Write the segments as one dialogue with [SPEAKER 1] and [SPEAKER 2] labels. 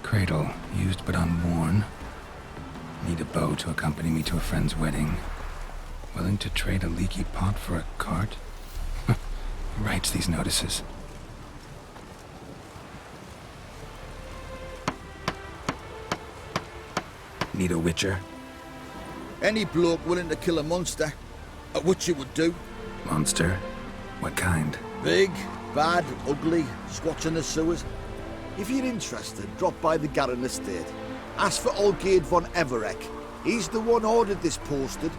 [SPEAKER 1] Cradle, used but unworn. Need a bow to accompany me to a friend's wedding. Willing to trade a leaky pot for a cart? Who writes these notices? Need a witcher?
[SPEAKER 2] Any bloke willing to kill a monster, a witcher would do.
[SPEAKER 1] Monster? What kind?
[SPEAKER 2] Big, bad, ugly, squats in the sewers. If you're interested, drop by the Garren estate. Ask for Olgierd von Everec. He's the one ordered this posted.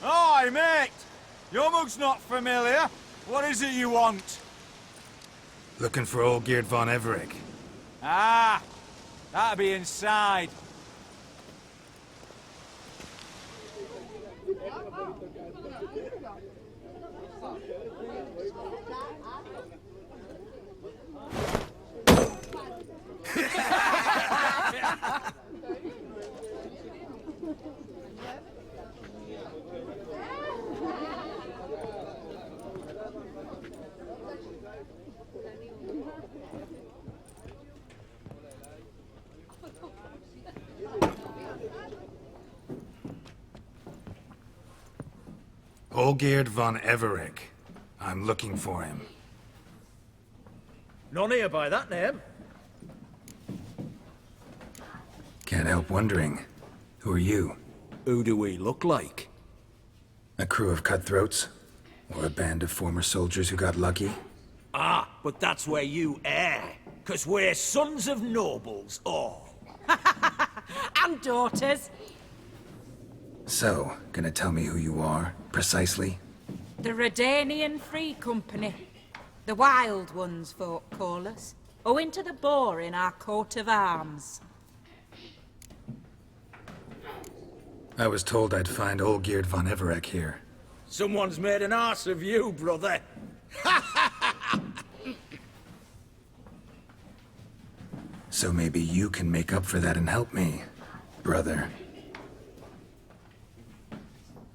[SPEAKER 3] Hi, mate! Your mug's not familiar. What is it you want?
[SPEAKER 1] Looking for Olgierd von Everec.
[SPEAKER 3] Ah, that'll be inside.
[SPEAKER 1] Olgierd von Everec. I'm looking for him.
[SPEAKER 4] None here by that name.
[SPEAKER 1] Can't help wondering. Who are you?
[SPEAKER 4] Who do we look like?
[SPEAKER 1] A crew of cutthroats? Or a band of former soldiers who got lucky?
[SPEAKER 4] Ah, but that's where you err. 'Cause we're sons of nobles, all.
[SPEAKER 5] And daughters.
[SPEAKER 1] So, gonna tell me who you are, precisely?
[SPEAKER 5] The Redanian Free Company. The Wild Ones, folk call us. Owing to the boar in our coat of arms.
[SPEAKER 1] I was told I'd find Olgierd von Everec here.
[SPEAKER 4] Someone's made an arse of you, brother.
[SPEAKER 1] So maybe you can make up for that and help me, brother.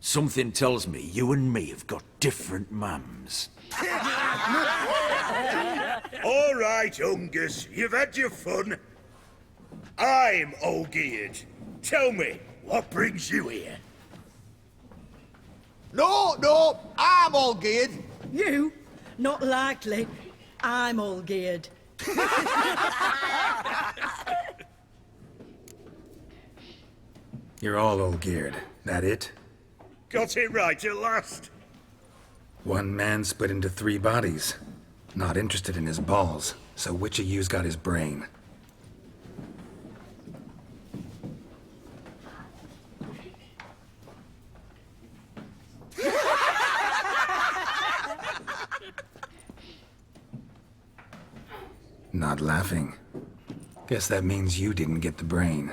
[SPEAKER 4] Something tells me you and me have got different mums.
[SPEAKER 6] All right, Ungus, you've had your fun. I'm Olgierd. Tell me, what brings you here?
[SPEAKER 2] No, I'm Olgierd.
[SPEAKER 7] You? Not likely. I'm all geared.
[SPEAKER 1] You're all Olgierd, that it?
[SPEAKER 6] Got it right at last.
[SPEAKER 1] One man split into 3 bodies. Not interested in his balls, so which of you's got his brain? Not laughing. Guess that means you didn't get the brain.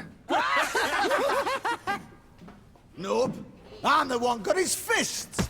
[SPEAKER 2] Nope. I'm the one got his fists.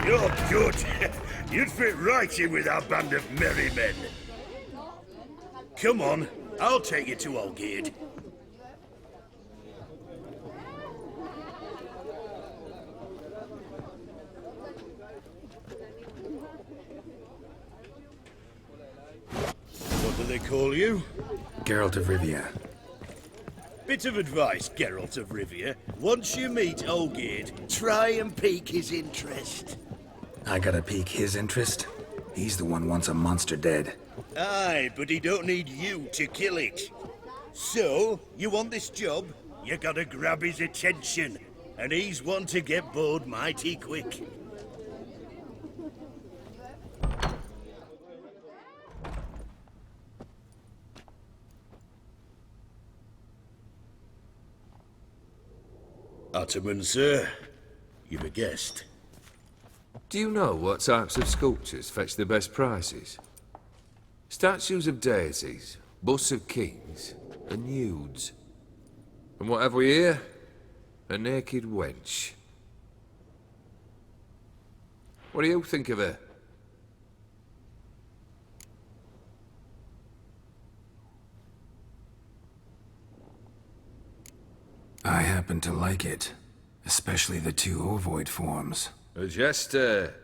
[SPEAKER 6] You're good. You'd fit right in with our band of merry men. Come on, I'll take you to Olgierd. What do they call you?
[SPEAKER 1] Geralt of Rivia.
[SPEAKER 6] Bit of advice, Geralt of Rivia. Once you meet Olgierd, try and pique his interest.
[SPEAKER 1] I gotta pique his interest? He's the one wants a monster dead.
[SPEAKER 6] Aye, but he don't need you to kill it. So, you want this job? You gotta grab his attention. And he's one to get bored mighty quick. Ataman, sir. You've a guest.
[SPEAKER 8] Do you know what types of sculptures fetch the best prices? Statues of deities, busts of kings, and nudes. And what have we here? A naked wench. What do you think of her?
[SPEAKER 1] I happen to like it. Especially the two ovoid forms.
[SPEAKER 8] A jester.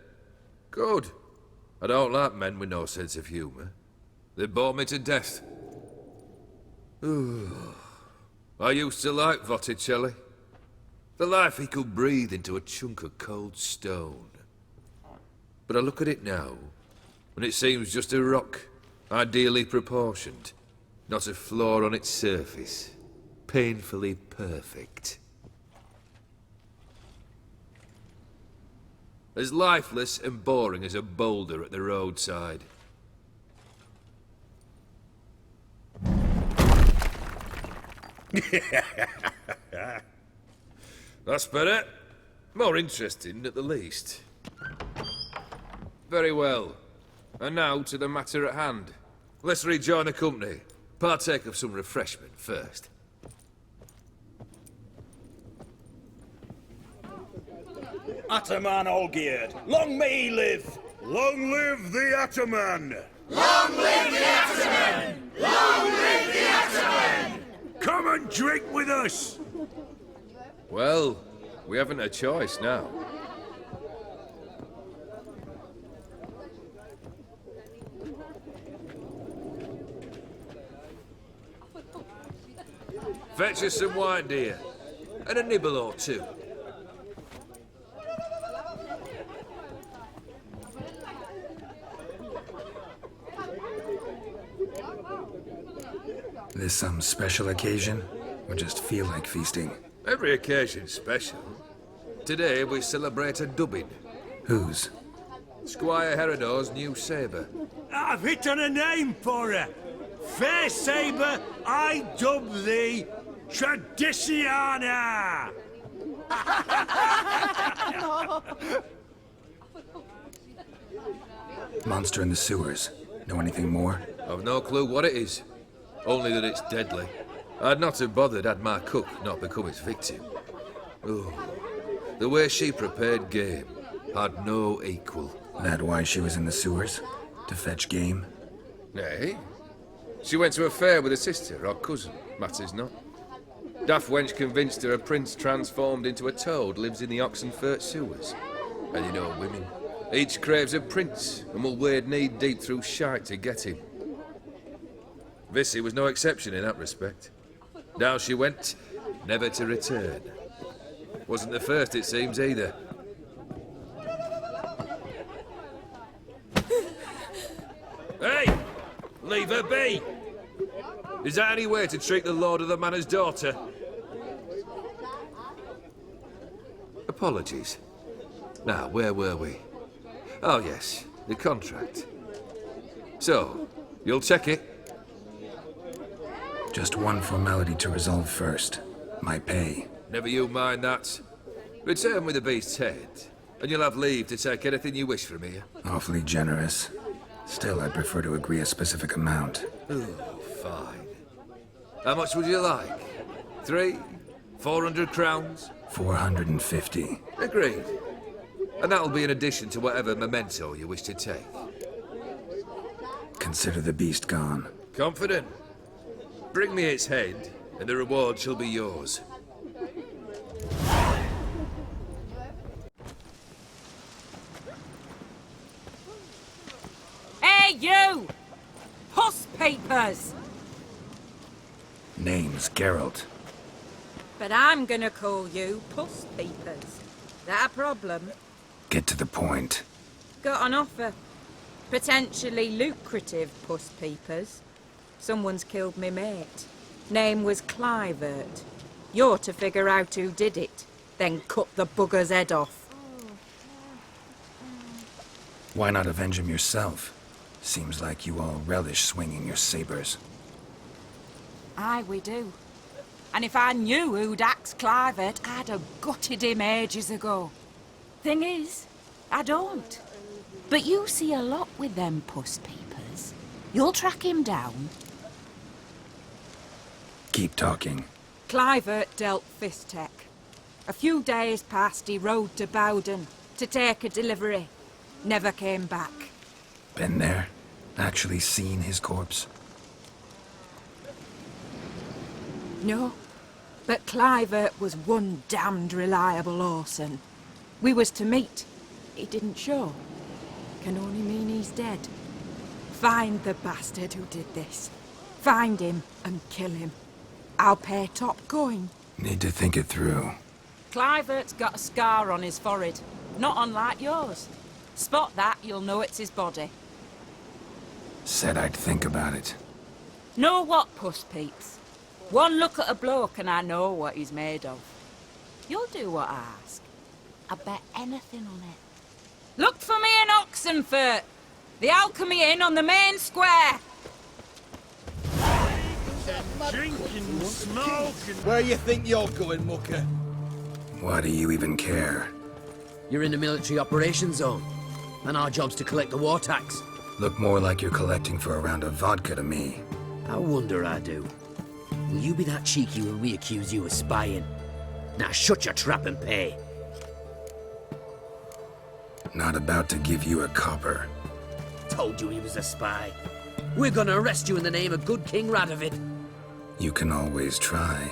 [SPEAKER 8] Good. I don't like men with no sense of humour. They bore me to death. I used to like Botticelli. The life he could breathe into a chunk of cold stone. But I look at it now, and it seems just a rock, ideally proportioned. Not a flaw on its surface. Painfully perfect. As lifeless and boring as a boulder at the roadside. That's better. More interesting, at the least. Very well. And now to the matter at hand. Let's rejoin the company. Partake of some refreshment first.
[SPEAKER 6] Ataman Olgierd, long may he live! Long live the Ataman!
[SPEAKER 9] Long live the Ataman! Long live the Ataman!
[SPEAKER 6] Come and drink with us!
[SPEAKER 8] Well, we haven't a choice now. Fetch us some wine, dear. And a nibble or two.
[SPEAKER 1] This some special occasion? Or just feel like feasting?
[SPEAKER 8] Every occasion's special. Today we celebrate a dubbing.
[SPEAKER 1] Whose?
[SPEAKER 8] Squire Herodor's new sabre.
[SPEAKER 4] I've hit on a name for her. Fair sabre, I dub thee Tradiciana!
[SPEAKER 1] Monster in the sewers. Know anything more?
[SPEAKER 8] I've no clue what it is. Only that it's deadly. I'd not have bothered had my cook not become its victim. Oh, the way she prepared game had no equal.
[SPEAKER 1] That why she was in the sewers? To fetch game?
[SPEAKER 8] Nay. She went to a fair with a sister or cousin, matters not. Daft wench convinced her a prince transformed into a toad lives in the Oxenfurt sewers. And you know women. Each craves a prince and will wade knee-deep through shite to get him. Vissy was no exception in that respect. Down she went, never to return. Wasn't the first, it seems, either. Hey! Leave her be! Is that any way to treat the lord of the manor's daughter? Apologies. Now, where were we? Oh, yes, the contract. So, you'll check it?
[SPEAKER 1] Just one formality to resolve first. My pay.
[SPEAKER 8] Never you mind that. Return with the beast's head, and you'll have leave to take anything you wish from here.
[SPEAKER 1] Awfully generous. Still, I'd prefer to agree a specific amount.
[SPEAKER 8] Oh, fine. How much would you like? 300? 400 crowns?
[SPEAKER 1] 450.
[SPEAKER 8] Agreed. And that'll be in addition to whatever memento you wish to take.
[SPEAKER 1] Consider the beast gone.
[SPEAKER 8] Confident? Bring me its head, and the reward shall be yours.
[SPEAKER 5] Hey, you! Puss papers!
[SPEAKER 1] Name's Geralt.
[SPEAKER 5] But I'm gonna call you Puss Peepers. That a problem?
[SPEAKER 1] Get to the point.
[SPEAKER 5] Got an offer. Potentially lucrative Puss Peepers. Someone's killed me mate. Name was Clivert. You're to figure out who did it, then cut the bugger's head off.
[SPEAKER 1] Why not avenge him yourself? Seems like you all relish swinging your sabers.
[SPEAKER 5] Aye, we do. And if I knew who'd axed Clivert, I'd have gutted him ages ago. Thing is, I don't. But you see a lot with them puss peepers. You'll track him down.
[SPEAKER 1] Keep talking.
[SPEAKER 5] Clivert dealt Fistech. A few days past, he rode to Bowden to take a delivery. Never came back.
[SPEAKER 1] Been there? Actually seen his corpse?
[SPEAKER 5] No, but Clivert was one damned reliable Orson. We was to meet. He didn't show. Can only mean he's dead. Find the bastard who did this. Find him and kill him. I'll pay top coin.
[SPEAKER 1] Need to think it through.
[SPEAKER 5] Clivert's got a scar on his forehead, not unlike yours. Spot that, you'll know it's his body.
[SPEAKER 1] Said I'd think about it.
[SPEAKER 5] Know what, puss peeps? One look at a bloke and I know what he's made of. You'll do what I ask. I bet anything on it. Look for me in Oxenfurt. The Alchemy Inn on the main square.
[SPEAKER 6] Drinking, smoking.
[SPEAKER 2] Where you think you're going, mucker?
[SPEAKER 1] Why do you even care?
[SPEAKER 10] You're in the military operations zone, and our job's to collect the war tax.
[SPEAKER 1] Look more like you're collecting for a round of vodka to me.
[SPEAKER 10] I wonder I do. Will you be that cheeky when we accuse you of spying? Now shut your trap and pay.
[SPEAKER 1] Not about to give you a copper.
[SPEAKER 10] Told you he was a spy. We're gonna arrest you in the name of good King Radovid.
[SPEAKER 1] You can always try.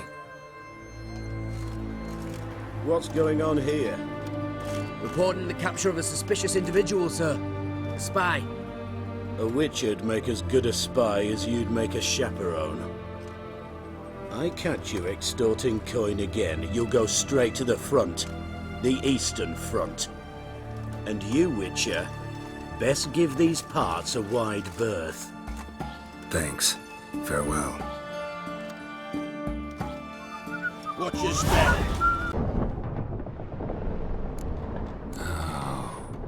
[SPEAKER 11] What's going on here?
[SPEAKER 10] Reporting the capture of a suspicious individual, sir. A spy.
[SPEAKER 11] A witcher'd make as good a spy as you'd make a chaperone. I catch you extorting coin again, you'll go straight to the front. The Eastern Front. And you, Witcher, best give these parts a wide berth.
[SPEAKER 1] Thanks. Farewell.
[SPEAKER 2] Watch your step.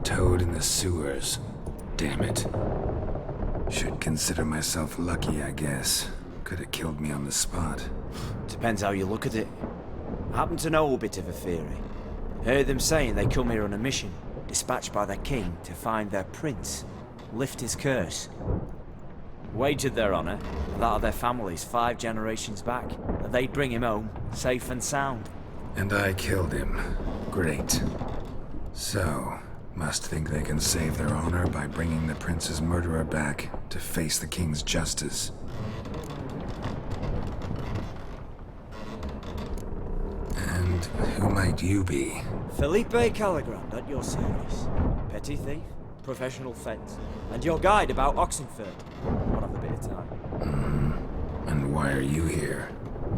[SPEAKER 1] Toad in the sewers. Damn it. Should consider myself lucky, I guess. Could have killed me on the spot.
[SPEAKER 12] Depends how you look at it. I happen to know a bit of a theory. Heard them saying they come here on a mission, dispatched by their king to find their prince, lift his curse. Wagered their honour, that of their families 5 generations back, that they'd bring him home, safe and sound.
[SPEAKER 1] And I killed him. Great. So, must think they can save their honor by bringing the prince's murderer back to face the king's justice. And who might you be?
[SPEAKER 12] Felipe Caligrand at your service. Petty thief, professional fence, and your guide about Oxenfurt. What have a bit of time.
[SPEAKER 1] And why are you here?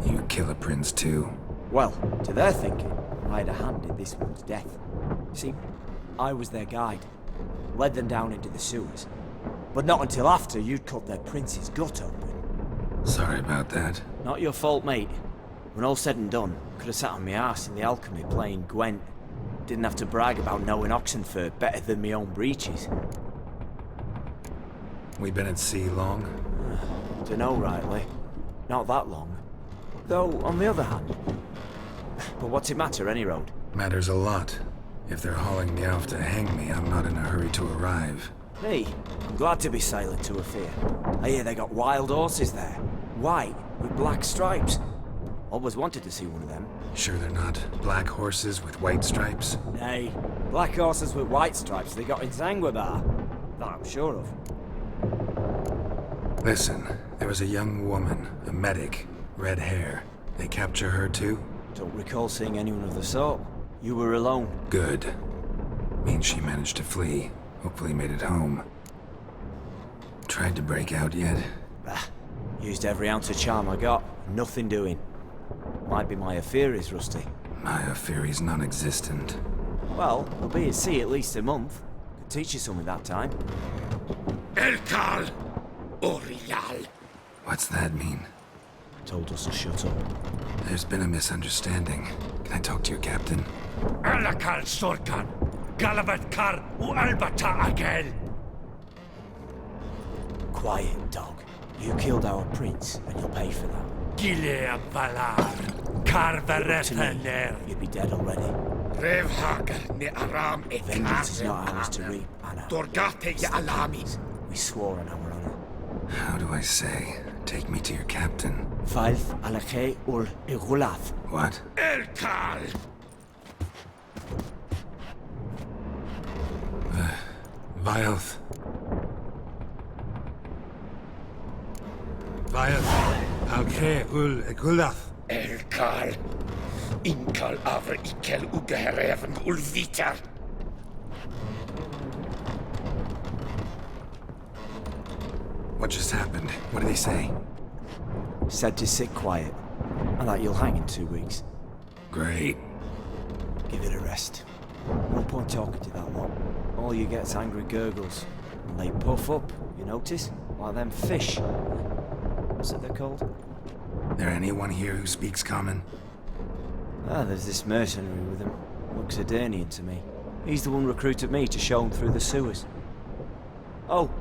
[SPEAKER 1] You kill a prince too?
[SPEAKER 12] Well, to their thinking, I had a hand in this one's death. See, I was their guide. Led them down into the sewers. But not until after you'd cut their prince's gut open.
[SPEAKER 1] Sorry about that.
[SPEAKER 12] Not your fault, mate. When all said and done, could have sat on my arse in the alchemy playing Gwent. Didn't have to brag about knowing Oxenfurt better than my own breeches.
[SPEAKER 1] We been at sea long?
[SPEAKER 12] Dunno rightly. Not that long. Though, on the other hand... But what's it matter, any road?
[SPEAKER 1] Matters a lot. If they're hauling me off to hang me, I'm not in a hurry to arrive.
[SPEAKER 12] Me? I'm glad to be sailing to a fair. I hear they got wild horses there. White, with black stripes. Always wanted to see one of them.
[SPEAKER 1] Sure they're not black horses with white stripes?
[SPEAKER 12] Nay, black horses with white stripes they got in Zanguebar. That I'm sure of.
[SPEAKER 1] Listen, there was a young woman, a medic, red hair. They capture her too?
[SPEAKER 12] Don't recall seeing anyone of the sort. You were alone.
[SPEAKER 1] Good. Means she managed to flee. Hopefully made it home. Tried to break out yet?
[SPEAKER 12] Bah, used every ounce of charm I got. Nothing doing. Might be my Aetheres, Rusty.
[SPEAKER 1] My Aetheres non-existent.
[SPEAKER 12] Well, we'll be at sea at least a month. Could teach you something that time.
[SPEAKER 6] Elkal Orial.
[SPEAKER 1] What's that mean?
[SPEAKER 12] Told us to shut up.
[SPEAKER 1] There's been a misunderstanding. Can I talk to your captain?
[SPEAKER 6] Alakal Sorkan. Galavat Kar Albata again.
[SPEAKER 12] Quiet, dog. You killed our prince, and you'll pay for that.
[SPEAKER 6] Gileam Valar.
[SPEAKER 12] To
[SPEAKER 6] Carverepener.
[SPEAKER 12] me, you'd be dead already.
[SPEAKER 6] Revhagar ne Aram et
[SPEAKER 12] Vengeance is not ours to reap, Anna.
[SPEAKER 6] Dorgate ya Alamis.
[SPEAKER 12] We swore on our honor.
[SPEAKER 1] How do I say? Take me to your captain.
[SPEAKER 12] Valf Alakhe ul Igulath.
[SPEAKER 1] What?
[SPEAKER 6] Elkal.
[SPEAKER 1] Vilth.
[SPEAKER 3] Alke ul Egulath.
[SPEAKER 6] Elkal. Inkal avre ikel ugehereven ulvitar.
[SPEAKER 1] What just happened? What did he say?
[SPEAKER 12] Said to sit quiet, and that you'll hang in 2 weeks.
[SPEAKER 1] Great.
[SPEAKER 12] Give it a rest. No point talking to that lot. All you get's angry gurgles. And they puff up, you notice? Like them fish. What's it they're called?
[SPEAKER 1] There anyone here who speaks common?
[SPEAKER 12] Ah, there's this mercenary with him. Looks Adernian to me. He's the one recruited me to show him through the sewers. Oh,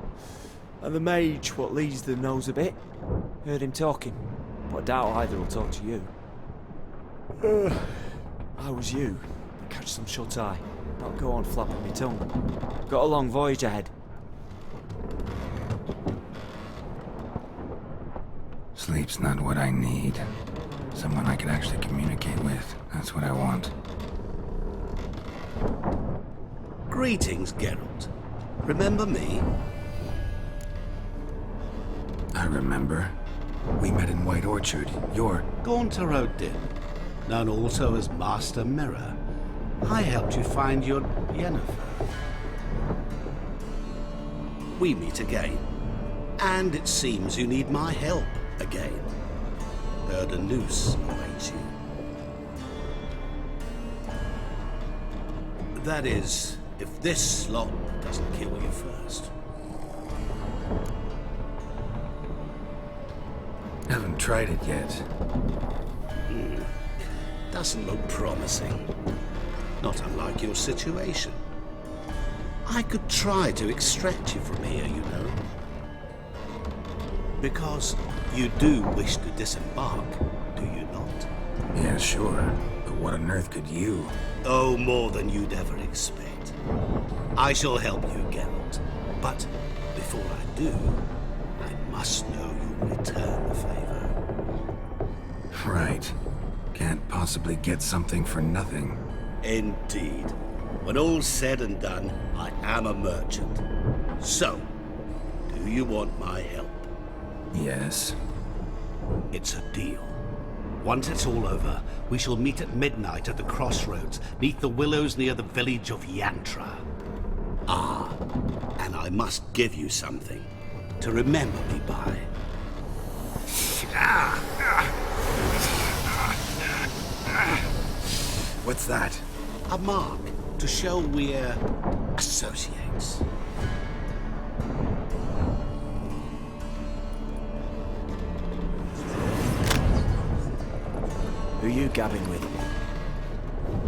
[SPEAKER 12] and the mage what leads them knows a bit. Heard him talking, but I doubt either will talk to you. I was you. Catch some shut-eye. Not go on flapping my tongue. Got a long voyage ahead.
[SPEAKER 1] Sleep's not what I need. Someone I can actually communicate with. That's what I want.
[SPEAKER 11] Greetings, Geralt. Remember me?
[SPEAKER 1] I remember. We met in White Orchard. You're...
[SPEAKER 11] Gaunter O'Din, known also as Master Mirror. I helped you find your Yennefer. We meet again. And it seems you need my help again. Heard a noose awaits you. That is, if this slot doesn't kill you first.
[SPEAKER 1] Haven't tried it yet.
[SPEAKER 11] Doesn't look promising. Not unlike your situation. I could try to extract you from here, you know. Because you do wish to disembark, do you not?
[SPEAKER 1] Yeah, sure. But what on earth could you?
[SPEAKER 11] Oh, more than you'd ever expect. I shall help you, Geralt. But before I do, I must know you'll return the favor.
[SPEAKER 1] Right. Can't possibly get something for nothing.
[SPEAKER 11] Indeed. When all's said and done, I am a merchant. So, do you want my help?
[SPEAKER 1] Yes.
[SPEAKER 11] It's a deal. Once it's all over, we shall meet at midnight at the crossroads, neath the willows near the village of Yantra. Ah, and I must give you something to remember me by.
[SPEAKER 1] What's that?
[SPEAKER 11] A mark to show we're associates.
[SPEAKER 12] Who you gabbing with?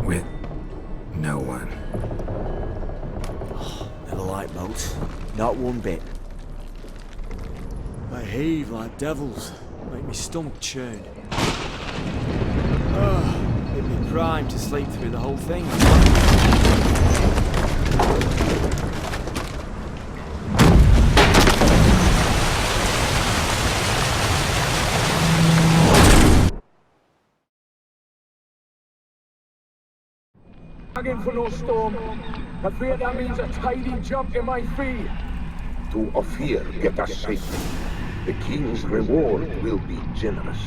[SPEAKER 1] With no one.
[SPEAKER 12] Never liked boats. Not one bit. They heave like devils. Make me stomach churn. It'd be prime to sleep through the whole thing.
[SPEAKER 13] Again for no storm. Afraid that means a tidy jump in my fee.
[SPEAKER 14] To Ophir get us safely. The king's reward will be generous.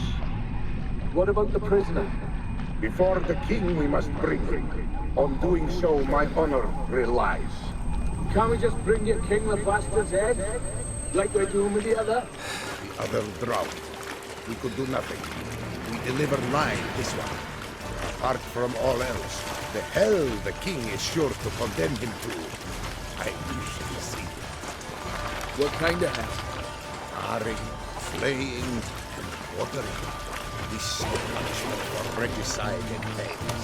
[SPEAKER 13] What about the prisoner?
[SPEAKER 14] Before the king we must bring him. On doing so, my honor relies.
[SPEAKER 13] Can't we just bring your king the bastard's head? Like we're doing with the other?
[SPEAKER 14] The other drowned. We could do nothing. We deliver live this one. Apart from all else, the hell the king is sure to condemn him to. I usually see it.
[SPEAKER 8] What kind of hell?
[SPEAKER 14] Harring, flaying, and quartering. This is punishment for regicide and things.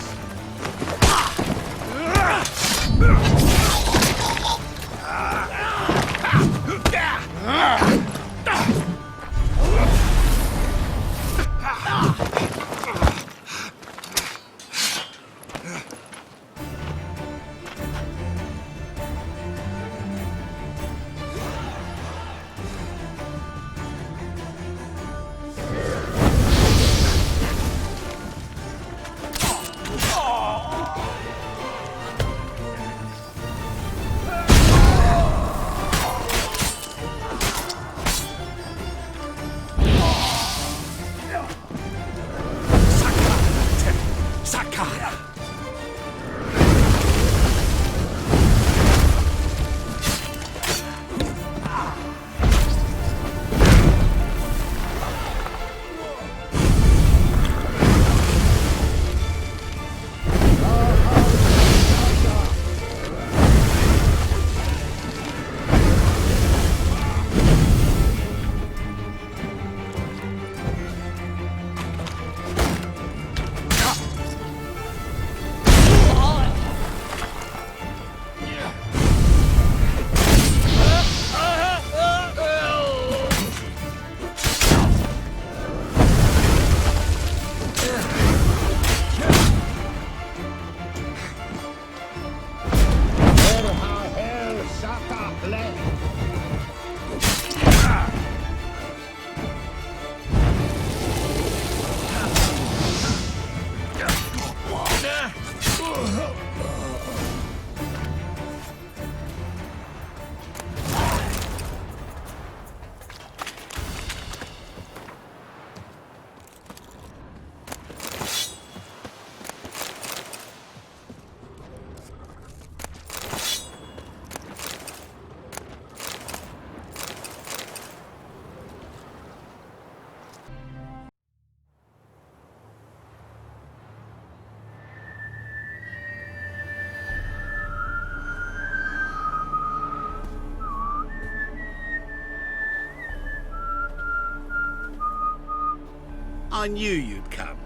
[SPEAKER 15] I knew you'd come.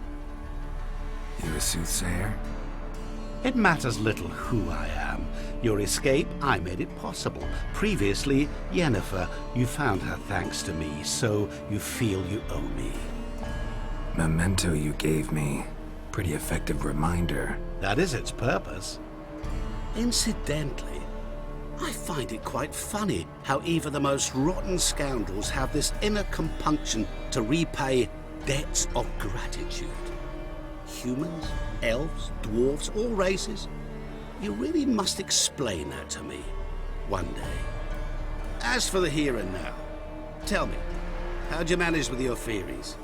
[SPEAKER 1] You a soothsayer?
[SPEAKER 15] It matters little who I am. Your escape, I made it possible. Previously, Yennefer, you found her thanks to me, so you feel you owe me.
[SPEAKER 1] Memento you gave me. Pretty effective reminder.
[SPEAKER 15] That is its purpose. Incidentally, I find it quite funny how even the most rotten scoundrels have this inner compunction to repay debts of gratitude. Humans, elves, dwarves, all races. You really must explain that to me one day. As for the here and now, tell me, how'd you manage with your theories?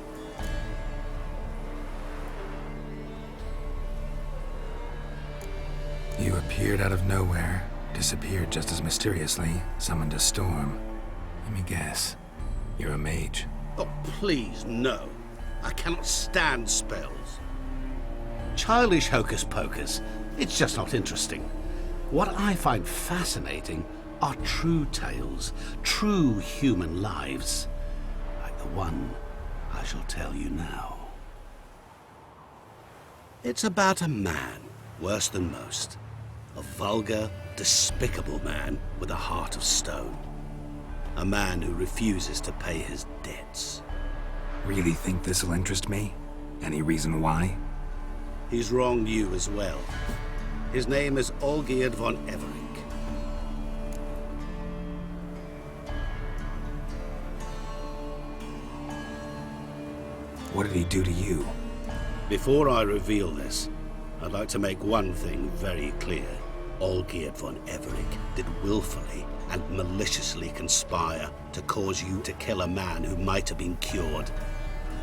[SPEAKER 1] You appeared out of nowhere, disappeared just as mysteriously, summoned a storm. Let me guess. You're a mage.
[SPEAKER 15] Oh, please, no. I cannot stand spells. Childish hocus pocus. It's just not interesting. What I find fascinating are true tales, true human lives, like the one I shall tell you now. It's about a man, worse than most. A vulgar, despicable man with a heart of stone. A man who refuses to pay his debts.
[SPEAKER 1] Really think this'll interest me? Any reason why?
[SPEAKER 15] He's wronged you as well. His name is Olgierd von Everink.
[SPEAKER 1] What did he do to you?
[SPEAKER 15] Before I reveal this, I'd like to make one thing very clear. Olgierd von Everink did willfully and maliciously conspire to cause you to kill a man who might have been cured.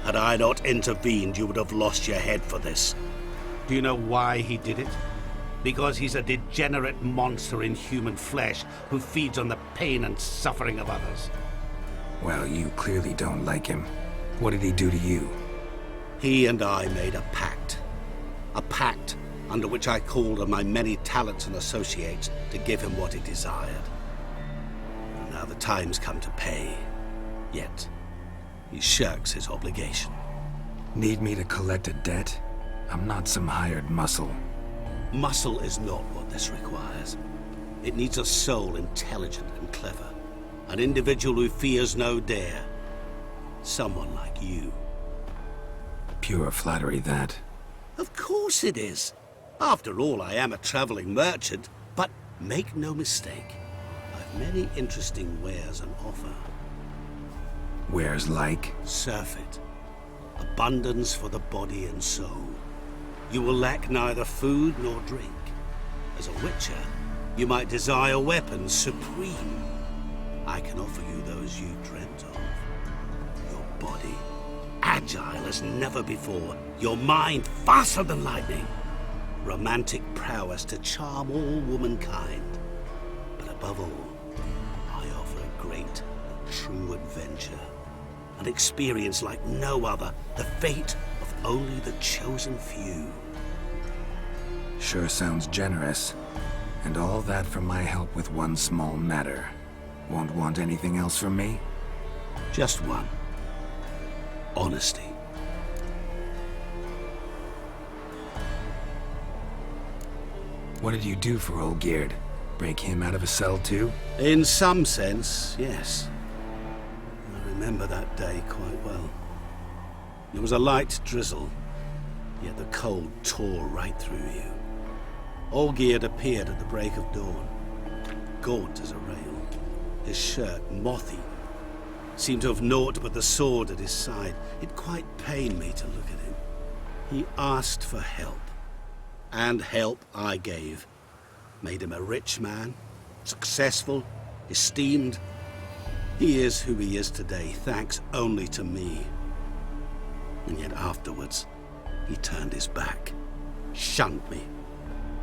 [SPEAKER 15] Had I not intervened, you would have lost your head for this. Do you know why he did it? Because he's a degenerate monster in human flesh who feeds on the pain and suffering of others.
[SPEAKER 1] Well, you clearly don't like him. What did he do to you?
[SPEAKER 15] He and I made a pact. A pact under which I called on my many talents and associates to give him what he desired. Now the time's come to pay. Yet, he shirks his obligation.
[SPEAKER 1] Need me to collect a debt? I'm not some hired muscle.
[SPEAKER 15] Muscle is not what what this requires. It needs a soul intelligent and clever. An individual who fears no dare. Someone like you.
[SPEAKER 1] Pure flattery, that.
[SPEAKER 15] Of course it is. After all, I am a traveling merchant. But make no mistake, I've many interesting wares on offer.
[SPEAKER 1] Wares like?
[SPEAKER 15] Surfeit. Abundance for the body and soul. You will lack neither food nor drink. As a witcher, you might desire weapons supreme. I can offer you those you dreamt of. Your body, agile as never before. Your mind, faster than lightning. Romantic prowess to charm all womankind. But above all, I offer a great, true adventure. An experience like no other. The fate of only the chosen few.
[SPEAKER 1] Sure sounds generous. And all that for my help with one small matter. Won't want anything else from me?
[SPEAKER 15] Just one. Honesty.
[SPEAKER 1] What did you do for Olgierd? Break him out of a cell too?
[SPEAKER 15] In some sense, yes. I remember that day quite well. It was a light drizzle, yet the cold tore right through you. Olgierd appeared at the break of dawn, gaunt as a rail, his shirt mothy, seemed to have naught but the sword at his side. It quite pained me to look at him. He asked for help, and help I gave. Made him a rich man, successful, esteemed. He is who he is today, thanks only to me. And yet afterwards, he turned his back, shunned me,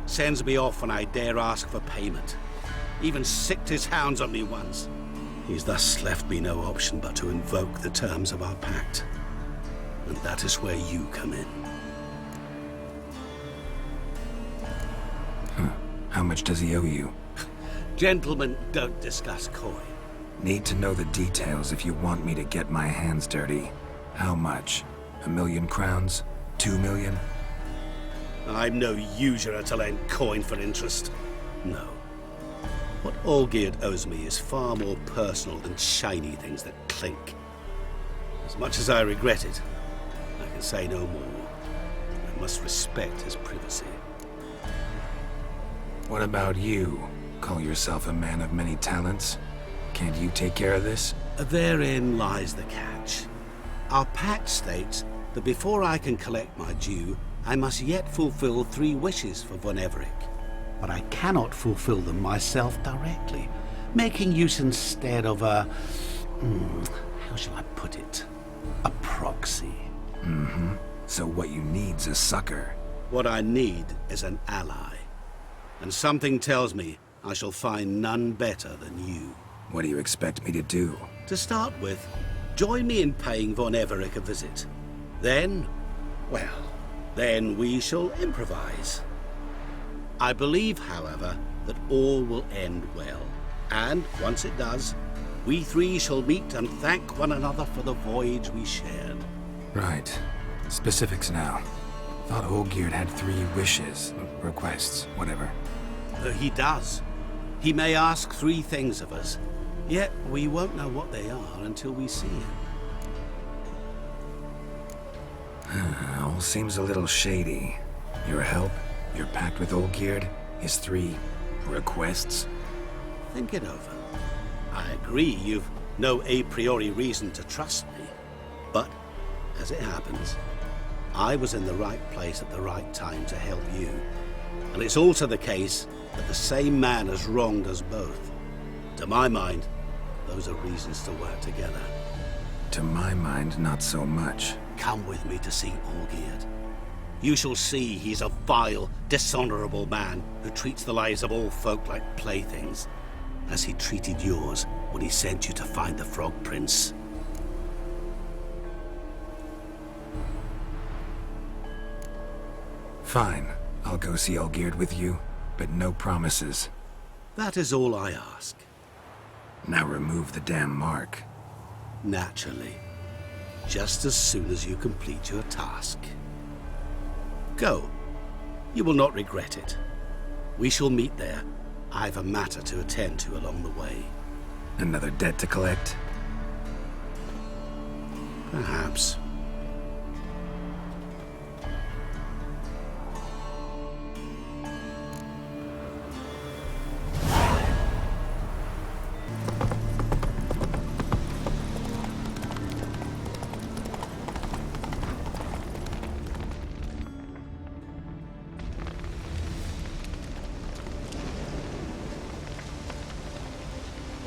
[SPEAKER 15] sends me off when I dare ask for payment, even sicked his hounds on me once. He's thus left me no option but to invoke the terms of our pact. And that is where you come in.
[SPEAKER 1] How much does he owe you?
[SPEAKER 15] Gentlemen don't discuss coin.
[SPEAKER 1] Need to know the details if you want me to get my hands dirty. How much? 1,000,000 crowns? 2 million?
[SPEAKER 15] I'm no usurer to lend coin for interest. No. What Olgierd owes me is far more personal than shiny things that clink. As much as I regret it, I can say no more. I must respect his privacy.
[SPEAKER 1] What about you? Call yourself a man of many talents? Can't you take care of this?
[SPEAKER 15] Therein lies the catch. Our pact states that before I can collect my due, I must yet fulfill 3 wishes for Von Everec. But I cannot fulfill them myself directly, making use instead of a... how shall I put it? A proxy.
[SPEAKER 1] Mm-hmm. So what you need's a sucker.
[SPEAKER 15] What I need is an ally. And something tells me I shall find none better than you.
[SPEAKER 1] What do you expect me to do?
[SPEAKER 15] To start with, join me in paying Von Everec a visit. Then, well, then we shall improvise. I believe, however, that all will end well. And once it does, we 3 shall meet and thank one another for the voyage we shared.
[SPEAKER 1] Right. Specifics now. Thought Olgierd had 3 wishes, requests, whatever.
[SPEAKER 15] He does. He may ask 3 things of us, yet we won't know what they are until we see him.
[SPEAKER 1] All seems a little shady. Your help, your pact with Olgierd, his 3 requests.
[SPEAKER 15] Think it over. I agree you've no a priori reason to trust me, but as it happens, I was in the right place at the right time to help you. And it's also the case that the same man has wronged us both. To my mind, those are reasons to work together.
[SPEAKER 1] To my mind, not so much.
[SPEAKER 15] Come with me to see Olgierd. You shall see he's a vile, dishonorable man who treats the lives of all folk like playthings, as he treated yours when he sent you to find the Frog Prince.
[SPEAKER 1] Fine. I'll go see Olgierd with you, but no promises.
[SPEAKER 15] That is all I ask.
[SPEAKER 1] Now remove the damn mark.
[SPEAKER 15] Naturally. Just as soon as you complete your task. Go. You will not regret it. We shall meet there. I've a matter to attend to along the way.
[SPEAKER 1] Another debt to collect?
[SPEAKER 15] Perhaps.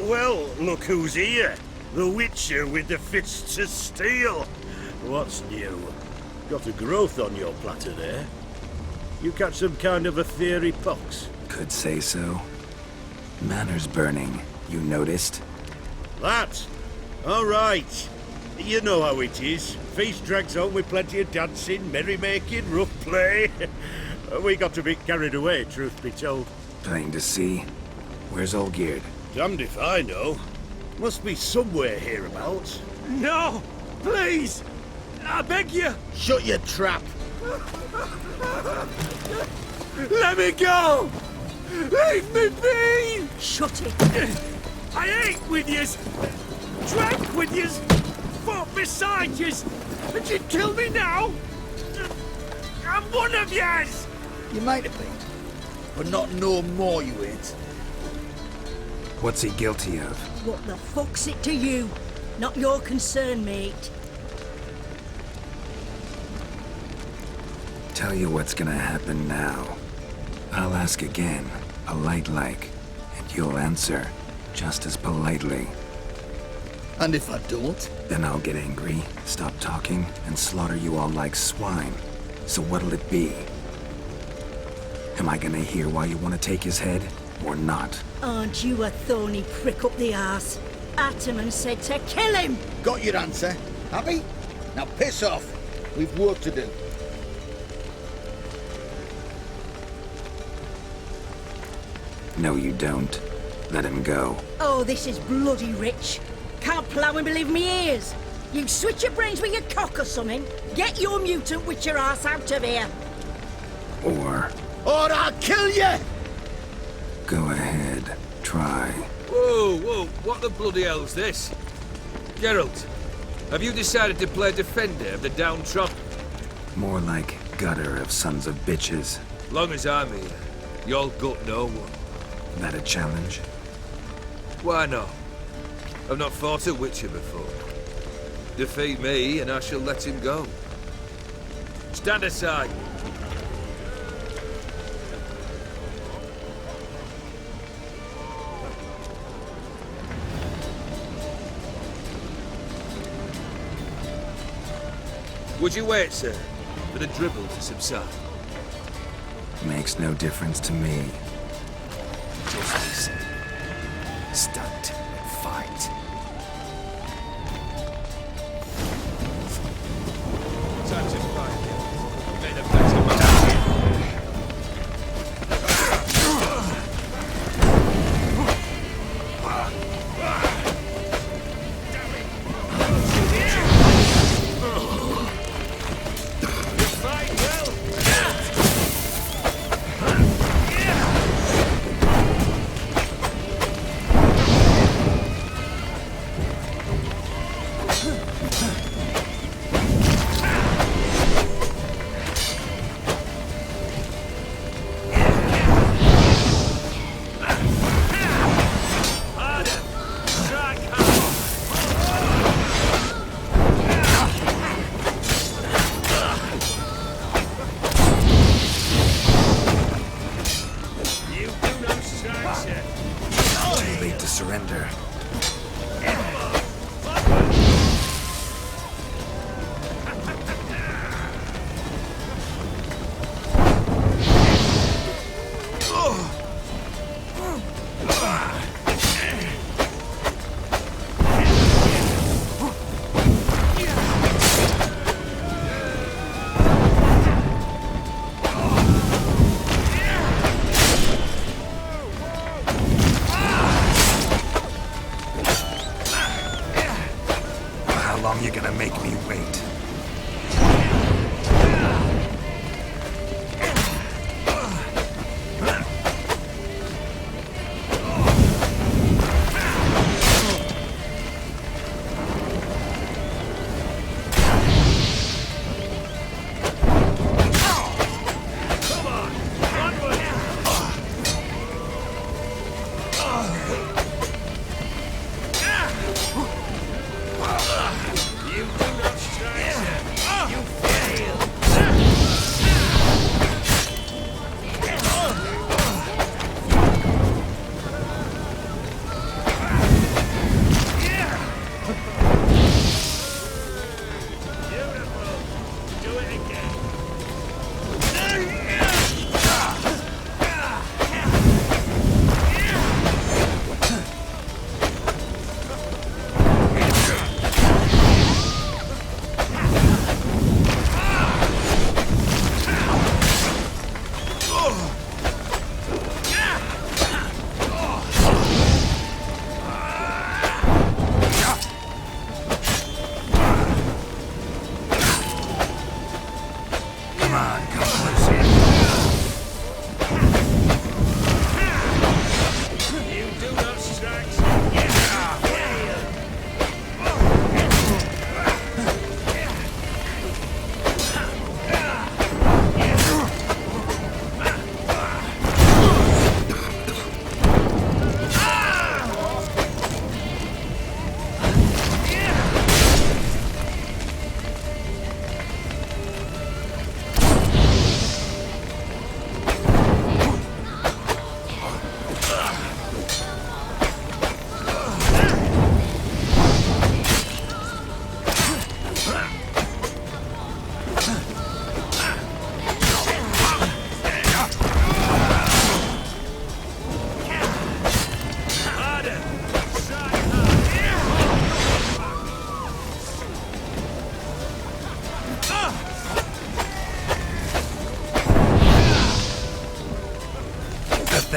[SPEAKER 6] Well, look who's here. The Witcher with the fists of steel.
[SPEAKER 11] What's new? Got a growth on your platter there. You catch some kind of a fiery pox?
[SPEAKER 1] Could say so. Manor's burning. You noticed?
[SPEAKER 11] That? All right. You know how it is. Feast drags on with plenty of dancing, merrymaking, rough play. We got a bit carried away, truth be told.
[SPEAKER 1] Plain to see. Where's Olgierd?
[SPEAKER 11] Damned if I know. Must be somewhere hereabouts.
[SPEAKER 4] No! Please! I beg you!
[SPEAKER 2] Shut your trap!
[SPEAKER 4] Let me go! Leave me be!
[SPEAKER 7] Shut it!
[SPEAKER 4] I ate with yous! Drank with yous! Fought beside yous! And you kill me now? I'm one of yous!
[SPEAKER 2] You might have been, but not no more you ain't.
[SPEAKER 1] What's he guilty of?
[SPEAKER 7] What the fuck's it to you? Not your concern, mate.
[SPEAKER 1] Tell you what's gonna happen now. I'll ask again, polite-like, and you'll answer just as politely.
[SPEAKER 2] And if I don't?
[SPEAKER 1] Then I'll get angry, stop talking, and slaughter you all like swine. So what'll it be? Am I gonna hear why you want to take his head, or not?
[SPEAKER 7] Aren't you a thorny prick up the arse? Ataman said to kill him!
[SPEAKER 2] Got your answer. Happy? Now piss off. We've work to do.
[SPEAKER 1] No, you don't. Let him go.
[SPEAKER 7] Oh, this is bloody rich. Can't plough and believe me ears. You switch your brains with your cock or something. Get your mutant witcher ass out of here.
[SPEAKER 1] Or
[SPEAKER 2] I'll kill you!
[SPEAKER 1] go ahead, try.
[SPEAKER 8] Whoa, what the bloody hell's this? Geralt, have you decided to play defender of the downtrodden?
[SPEAKER 1] More like gutter of sons of bitches.
[SPEAKER 8] Long as I'm here, you'll gut no one.
[SPEAKER 1] That a challenge?
[SPEAKER 8] Why not? I've not fought a Witcher before. Defeat me and I shall let him go. Stand aside. Would you wait, sir, for the dribble to subside?
[SPEAKER 1] Makes no difference to me. Just listen. Stunt and fight.
[SPEAKER 8] Time to fight. You made a better man.
[SPEAKER 1] Too late to surrender. How long you gonna make me wait?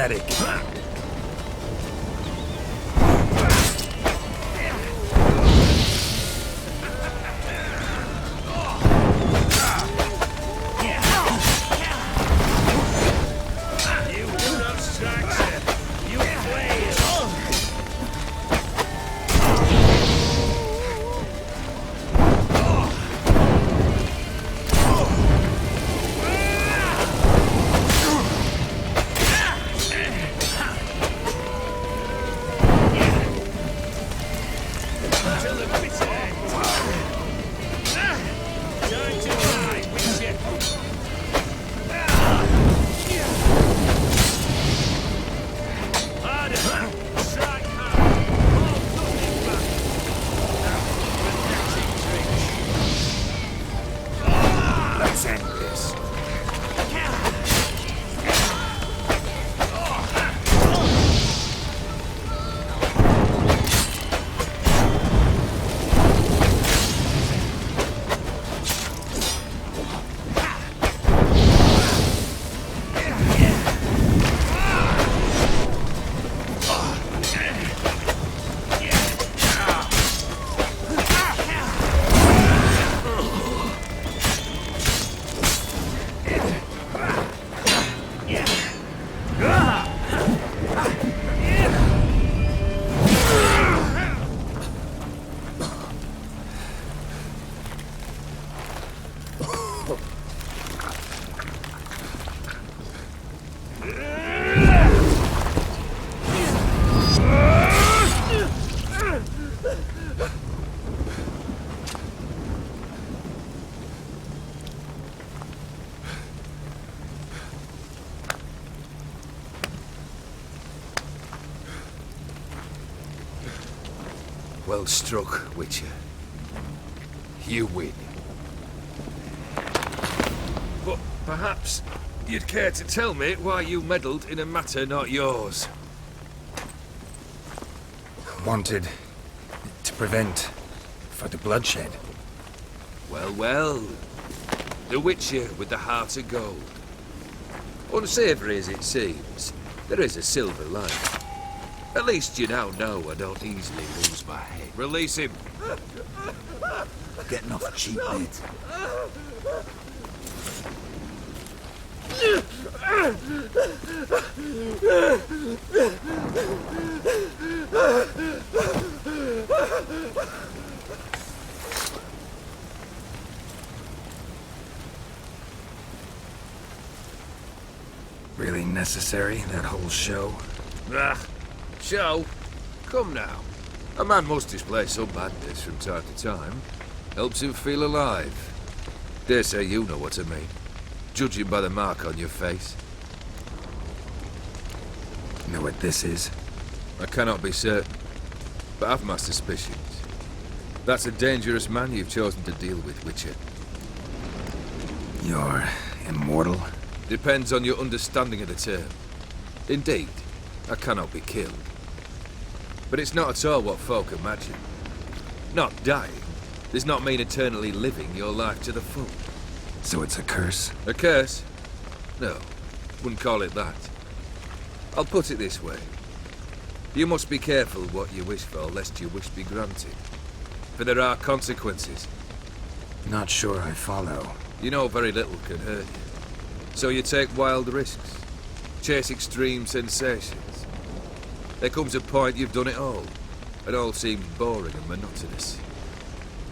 [SPEAKER 1] pathetic.
[SPEAKER 8] Well struck, Witcher. You win. But perhaps you'd care to tell me why you meddled in a matter not yours.
[SPEAKER 1] Wanted to prevent further bloodshed.
[SPEAKER 8] Well, well. The Witcher with the heart of gold. Unsavoury as it seems, there is a silver lining. At least you now know I don't easily lose my head. Release him!
[SPEAKER 2] Getting off cheap, mate.
[SPEAKER 1] Really necessary, that whole show?
[SPEAKER 8] Ah, show? Come now. A man must display some madness from time to time. Helps him feel alive. Dare say you know what I mean. Judging by the mark on your face.
[SPEAKER 1] You know what this is?
[SPEAKER 8] I cannot be certain, but I've my suspicions. That's a dangerous man you've chosen to deal with, Witcher.
[SPEAKER 1] You're immortal?
[SPEAKER 8] Depends on your understanding of the term. Indeed, I cannot be killed. But it's not at all what folk imagine. Not dying does not mean eternally living your life to the full.
[SPEAKER 1] So it's a curse?
[SPEAKER 8] A curse? No, wouldn't call it that. I'll put it this way. You must be careful what you wish for, lest your wish be granted. For there are consequences.
[SPEAKER 1] Not sure I follow.
[SPEAKER 8] You know very little can hurt you. So you take wild risks. Chase extreme sensations. There comes a point you've done it all. It all seems boring and monotonous.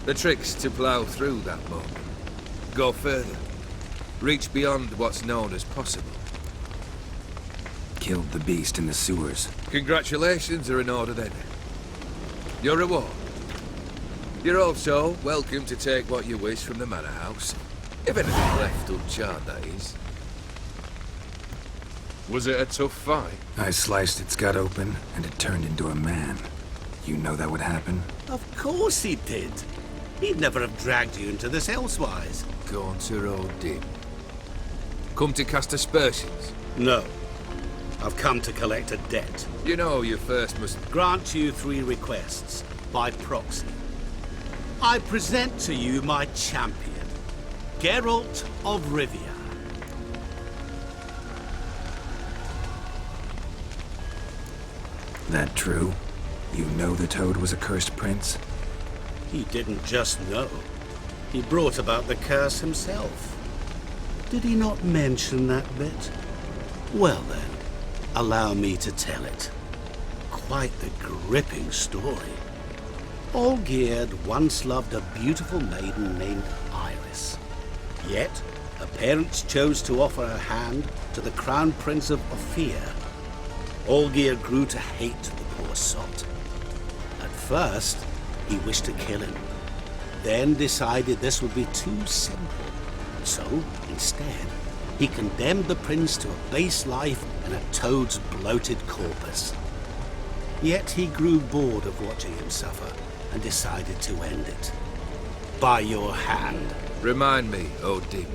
[SPEAKER 8] The trick's to plough through that moment. Go further. Reach beyond what's known as possible.
[SPEAKER 1] Killed the beast in the sewers.
[SPEAKER 8] Congratulations are in order then. Your reward. You're also welcome to take what you wish from the manor house. If anything left uncharred, that is. Was it a tough fight?
[SPEAKER 1] I sliced its gut open, and it turned into a man. You know that would happen?
[SPEAKER 15] Of course he did. He'd never have dragged you into this elsewise.
[SPEAKER 8] Gaunter O'Dim. Come to cast aspersions?
[SPEAKER 15] No. I've come to collect a debt.
[SPEAKER 8] You know you first must...
[SPEAKER 15] Grant you 3 requests, by proxy. I present to you my champion, Geralt of Rivia.
[SPEAKER 1] That true? You know the Toad was a cursed prince?
[SPEAKER 15] He didn't just know. He brought about the curse himself. Did he not mention that bit? Well then, allow me to tell it. Quite the gripping story. Olgierd once loved a beautiful maiden named Iris. Yet, her parents chose to offer her hand to the Crown Prince of Ophir. Olgierd grew to hate the poor sot. At first, he wished to kill him, then decided this would be too simple. So, instead, he condemned the prince to a base life in a toad's bloated corpus. Yet he grew bored of watching him suffer and decided to end it. By your hand.
[SPEAKER 8] Remind me, Odin.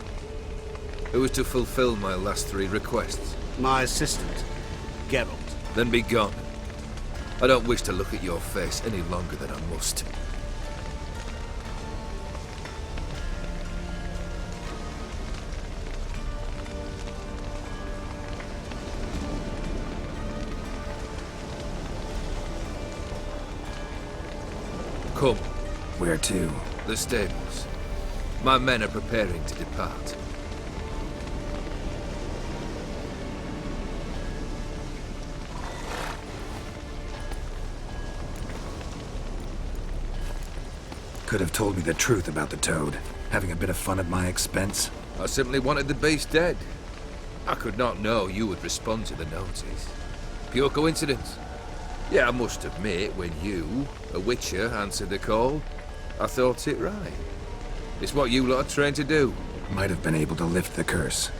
[SPEAKER 8] Who was to fulfill my last 3 requests?
[SPEAKER 15] My assistant, Geralt.
[SPEAKER 8] Then be gone. I don't wish to look at your face any longer than I must. Come.
[SPEAKER 1] Where to?
[SPEAKER 8] The stables. My men are preparing to depart.
[SPEAKER 1] Could have told me the truth about the Toad, having a bit of fun at my expense.
[SPEAKER 8] I simply wanted the beast dead. I could not know you would respond to the notice. Pure coincidence. Yeah, I must admit, when you, a witcher, answered the call, I thought it right. It's what you lot are trained to do.
[SPEAKER 1] Might have been able to lift the curse.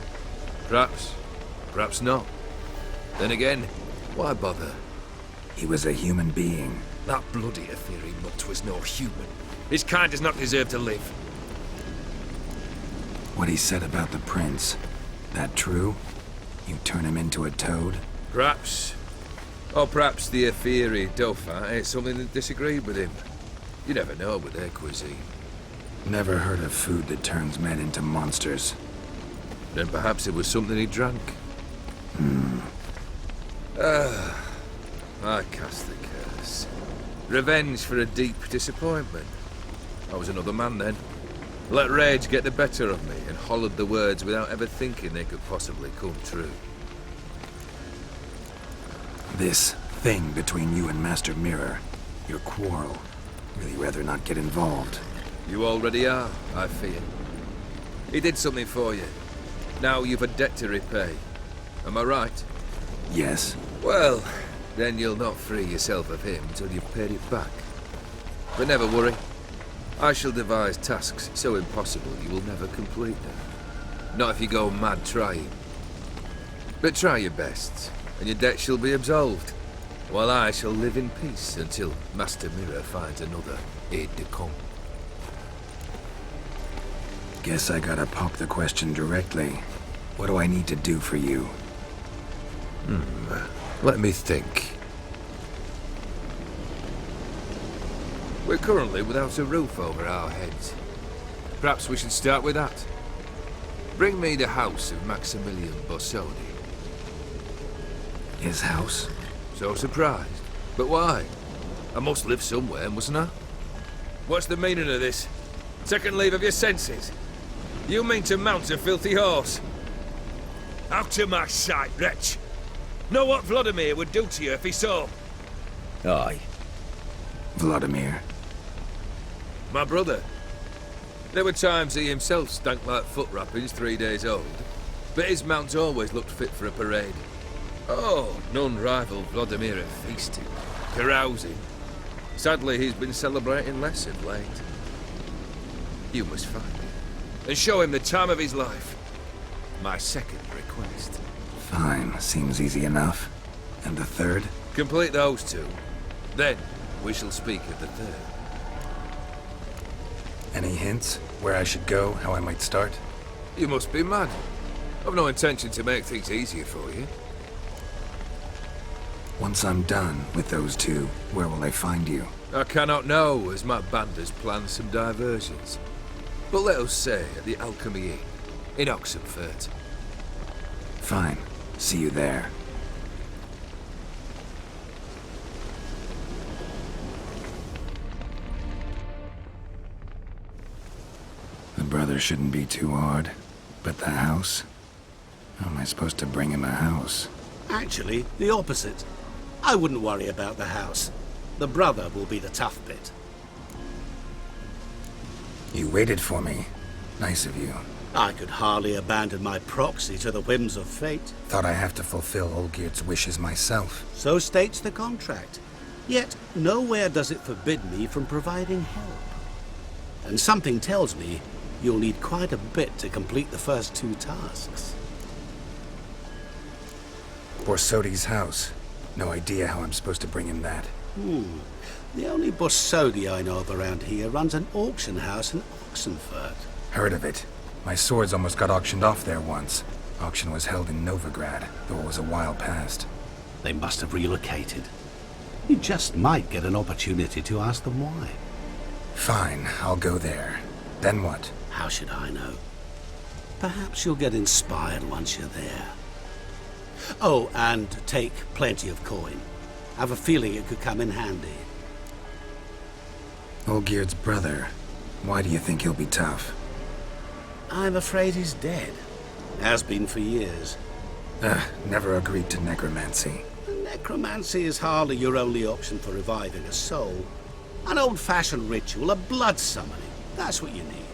[SPEAKER 8] Perhaps. Perhaps not. Then again, why bother?
[SPEAKER 1] He was a human being.
[SPEAKER 8] That bloody Aetheri mutt was no human. His kind does not deserve to live.
[SPEAKER 1] What he said about the prince, that true? You turn him into a toad?
[SPEAKER 8] Perhaps. Or perhaps the Aetheri Dauphin ate something that disagreed with him. You never know with their cuisine.
[SPEAKER 1] Never heard of food that turns men into monsters.
[SPEAKER 8] Then perhaps it was something he drank. I cast the curse. Revenge for a deep disappointment. I was another man then. Let rage get the better of me and hollered the words without ever thinking they could possibly come true.
[SPEAKER 1] This thing between you and Master Mirror, your quarrel, really rather not get involved.
[SPEAKER 8] You already are, I fear. He did something for you. Now you've a debt to repay. Am I right?
[SPEAKER 1] Yes.
[SPEAKER 8] Well, then you'll not free yourself of him till you've paid it back. But never worry. I shall devise tasks so impossible you will never complete them. Not if you go mad trying. But try your best, and your debt shall be absolved, while I shall live in peace until Master Mirror finds another aide-de-camp.
[SPEAKER 1] Guess I gotta pop the question directly. What do I need to do for you?
[SPEAKER 8] Let me think. We're currently without a roof over our heads. Perhaps we should start with that. Bring me the house of Maximilian Bossoni.
[SPEAKER 1] His house?
[SPEAKER 8] So surprised. But why? I must live somewhere, mustn't I? What's the meaning of this? Second leave of your senses? You mean to mount a filthy horse? Out of my sight, wretch! Know what Vladimir would do to you if he saw?
[SPEAKER 1] Aye. Vladimir.
[SPEAKER 8] My brother. There were times he himself stank like foot wrappings 3 days old, but his mount always looked fit for a parade. Oh, none rival Vladimir at feasting, carousing. Sadly, he's been celebrating less of late. You must find him, and show him the time of his life. My second request.
[SPEAKER 1] Fine, seems easy enough. And the third?
[SPEAKER 8] Complete those 2. Then, we shall speak of the third.
[SPEAKER 1] Any hints? Where I should go? How I might start?
[SPEAKER 8] You must be mad. I've no intention to make things easier for you.
[SPEAKER 1] Once I'm done with those 2, where will I find you?
[SPEAKER 8] I cannot know, as my band has planned some diversions. But let us say at the Alchemy Inn, in Oxenfurt.
[SPEAKER 1] Fine. See you there. brother shouldn't be too hard. But the house? How am I supposed to bring him a house?
[SPEAKER 15] Actually, the opposite. I wouldn't worry about the house. The brother will be the tough bit.
[SPEAKER 1] You waited for me. Nice of you.
[SPEAKER 15] I could hardly abandon my proxy to the whims of fate.
[SPEAKER 1] Thought I have to fulfill Olgierd's wishes myself.
[SPEAKER 15] So states the contract. Yet, nowhere does it forbid me from providing help. And something tells me you'll need quite a bit to complete the first 2 tasks.
[SPEAKER 1] Borsodi's house. No idea how I'm supposed to bring him that.
[SPEAKER 15] The only Borsodi I know of around here runs an auction house in Oxenfurt.
[SPEAKER 1] Heard of it. My swords almost got auctioned off there once. Auction was held in Novigrad, though it was a while past.
[SPEAKER 15] They must have relocated. You just might get an opportunity to ask them why.
[SPEAKER 1] Fine, I'll go there. Then what?
[SPEAKER 15] How should I know? Perhaps you'll get inspired once you're there. Oh, and take plenty of coin. I have a feeling it could come in handy.
[SPEAKER 1] Olgierd's brother. Why do you think he'll be tough?
[SPEAKER 15] I'm afraid he's dead. Has been for years.
[SPEAKER 1] Never agreed to necromancy.
[SPEAKER 15] Necromancy is hardly your only option for reviving a soul. An old-fashioned ritual, a blood summoning. That's what you need.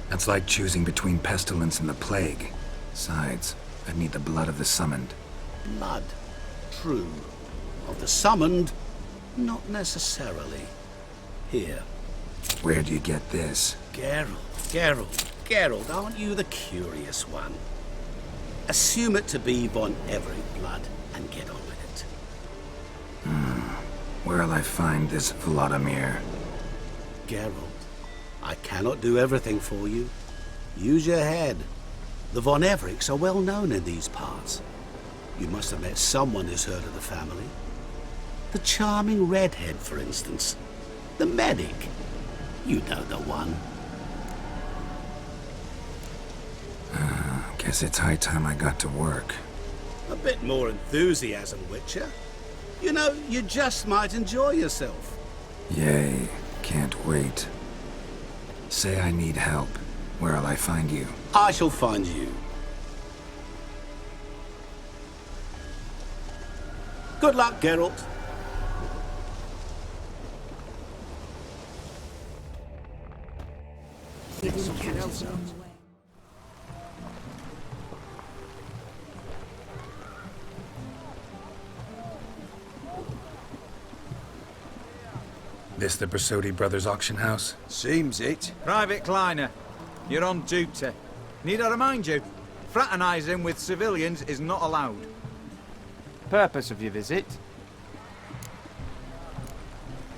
[SPEAKER 1] That's like choosing between pestilence and the plague. Besides, I'd need the blood of the summoned.
[SPEAKER 15] Blood. True. Of the summoned, not necessarily. Here.
[SPEAKER 1] Where do you get this?
[SPEAKER 15] Geralt, aren't you the curious one? Assume it to be von Everett blood and get on with it.
[SPEAKER 1] Where'll I find this Vladimir?
[SPEAKER 15] Geralt, I cannot do everything for you. Use your head. The von Evericks are well known in these parts. You must have met someone who's heard of the family. The charming redhead, for instance. The medic. You know the one.
[SPEAKER 1] Guess it's high time I got to work.
[SPEAKER 15] A bit more enthusiasm, Witcher. You know, you just might enjoy yourself.
[SPEAKER 1] Yay. Can't wait. Say I need help. Where'll I find you?
[SPEAKER 15] I shall find you. Good luck, Geralt.
[SPEAKER 1] This the Borsodi Brothers auction house?
[SPEAKER 3] Seems it. Private Kleiner, you're on duty. Need I remind you, fraternizing with civilians is not allowed.
[SPEAKER 12] Purpose of your visit?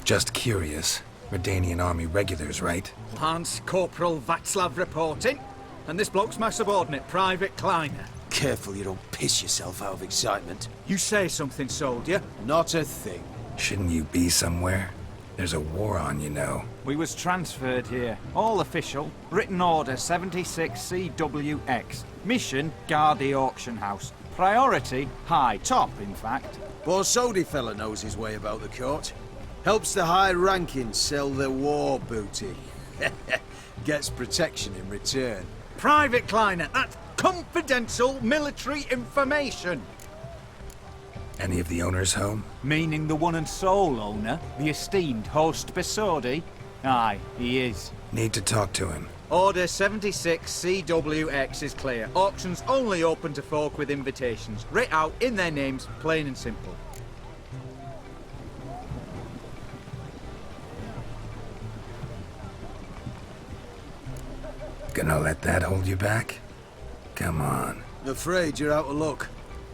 [SPEAKER 1] Just curious. Redanian army regulars, right?
[SPEAKER 3] Lance Corporal Václav reporting, and this bloke's my subordinate, Private Kleiner.
[SPEAKER 12] Careful you don't piss yourself out of excitement.
[SPEAKER 3] You say something, soldier?
[SPEAKER 12] Not a thing.
[SPEAKER 1] Shouldn't you be somewhere? There's a war on, you know.
[SPEAKER 12] We was transferred here. All official. Written order 76 CWX. Mission, guard the auction house. Priority, high. Top, in fact.
[SPEAKER 16] Borsodi fella knows his way about the court. Helps the high rankings sell their war booty. Gets protection in return.
[SPEAKER 3] Private Kleiner, that's confidential military information.
[SPEAKER 1] Any of the owners home?
[SPEAKER 12] Meaning the one and sole owner, the esteemed host Borsodi? Aye, he is.
[SPEAKER 1] Need to talk to him.
[SPEAKER 3] Order 76 CWX is clear. Auctions only open to folk with invitations. Writ out in their names, plain and simple.
[SPEAKER 1] Gonna let that hold you back? Come on.
[SPEAKER 16] Afraid you're out of luck.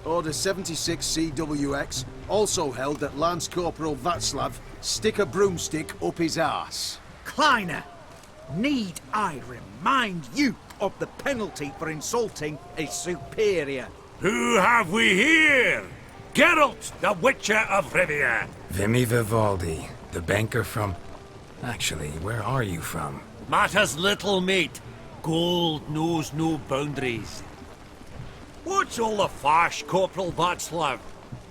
[SPEAKER 16] Order 76 CWX, also held that Lance Corporal Václav stick a broomstick up his arse.
[SPEAKER 3] Kleiner, need I remind you of the penalty for insulting a superior?
[SPEAKER 4] Who have we here? Geralt, the Witcher of Rivia.
[SPEAKER 1] Vimy Vivaldi, the banker from... Actually, where are you from?
[SPEAKER 4] Matters little, mate. Gold knows no boundaries. What's all the fash, Corporal Václav?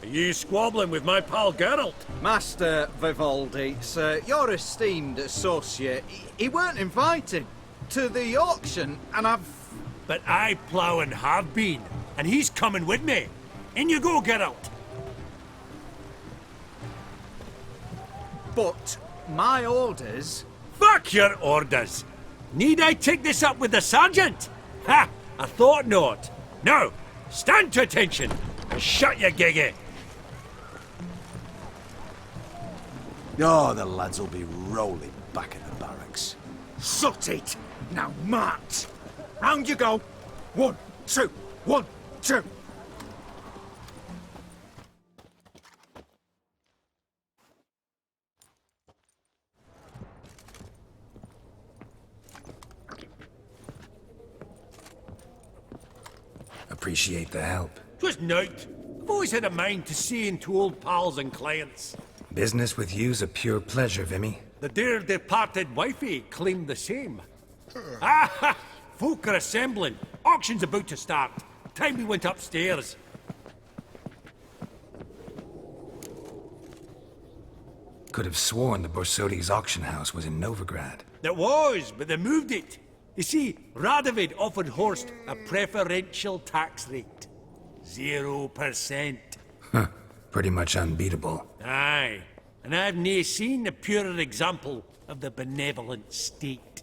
[SPEAKER 4] Are you squabbling with my pal Geralt?
[SPEAKER 3] Master Vivaldi, sir, your esteemed associate, he weren't invited. to the auction, and I've...
[SPEAKER 4] But I plough and have been, and he's coming with me. In you go, Geralt.
[SPEAKER 3] But my orders...
[SPEAKER 4] Fuck your orders! Need I take this up with the sergeant? Ha! I thought not. Now, stand to attention and shut your giggy.
[SPEAKER 16] Oh, the lads will be rolling back in the barracks.
[SPEAKER 3] Sut it! Now march! Round you go! 1, 2, 1, 2!
[SPEAKER 1] Appreciate the help.
[SPEAKER 4] 'Twas nowt. I've always had a mind to see into old pals and clients.
[SPEAKER 1] Business with you's a pure pleasure, Vimy.
[SPEAKER 4] The dear departed wifey claimed the same. Ah! Folk are assembling. Auction's about to start. Time we went upstairs.
[SPEAKER 1] Could have sworn the Borsodi's auction house was in Novigrad.
[SPEAKER 4] It was, but they moved it. You see, Radovid offered Horst a preferential tax rate. 0%.
[SPEAKER 1] Huh. Pretty much unbeatable.
[SPEAKER 4] Aye. And I've nae seen a purer example of the benevolent state.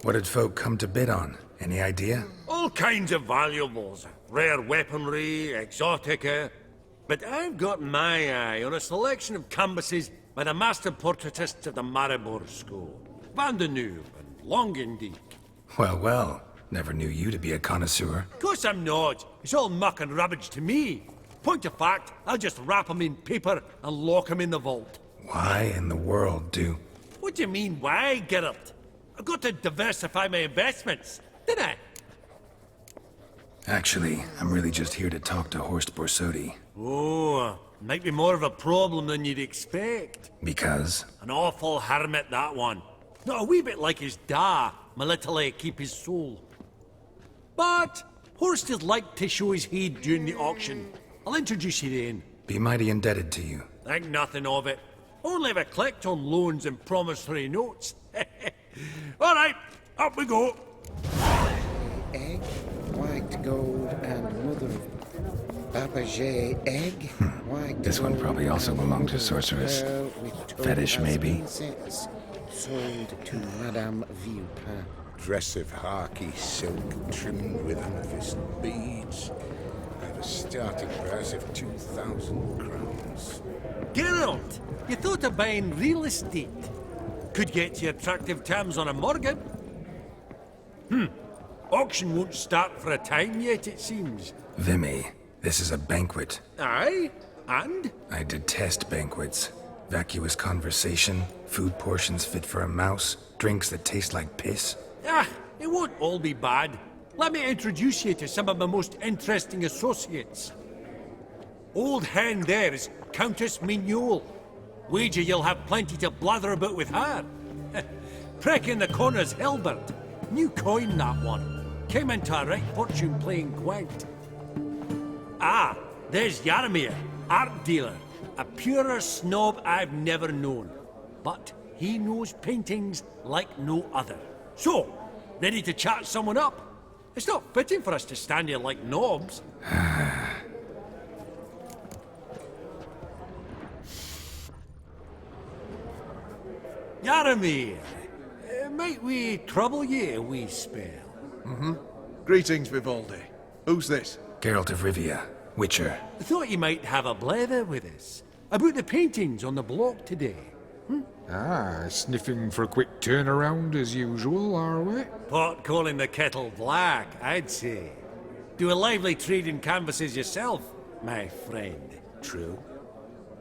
[SPEAKER 1] What did folk come to bid on? Any idea?
[SPEAKER 4] All kinds of valuables. Rare weaponry, exotica. But I've got my eye on a selection of canvases by the master portraitists of the Maribor School. Van de Noob and Longendijk.
[SPEAKER 1] Well, well. Never knew you to be a connoisseur.
[SPEAKER 4] Of course I'm not. It's all muck and rubbish to me. Point of fact, I'll just wrap 'em in paper and lock 'em in the vault.
[SPEAKER 1] Why in the world do...
[SPEAKER 4] What do you mean, why, Geralt? I've got to diversify my investments, didn't I?
[SPEAKER 1] Actually, I'm really just here to talk to Horst Borsodi.
[SPEAKER 4] Oh, might be more of a problem than you'd expect.
[SPEAKER 1] Because?
[SPEAKER 4] An awful hermit, that one. Not a wee bit like his da, my little keep his soul. But Horst is like to show his head during the auction. I'll introduce you then.
[SPEAKER 1] Be mighty indebted to you.
[SPEAKER 4] Think nothing of it. Only ever clicked on loans and promissory notes. All right, up we go.
[SPEAKER 17] Egg, white gold, and mother of Fabergé egg. White
[SPEAKER 1] This one probably also belonged to Sorceress. Fetish, maybe?
[SPEAKER 17] Sold to Madame Villepin.
[SPEAKER 14] Dress of harky silk trimmed with amethyst beads. At a starting price of 2,000 crowns.
[SPEAKER 4] Geralt, you thought of buying real estate. Could get you attractive terms on a mortgage. Auction won't start for a time yet, it seems.
[SPEAKER 1] Vimy, this is a banquet.
[SPEAKER 4] Aye? And?
[SPEAKER 1] I detest banquets. Vacuous conversation, food portions fit for a mouse, drinks that taste like piss.
[SPEAKER 4] Ah, it won't all be bad. Let me introduce you to some of my most interesting associates. Old hen there is Countess Mignol. Wager you'll have plenty to blather about with her. Prick in the corner's Hilbert. New coin, that one. Came into a right fortune playing quaint. Ah, there's Jaromir, art dealer. A purer snob I've never known. But he knows paintings like no other. So, ready to chat someone up? It's not fitting for us to stand here like knobs. Jaromir, might we trouble ye a wee spell?
[SPEAKER 16] Greetings, Vivaldi. Who's this?
[SPEAKER 1] Geralt of Rivia, Witcher.
[SPEAKER 4] I thought you might have a blather with us. About the paintings on the block today.
[SPEAKER 18] Ah, sniffing for a quick turnaround as usual, are we?
[SPEAKER 4] Pot calling the kettle black, I'd say. Do a lively trade in canvases yourself, my friend.
[SPEAKER 18] True.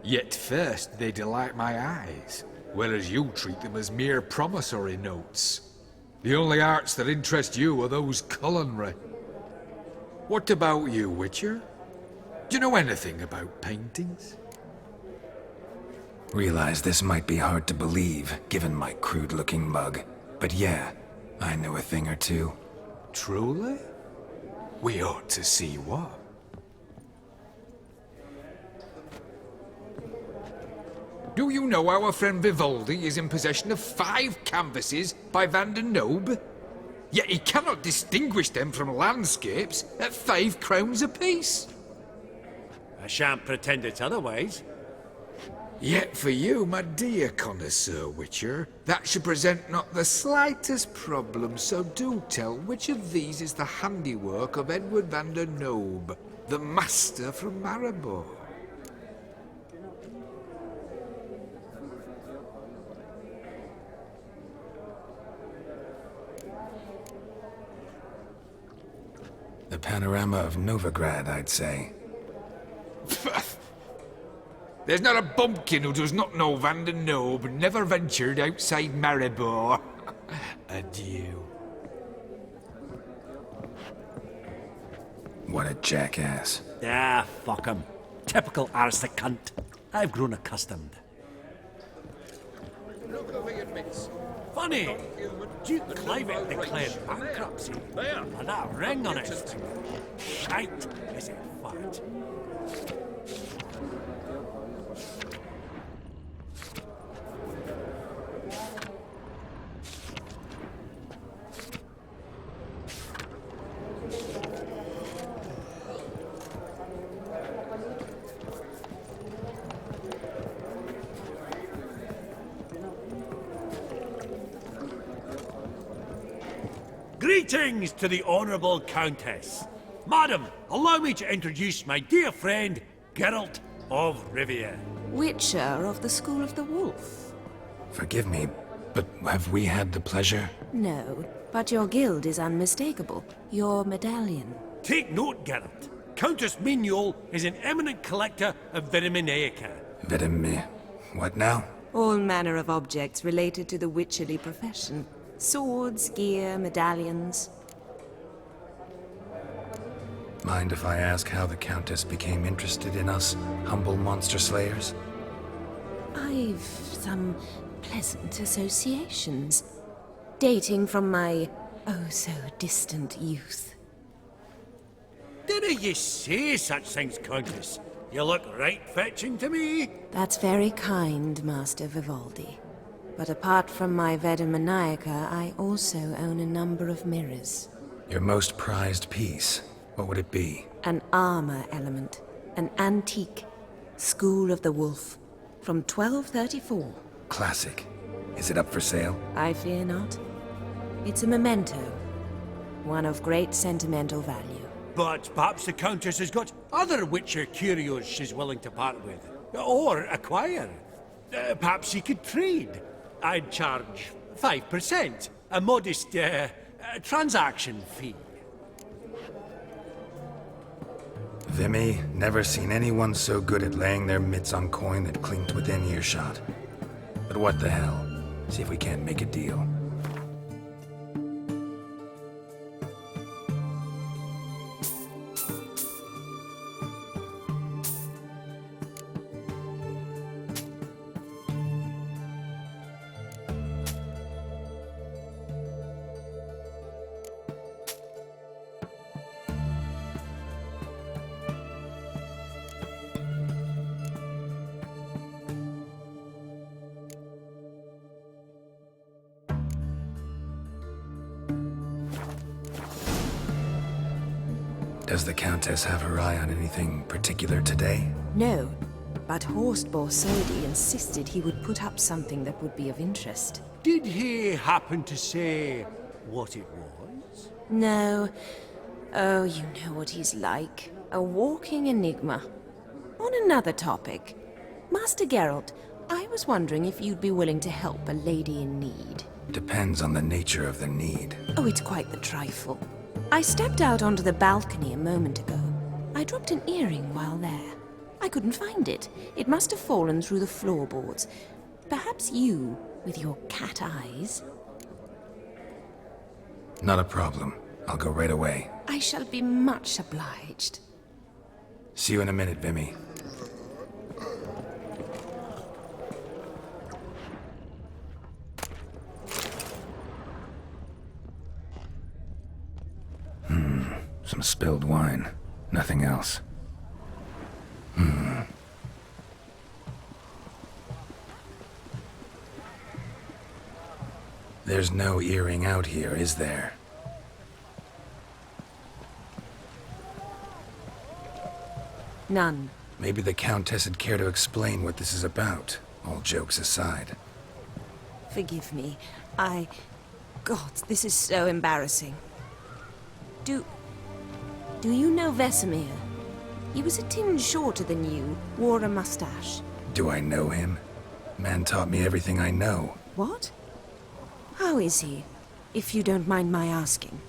[SPEAKER 18] Yet first they delight my eyes, whereas you treat them as mere promissory notes. The only arts that interest you are those culinary. What about you, Witcher? Do you know anything about paintings?
[SPEAKER 1] Realize this might be hard to believe, given my crude-looking mug. But yeah, I know a thing or two.
[SPEAKER 18] Truly? We ought to see what. Do you know our friend Vivaldi is in possession of 5 canvases by Van der Nobe? Yet he cannot distinguish them from landscapes at 5 crowns apiece.
[SPEAKER 4] I shan't pretend it's otherwise.
[SPEAKER 18] Yet for you, my dear connoisseur Witcher, that should present not the slightest problem, so do tell which of these is the handiwork of Edward van der Nobe, the master from Maribor.
[SPEAKER 1] The panorama of Novigrad, I'd say.
[SPEAKER 18] There's not a bumpkin who does not know Van der Nobe never ventured outside Maribor. Adieu.
[SPEAKER 1] What a jackass.
[SPEAKER 15] Ah, fuck him. Typical aristocrat cunt. I've grown accustomed.
[SPEAKER 4] Funny, Duke Clive declared bankruptcy. And that ring on his finger. Shite, is it fat? Greetings to the Honourable Countess. Madam, allow me to introduce my dear friend, Geralt of Rivia.
[SPEAKER 5] Witcher of the School of the Wolf.
[SPEAKER 1] Forgive me, but have we had the pleasure?
[SPEAKER 5] No, but your guild is unmistakable. Your medallion.
[SPEAKER 4] Take note, Geralt. Countess Mignol is an eminent collector of Vitaminaica.
[SPEAKER 1] What now?
[SPEAKER 5] All manner of objects related to the witcherly profession. Swords, gear, medallions.
[SPEAKER 1] Mind if I ask how the Countess became interested in us, humble monster slayers?
[SPEAKER 5] I've some pleasant associations, dating from my oh-so-distant youth.
[SPEAKER 4] Didn't you say such things, Countess? You look right fetching to me.
[SPEAKER 5] That's very kind, Master Vivaldi. But apart from my Vedemaniaca, I also own a number of mirrors.
[SPEAKER 1] Your most prized piece, what would it be?
[SPEAKER 5] An armor element. An antique. School of the Wolf. From 1234.
[SPEAKER 1] Classic. Is it up for sale?
[SPEAKER 5] I fear not. It's a memento. One of great sentimental value.
[SPEAKER 4] But perhaps the Countess has got other Witcher curios she's willing to part with. Or acquire. Perhaps she could trade. I'd charge 5%, a modest transaction fee.
[SPEAKER 1] Vimy, never seen anyone so good at laying their mitts on coin that clinked within earshot. But what the hell? See if we can't make a deal. Does the Countess have her eye on anything particular today?
[SPEAKER 5] No, but Horst Borsodi insisted he would put up something that would be of interest.
[SPEAKER 4] Did he happen to say what it was?
[SPEAKER 5] No. Oh, you know what he's like. A walking enigma. On another topic, Master Geralt, I was wondering if you'd be willing to help a lady in need.
[SPEAKER 1] Depends on the nature of the need.
[SPEAKER 5] Oh, it's quite the trifle. I stepped out onto the balcony a moment ago. I dropped an earring while there. I couldn't find it. It must have fallen through the floorboards. Perhaps you, with your cat eyes.
[SPEAKER 1] Not a problem. I'll go right away.
[SPEAKER 5] I shall be much obliged.
[SPEAKER 1] See you in a minute, Vimy. Some spilled wine. Nothing else. There's no earring out here, is there?
[SPEAKER 5] None.
[SPEAKER 1] Maybe the Countess would care to explain what this is about, all jokes aside.
[SPEAKER 5] Forgive me. God, this is so embarrassing. Do you know Vesemir? He was a tinge shorter than you, wore a mustache.
[SPEAKER 1] Do I know him? Man taught me everything I know.
[SPEAKER 5] What? How is he, if you don't mind my asking?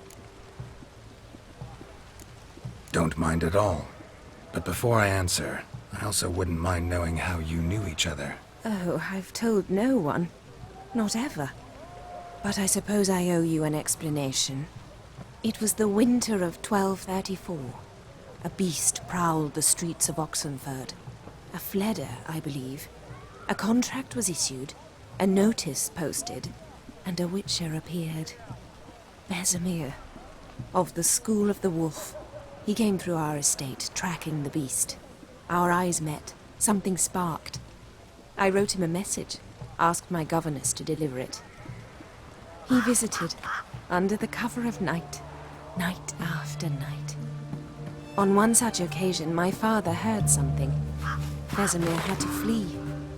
[SPEAKER 1] Don't mind at all. But before I answer, I also wouldn't mind knowing how you knew each other.
[SPEAKER 5] Oh, I've told no one. Not ever. But I suppose I owe you an explanation. It was the winter of 1234. A beast prowled the streets of Oxenford. A Fleder, I believe. A contract was issued, a notice posted, and a Witcher appeared. Vesemir, of the School of the Wolf. He came through our estate, tracking the beast. Our eyes met. Something sparked. I wrote him a message, asked my governess to deliver it. He visited, under the cover of night, night after night. On one such occasion, my father heard something. Vesemir had to flee.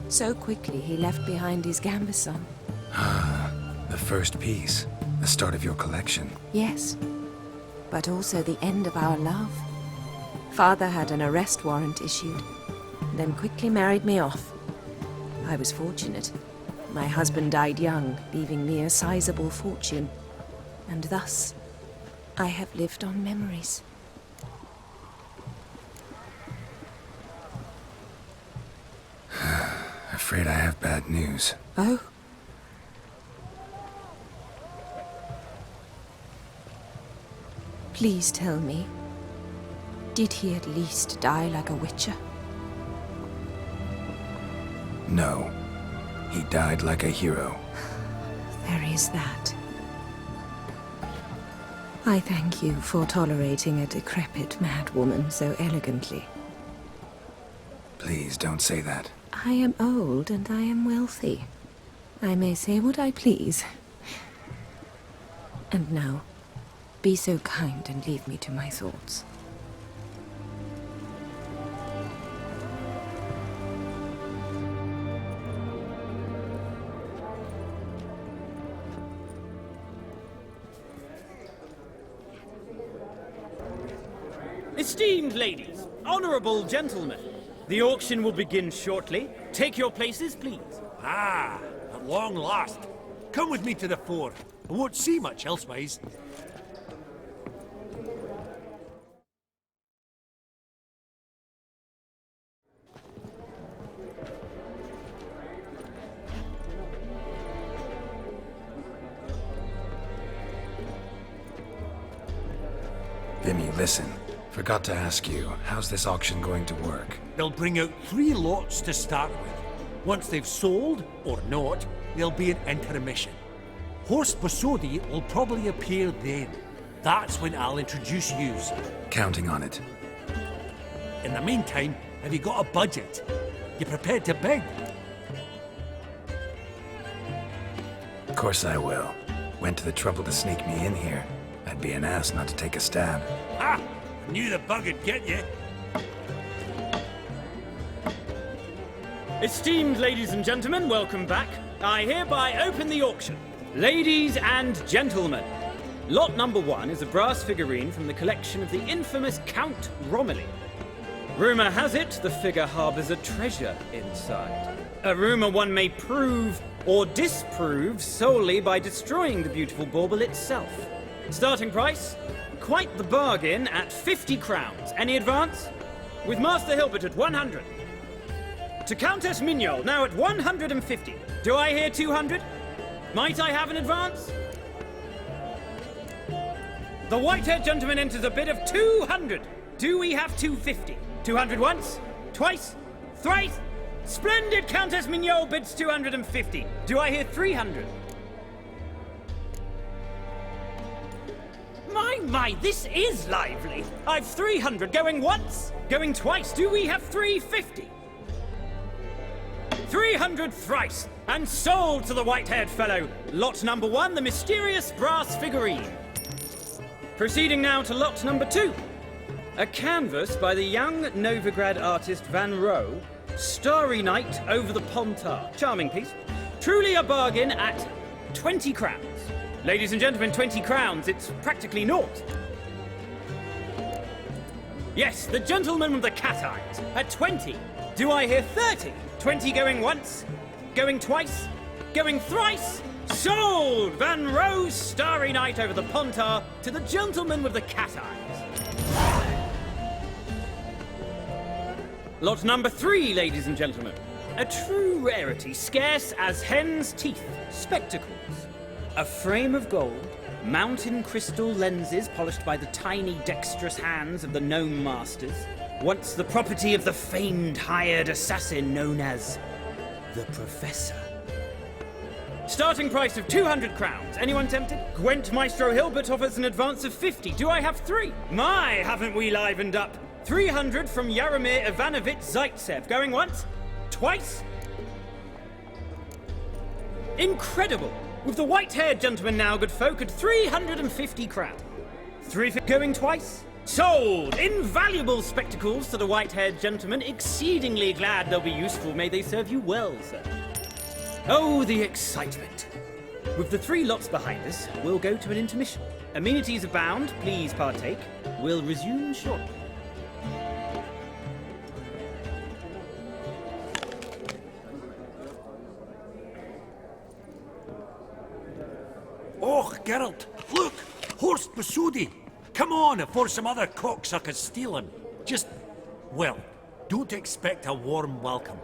[SPEAKER 5] So quickly, he left behind his gambeson.
[SPEAKER 1] Ah, the first piece. The start of your collection.
[SPEAKER 5] Yes, but also the end of our love. Father had an arrest warrant issued, then quickly married me off. I was fortunate. My husband died young, leaving me a sizable fortune. And thus, I have lived on memories.
[SPEAKER 1] Afraid I have bad news.
[SPEAKER 5] Oh? Please tell me, did he at least die like a witcher?
[SPEAKER 1] No. He died like a hero.
[SPEAKER 5] There is that. I thank you for tolerating a decrepit madwoman so elegantly.
[SPEAKER 1] Please don't say that.
[SPEAKER 5] I am old and I am wealthy. I may say what I please. And now, be so kind and leave me to my thoughts.
[SPEAKER 19] Esteemed ladies, honorable gentlemen, the auction will begin shortly. Take your places, please.
[SPEAKER 4] Ah, at long last. Come with me to the fore. I won't see much elsewise.
[SPEAKER 1] Vimy, listen. Forgot to ask you, how's this auction going to work?
[SPEAKER 4] They'll bring out 3 lots to start with. Once they've sold, or not, there'll be an intermission. Horst Bosodi will probably appear then. That's when I'll introduce yous.
[SPEAKER 1] Counting on it.
[SPEAKER 4] In the meantime, have you got a budget? You prepared to bid?
[SPEAKER 1] Of course I will. Went to the trouble to sneak me in here. I'd be an ass not to take a stab.
[SPEAKER 4] Ha! I knew the bug would get you.
[SPEAKER 19] Esteemed ladies and gentlemen, welcome back. I hereby open the auction. Ladies and gentlemen, lot number 1 is a brass figurine from the collection of the infamous Count Romilly. Rumor has it the figure harbors a treasure inside. A rumor one may prove or disprove solely by destroying the beautiful bauble itself. Starting price? Quite the bargain at 50 crowns. Any advance? With Master Hilbert at 100. To Countess Mignol, now at 150. Do I hear 200? Might I have an advance? The white-haired gentleman enters a bid of 200. Do we have 250? 200 once? Twice? Thrice? Splendid! Countess Mignol bids 250. Do I hear 300? My, this is lively. I've 300 going once, going twice. Do we have 350? 300 thrice, and sold to the white-haired fellow. Lot number 1, the mysterious brass figurine. Proceeding now to lot number 2. A canvas by the young Novigrad artist Van Rohe, Starry Night over the Pontar. Charming piece. Truly a bargain at 20 crowns. Ladies and gentlemen, 20 crowns, it's practically naught. Yes, the gentleman with the cat eyes, at 20. Do I hear 30? 20 going once, going twice, going thrice? Sold! Van Rohe's Starry Night over the Pontar to the gentleman with the cat eyes. Lot number 3, ladies and gentlemen. A true rarity, scarce as hen's teeth. Spectacles. A frame of gold, mountain crystal lenses polished by the tiny dexterous hands of the gnome masters. Once the property of the famed hired assassin known as the Professor. Starting price of 200 crowns. Anyone tempted? Gwent Maestro Hilbert offers an advance of 50. Do I have 3? My, haven't we livened up? 300 from Yaromir Ivanovich Zaitsev. Going once? Twice? Incredible! With the white-haired gentleman now, good folk, at 350 crowns. 3 going twice? Sold! Invaluable spectacles to the white-haired gentleman. Exceedingly glad they'll be useful. May they serve you well, sir. Oh, the excitement. With the 3 lots behind us, we'll go to an intermission. Amenities abound. Please partake. We'll resume shortly.
[SPEAKER 4] Oh, Geralt, look! Horst Masudi! Come on before some other cocksuckers steal him. Just, well, don't expect a warm welcome.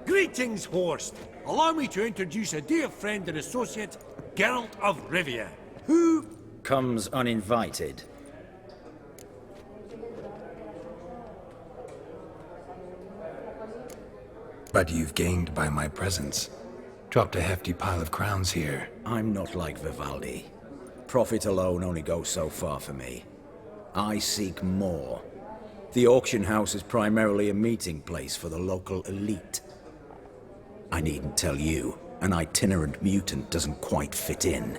[SPEAKER 4] Greetings, Horst. Allow me to introduce a dear friend and associate, Geralt of Rivia, who
[SPEAKER 20] comes uninvited.
[SPEAKER 1] But you've gained by my presence. Dropped a hefty pile of crowns here.
[SPEAKER 20] I'm not like Vivaldi. Profit alone only goes so far for me. I seek more. The auction house is primarily a meeting place for the local elite. I needn't tell you, an itinerant mutant doesn't quite fit in.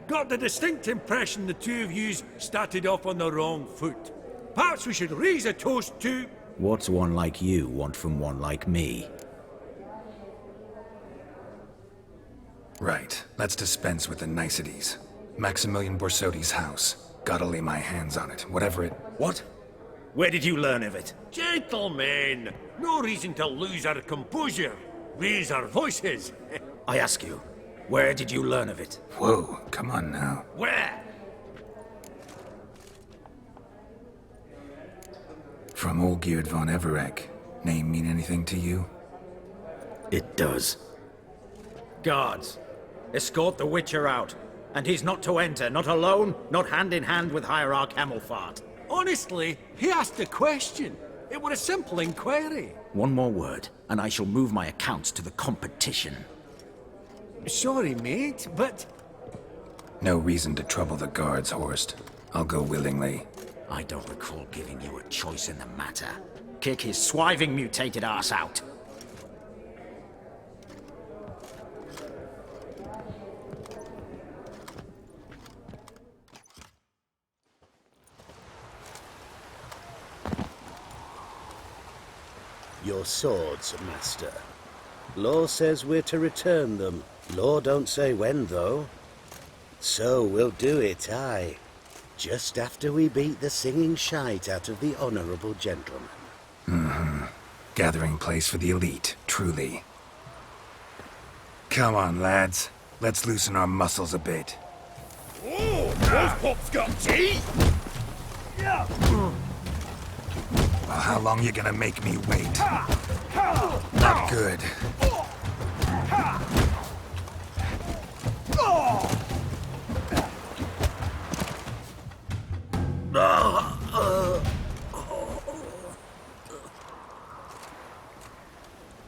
[SPEAKER 4] got the distinct impression the two of you started off on the wrong foot. Perhaps we should raise a toast to...
[SPEAKER 20] What's one like you want from one like me?
[SPEAKER 1] Right. Let's dispense with the niceties. Maximilian Borsodi's house. Gotta lay my hands on it, whatever it...
[SPEAKER 20] What? Where did you learn of it?
[SPEAKER 4] Gentlemen, no reason to lose our composure. Raise our voices.
[SPEAKER 20] I ask you, where did you learn of it?
[SPEAKER 1] Whoa, come on now.
[SPEAKER 4] Where?
[SPEAKER 1] From Olgierd von Everec. Name mean anything to you?
[SPEAKER 20] It does.
[SPEAKER 21] Guards, escort the Witcher out. And he's not to enter, not alone, not hand in hand with Hierarch Hamelfart.
[SPEAKER 4] Honestly, he asked a question. It was a simple inquiry.
[SPEAKER 20] One more word, and I shall move my accounts to the competition.
[SPEAKER 4] Sorry, mate, but...
[SPEAKER 1] No reason to trouble the guards, Horst. I'll go willingly.
[SPEAKER 20] I don't recall giving you a choice in the matter. Kick his swiving mutated ass out.
[SPEAKER 11] Your swords, Master. Law says we're to return them. Law don't say when, though. So we'll do it, aye. Just after we beat the singing shite out of the honourable gentleman.
[SPEAKER 1] Mm-hmm. Gathering place for the elite, truly. Come on, lads. Let's loosen our muscles a bit.
[SPEAKER 6] Oh, those pups got teeth!
[SPEAKER 1] Yeah. Well, how long you gonna make me wait? Not good.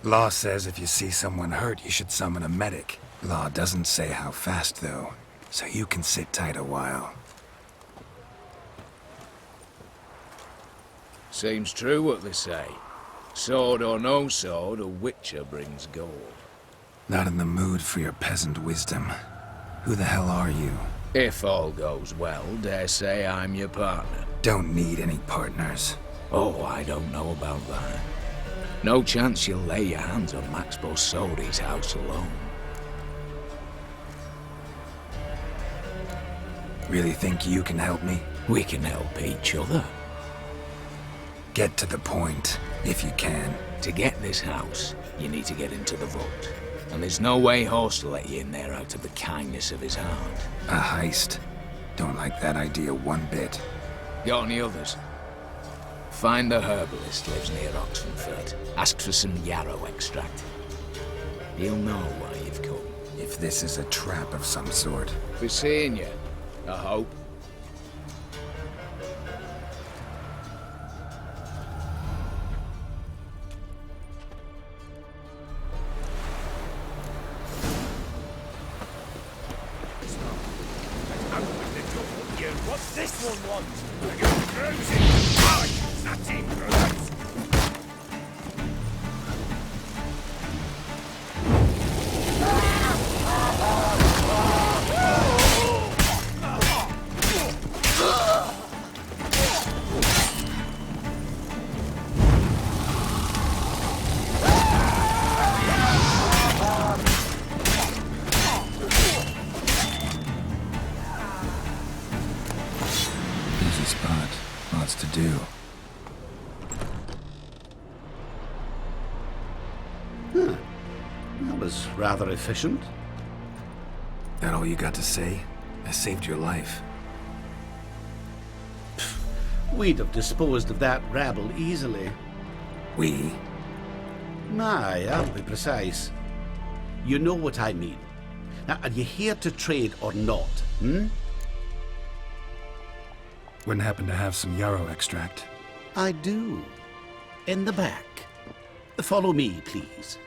[SPEAKER 1] Law says if you see someone hurt, you should summon a medic. Law doesn't say how fast, though, so you can sit tight a while.
[SPEAKER 9] Seems true what they say. Sword or no sword, a witcher brings gold.
[SPEAKER 1] Not in the mood for your peasant wisdom. Who the hell are you?
[SPEAKER 9] If all goes well, dare say I'm your partner.
[SPEAKER 1] Don't need any partners.
[SPEAKER 9] Oh, I don't know about that. No chance you'll lay your hands on Max Borsodi's house alone.
[SPEAKER 1] Really think you can help me?
[SPEAKER 9] We can help each other.
[SPEAKER 1] Get to the point, if you can.
[SPEAKER 9] To get this house, you need to get into the vault. And there's no way Horst will let you in there out of the kindness of his heart.
[SPEAKER 1] A heist? Don't like that idea one bit.
[SPEAKER 9] Got any others? Find the herbalist lives near Oxenfurt. Ask for some yarrow extract. He'll know why you've come.
[SPEAKER 1] If this is a trap of some sort.
[SPEAKER 9] Be seeing you, I hope.
[SPEAKER 6] What's this one want? I got cruising. Oh, that's it, brothers.
[SPEAKER 1] To do.
[SPEAKER 15] Huh. That was rather efficient.
[SPEAKER 1] That all you got to say? I saved your life.
[SPEAKER 15] We'd have disposed of that rabble easily.
[SPEAKER 1] We?
[SPEAKER 15] Aye, I'll be precise. You know what I mean. Now, are you here to trade or not, hmm?
[SPEAKER 1] Wouldn't happen to have some yarrow extract.
[SPEAKER 15] I do. In the back. Follow me, please.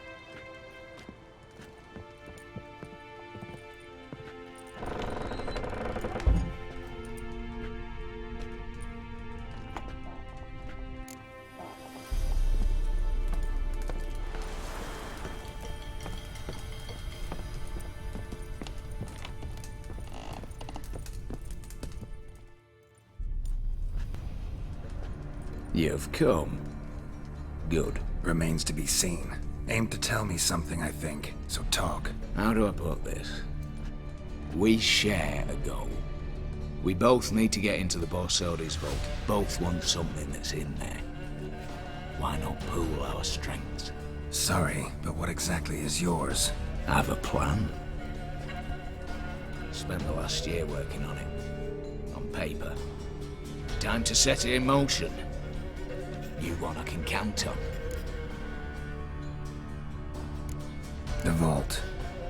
[SPEAKER 9] You've come. Good.
[SPEAKER 1] Remains to be seen. Aim to tell me something, I think. So talk.
[SPEAKER 9] How do I put this? We share a goal. We both need to get into the Borsodi's vault. Both want something that's in there. Why not pool our strengths?
[SPEAKER 1] Sorry, but what exactly is yours?
[SPEAKER 9] I have a plan. Spent the last year working on it. On paper. Time to set it in motion. You one I can count on.
[SPEAKER 1] The vault.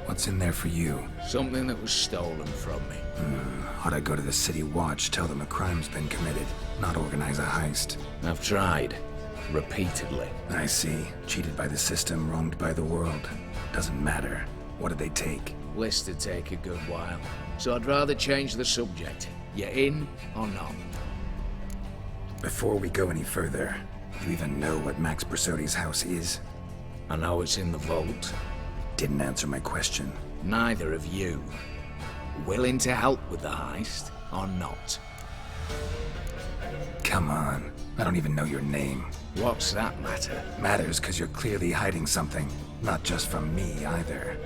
[SPEAKER 1] What's in there for you?
[SPEAKER 9] Something that was stolen from me.
[SPEAKER 1] Ought I go to the City Watch, tell them a crime's been committed, not organize a heist?
[SPEAKER 9] I've tried. Repeatedly.
[SPEAKER 1] I see. Cheated by the system, wronged by the world. Doesn't matter. What did they take?
[SPEAKER 9] List'd take a good while. So I'd rather change the subject. You in or not?
[SPEAKER 1] Before we go any further, you even know what Max Borsodi's house is?
[SPEAKER 9] I know it's in the vault.
[SPEAKER 1] Didn't answer my question.
[SPEAKER 9] Neither of you. Willing to help with the heist, or not?
[SPEAKER 1] Come on. I don't even know your name.
[SPEAKER 9] What's that matter?
[SPEAKER 1] Matters because you're clearly hiding something. Not just from me, either.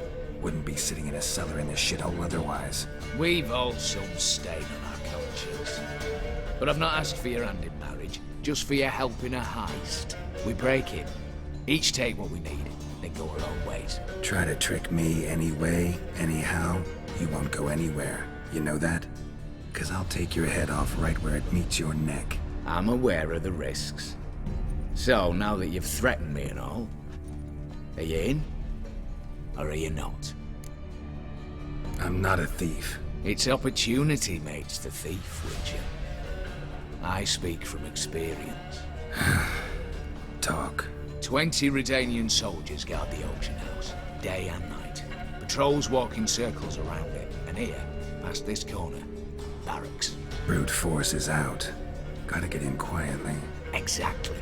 [SPEAKER 1] Wouldn't be sitting in a cellar in this shithole otherwise.
[SPEAKER 9] We've all some stain on our conscience. But I've not asked for your hand in marriage, just for your help in a heist. We break it. Each take what we need, then go our own ways.
[SPEAKER 1] Try to trick me anyway, anyhow, you won't go anywhere. You know that? 'Cause I'll take your head off right where it meets your neck.
[SPEAKER 9] I'm aware of the risks. So, now that you've threatened me and all, are you in? Or are you not?
[SPEAKER 1] I'm not a thief.
[SPEAKER 9] It's opportunity makes the thief, Witcher. I speak from experience.
[SPEAKER 1] Talk.
[SPEAKER 9] 20 Redanian soldiers guard the auction house, day and night. Patrols walk in circles around it, and here, past this corner, barracks.
[SPEAKER 1] Brute force is out. Gotta get in quietly.
[SPEAKER 9] Exactly.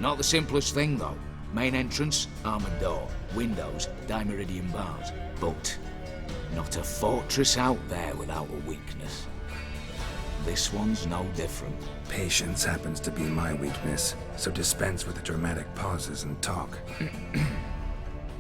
[SPEAKER 9] Not the simplest thing, though. Main entrance, armored door. Windows, dimeridian bars. But not a fortress out there without a weakness. This one's no different.
[SPEAKER 1] Patience happens to be my weakness, so dispense with the dramatic pauses and talk.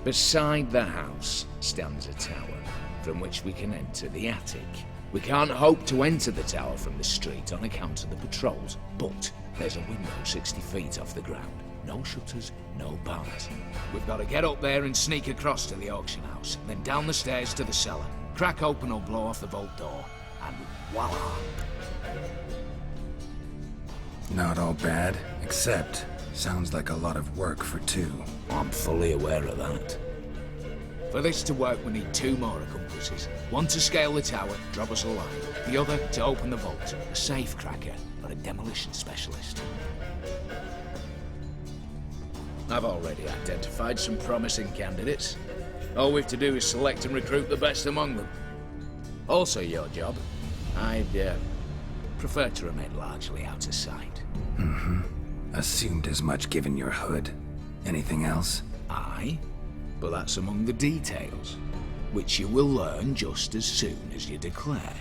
[SPEAKER 9] Beside the house stands a tower, from which we can enter the attic. We can't hope to enter the tower from the street on account of the patrols, but there's a window 60 feet off the ground. No shutters, no bars. We've got to get up there and sneak across to the auction house, then down the stairs to the cellar, crack open or blow off the vault door, and voila!
[SPEAKER 1] Not all bad, except sounds like a lot of work for two.
[SPEAKER 9] I'm fully aware of that. For this to work, we need 2 more accomplices. One to scale the tower, drop us a line. The other to open the vault, a safe cracker or a demolition specialist. I've already identified some promising candidates. All we've to do is select and recruit the best among them. Also your job. I'd prefer to remain largely out of sight.
[SPEAKER 1] Mm-hmm. Assumed as much given your hood. Anything else?
[SPEAKER 9] Aye, but that's among the details, which you will learn just as soon as you declare.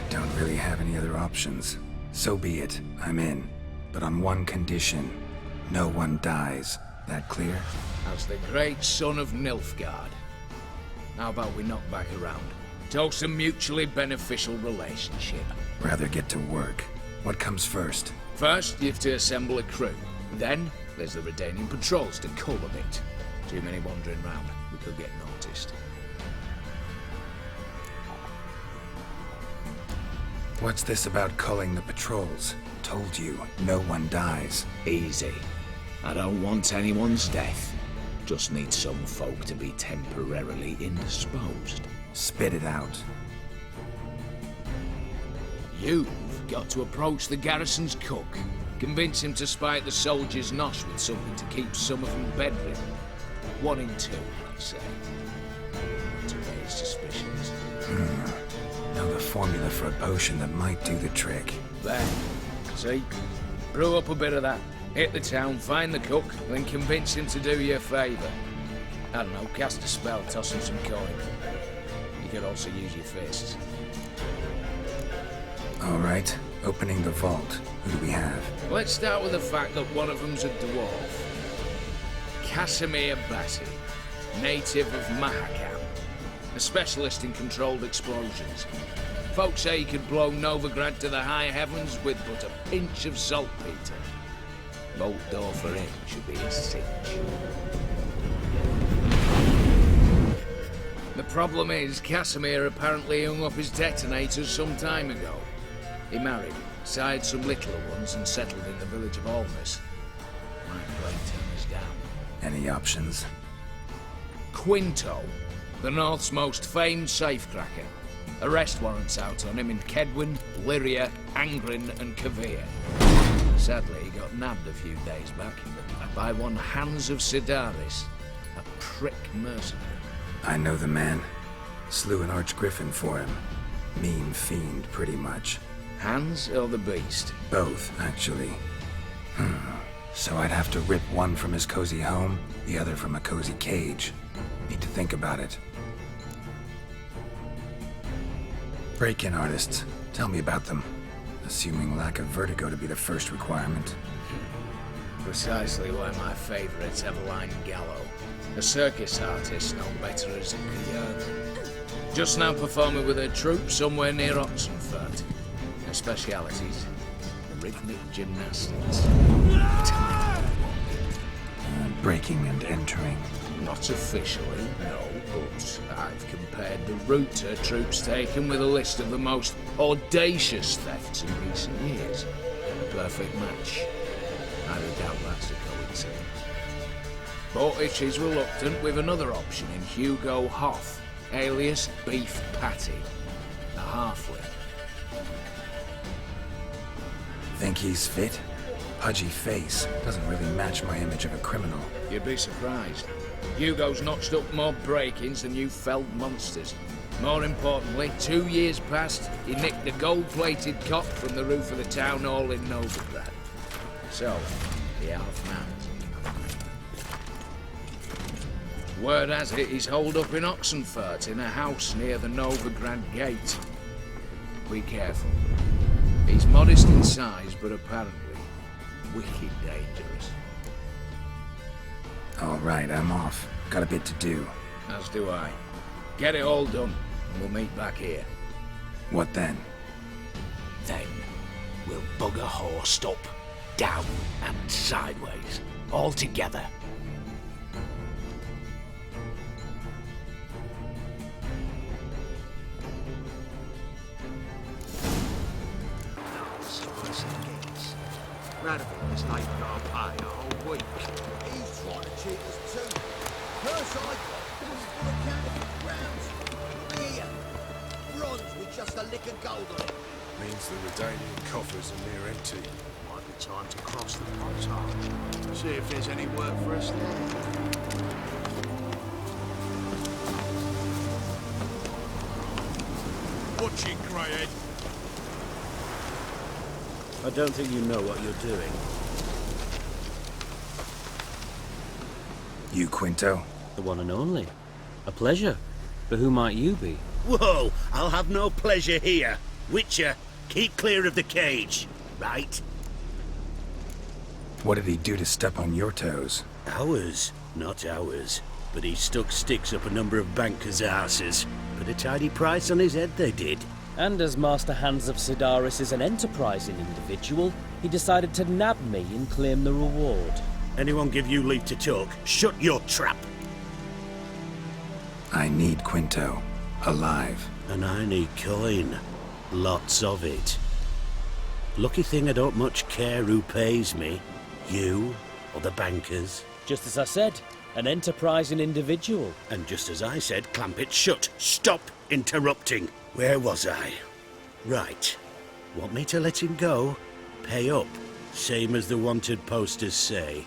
[SPEAKER 1] Don't really have any other options. So be it, I'm in. But on one condition. No one dies. That clear?
[SPEAKER 9] As the great son of Nilfgaard. How about we knock back around? Toast a mutually beneficial relationship.
[SPEAKER 1] Rather get to work. What comes first?
[SPEAKER 9] First, you have to assemble a crew. Then, there's the Redanian patrols to cull a bit. Too many wandering round. We could get noticed.
[SPEAKER 1] What's this about culling the patrols? Told you, no one dies.
[SPEAKER 9] Easy. I don't want anyone's death. Just need some folk to be temporarily indisposed.
[SPEAKER 1] Spit it out.
[SPEAKER 9] You've got to approach the garrison's cook. Convince him to spite the soldiers' nosh with something to keep some of them bedridden. 1 in 2, I'd say. To raise suspicions.
[SPEAKER 1] Know the formula for a potion that might do the trick.
[SPEAKER 9] There. See? Brew up a bit of that. Hit the town, find the cook, then convince him to do you a favour. I don't know, cast a spell, toss him some coin. You could also use your fists.
[SPEAKER 1] All right, opening the vault. Who do we have?
[SPEAKER 9] Let's start with the fact that one of them's a dwarf. Casimir Bassi, native of Mahakam. A specialist in controlled explosions. Folks say he could blow Novigrad to the high heavens with but a pinch of saltpeter. Vault door for him should be a cinch. The problem is, Casimir apparently hung up his detonators some time ago. He married, sired some littler ones, and settled in the village of Almas. Might play turners down.
[SPEAKER 1] Any options?
[SPEAKER 9] Quinto, the North's most famed safecracker. Arrest warrants out on him in Kedwin, Lyria, Angrin, and Kavir. Sadly, he got nabbed a few days back by one Hans of Sidaris, a prick mercenary.
[SPEAKER 1] I know the man. Slew an archgriffin for him. Mean fiend, pretty much.
[SPEAKER 9] Hans or the beast?
[SPEAKER 1] Both, actually. So I'd have to rip one from his cozy home, the other from a cozy cage. Need to think about it. Break-in artists. Tell me about them. Assuming lack of vertigo to be the first requirement.
[SPEAKER 9] Precisely why my favourite's Eveline Gallo. A circus artist known better as a Kjörn. Just now performing with her troupe somewhere near Oxenfurt. Her specialities, rhythmic gymnastics.
[SPEAKER 1] Breaking and entering.
[SPEAKER 9] Not officially, no, but I've compared the route her troops taken with a list of the most audacious thefts in recent years. A perfect match. I doubt that's a coincidence. But if she's reluctant, with another option in Hugo Hoth, alias Beef Patty, a halfling.
[SPEAKER 1] Think he's fit? Pudgy face doesn't really match my image of a criminal.
[SPEAKER 9] You'd be surprised. Hugo's notched up more break-ins than you felled monsters. More importantly, 2 years past, he nicked a gold-plated cop from the roof of the town hall in Novigrad. So, the half-man. Word has it he's holed up in Oxenfurt in a house near the Novigrad gate. Be careful. He's modest in size, but apparently wicked dangerous.
[SPEAKER 1] All right, I'm off. Got a bit to do.
[SPEAKER 9] As do I. Get it all done, and we'll meet back here.
[SPEAKER 1] What then?
[SPEAKER 15] Then we'll bugger horsed up, down and sideways, all together.
[SPEAKER 2] Radical is like our pie a whole week. He's trying to cheat us too. First I got was full of counterfeit rounds. Here, bronze with just a lick of gold on it.
[SPEAKER 14] Means the Redanian coffers are near empty.
[SPEAKER 2] Might be time to cross the potage. See if there's any work for us there.
[SPEAKER 14] Watch it, Greyhead.
[SPEAKER 11] I don't think you know what you're doing.
[SPEAKER 1] You Quinto?
[SPEAKER 10] The one and only. A pleasure. But who might you be?
[SPEAKER 15] Whoa! I'll have no pleasure here. Witcher, keep clear of the cage, right?
[SPEAKER 1] What did he do to step on your toes?
[SPEAKER 15] Ours, not ours. But he stuck sticks up a number of bankers' asses. Put a tidy price on his head, they did.
[SPEAKER 10] And as Master Hans of Sidaris is an enterprising individual, he decided to nab me and claim the reward.
[SPEAKER 15] Anyone give you leave to talk? Shut your trap!
[SPEAKER 1] I need Quinto. Alive.
[SPEAKER 15] And I need coin. Lots of it. Lucky thing I don't much care who pays me. You or the bankers.
[SPEAKER 10] Just as I said, an enterprising individual.
[SPEAKER 15] And just as I said, clamp it shut. Stop interrupting. Where was I? Right. Want me to let him go? Pay up. Same as the wanted posters say.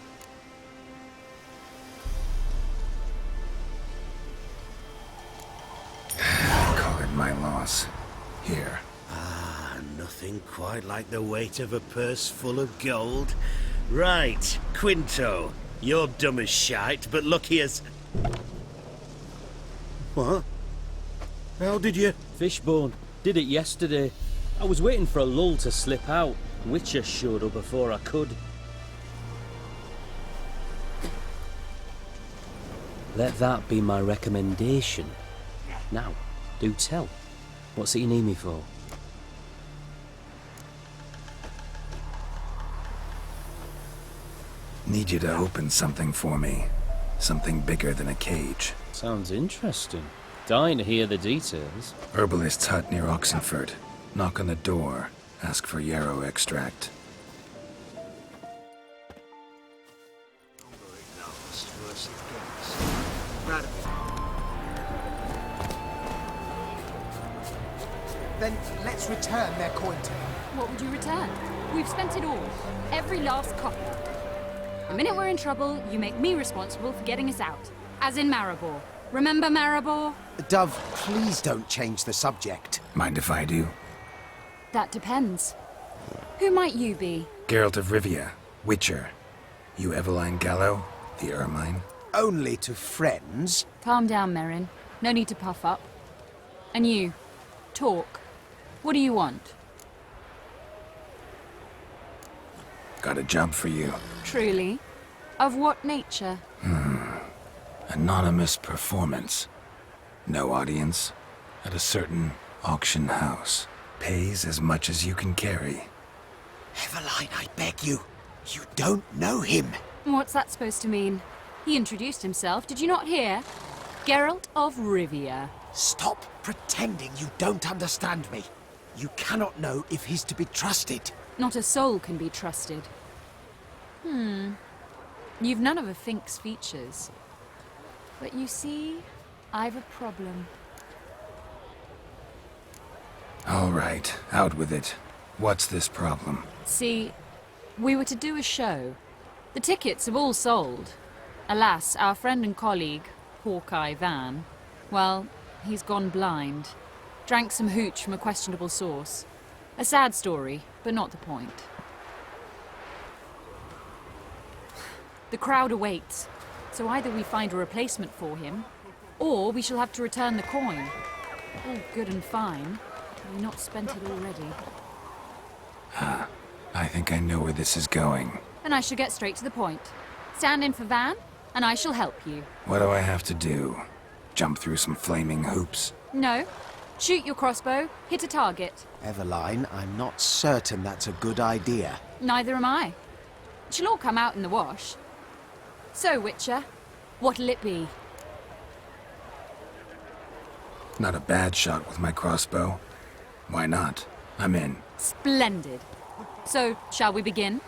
[SPEAKER 1] Call it my loss. Here.
[SPEAKER 15] Ah, nothing quite like the weight of a purse full of gold. Right, Quinto. You're dumb as shite, but lucky as... What? How did you...
[SPEAKER 10] Fishbone. Did it yesterday. I was waiting for a lull to slip out. Witcher showed up before I could. Let that be my recommendation. Now, do tell. What's it you need me for?
[SPEAKER 1] Need you to open something for me. Something bigger than a cage.
[SPEAKER 10] Sounds interesting. Dying to hear the details.
[SPEAKER 1] Herbalist's hut near Oxenfurt. Knock on the door. Ask for yarrow extract.
[SPEAKER 22] Then let's return their coin to them.
[SPEAKER 23] What would you return? We've spent it all. Every last copper. The minute we're in trouble, you make me responsible for getting us out. As in Maribor. Remember Maribor?
[SPEAKER 22] Dove, please don't change the subject.
[SPEAKER 1] Mind if I do?
[SPEAKER 23] That depends. Who might you be?
[SPEAKER 1] Geralt of Rivia. Witcher. You Eveline Gallo? The Ermine?
[SPEAKER 22] Only to friends.
[SPEAKER 23] Calm down, Merrin. No need to puff up. And you. Talk. What do you want?
[SPEAKER 1] Got a job for you.
[SPEAKER 23] Truly? Of what nature?
[SPEAKER 1] Anonymous performance. No audience. At a certain auction house. Pays as much as you can carry.
[SPEAKER 22] Eveline, I beg you. You don't know him.
[SPEAKER 23] What's that supposed to mean? He introduced himself, did you not hear? Geralt of Rivia.
[SPEAKER 22] Stop pretending you don't understand me. You cannot know if he's to be trusted.
[SPEAKER 23] Not a soul can be trusted. You've none of a Fink's features. But you see, I've a problem.
[SPEAKER 1] All right, out with it. What's this problem?
[SPEAKER 23] See, we were to do a show. The tickets have all sold. Alas, our friend and colleague, Hawkeye Van, well, He's gone blind. Drank some hooch from a questionable source. A sad story, but not the point. The crowd awaits, so either we find a replacement for him, or we shall have to return the coin. All good and fine, but we've not spent it already.
[SPEAKER 1] I think I know where this is going.
[SPEAKER 23] Then I shall get straight to the point. Stand in for Van, and I shall help you.
[SPEAKER 1] What do I have to do? Jump through some flaming hoops?
[SPEAKER 23] No. Shoot your crossbow, hit a target.
[SPEAKER 22] Eveline, I'm not certain that's a good idea.
[SPEAKER 23] Neither am I. It shall all come out in the wash. So, Witcher, what'll it be?
[SPEAKER 1] Not a bad shot with my crossbow. Why not? I'm in.
[SPEAKER 23] Splendid. So, shall we begin?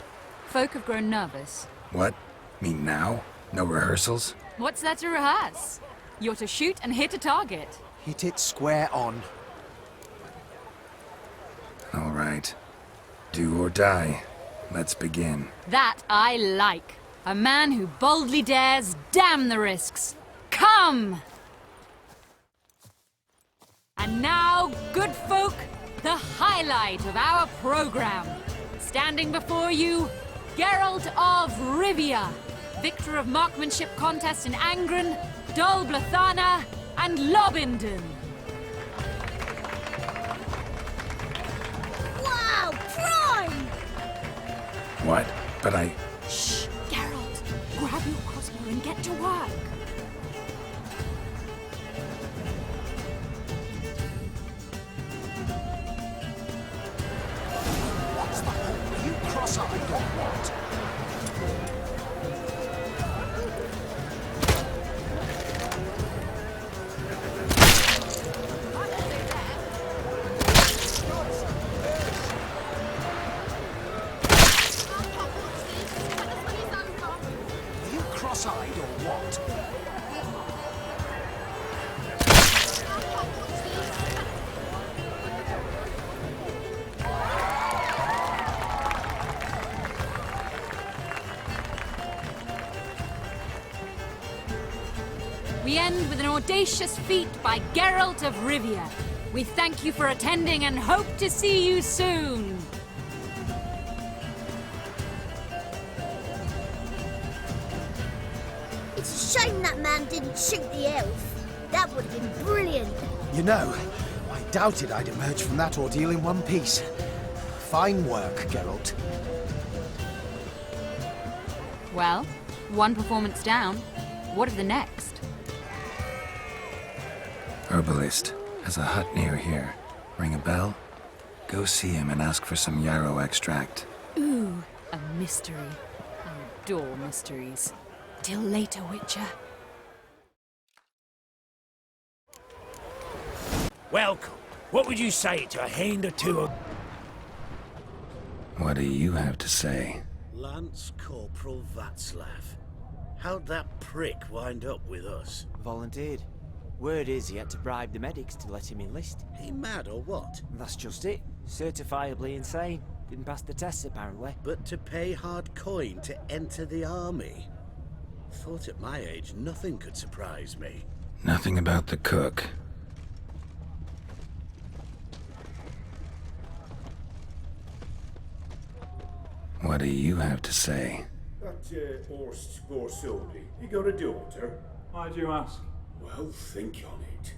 [SPEAKER 23] Folk have grown nervous.
[SPEAKER 1] What? Me now? No rehearsals?
[SPEAKER 23] What's there to rehearse? You're to shoot and hit a target.
[SPEAKER 22] Hit it square on.
[SPEAKER 1] All right. Do or die. Let's begin.
[SPEAKER 23] That I like. A man who boldly dares, damn the risks. Come! And now, good folk, the highlight of our program. Standing before you, Geralt of Rivia, victor of marksmanship contest in Angren, Dol Blathana, and Lobindon.
[SPEAKER 7] Wow, prime!
[SPEAKER 1] What? But I...
[SPEAKER 5] Shh, Geralt. Grab your crossbow and get to work.
[SPEAKER 22] What's the hope? Are you cross-eyed or what? Are you cross-eyed or what?
[SPEAKER 23] We end with an audacious feat by Geralt of Rivia. We thank you for attending and hope to see you soon.
[SPEAKER 7] It's a shame that man didn't shoot the elf. That would have been brilliant.
[SPEAKER 22] You know, I doubted I'd emerge from that ordeal in one piece. Fine work, Geralt.
[SPEAKER 23] Well, one performance down. What of the next?
[SPEAKER 1] Herbalist has a hut near here. Ring a bell? Go see him and ask for some yarrow extract.
[SPEAKER 23] Ooh, a mystery. I adore mysteries. Till later, Witcher.
[SPEAKER 15] Welcome. What would you say to a hand or two of...
[SPEAKER 1] What do you have to say?
[SPEAKER 11] Lance Corporal Václav. How'd that prick wind up with us?
[SPEAKER 12] Volunteered. Word is he had to bribe the medics to let him enlist.
[SPEAKER 11] He mad or what?
[SPEAKER 12] That's just it. Certifiably insane. Didn't pass the tests, apparently.
[SPEAKER 11] But to pay hard coin to enter the army? Thought at my age nothing could surprise me.
[SPEAKER 1] Nothing about the cook. What do you have to say?
[SPEAKER 6] That Horst Borsodi, he got a daughter.
[SPEAKER 8] Why'd you ask?
[SPEAKER 6] Well, think on it.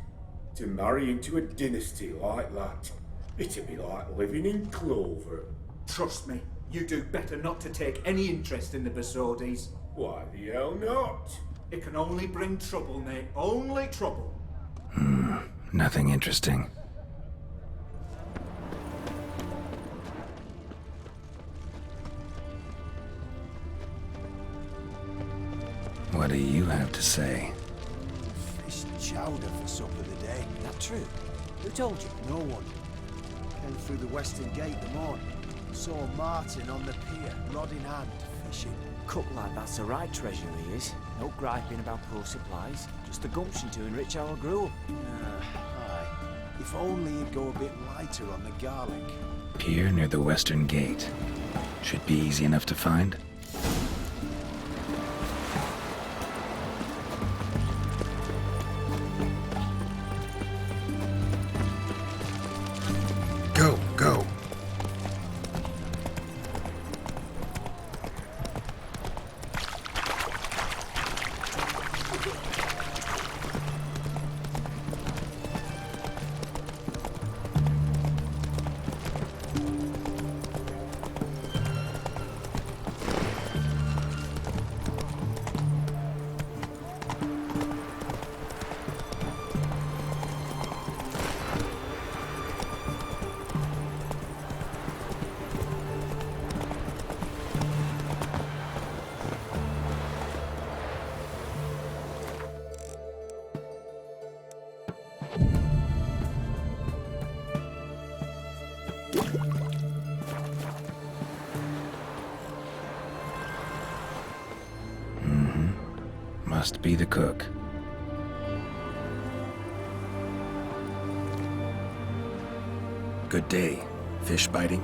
[SPEAKER 6] To marry into a dynasty like that, it'd be like living in clover.
[SPEAKER 3] Trust me, you do better not to take any interest in the Borsodis.
[SPEAKER 6] Why the hell not?
[SPEAKER 3] It can only bring trouble, Nate. Only trouble.
[SPEAKER 1] Nothing interesting. What do you have to say?
[SPEAKER 22] Fish chowder for supper today.
[SPEAKER 12] That true? Who told you?
[SPEAKER 22] No one. Came through the western gate the morning. Saw Martin on the pier, rod in hand, fishing.
[SPEAKER 12] Cook like that's the right treasure he is. No griping about poor supplies. Just the gumption to enrich our gruel.
[SPEAKER 22] Aye. If only he'd go a bit lighter on the garlic.
[SPEAKER 1] Pier near the western gate. Should be easy enough to find. Must be the cook. Good day. Fish biting?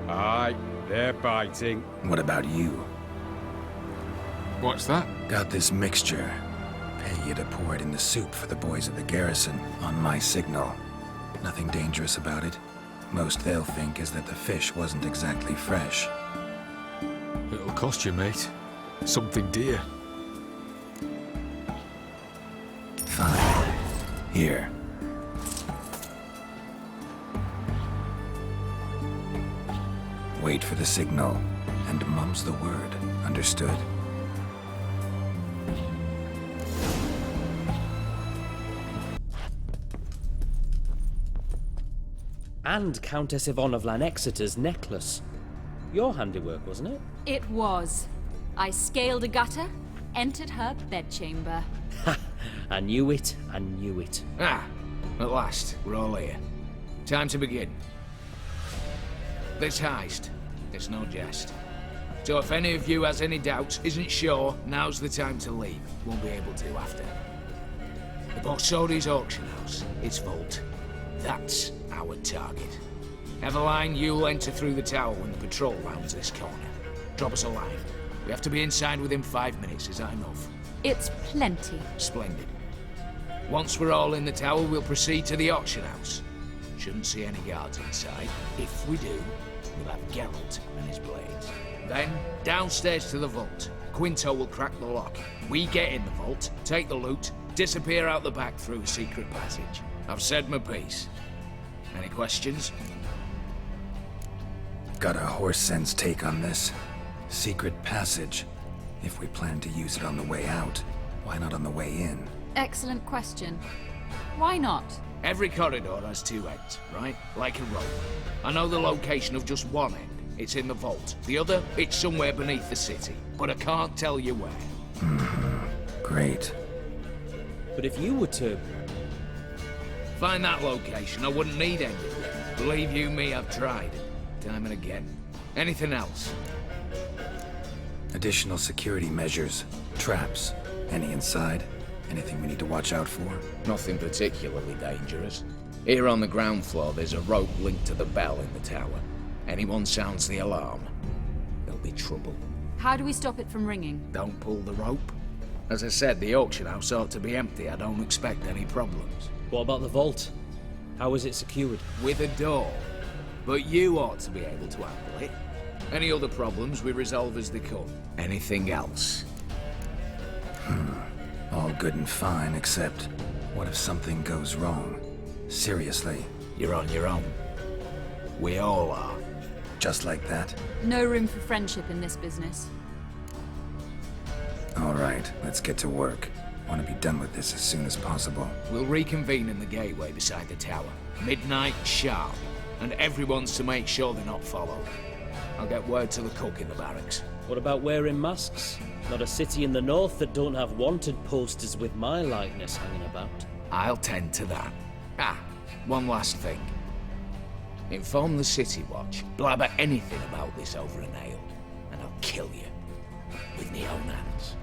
[SPEAKER 8] Aye, they're biting.
[SPEAKER 1] What about you?
[SPEAKER 18] What's that?
[SPEAKER 1] Got this mixture. Pay you to pour it in the soup for the boys at the garrison, on my signal. Nothing dangerous about it. Most they'll think is that the fish wasn't exactly fresh.
[SPEAKER 18] It'll cost you, mate. Something dear.
[SPEAKER 1] Fine. Here. Wait for the signal, and mum's the word. Understood?
[SPEAKER 10] And Countess Yvonne of Lanexeter's necklace. Your handiwork, wasn't it?
[SPEAKER 23] It was. I scaled a gutter, entered her bedchamber.
[SPEAKER 10] Ha! I knew it, I knew it.
[SPEAKER 9] Ah, at last, we're all here. Time to begin. This heist, it's no jest. So if any of you has any doubts, isn't sure, now's the time to leave. Won't be able to after. The Borsodi's auction house, its vault. That's our target. Eveline, you'll enter through the tower when the patrol rounds this corner. Drop us a line. We have to be inside within 5 minutes, is that enough?
[SPEAKER 23] It's plenty.
[SPEAKER 9] Splendid. Once we're all in the tower, we'll proceed to the auction house. Shouldn't see any guards inside. If we do, we'll have Geralt and his blades. Then, downstairs to the vault. Quinto will crack the lock. We get in the vault, take the loot, disappear out the back through a secret passage. I've said my piece. Any questions?
[SPEAKER 1] Got a horse sense take on this. Secret passage. If we plan to use it on the way out, why not on the way in?
[SPEAKER 23] Excellent question. Why not?
[SPEAKER 9] Every corridor has 2 ends, right? Like a rope. I know the location of just one end. It's in the vault. The other, it's somewhere beneath the city. But I can't tell you where.
[SPEAKER 1] Great.
[SPEAKER 10] But if you were to...
[SPEAKER 9] find that location, I wouldn't need any of you. Believe you me, I've tried. Time and again. Anything else?
[SPEAKER 1] Additional security measures. Traps. Any inside? Anything we need to watch out for?
[SPEAKER 9] Nothing particularly dangerous. Here on the ground floor, there's a rope linked to the bell in the tower. Anyone sounds the alarm, there'll be trouble.
[SPEAKER 23] How do we stop it from ringing?
[SPEAKER 9] Don't pull the rope. As I said, the auction house ought to be empty. I don't expect any problems.
[SPEAKER 10] What about the vault? How is it secured?
[SPEAKER 9] With a door. But you ought to be able to handle it. Any other problems we resolve as they come. Anything else?
[SPEAKER 1] All good and fine, except what if something goes wrong? Seriously.
[SPEAKER 9] You're on your own. We all are.
[SPEAKER 1] Just like that?
[SPEAKER 23] No room for friendship in this business.
[SPEAKER 1] All right, let's get to work. Want to be done with this as soon as possible.
[SPEAKER 9] We'll reconvene in the gateway beside the tower. Midnight sharp. And everyone's to make sure they're not followed. I'll get word to the cook in the barracks.
[SPEAKER 10] What about wearing masks? Not a city in the north that don't have wanted posters with my likeness hanging about.
[SPEAKER 9] I'll tend to that. Ah, one last thing. Inform the City Watch. Blabber anything about this over an ale, and I'll kill you. With my own hands.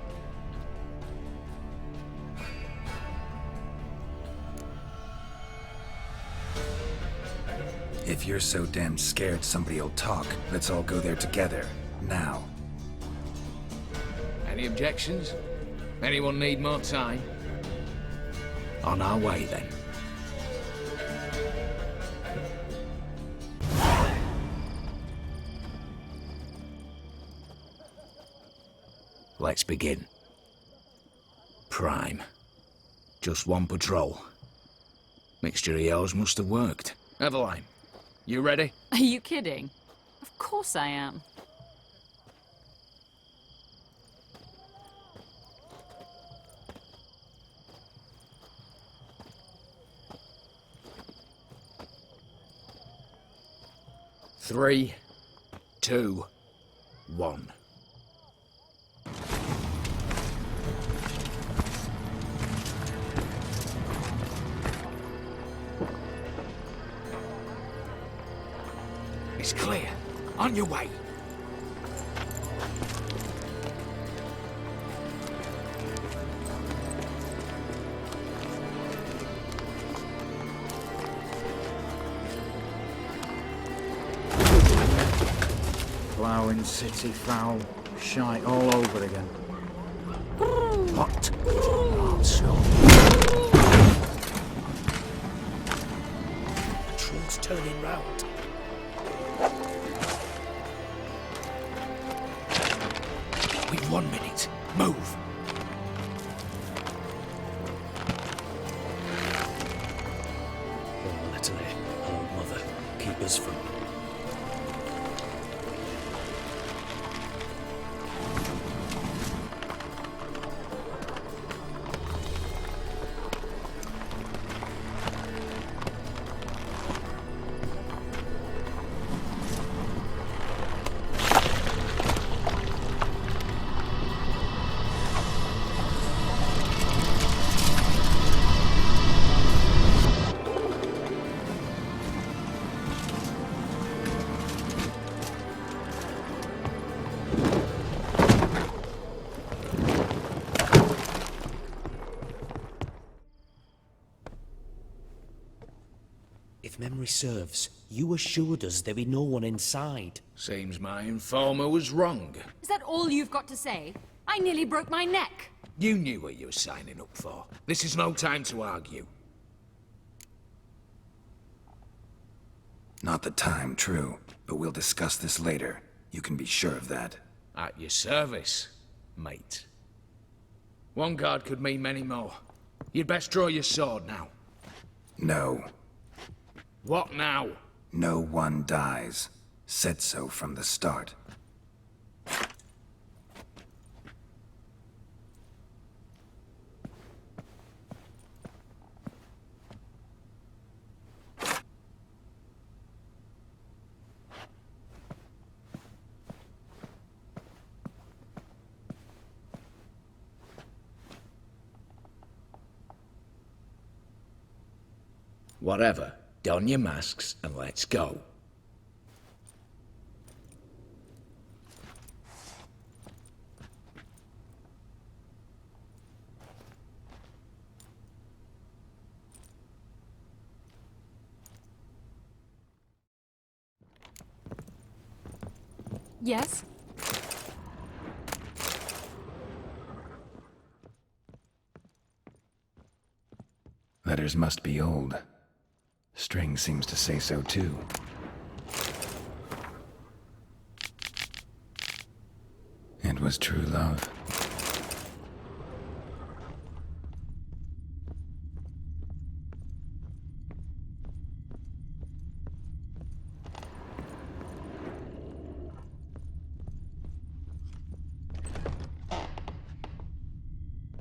[SPEAKER 1] If you're so damn scared somebody'll talk, let's all go there together. Now.
[SPEAKER 9] Any objections? Anyone need more time? On our way, then. Let's begin. Prime. Just one patrol. Mixture of yours must have worked. Eveline, you ready?
[SPEAKER 23] Are you kidding? Of course I am.
[SPEAKER 9] Three, 2, 1. It's clear. On your way.
[SPEAKER 3] ploughing, city foul, shite all over again.
[SPEAKER 9] What? Also.
[SPEAKER 11] The troll's turning round.
[SPEAKER 9] We've 1 minute. Move.
[SPEAKER 11] Oh, Natalie, old mother, keep us from...
[SPEAKER 10] If memory serves, you assured us there be no one inside.
[SPEAKER 9] Seems my informer was wrong.
[SPEAKER 23] Is that all you've got to say? I nearly broke my neck.
[SPEAKER 9] You knew what you were signing up for. This is no time to argue.
[SPEAKER 1] Not the time, true. But we'll discuss this later. You can be sure of that.
[SPEAKER 9] At your service, mate. One guard could mean many more. You'd best draw your sword now.
[SPEAKER 1] No.
[SPEAKER 9] What now?
[SPEAKER 1] No one dies. Said so from the start.
[SPEAKER 9] Whatever. Don your masks and let's go.
[SPEAKER 23] Yes?
[SPEAKER 1] Letters must be old. String seems to say so too. It was true love.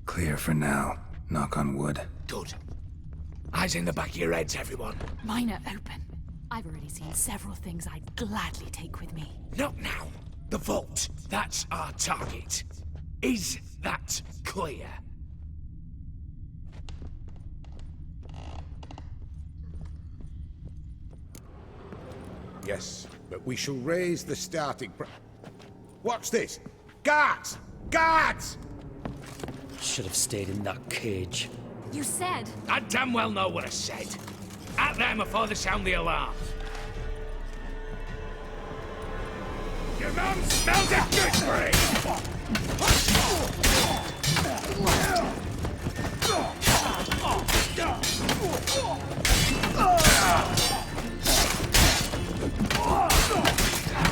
[SPEAKER 1] Clear for now. Knock on wood.
[SPEAKER 9] Good. Eyes in the back of your heads, everyone.
[SPEAKER 23] Mine are open. I've already seen several things I'd gladly take with me.
[SPEAKER 9] Not now. The vault. That's our target. Is that clear?
[SPEAKER 14] Yes, but we shall raise the starting What's this? Guards! Guards!
[SPEAKER 10] Should have stayed in that cage.
[SPEAKER 23] You said...
[SPEAKER 9] I damn well know what I said. At them before they sound the alarm. Your mum smells a gooseberry!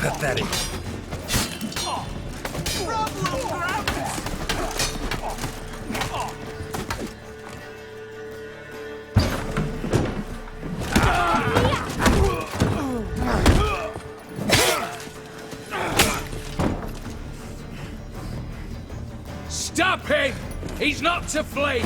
[SPEAKER 1] Pathetic.
[SPEAKER 9] Stop him! He's not to flee!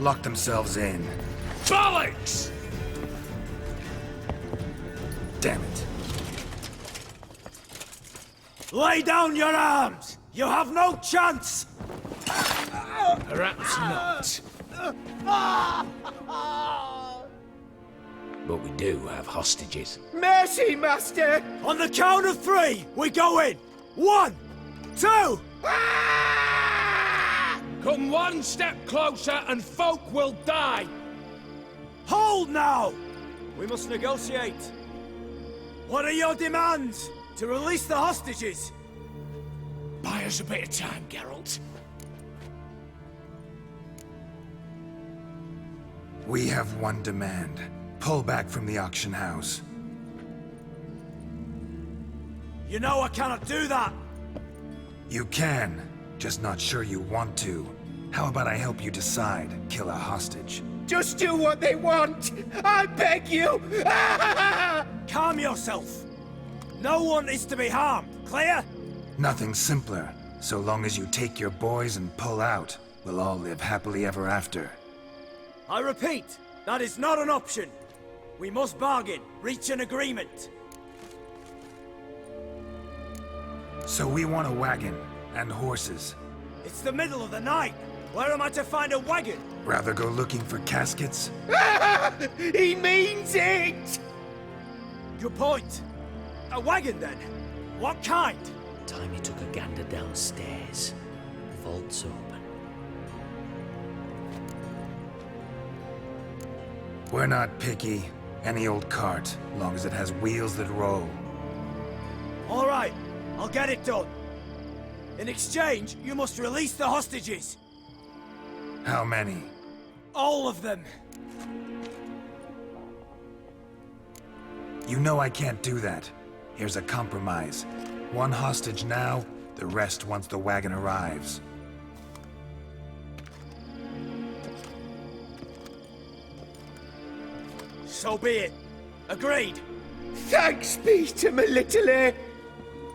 [SPEAKER 1] Lock themselves in.
[SPEAKER 9] Bollocks!
[SPEAKER 1] Damn it.
[SPEAKER 12] Lay down your arms! You have no chance!
[SPEAKER 9] Perhaps not. But we do have hostages.
[SPEAKER 22] Mercy, Master! On the count of 3, we go in! 1, 2!
[SPEAKER 8] Come one step closer and folk will die!
[SPEAKER 22] Hold now! We must negotiate. What are your demands? To release the hostages?
[SPEAKER 9] Buy us a bit of time, Geralt.
[SPEAKER 1] We have one demand. Pull back from the auction house.
[SPEAKER 22] You know I cannot do that!
[SPEAKER 1] You can, just not sure you want to. How about I help you decide? Kill a hostage.
[SPEAKER 22] Just do what they want! I beg you! Calm yourself! No one is to be harmed, clear?
[SPEAKER 1] Nothing simpler. So long as you take your boys and pull out, we'll all live happily ever after.
[SPEAKER 22] I repeat, that is not an option. We must bargain, reach an agreement.
[SPEAKER 1] So we want a wagon, and horses.
[SPEAKER 22] It's the middle of the night. Where am I to find a wagon?
[SPEAKER 1] Rather go looking for caskets?
[SPEAKER 22] He means it! Your point. A wagon, then? What kind?
[SPEAKER 10] Time he took a gander downstairs. The vault's open.
[SPEAKER 1] We're not picky. Any old cart, long as it has wheels that roll.
[SPEAKER 22] All right, I'll get it done. In exchange, you must release the hostages.
[SPEAKER 1] How many?
[SPEAKER 22] All of them.
[SPEAKER 1] You know I can't do that. Here's a compromise. One hostage now, the rest once the wagon arrives.
[SPEAKER 22] So be it. Agreed.
[SPEAKER 2] Thanks be to my little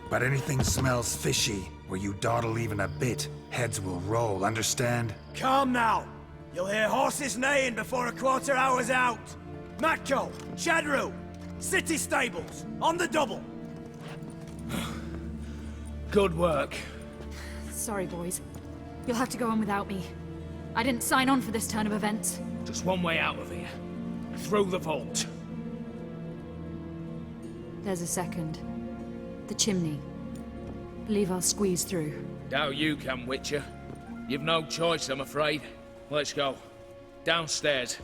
[SPEAKER 1] But anything smells fishy, where you dawdle even a bit, heads will roll, understand?
[SPEAKER 22] Calm now. You'll hear horses neighing before a quarter hour's out. Matko, Shadru, city stables, on the double.
[SPEAKER 9] Good work.
[SPEAKER 23] Sorry, boys. You'll have to go on without me. I didn't sign on for this turn of events.
[SPEAKER 9] Just one way out of here. Through the vault.
[SPEAKER 23] There's a second. The chimney. Believe I'll squeeze through.
[SPEAKER 9] Doubt you can, Witcher. You've no choice, I'm afraid. Let's go. Downstairs.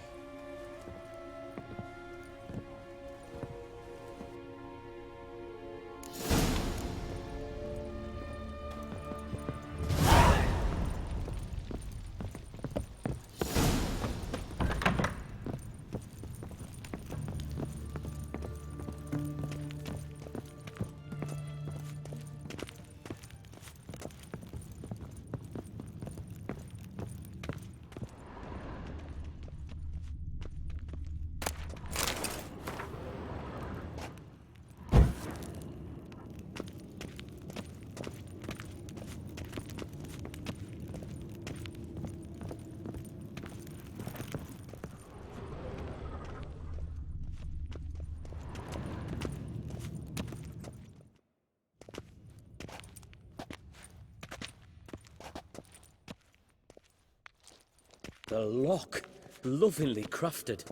[SPEAKER 10] The lock. Lovingly crafted.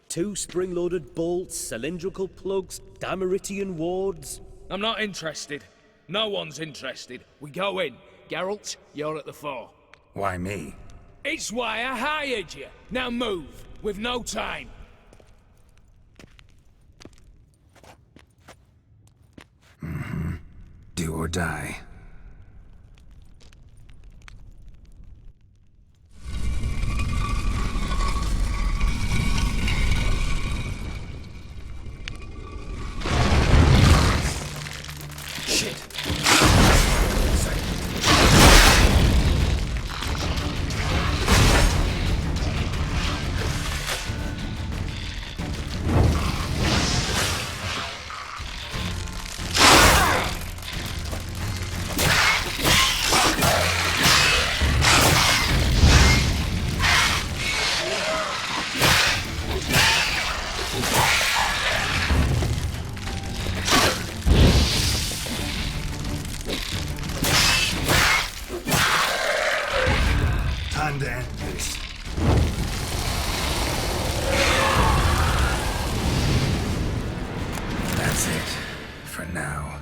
[SPEAKER 10] 2 spring-loaded bolts, cylindrical plugs, Dameritian wards.
[SPEAKER 9] I'm not interested. No one's interested. We go in. Geralt, you're at the fore.
[SPEAKER 1] Why me?
[SPEAKER 9] It's why I hired you. Now move. We've no time.
[SPEAKER 1] Do or die. time to end this. That's it, for now.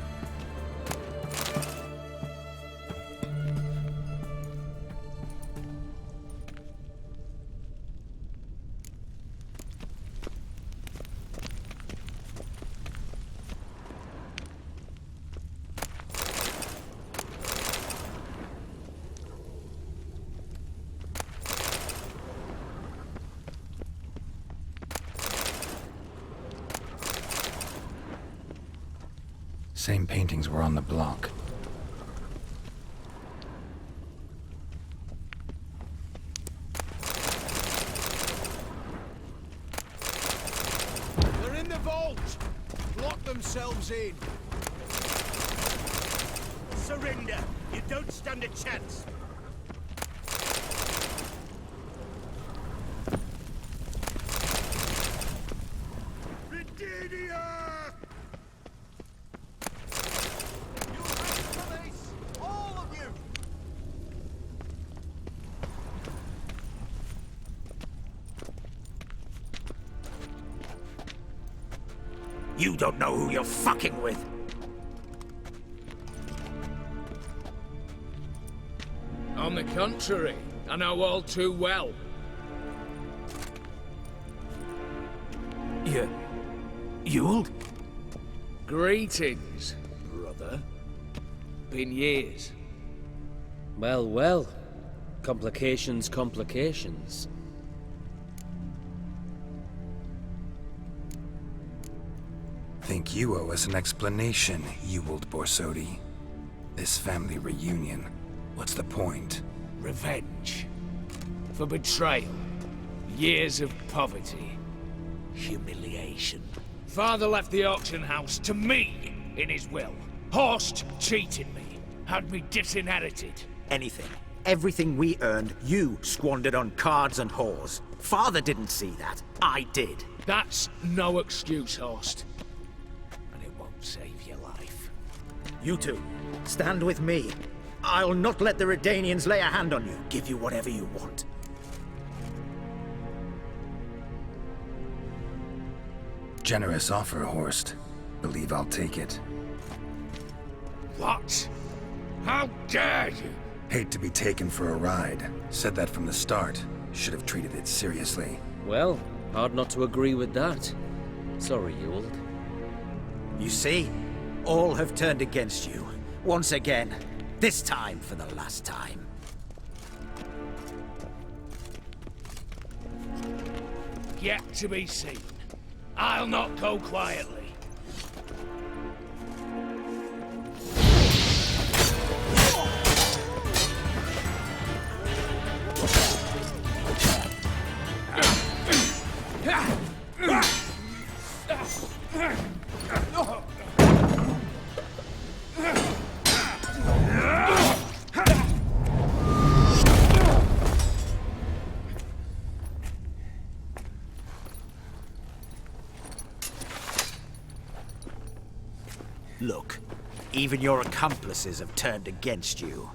[SPEAKER 1] Same paintings were on the block.
[SPEAKER 2] They're in the vault! Lock themselves in.
[SPEAKER 6] Surrender. You don't stand a chance.
[SPEAKER 21] You don't know who you're fucking with.
[SPEAKER 8] On the contrary, I know all too well.
[SPEAKER 21] Ewald?
[SPEAKER 8] Greetings, brother. Been years.
[SPEAKER 10] Well, well. Complications, complications.
[SPEAKER 1] Think you owe us an explanation, Ewald Borsodi. This family reunion, what's the point?
[SPEAKER 18] Revenge. For betrayal. Years of poverty. Humiliation. Father left the auction house to me in his will. Horst cheated me. Had me disinherited.
[SPEAKER 21] Anything. Everything we earned, you squandered on cards and whores. Father didn't see that. I did.
[SPEAKER 8] That's no excuse, Horst.
[SPEAKER 18] Save your life.
[SPEAKER 21] You two, stand with me. I'll not let the Redanians lay a hand on you. Give you whatever you want.
[SPEAKER 1] Generous offer, Horst. Believe I'll take it.
[SPEAKER 18] What? How dare you?
[SPEAKER 1] Hate to be taken for a ride. Said that from the start. Should have treated it seriously.
[SPEAKER 10] Well, hard not to agree with that. Sorry, Ewald.
[SPEAKER 21] You see? All have turned against you. Once again. This time for the last time.
[SPEAKER 18] Yet to be seen. I'll not go quietly.
[SPEAKER 21] Look, even your accomplices have turned against you.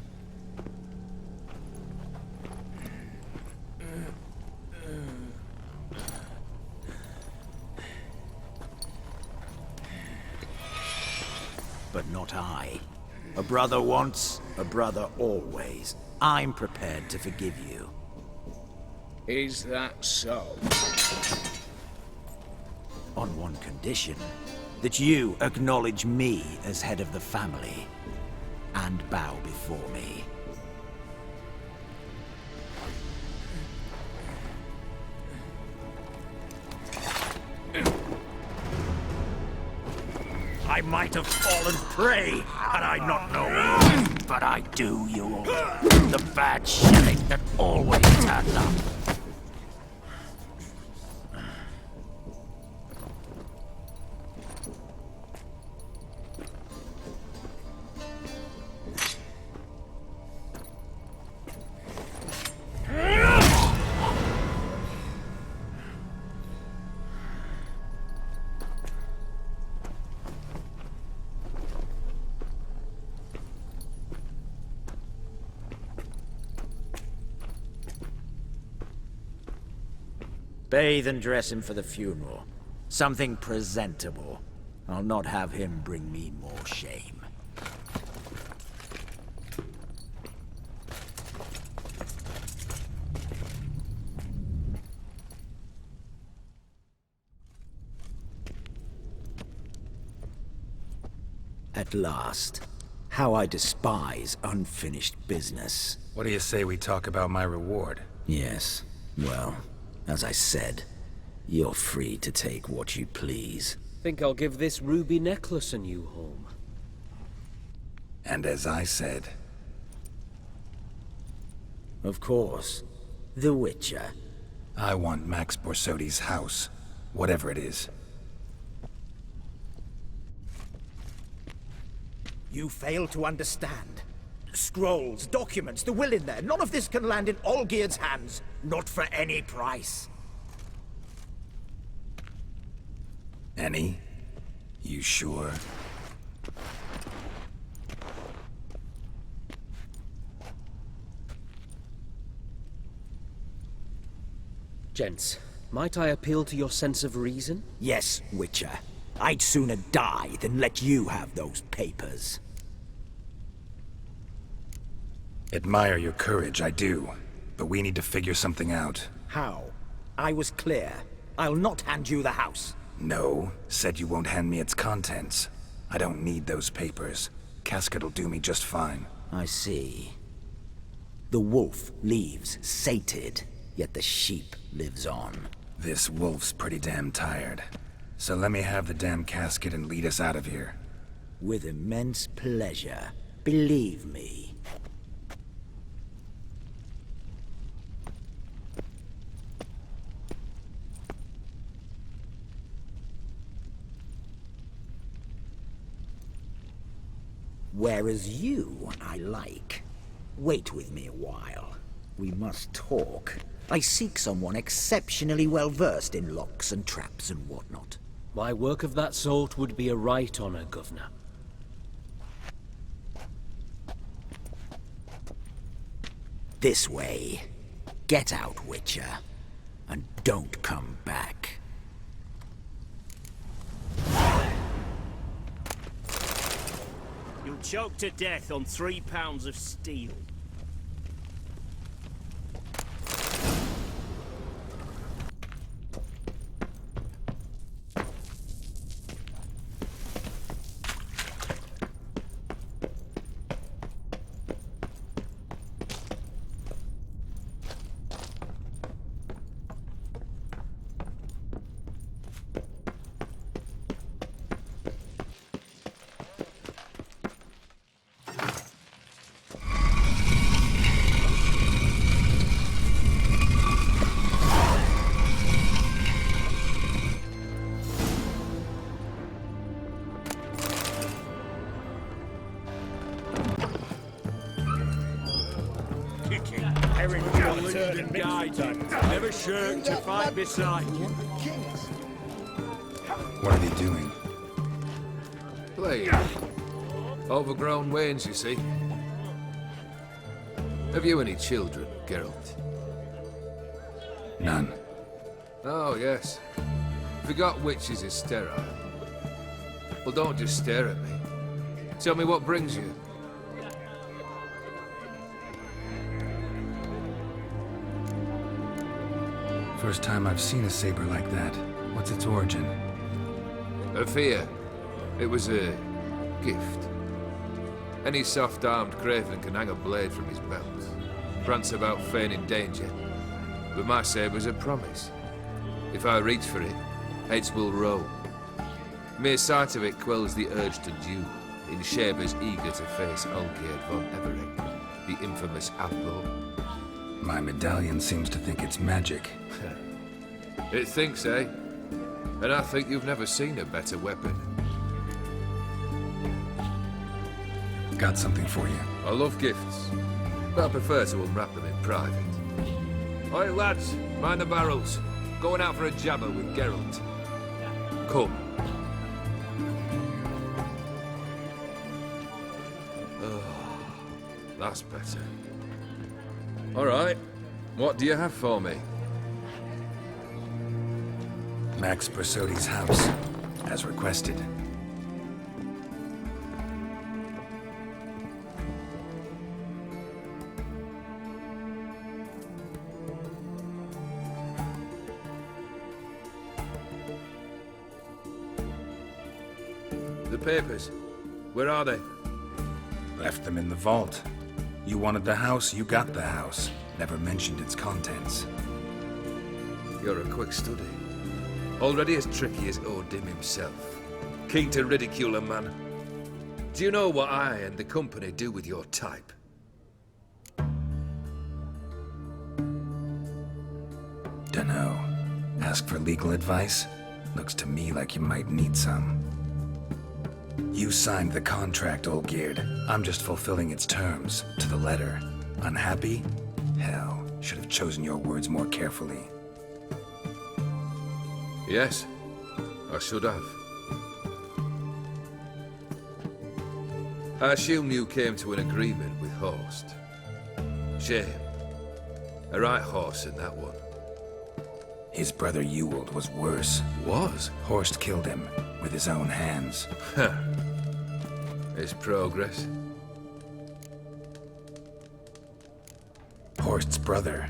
[SPEAKER 21] But not I. A brother once, a brother always. I'm prepared to forgive you.
[SPEAKER 8] Is that so?
[SPEAKER 21] On one condition. That you acknowledge me as head of the family. And bow before me. I might have fallen prey had I not known. But I do, Ewald. The bad sheriff that always turned up.
[SPEAKER 20] Bathe and dress him for the funeral. Something presentable. I'll not have him bring me more shame. At last. How I despise unfinished business.
[SPEAKER 1] What do you say we talk about my reward?
[SPEAKER 20] Yes. Well, as I said, you're free to take what you please.
[SPEAKER 10] Think I'll give this ruby necklace a new home.
[SPEAKER 1] And as I said...
[SPEAKER 20] Of course. The Witcher.
[SPEAKER 1] I want Max Borsodi's house. Whatever it is.
[SPEAKER 22] You fail to understand. Scrolls, documents, the will in there. None of this can land in Olgierd's hands. Not for any price.
[SPEAKER 1] Any? You sure?
[SPEAKER 10] Gents, might I appeal to your sense of reason?
[SPEAKER 20] Yes, Witcher. I'd sooner die than let you have those papers.
[SPEAKER 1] Admire your courage, I do. But we need to figure something out.
[SPEAKER 22] How? I was clear. I'll not hand you the house.
[SPEAKER 1] No, said you won't hand me its contents. I don't need those papers. Casket'll do me just fine.
[SPEAKER 20] I see. The wolf leaves sated, yet the sheep lives on.
[SPEAKER 1] This wolf's pretty damn tired. So let me have the damn casket and lead us out of here.
[SPEAKER 20] With immense pleasure. Believe me. Whereas you, I like. Wait with me a while. We must talk. I seek someone exceptionally well versed in locks and traps and whatnot.
[SPEAKER 10] My work of that sort would be a right honor, Governor.
[SPEAKER 20] This way. Get out, Witcher. And don't come back.
[SPEAKER 21] You'll choke to death on 3 pounds of steel.
[SPEAKER 4] Never shirk to fight beside you.
[SPEAKER 1] What are they doing?
[SPEAKER 13] Playing. Overgrown wains, you see. Have you any children, Geralt?
[SPEAKER 1] None.
[SPEAKER 13] Oh, yes. Forgot witches is sterile. Well, don't just stare at me. Tell me what brings you.
[SPEAKER 1] First time I've seen a saber like that. What's its origin?
[SPEAKER 13] A fear. It was a gift. Any soft-armed craven can hang a blade from his belt, prance about feigning danger. But my saber's a promise. If I reach for it, heads will roll. Mere sight of it quells the urge to duel, in Shabers eager to face Olgierd von Everett, the infamous outlaw.
[SPEAKER 1] My medallion seems to think it's magic.
[SPEAKER 13] It thinks, eh? And I think you've never seen a better weapon.
[SPEAKER 1] Got something for you.
[SPEAKER 13] I love gifts, but I prefer to unwrap them in private. Oi, lads, mind the barrels. Going out for a jabber with Geralt. Come. Oh, that's better. All right, what do you have for me?
[SPEAKER 1] Max Bersodi's house, as requested.
[SPEAKER 13] The papers, where are they?
[SPEAKER 1] Left them in the vault. You wanted the house, you got the house. Never mentioned its contents.
[SPEAKER 13] You're a quick study. Already as tricky as Odin himself. Keen to ridicule a man. Do you know what I and the company do with your type?
[SPEAKER 1] Dunno. Ask for legal advice? Looks to me like you might need some. You signed the contract, Olgierd. I'm just fulfilling its terms, to the letter. Unhappy? Hell, should have chosen your words more carefully.
[SPEAKER 13] Yes, I should have. I assume you came to an agreement with Horst. Shame. A right horse in that one.
[SPEAKER 1] His brother Ewald was worse.
[SPEAKER 13] Was?
[SPEAKER 1] Horst killed him with his own hands.
[SPEAKER 13] Huh. It's progress.
[SPEAKER 1] Horst's brother.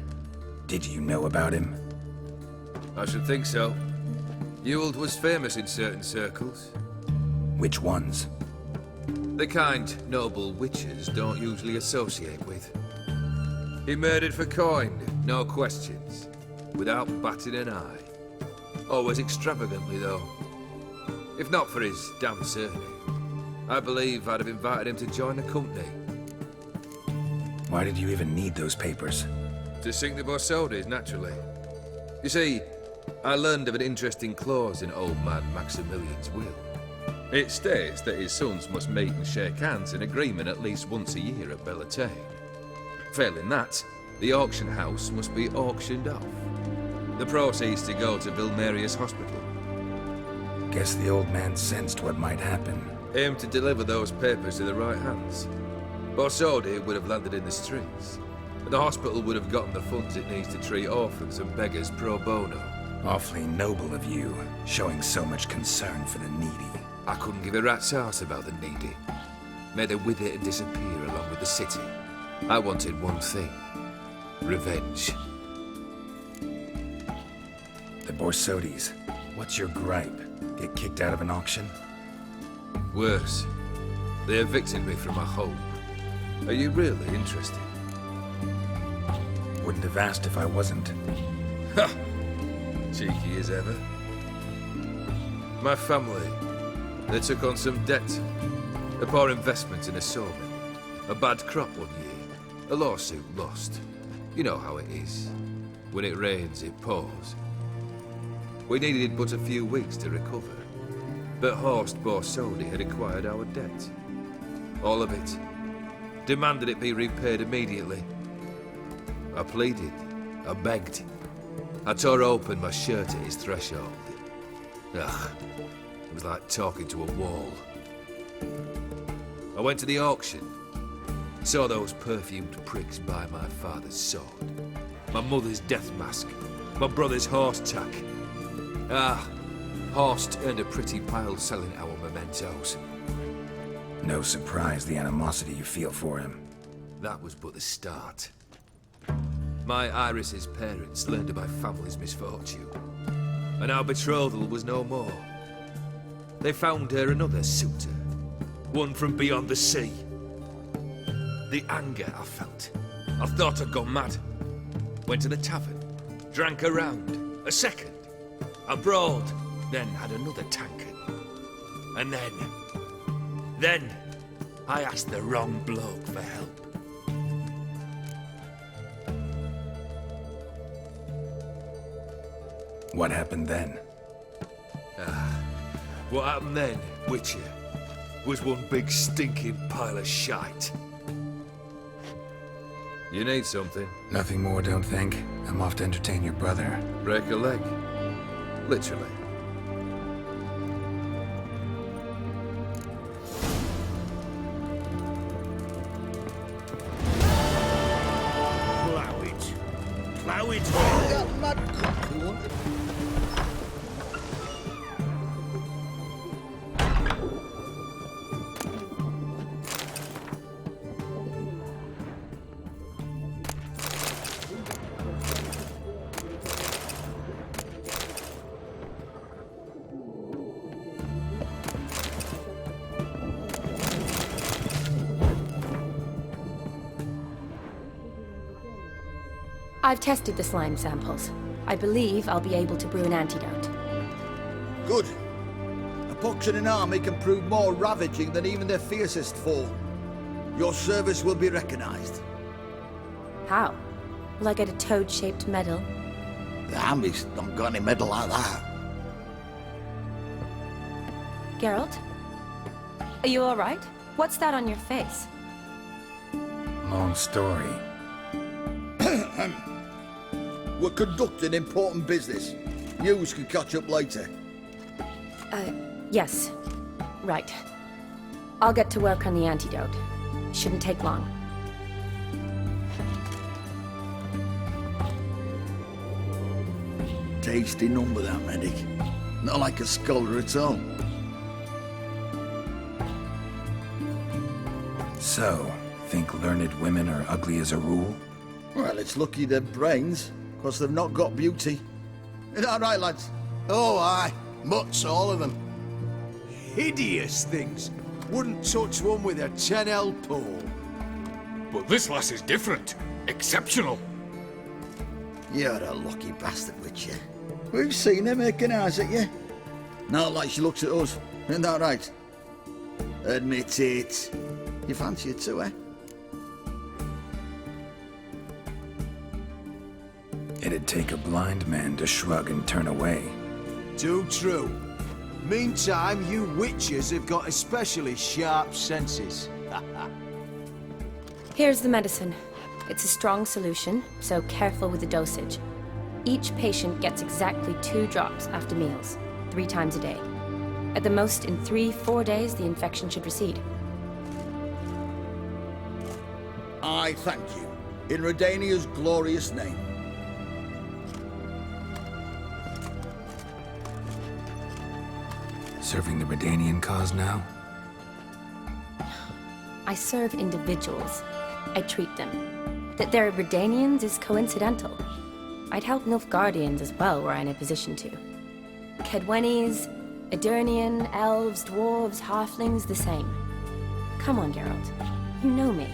[SPEAKER 1] Did you know about him?
[SPEAKER 13] I should think so. Ewald was famous in certain circles.
[SPEAKER 1] Which ones?
[SPEAKER 13] The kind noble witches don't usually associate with. He murdered for coin, no questions. Without batting an eye. Always extravagantly, though. If not for his damn surname, I believe I'd have invited him to join the company.
[SPEAKER 1] Why did you even need those papers?
[SPEAKER 13] To sink the Borsodis, naturally. You see, I learned of an interesting clause in old man Maximilian's will. It states that his sons must meet and shake hands in agreement at least once a year at Bellatane. Failing that, the auction house must be auctioned off. The proceeds to go to Vilmerius Hospital.
[SPEAKER 1] Guess the old man sensed what might happen.
[SPEAKER 13] Aimed to deliver those papers to the right hands. Borsodi would have landed in the streets. And the hospital would have gotten the funds it needs to treat orphans and beggars pro bono.
[SPEAKER 1] Awfully noble of you, showing so much concern for the needy.
[SPEAKER 13] I couldn't give a rat's ass about the needy. Made her with it and disappear along with the city. I wanted one thing. Revenge.
[SPEAKER 1] The Borsodis. What's your gripe? Get kicked out of an auction?
[SPEAKER 13] Worse. They evicted me from my home. Are you really interested?
[SPEAKER 1] Wouldn't have asked if I wasn't.
[SPEAKER 13] Ha! Cheeky as ever. My family, they took on some debt. A poor investment in a sawmill. A bad crop one year. A lawsuit lost. You know how it is. When it rains, it pours. We needed but a few weeks to recover. But Horst Borsodi had acquired our debt. All of it. Demanded it be repaid immediately. I pleaded. I begged. I tore open my shirt at his threshold. Ugh. It was like talking to a wall. I went to the auction. Saw those perfumed pricks buy my father's sword. My mother's death mask. My brother's horse tack. Ah, Horst earned a pretty pile selling our mementos.
[SPEAKER 1] No surprise the animosity you feel for him.
[SPEAKER 13] That was but the start. My Iris's parents learned of my family's misfortune, and our betrothal was no more. They found her another suitor, one from beyond the sea. The anger I felt. I thought I'd gone mad. Went to the tavern, drank a round, a second, a broad, then had another tankard. And then I asked the wrong bloke for help.
[SPEAKER 1] What happened then?
[SPEAKER 13] What happened then, Witcher, was one big stinking pile of shite. You need something?
[SPEAKER 1] Nothing more, don't think. I'm off to entertain your brother.
[SPEAKER 13] Break a leg. Literally.
[SPEAKER 6] Plow it. Plow it.
[SPEAKER 16] I've tested the slime samples. I believe I'll be able to brew an antidote.
[SPEAKER 2] Good. A pox in an army can prove more ravaging than even their fiercest foe. Your service will be recognized.
[SPEAKER 16] How? Will I get a toad-shaped medal?
[SPEAKER 2] The army's not got any medal like that.
[SPEAKER 16] Geralt? Are you alright? What's that on your face?
[SPEAKER 1] Long story.
[SPEAKER 2] We're conducting important business. Yous can catch up later.
[SPEAKER 16] Yes. Right. I'll get to work on the antidote. Shouldn't take long.
[SPEAKER 2] Tasty number, that medic. Not like a scholar at all.
[SPEAKER 1] So, think learned women are ugly as a rule?
[SPEAKER 2] Well, it's lucky they're brains, because they've not got beauty. Is that right, lads?
[SPEAKER 6] Oh, aye. Mutts, all of them.
[SPEAKER 8] Hideous things. Wouldn't touch one with a 10L pole.
[SPEAKER 18] But this lass is different. Exceptional.
[SPEAKER 2] You're a lucky bastard, Witcher. We've seen her making eyes at you. Not like she looks at us. Isn't that right? Admit it. You fancy her too, eh?
[SPEAKER 1] It'd take a blind man to shrug and turn away.
[SPEAKER 8] Too true. Meantime, you witches have got especially sharp senses.
[SPEAKER 16] Here's the medicine. It's a strong solution, so careful with the dosage. Each patient gets exactly 2 drops after meals, 3 times a day. At the most, in 3-4 days, the infection should recede.
[SPEAKER 2] I thank you. In Redania's glorious name.
[SPEAKER 1] Serving the Redanian cause now?
[SPEAKER 16] I serve individuals. I treat them. That they're Redanians is coincidental. I'd help Nilfgaardians as well were I in a position to. Kedwenis, Edirnian, elves, dwarves, halflings, the same. Come on, Geralt. You know me.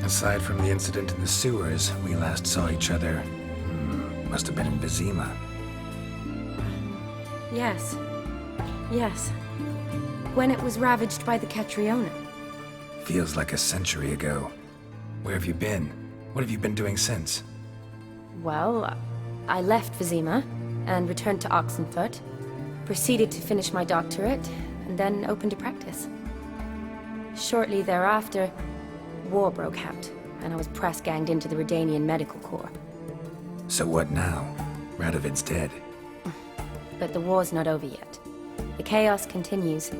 [SPEAKER 1] Aside from the incident in the sewers, we last saw each other... must have been in Vizima.
[SPEAKER 16] Yes. Yes. When it was ravaged by the Catriona.
[SPEAKER 1] Feels like a century ago. Where have you been? What have you been doing since?
[SPEAKER 16] Well, I left Vizima and returned to Oxenfurt, proceeded to finish my doctorate, and then opened a practice. Shortly thereafter, war broke out, and I was press-ganged into the Redanian Medical Corps.
[SPEAKER 1] So what now? Radovid's dead.
[SPEAKER 16] But the war's not over yet. The chaos continues.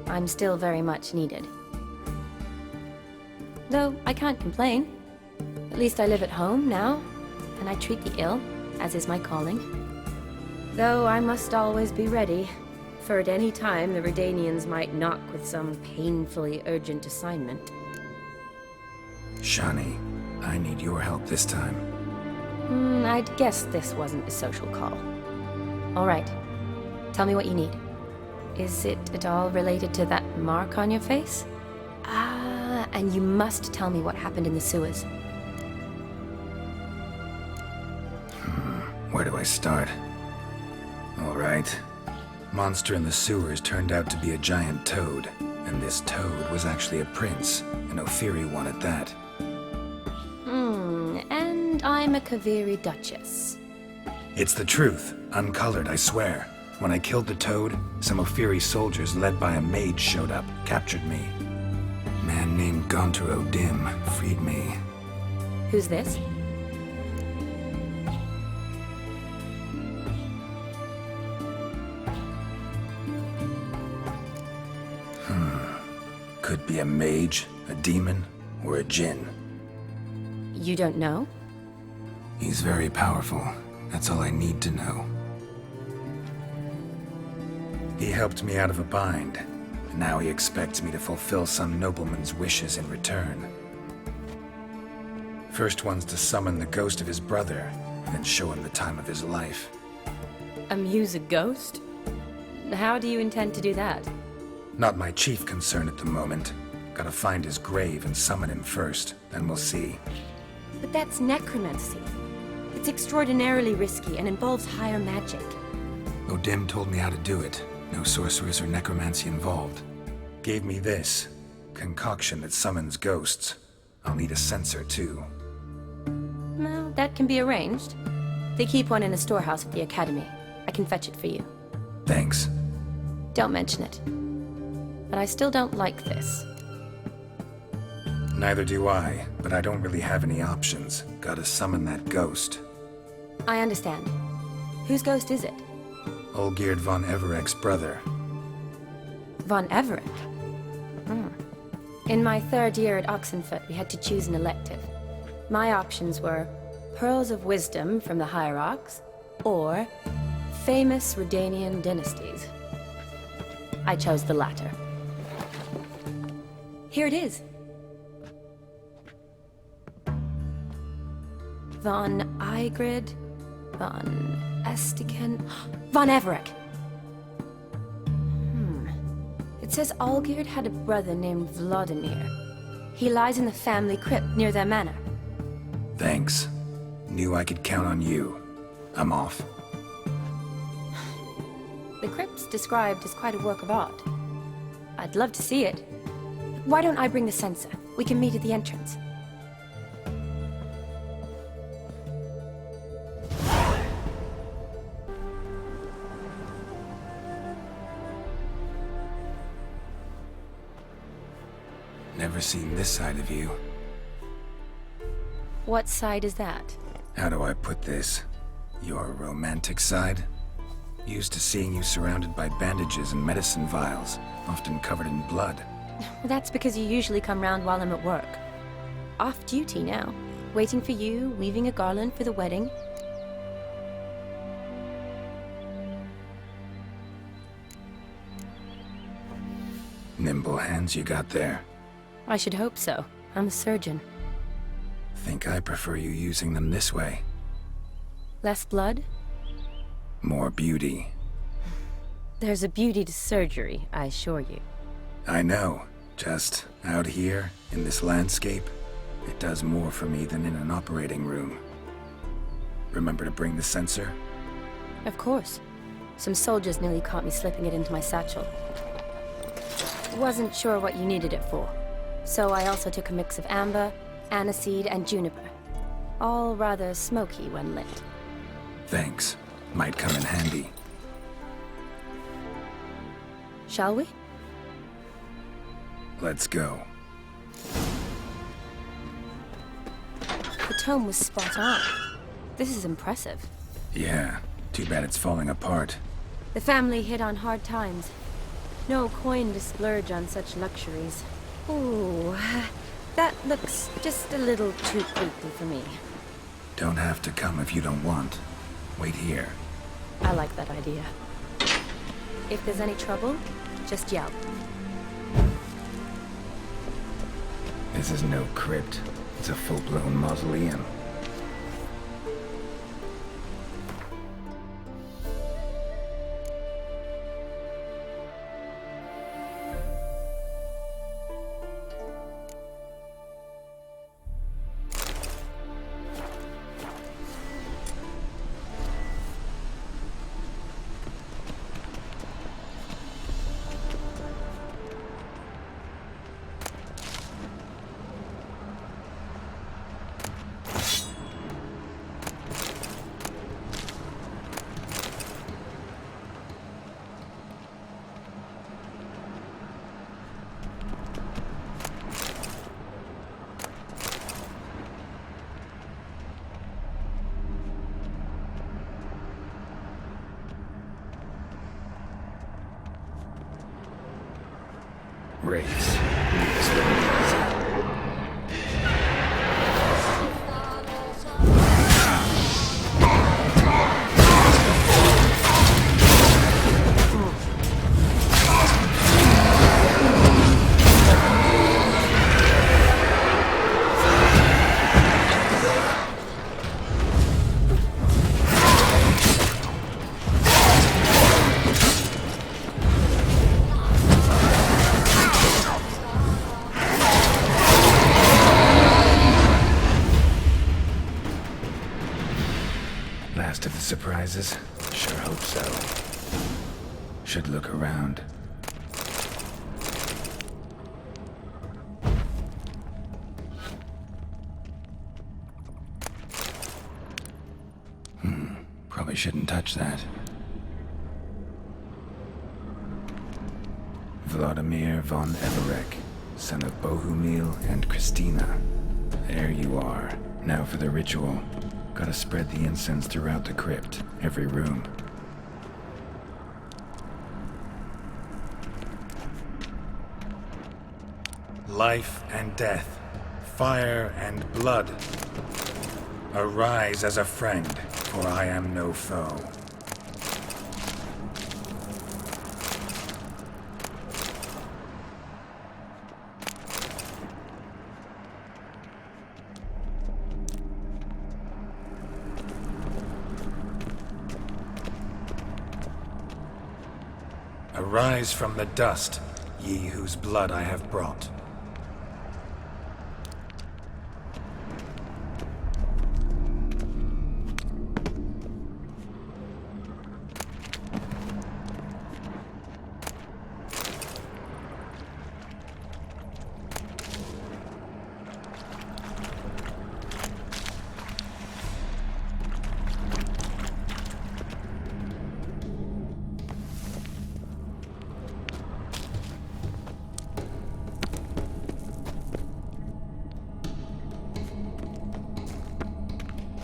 [SPEAKER 16] I'm still very much needed. Though I can't complain. At least I live at home now, and I treat the ill, as is my calling. Though I must always be ready, for at any time the Redanians might knock with some painfully urgent assignment.
[SPEAKER 1] Shani, I need your help this time.
[SPEAKER 16] I'd guess this wasn't a social call. All right. Tell me what you need. Is it at all related to that mark on your face? Ah, and you must tell me what happened in the sewers.
[SPEAKER 1] Where do I start? All right. Monster in the sewers turned out to be a giant toad, and this toad was actually a prince, an Ophiri one at that.
[SPEAKER 16] And I'm a Kaviri Duchess.
[SPEAKER 1] It's the truth, uncolored, I swear. When I killed the toad, some Ophiri soldiers led by a mage showed up, captured me. A man named Gaunter O'Dim freed me.
[SPEAKER 16] Who's this?
[SPEAKER 1] Could be a mage, a demon, or a djinn.
[SPEAKER 16] You don't know?
[SPEAKER 1] He's very powerful. That's all I need to know. He helped me out of a bind. And now he expects me to fulfill some nobleman's wishes in return. First one's to summon the ghost of his brother, and then show him the time of his life.
[SPEAKER 16] Amuse a ghost? How do you intend to do that?
[SPEAKER 1] Not my chief concern at the moment. Gotta find his grave and summon him first, then we'll see.
[SPEAKER 16] But But that's necromancy. It's extraordinarily risky and involves higher magic.
[SPEAKER 1] O'Dim told me how to do it. No sorcerers or necromancy involved. Gave me this concoction that summons ghosts. I'll need a censer too.
[SPEAKER 16] Well, that can be arranged. They keep one in a storehouse at the academy. I can fetch it for you.
[SPEAKER 1] Thanks.
[SPEAKER 16] Don't mention it. But I still don't like this.
[SPEAKER 1] Neither do I, but I don't really have any options. Gotta summon that ghost.
[SPEAKER 16] I understand. Whose ghost is it?
[SPEAKER 1] Olgierd von Everek's brother.
[SPEAKER 16] Von Everek? In my third year at Oxenfoot, we had to choose an elective. My options were Pearls of Wisdom from the Hierarchs, or Famous Redanian Dynasties. I chose the latter. Here it is. Von Igrid, Von Estiken, Von Everek. It says Olgierd had a brother named Vladimir. He lies in the family crypt near their manor.
[SPEAKER 1] Thanks. Knew I could count on you. I'm off.
[SPEAKER 16] The crypt's described as quite a work of art. I'd love to see it. Why don't I bring the censer? We can meet at the entrance.
[SPEAKER 1] Never seen this side of you.
[SPEAKER 16] What side is that?
[SPEAKER 1] How do I put this? Your romantic side? Used to seeing you surrounded by bandages and medicine vials, often covered in blood.
[SPEAKER 16] That's because you usually come round while I'm at work. Off duty now. Waiting for you, weaving a garland for the wedding.
[SPEAKER 1] Nimble hands you got there.
[SPEAKER 16] I should hope so. I'm a surgeon.
[SPEAKER 1] Think I prefer you using them this way.
[SPEAKER 16] Less blood?
[SPEAKER 1] More beauty.
[SPEAKER 16] There's a beauty to surgery, I assure you.
[SPEAKER 1] I know. Just out here, in this landscape, it does more for me than in an operating room. Remember to bring the censer?
[SPEAKER 16] Of course. Some soldiers nearly caught me slipping it into my satchel. Wasn't sure what you needed it for. So I also took a mix of amber, aniseed, and juniper. All rather smoky when lit.
[SPEAKER 1] Thanks. Might come in handy.
[SPEAKER 16] Shall we?
[SPEAKER 1] Let's go.
[SPEAKER 16] The tome was spot on. This is impressive.
[SPEAKER 1] Yeah. Too bad it's falling apart.
[SPEAKER 16] The family hit on hard times. No coin to splurge on such luxuries. Ooh, that looks just a little too creepy for me.
[SPEAKER 1] Don't have to come if you don't want. Wait here.
[SPEAKER 16] I like that idea. If there's any trouble, just yell.
[SPEAKER 1] This is no crypt. It's a full-blown mausoleum. Wraiths. surprises? Sure hope so. Should look around. Probably shouldn't touch that. Vladimir von Everek, son of Bohumil and Christina. There you are. Now for the ritual. Gotta spread the incense throughout the crypt, every room. Life and death, fire and blood. Arise as a friend, for I am no foe. Arise from the dust, ye whose blood I have brought.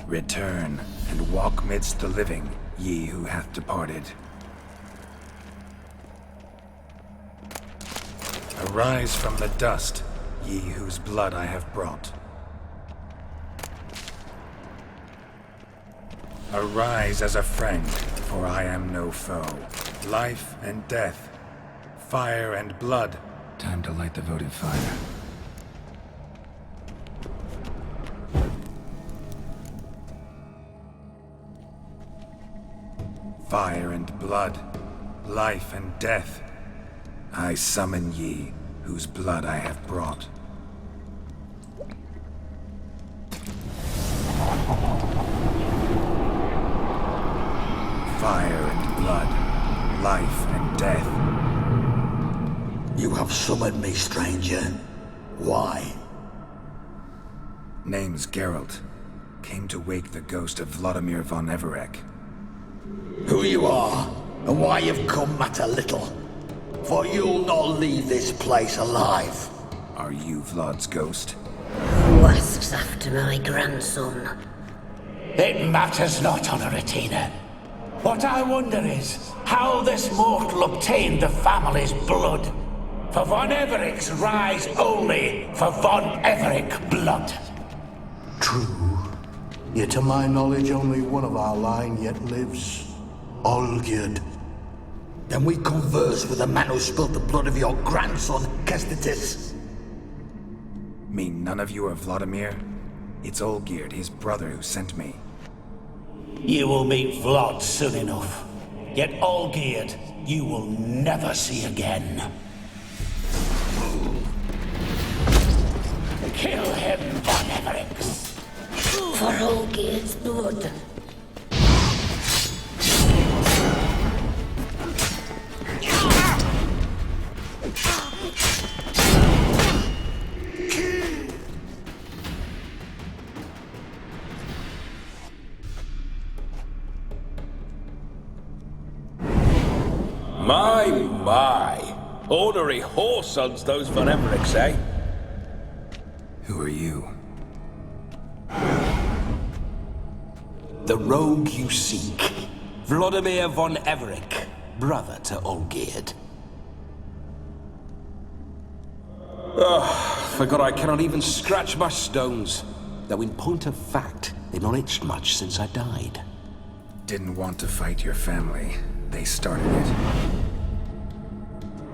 [SPEAKER 1] Return, and walk midst the living, ye who hath departed. Arise from the dust, ye whose blood I have brought. Arise as a friend, for I am no foe. Life and death, fire and blood. Time to light the votive fire. Fire and blood, life and death. I summon ye, whose blood I have brought. Fire and blood, life and death.
[SPEAKER 2] You have summoned me, stranger. Why?
[SPEAKER 1] Name's Geralt. Came to wake the ghost of Vladimir von Everek.
[SPEAKER 2] Who you are, and why you've come matter little. For you'll not leave this place alive.
[SPEAKER 1] Are you Vlad's ghost?
[SPEAKER 7] Who asks after my grandson?
[SPEAKER 21] It matters not, Honoratina. What I wonder is how this mortal obtained the family's blood. For von Everek's rise only for von Everek blood.
[SPEAKER 2] True. Yet to my knowledge, only one of our line yet lives. Olgierd. Then we converse with the man who spilled the blood of your grandson, Kestitis.
[SPEAKER 1] Mean none of you are Vladimir? It's Olgierd, his brother, who sent me.
[SPEAKER 21] You will meet Vlad soon enough. Yet Olgierd, you will never see again. Kill him, von Everek.
[SPEAKER 7] For Olgierd's blood.
[SPEAKER 11] My. Ornery whoresons those von Evereks, eh?
[SPEAKER 1] Who are you?
[SPEAKER 21] The rogue you seek. Vladimir von Everek, brother to Olgierd.
[SPEAKER 5] Forgot I cannot even scratch my stones. Though in point of fact, they've not itched much since I died.
[SPEAKER 1] Didn't want to fight your family. They started it.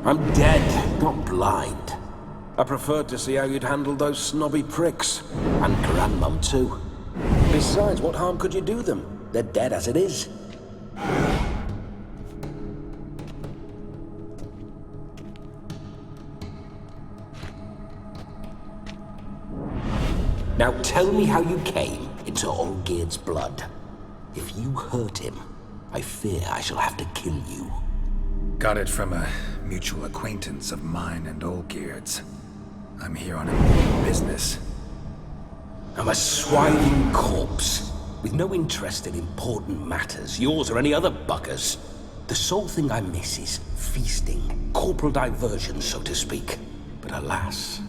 [SPEAKER 5] I'm dead, not blind. I preferred to see how you'd handle those snobby pricks. And Grandmum, too. Besides, what harm could you do them? They're dead as it is. Now tell me how you came into Olgierd's blood. If you hurt him, I fear I shall have to kill you.
[SPEAKER 1] Got it from a mutual acquaintance of mine and Olgierd's. I'm here on a business.
[SPEAKER 5] I'm a swiving corpse, with no interest in important matters, yours or any other buggers. The sole thing I miss is feasting, corporal diversion, so to speak. But alas...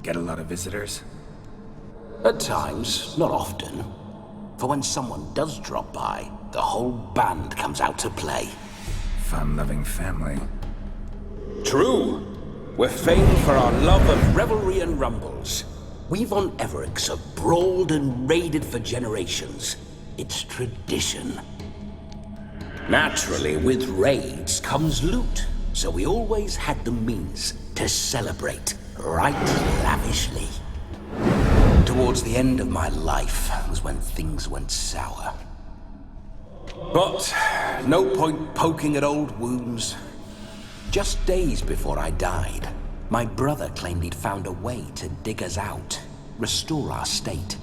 [SPEAKER 1] Get a lot of visitors?
[SPEAKER 5] At times, not often. For when someone does drop by, the whole band comes out to play.
[SPEAKER 1] Fun-loving family.
[SPEAKER 5] True. We're famed for our love of revelry and rumbles. We von Evericks have brawled and raided for generations. It's tradition. Naturally, with raids comes loot, so we always had the means to celebrate right lavishly. Towards the end of my life was when things went sour. But no point poking at old wounds. Just days before I died, my brother claimed he'd found a way to dig us out, restore our state.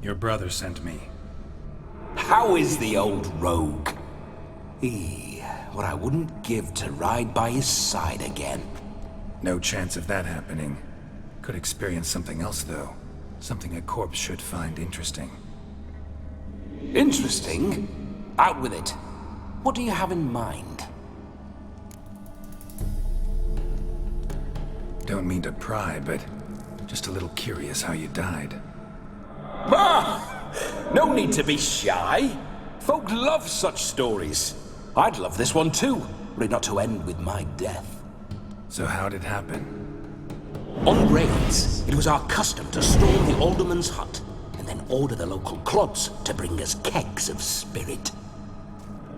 [SPEAKER 1] Your brother sent me.
[SPEAKER 5] How is the old rogue? What I wouldn't give to ride by his side again.
[SPEAKER 1] No chance of that happening. Could experience something else, though. Something a corpse should find interesting.
[SPEAKER 5] Interesting? Out with it. What do you have in mind?
[SPEAKER 1] Don't mean to pry, but just a little curious how you died.
[SPEAKER 5] No need to be shy. Folk love such stories. I'd love this one too, were it not to end with my death.
[SPEAKER 1] So how'd it happen?
[SPEAKER 5] On raids, it was our custom to storm the alderman's hut, and then order the local clods to bring us kegs of spirit.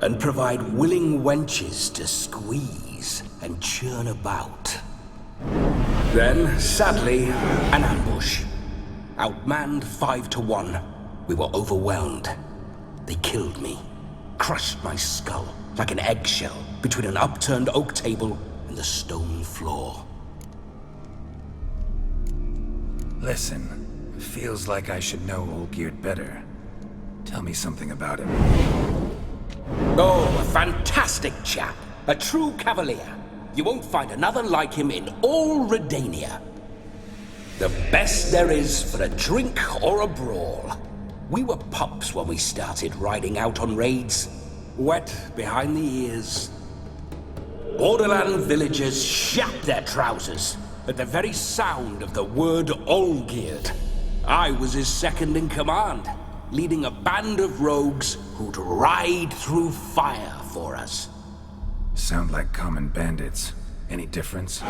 [SPEAKER 5] And provide willing wenches to squeeze and churn about. Then, sadly, an ambush. Outmanned 5-1, we were overwhelmed. They killed me, crushed my skull like an eggshell between an upturned oak table and the stone floor.
[SPEAKER 1] Listen, it feels like I should know Olgierd better. Tell me something about him.
[SPEAKER 5] Oh, a fantastic chap. A true cavalier. You won't find another like him in all Redania. The best there is for a drink or a brawl. We were pups when we started riding out on raids. Wet behind the ears. Borderland villagers shat their trousers at the very sound of the word Olgierd. I was his second in command, leading a band of rogues who'd ride through fire for us.
[SPEAKER 1] Sound like common bandits. Any difference?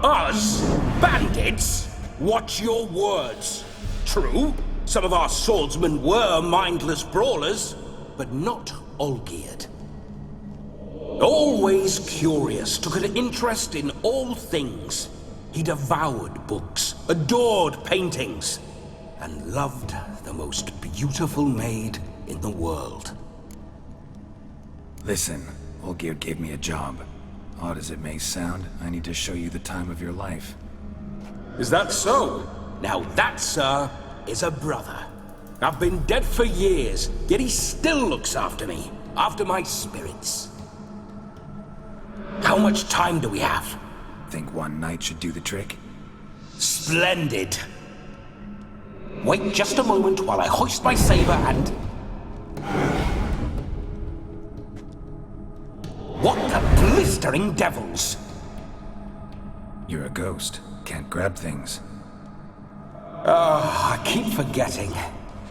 [SPEAKER 5] Us? Bandits? Watch your words. True, some of our swordsmen were mindless brawlers, but not Olgierd. Always curious, took an interest in all things. He devoured books, adored paintings, and loved the most beautiful maid in the world.
[SPEAKER 1] Listen, Olgierd gave me a job. Odd as it may sound, I need to show you the time of your life.
[SPEAKER 5] Is that so? Now that, sir, is a brother. I've been dead for years, yet he still looks after me, after my spirits. How much time do we have?
[SPEAKER 1] Think one night should do the trick?
[SPEAKER 5] Splendid. Wait just a moment while I hoist my saber and... What the blistering devils?
[SPEAKER 1] You're a ghost. Can't grab things.
[SPEAKER 5] I keep forgetting.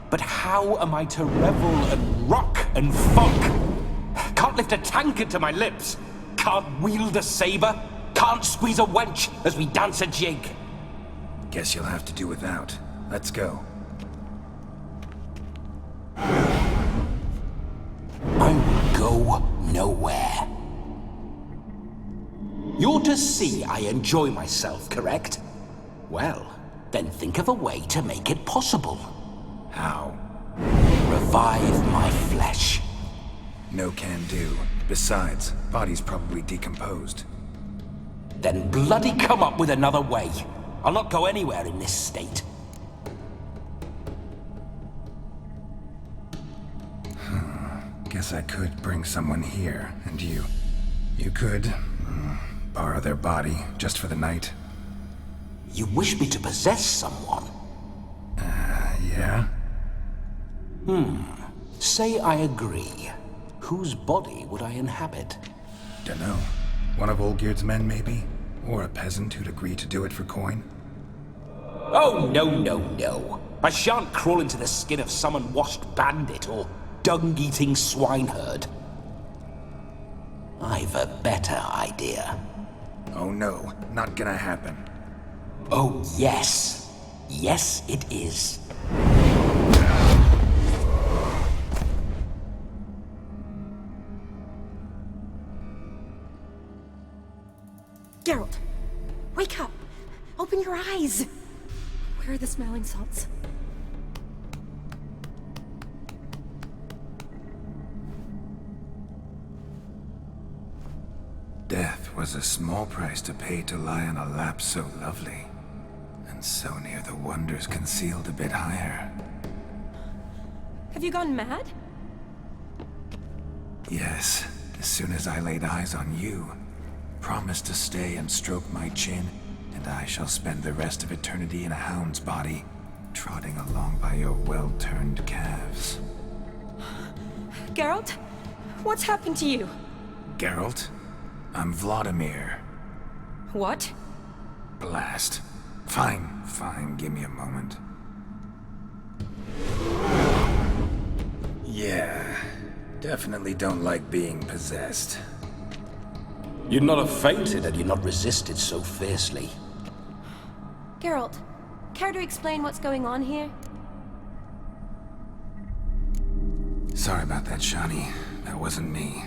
[SPEAKER 5] But how am I to revel and rock and funk? Can't lift a tankard to my lips. Can't wield a saber. Can't squeeze a wench as we dance a jig.
[SPEAKER 1] Guess you'll have to do without. Let's go.
[SPEAKER 5] I will go nowhere. You're to see I enjoy myself, correct? Well, then think of a way to make it possible.
[SPEAKER 1] How?
[SPEAKER 5] Revive my flesh.
[SPEAKER 1] No can do. Besides, body's probably decomposed.
[SPEAKER 5] Then bloody come up with another way. I'll not go anywhere in this state.
[SPEAKER 1] guess I could bring someone here, and you could borrow their body just for the night.
[SPEAKER 5] You wish me to possess someone?
[SPEAKER 1] Yeah?
[SPEAKER 5] Say I agree. Whose body would I inhabit?
[SPEAKER 1] Dunno. One of Olgierd's men, maybe? Or a peasant who'd agree to do it for coin?
[SPEAKER 5] Oh, no. I shan't crawl into the skin of some unwashed bandit or dung-eating swineherd. I've a better idea.
[SPEAKER 1] Oh no, not gonna happen.
[SPEAKER 5] Oh, yes. Yes, it is.
[SPEAKER 16] Geralt, wake up! Open your eyes! Where are the smelling salts?
[SPEAKER 1] Death was a small price to pay to lie on a lap so lovely, and so near the wonders concealed a bit higher.
[SPEAKER 16] Have you gone mad?
[SPEAKER 1] Yes, as soon as I laid eyes on you, promised to stay and stroke my chin, and I shall spend the rest of eternity in a hound's body, trotting along by your well-turned calves.
[SPEAKER 16] Geralt? What's happened to you?
[SPEAKER 1] Geralt? I'm Vladimir.
[SPEAKER 16] What?
[SPEAKER 1] Blast. Fine, give me a moment. Yeah, definitely don't like being possessed.
[SPEAKER 5] You'd not have fainted had you not resisted so fiercely.
[SPEAKER 16] Geralt, care to explain what's going on here?
[SPEAKER 1] Sorry about that, Shani. That wasn't me.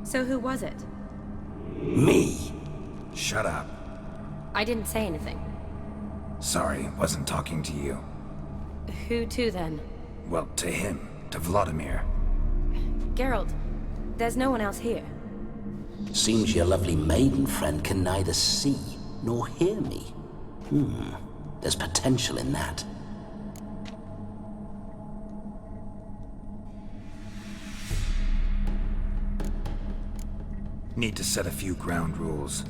[SPEAKER 16] So who was it?
[SPEAKER 5] Me.
[SPEAKER 1] Shut up.
[SPEAKER 16] I didn't say anything.
[SPEAKER 1] Sorry, wasn't talking to you.
[SPEAKER 16] Who to then?
[SPEAKER 1] Well, to him. To Vladimir.
[SPEAKER 16] Geralt, there's no one else here.
[SPEAKER 5] Seems your lovely maiden friend can neither see nor hear me. There's potential in that.
[SPEAKER 1] Need to set a few ground rules.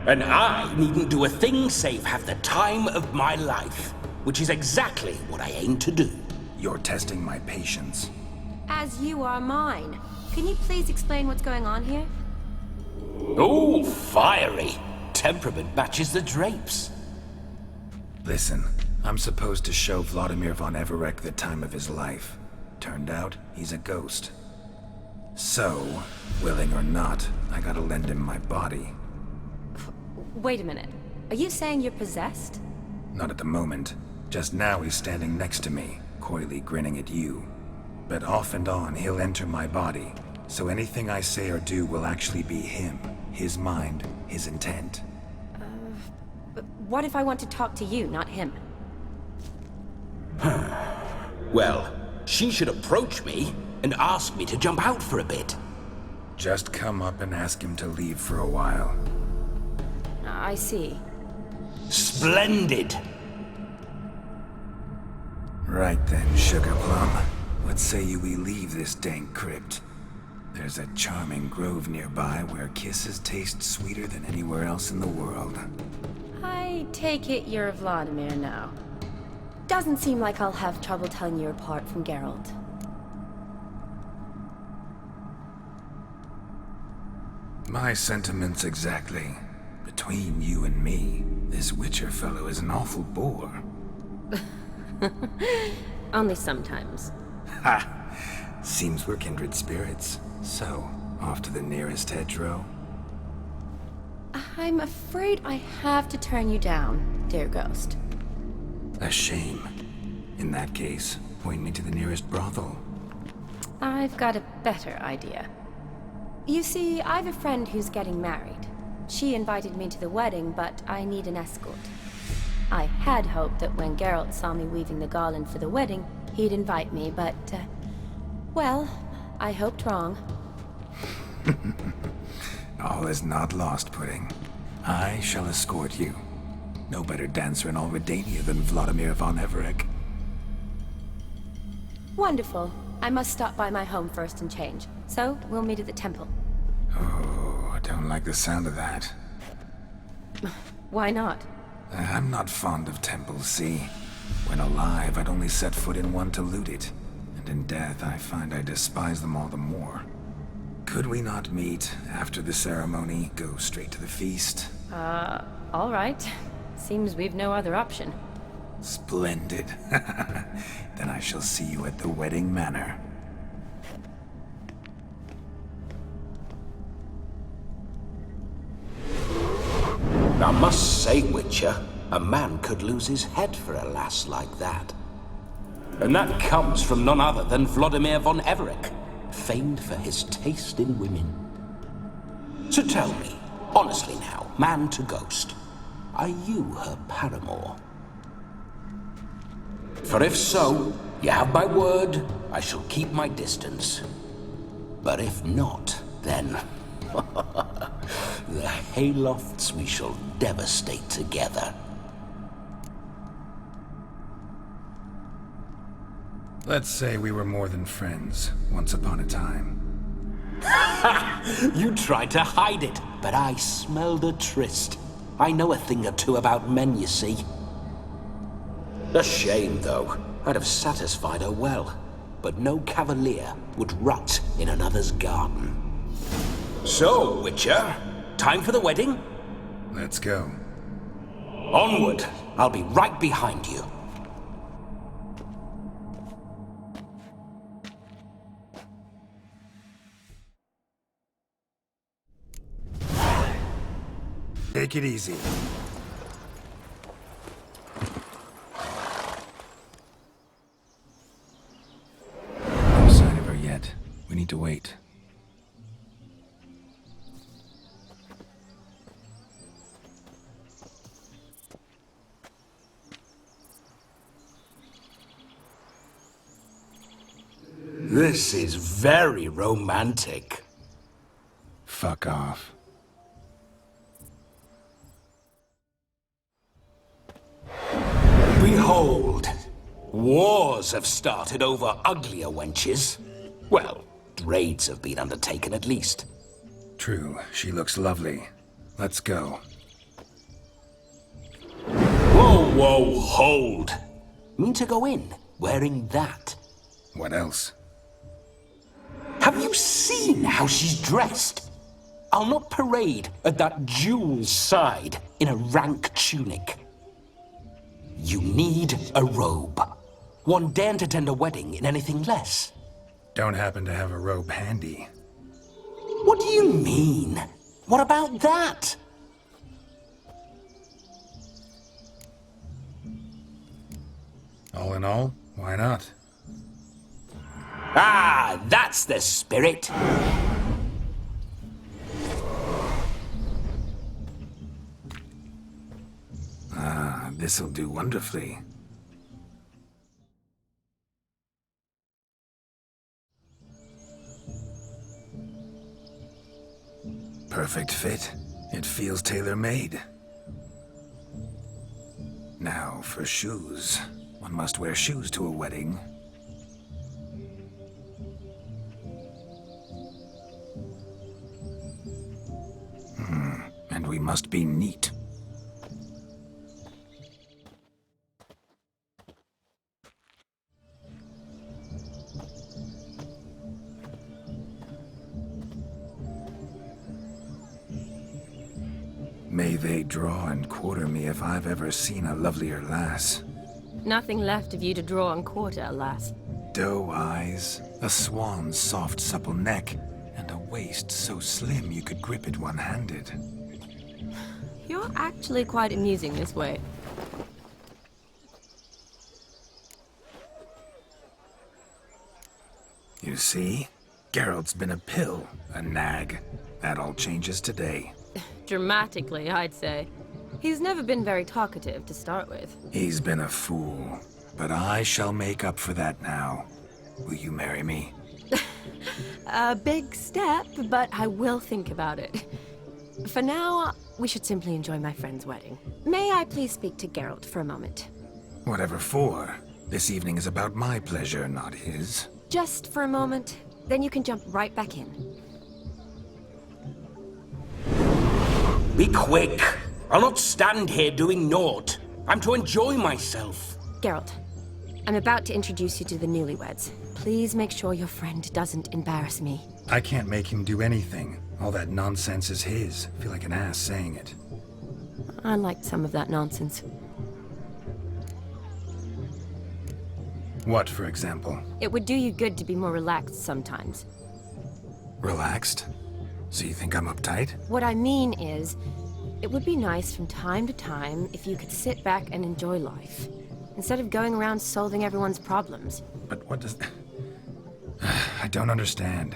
[SPEAKER 5] And I needn't do a thing save have the time of my life, which is exactly what I aim to do.
[SPEAKER 1] You're testing my patience.
[SPEAKER 16] As you are mine. Can you please explain what's going on here?
[SPEAKER 5] Oh, fiery. Temperament matches the drapes.
[SPEAKER 1] Listen, I'm supposed to show Vladimir von Everec the time of his life. Turned out, he's a ghost. So, willing or not, I gotta lend him my body.
[SPEAKER 16] Wait a minute. Are you saying you're possessed?
[SPEAKER 1] Not at the moment. Just now he's standing next to me, coyly grinning at you. But off and on, he'll enter my body. So anything I say or do will actually be him. His mind, his intent.
[SPEAKER 16] But what if I want to talk to you, not him?
[SPEAKER 5] Well, she should approach me and ask me to jump out for a bit.
[SPEAKER 1] Just come up and ask him to leave for a while.
[SPEAKER 16] I see.
[SPEAKER 5] Splendid!
[SPEAKER 1] Right then, Sugar Plum. What say you we leave this dank crypt? There's a charming grove nearby where kisses taste sweeter than anywhere else in the world.
[SPEAKER 16] I take it you're Vladimir now. Doesn't seem like I'll have trouble telling you apart from Geralt.
[SPEAKER 1] My sentiments exactly. Between you and me, this Witcher fellow is an awful bore.
[SPEAKER 16] Only sometimes.
[SPEAKER 1] Ha! Seems we're kindred spirits. So, off to the nearest hedgerow?
[SPEAKER 16] I'm afraid I have to turn you down, dear ghost.
[SPEAKER 1] A shame. In that case, point me to the nearest brothel.
[SPEAKER 16] I've got a better idea. You see, I've a friend who's getting married. She invited me to the wedding, but I need an escort. I had hoped that when Geralt saw me weaving the garland for the wedding, he'd invite me, but, well, I hoped wrong.
[SPEAKER 1] All is not lost, Pudding. I shall escort you. No better dancer in all Redania than Vladimir von Everec.
[SPEAKER 16] Wonderful. I must stop by my home first and change. So, we'll meet at the temple.
[SPEAKER 1] Oh, I don't like the sound of that.
[SPEAKER 16] Why not?
[SPEAKER 1] I'm not fond of temples, see? When alive, I'd only set foot in one to loot it. And in death, I find I despise them all the more. Could we not meet after the ceremony, go straight to the feast?
[SPEAKER 16] All right. Seems we've no other option.
[SPEAKER 1] Splendid. Then I shall see you at the wedding manor.
[SPEAKER 5] I must say, Witcher, a man could lose his head for a lass like that. And that comes from none other than Vladimir von Everec, famed for his taste in women. So tell me, honestly now, man to ghost, are you her paramour? For if so, you have my word, I shall keep my distance. But if not, then... the Haylofts we shall devastate together.
[SPEAKER 1] Let's say we were more than friends, once upon a time.
[SPEAKER 5] You tried to hide it, but I smelled a tryst. I know a thing or two about men, you see. A shame, though. I'd have satisfied her well, but no cavalier would rot in another's garden. So, Witcher, time for the wedding?
[SPEAKER 1] Let's go.
[SPEAKER 5] Onward! I'll be right behind you.
[SPEAKER 1] Take it easy. No sign of her yet. We need to wait.
[SPEAKER 5] This is very romantic.
[SPEAKER 1] Fuck off.
[SPEAKER 5] Behold, wars have started over uglier wenches. Well, raids have been undertaken at least.
[SPEAKER 1] True, she looks lovely. Let's go.
[SPEAKER 5] Whoa, whoa, hold! Mean to go in, wearing that?
[SPEAKER 1] What else?
[SPEAKER 5] Have you seen how she's dressed? I'll not parade at that jewel's side in a rank tunic. You need a robe. One daren't attend a wedding in anything less.
[SPEAKER 1] Don't happen to have a robe handy.
[SPEAKER 5] What do you mean? What about that?
[SPEAKER 1] All in all, why not?
[SPEAKER 5] Ah, that's the spirit.
[SPEAKER 1] Ah, this'll do wonderfully. Perfect fit. It feels tailor-made. Now for shoes. One must wear shoes to a wedding. And we must be neat. May they draw and quarter me if I've ever seen a lovelier lass.
[SPEAKER 16] Nothing left of you to draw and quarter, alas.
[SPEAKER 1] Doe eyes, a swan's soft supple neck, and a waist so slim you could grip it one-handed.
[SPEAKER 16] You're actually quite amusing this way.
[SPEAKER 1] You see? Geralt's been a pill, a nag. That all changes today.
[SPEAKER 16] Dramatically, I'd say. He's never been very talkative to start with.
[SPEAKER 1] He's been a fool, but I shall make up for that now. Will you marry me?
[SPEAKER 16] A big step, but I will think about it. For now, we should simply enjoy my friend's wedding. May I please speak to Geralt for a moment?
[SPEAKER 1] Whatever for. This evening is about my pleasure, not his.
[SPEAKER 16] Just for a moment, then you can jump right back in.
[SPEAKER 5] Be quick! I'll not stand here doing naught. I'm to enjoy myself.
[SPEAKER 16] Geralt, I'm about to introduce you to the newlyweds. Please make sure your friend doesn't embarrass me.
[SPEAKER 1] I can't make him do anything. All that nonsense is his. I feel like an ass saying it.
[SPEAKER 16] I liked some of that nonsense.
[SPEAKER 1] What, for example?
[SPEAKER 16] It would do you good to be more relaxed sometimes.
[SPEAKER 1] Relaxed? So you think I'm uptight?
[SPEAKER 16] What I mean is, it would be nice from time to time if you could sit back and enjoy life, instead of going around solving everyone's problems.
[SPEAKER 1] But what does... I don't understand.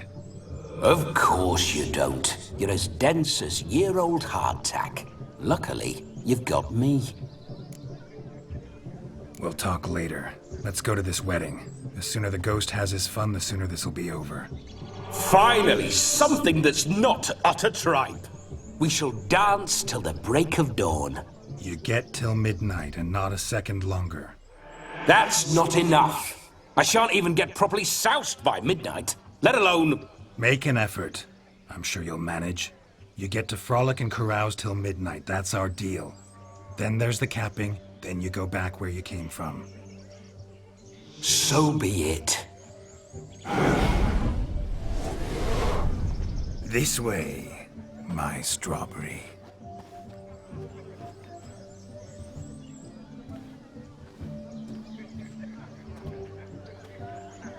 [SPEAKER 5] Of course you don't. You're as dense as year-old hardtack. Luckily, you've got me.
[SPEAKER 1] We'll talk later. Let's go to this wedding. The sooner the ghost has his fun, the sooner this'll be over.
[SPEAKER 5] Finally, something that's not utter tripe. We shall dance till the break of dawn.
[SPEAKER 1] You get till midnight and not a second longer.
[SPEAKER 5] That's not enough. I shan't even get properly soused by midnight, let alone...
[SPEAKER 1] Make an effort. I'm sure you'll manage. You get to frolic and carouse till midnight. That's our deal. Then there's the capping. Then you go back where you came from.
[SPEAKER 5] So be it.
[SPEAKER 1] This way, my strawberry.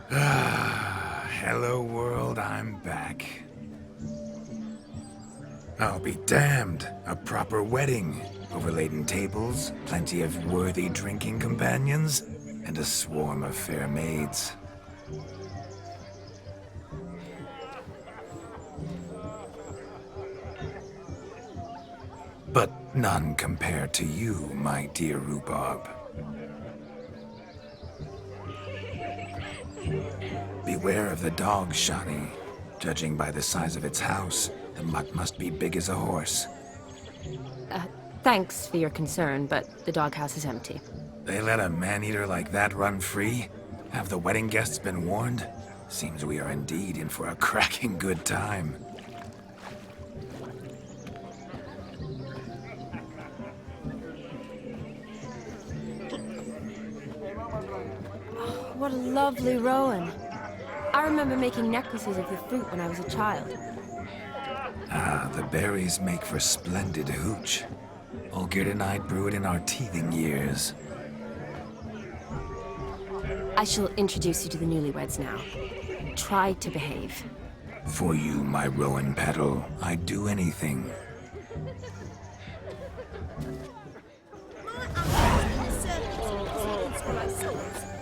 [SPEAKER 1] Hello world, I'm back. I'll be damned. A proper wedding. Overladen tables, plenty of worthy drinking companions, and a swarm of fair maids. But none compared to you, my dear rhubarb. Beware of the dog, Shani. Judging by the size of its house, the mutt must be big as a horse.
[SPEAKER 16] Thanks for your concern, but the doghouse is empty.
[SPEAKER 1] They let a man-eater like that run free? Have the wedding guests been warned? Seems we are indeed in for a cracking good time.
[SPEAKER 16] What a lovely rowan. I remember making necklaces of the fruit when I was a child.
[SPEAKER 1] Ah, the berries make for splendid hooch. Olgierd and I brew it in our teething years.
[SPEAKER 16] I shall introduce you to the newlyweds now. Try to behave.
[SPEAKER 1] For you, my rowan petal, I'd do anything.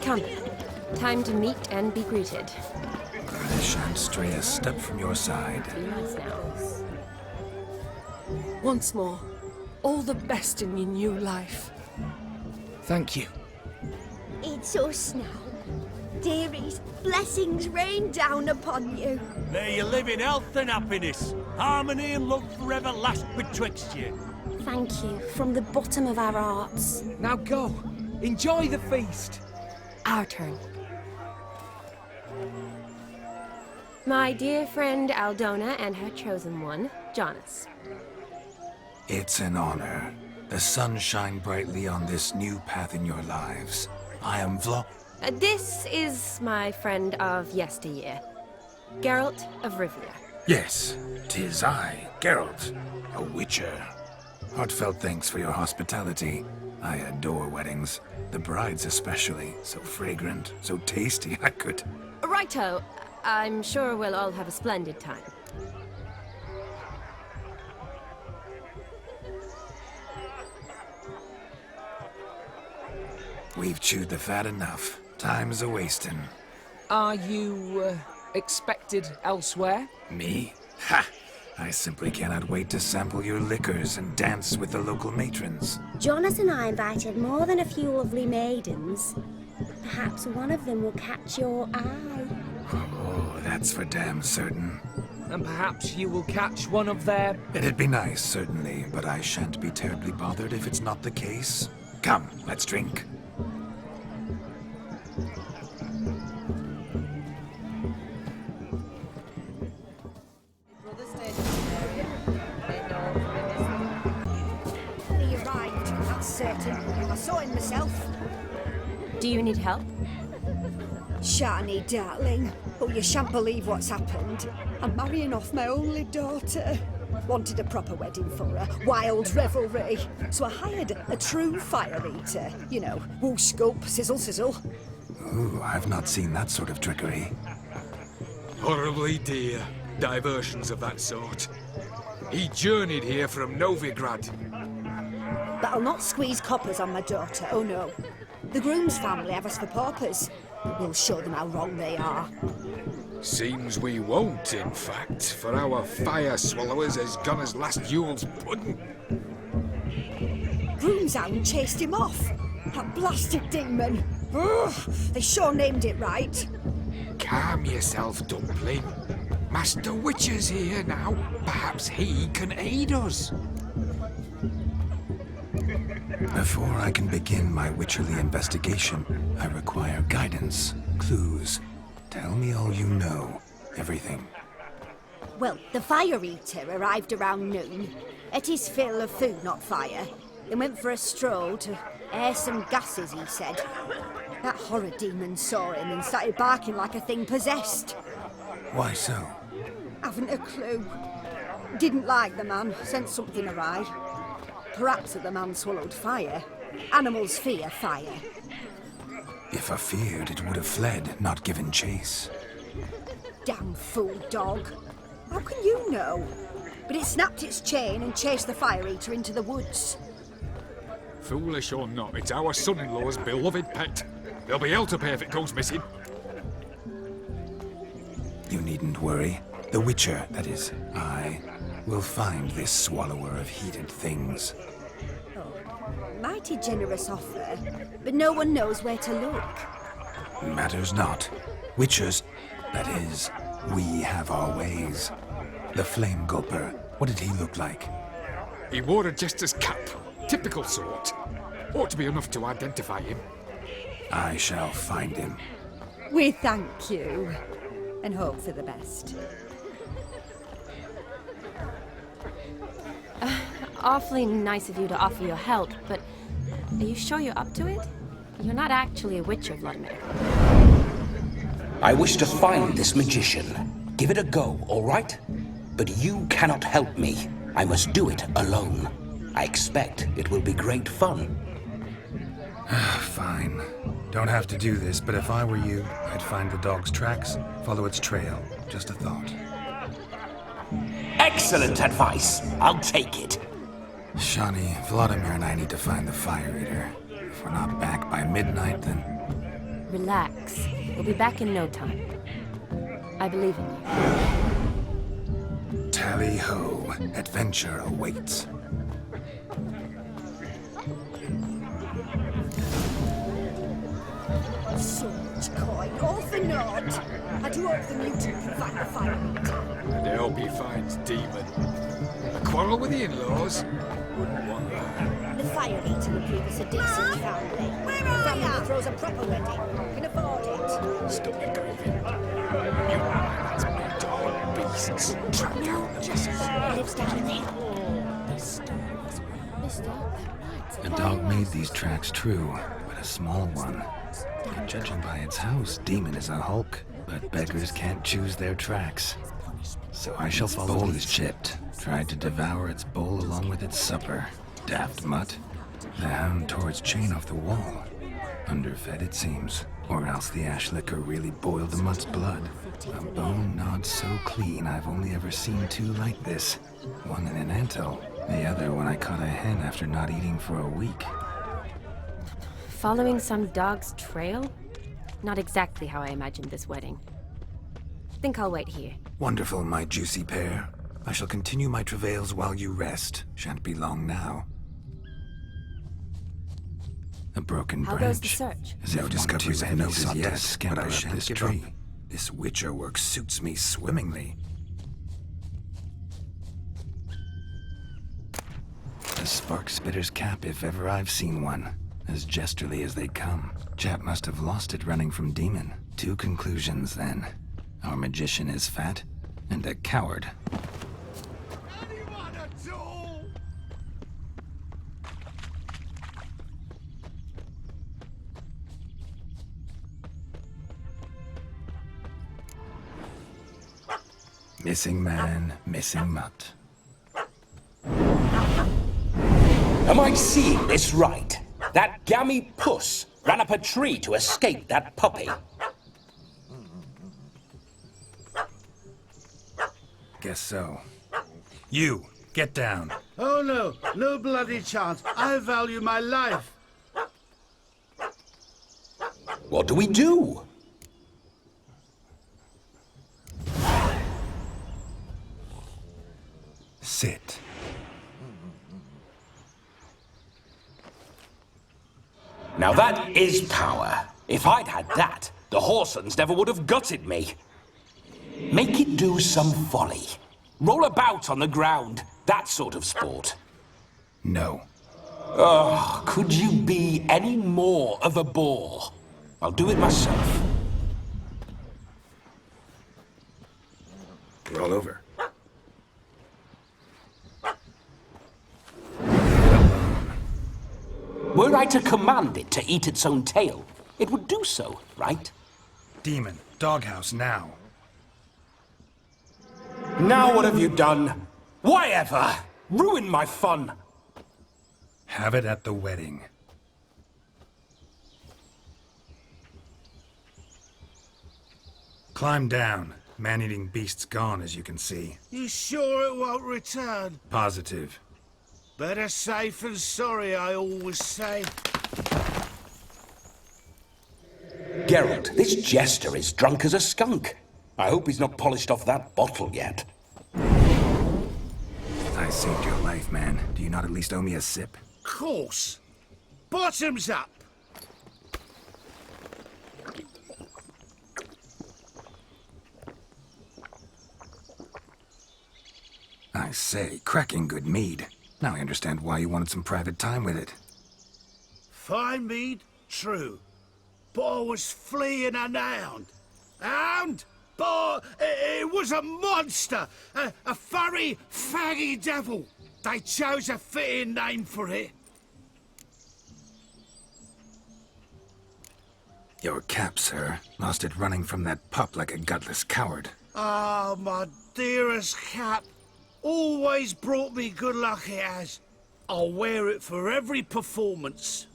[SPEAKER 16] Come. Time to meet and be greeted.
[SPEAKER 1] I shan't stray a step from your side.
[SPEAKER 16] Be nice now.
[SPEAKER 15] Once more, all the best in your new life.
[SPEAKER 12] Thank you.
[SPEAKER 7] It's us now. Dearies, blessings rain down upon you.
[SPEAKER 4] May you live in health and happiness. Harmony and love forever last betwixt you.
[SPEAKER 7] Thank you from the bottom of our hearts.
[SPEAKER 12] Now go. Enjoy the feast.
[SPEAKER 16] Our turn. My dear friend Aldona and her chosen one, Jonas.
[SPEAKER 1] It's an honor. The sun shine brightly on this new path in your lives. I am
[SPEAKER 16] This is my friend of yesteryear, Geralt of Rivia.
[SPEAKER 1] Yes, 'tis I, Geralt, a witcher. Heartfelt thanks for your hospitality. I adore weddings. The brides especially. So fragrant, so tasty, I could...
[SPEAKER 16] Righto. I'm sure we'll all have a splendid time.
[SPEAKER 1] We've chewed the fat enough. Time's a-wasting.
[SPEAKER 12] Are you, expected elsewhere?
[SPEAKER 1] Me? Ha! I simply cannot wait to sample your liquors and dance with the local matrons.
[SPEAKER 7] Jonas and I invited more than a few lovely maidens. Perhaps one of them will catch your eye.
[SPEAKER 1] Oh, that's for damn certain.
[SPEAKER 12] And perhaps you will catch one of their...
[SPEAKER 1] It'd be nice, certainly, but I shan't be terribly bothered if it's not the case. Come, let's drink.
[SPEAKER 3] that's certain. I saw him myself.
[SPEAKER 16] Do you need help?
[SPEAKER 3] Shani, darling. Oh, you shan't believe what's happened. I'm marrying off my only daughter. Wanted a proper wedding for her. Wild revelry. So I hired a true fire eater. You know, whoosh, gulp, sizzle, sizzle.
[SPEAKER 1] Ooh, I've not seen that sort of trickery.
[SPEAKER 18] Horribly dear diversions of that sort. He journeyed here from Novigrad.
[SPEAKER 3] But I'll not squeeze coppers on my daughter, oh no. The groom's family have us for paupers. We'll show them how wrong they are.
[SPEAKER 18] Seems we won't, in fact, for our fire swallowers has gone as last Yule's pudding.
[SPEAKER 3] Groom's hound chased him off. That blasted demon. Ugh, they sure named it right.
[SPEAKER 18] Calm yourself, Dumpling. Master Witcher's here now. Perhaps he can aid us.
[SPEAKER 1] Before I can begin my witcherly investigation, I require guidance, clues. Tell me all you know. Everything.
[SPEAKER 3] Well, the fire eater arrived around noon. Ate his fill of food, not fire. Then went for a stroll to air some gases, he said. That horror demon saw him and started barking like a thing possessed.
[SPEAKER 1] Why so?
[SPEAKER 3] Haven't a clue. Didn't like the man, sent something awry. Perhaps that the man swallowed fire. Animals fear fire.
[SPEAKER 1] If I feared, it would have fled, not given chase.
[SPEAKER 3] Damn fool dog. How can you know? But it snapped its chain and chased the fire eater into the woods.
[SPEAKER 18] Foolish or not, it's our son-in-law's beloved pet. There'll be hell to pay if it goes missing.
[SPEAKER 1] You needn't worry. The Witcher, that is, I, will find this swallower of heated things.
[SPEAKER 3] Mighty generous offer, but no one knows where to look.
[SPEAKER 1] Matters not. Witchers, that is, we have our ways. The Flame Gulper, what did he look like?
[SPEAKER 18] He wore a jester's cap. Typical sort. Ought to be enough to identify him.
[SPEAKER 1] I shall find him.
[SPEAKER 3] We thank you, and hope for the best.
[SPEAKER 16] Awfully nice of you to offer your help, but are you sure you're up to it? You're not actually a Witcher, Vladimir.
[SPEAKER 5] I wish to find this magician. Give it a go, all right? But you cannot help me. I must do it alone. I expect it will be great fun.
[SPEAKER 1] Fine. Don't have to do this, but if I were you, I'd find the dog's tracks, follow its trail. Just a thought.
[SPEAKER 5] Excellent advice. I'll take it.
[SPEAKER 1] Shani, Vladimir and I need to find the fire eater. If we're not back by midnight, then...
[SPEAKER 16] Relax. We'll be back in no time. I believe in you.
[SPEAKER 1] Tally-ho. Adventure awaits.
[SPEAKER 3] So much coin, all for naught. I do hope the mutant can find the fire eater.
[SPEAKER 18] And I hope he finds Demon. A quarrel with the in-laws? Wouldn't want that.
[SPEAKER 3] The fire eater will prove us a decent family. Where are family that throws a proper wedding. Can afford it.
[SPEAKER 18] Stop it, Griffin. You that's meant to hunt beasts, track out the missus.
[SPEAKER 3] Lives down there.
[SPEAKER 1] The dog made these tracks true, but a small one. And judging by its house, Demon is a hulk, but beggars can't choose their tracks. So I shall follow. Bowl is chipped. Tried to devour its bowl along with its supper. Daft mutt. The hound tore its chain off the wall. Underfed, it seems. Or else the ash liquor really boiled the mutt's blood. A bone gnawed so clean I've only ever seen two like this. One in an anthill, the other when I caught a hen after not eating for a week.
[SPEAKER 16] Following some dog's trail? Not exactly how I imagined this wedding. Think I'll wait here.
[SPEAKER 1] Wonderful, my juicy pair. I shall continue my travails while you rest. Shan't be long now. A broken
[SPEAKER 16] How
[SPEAKER 1] branch.
[SPEAKER 16] goes the search?
[SPEAKER 1] No discoveries of notice yet, but I shan't give up. This Witcher work suits me swimmingly. A spark spitter's cap if ever I've seen one. As jesterly as they come. Chap must have lost it running from Demon. Two conclusions, then. Our magician is fat, and a coward. Missing man, missing mutt.
[SPEAKER 5] Am I seeing this right? That gammy puss ran up a tree to escape that puppy.
[SPEAKER 1] Guess so. You, get down.
[SPEAKER 14] Oh no, no bloody chance. I value my life.
[SPEAKER 5] What do we do?
[SPEAKER 1] Sit.
[SPEAKER 5] Now that is power. If I'd had that, the Horsons never would have gutted me. Make it do some folly. Roll about on the ground. That sort of sport.
[SPEAKER 1] No.
[SPEAKER 5] Oh, could you be any more of a bore? I'll do it myself.
[SPEAKER 1] Roll over.
[SPEAKER 5] Were I to command it to eat its own tail, it would do so, right?
[SPEAKER 1] Demon, doghouse now.
[SPEAKER 5] Now what have you done? Why ever? Ruined my fun.
[SPEAKER 1] Have it at the wedding. Climb down. Man-eating beast's gone, as you can see.
[SPEAKER 14] You sure it won't return?
[SPEAKER 1] Positive.
[SPEAKER 14] Better safe than sorry, I always say.
[SPEAKER 5] Geralt, this jester is drunk as a skunk. I hope he's not polished off that bottle yet.
[SPEAKER 1] I saved your life, man. Do you not at least owe me a sip?
[SPEAKER 14] Course. Bottoms up.
[SPEAKER 1] I say, cracking good mead. Now I understand why you wanted some private time with it.
[SPEAKER 14] Fine mead, true. But I was fleeing an hound. Hound? But it was a monster! A furry, faggy devil! They chose a fitting name for it.
[SPEAKER 1] Your cap, sir. Lost it running from that pup like a gutless coward.
[SPEAKER 14] Ah, my dearest cap. Always brought me good luck it has. I'll wear it for every performance.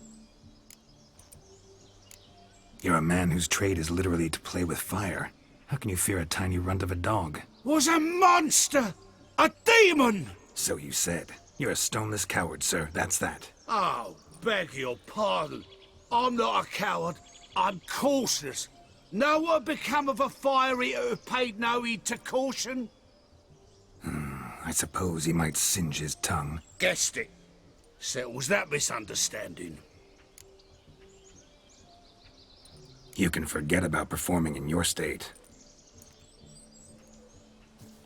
[SPEAKER 1] You're a man whose trade is literally to play with fire. How can you fear a tiny runt of a dog?
[SPEAKER 14] Was a monster! A demon!
[SPEAKER 1] So you said. You're a stoneless coward, sir. That's that.
[SPEAKER 14] Oh, beg your pardon. I'm not a coward. I'm cautious. Know what become of a fire eater who paid no heed to caution?
[SPEAKER 1] I suppose he might singe his tongue.
[SPEAKER 14] Guessed it. Settles that misunderstanding.
[SPEAKER 1] You can forget about performing in your state.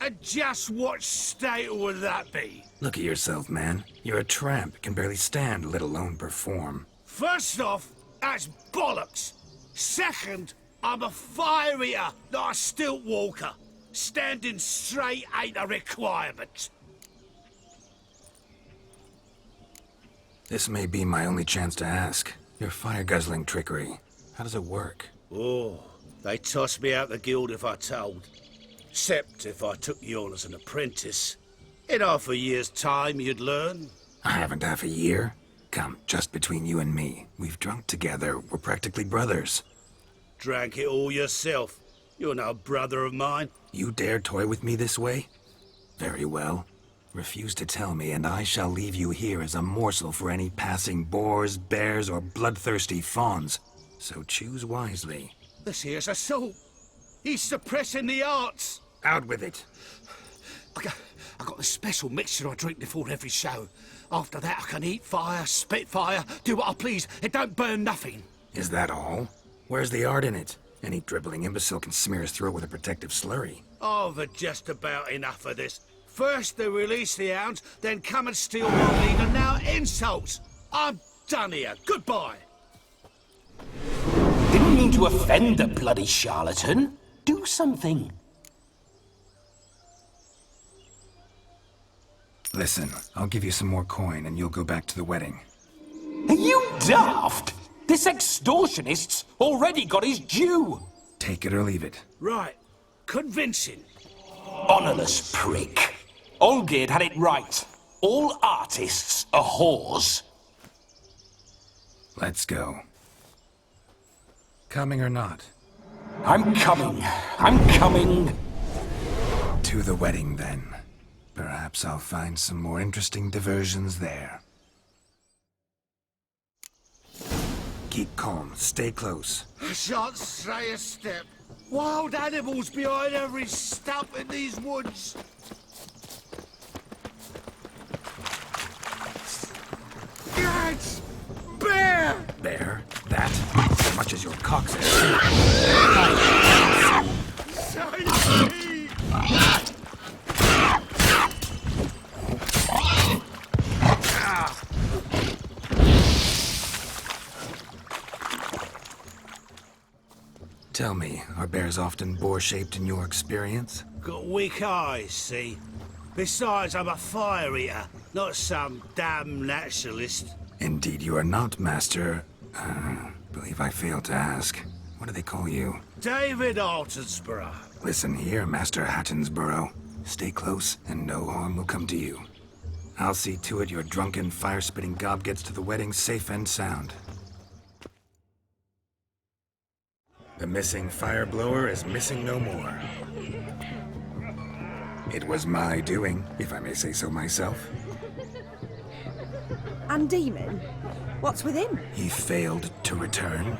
[SPEAKER 14] And just what state would that be?
[SPEAKER 1] Look at yourself, man. You're a tramp, can barely stand, let alone perform.
[SPEAKER 14] First off, that's bollocks. Second, I'm a fire eater, not a stilt walker. Standing straight ain't a requirement.
[SPEAKER 1] This may be my only chance to ask. Your fire-guzzling trickery. How does it work?
[SPEAKER 14] Oh, they toss me out the guild if I told. Except if I took you on as an apprentice. In half a year's time, you'd learn.
[SPEAKER 1] I haven't half a year. Come, just between you and me. We've drunk together. We're practically brothers.
[SPEAKER 14] Drank it all yourself. You're no brother of mine.
[SPEAKER 1] You dare toy with me this way? Very well. Refuse to tell me, and I shall leave you here as a morsel for any passing boars, bears, or bloodthirsty fawns. So choose wisely.
[SPEAKER 14] This here's assault. He's suppressing the arts.
[SPEAKER 1] Out with it.
[SPEAKER 14] I got this special mixture I drink before every show. After that, I can eat fire, spit fire, do what I please. It don't burn nothing.
[SPEAKER 1] Is that all? Where's the art in it? Any dribbling imbecile can smear his throat with a protective slurry.
[SPEAKER 14] I've had just about enough of this. First they release the hounds, then come and steal my meat, and now insults. I'm done here. Goodbye.
[SPEAKER 5] Didn't mean to offend the bloody charlatan. Do something.
[SPEAKER 1] Listen, I'll give you some more coin and you'll go back to the wedding.
[SPEAKER 5] Are you daft? This extortionist's already got his due.
[SPEAKER 1] Take it or leave it.
[SPEAKER 14] Right. Convincing.
[SPEAKER 21] honourless prick. Olgierd had it right. All artists are whores.
[SPEAKER 1] Let's go. Coming or not?
[SPEAKER 21] I'm coming. I'm coming.
[SPEAKER 1] To the wedding, then. Perhaps I'll find some more interesting diversions there. Keep calm. Stay close.
[SPEAKER 14] I shan't stray a step. Wild animals behind every stump in these woods. Yes! Bear!
[SPEAKER 1] Bear? That? As much as your coccyx.
[SPEAKER 14] Save me!
[SPEAKER 1] Tell me, are bears often boar-shaped in your experience?
[SPEAKER 14] Got weak eyes, see? Besides, I'm a fire eater, not some damn naturalist.
[SPEAKER 1] Indeed you are not, Master... believe I failed to ask. What do they call you?
[SPEAKER 14] David Altonsborough.
[SPEAKER 1] Listen here, Master Hattonsborough. Stay close, and no harm will come to you. I'll see to it your drunken, fire-spitting gob gets to the wedding safe and sound. The missing fire blower is missing no more. It was my doing, if I may say so myself.
[SPEAKER 3] And Demon? What's with him?
[SPEAKER 1] He failed to return.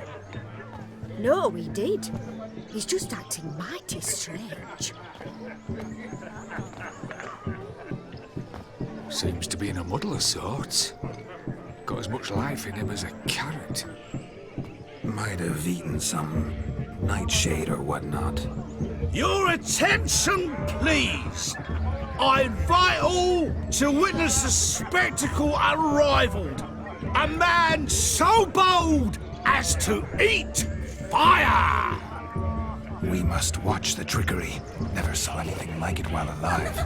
[SPEAKER 3] No, he did. He's just acting mighty strange.
[SPEAKER 18] Seems to be in a muddle of sorts. Got as much life in him as a carrot.
[SPEAKER 1] Might have eaten some nightshade or whatnot.
[SPEAKER 14] Your attention, please! I invite all to witness a spectacle unrivaled. A man so bold as to eat fire!
[SPEAKER 1] We must watch the trickery. Never saw anything like it while alive.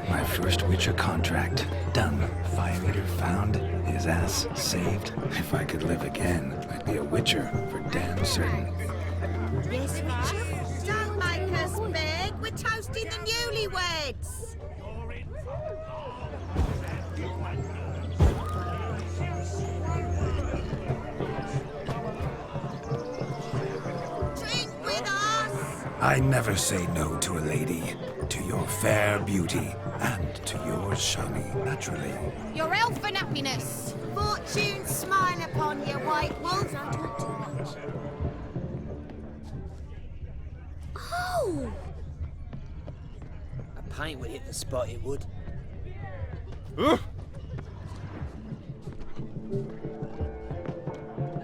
[SPEAKER 1] My first Witcher contract. Done. Fire Eater found. His ass saved. If I could live again, I'd be a Witcher for damn certain.
[SPEAKER 2] Yes, Richard? Don't make us beg. We're toasting the newlyweds. Drink with us.
[SPEAKER 1] I never say no to a lady. To your fair beauty. And to yours, Shani, naturally.
[SPEAKER 2] Your elfin happiness. Fortune smile upon you, White Wolf. Don't talk too much.
[SPEAKER 12] Oh! A pint would hit the spot, it would.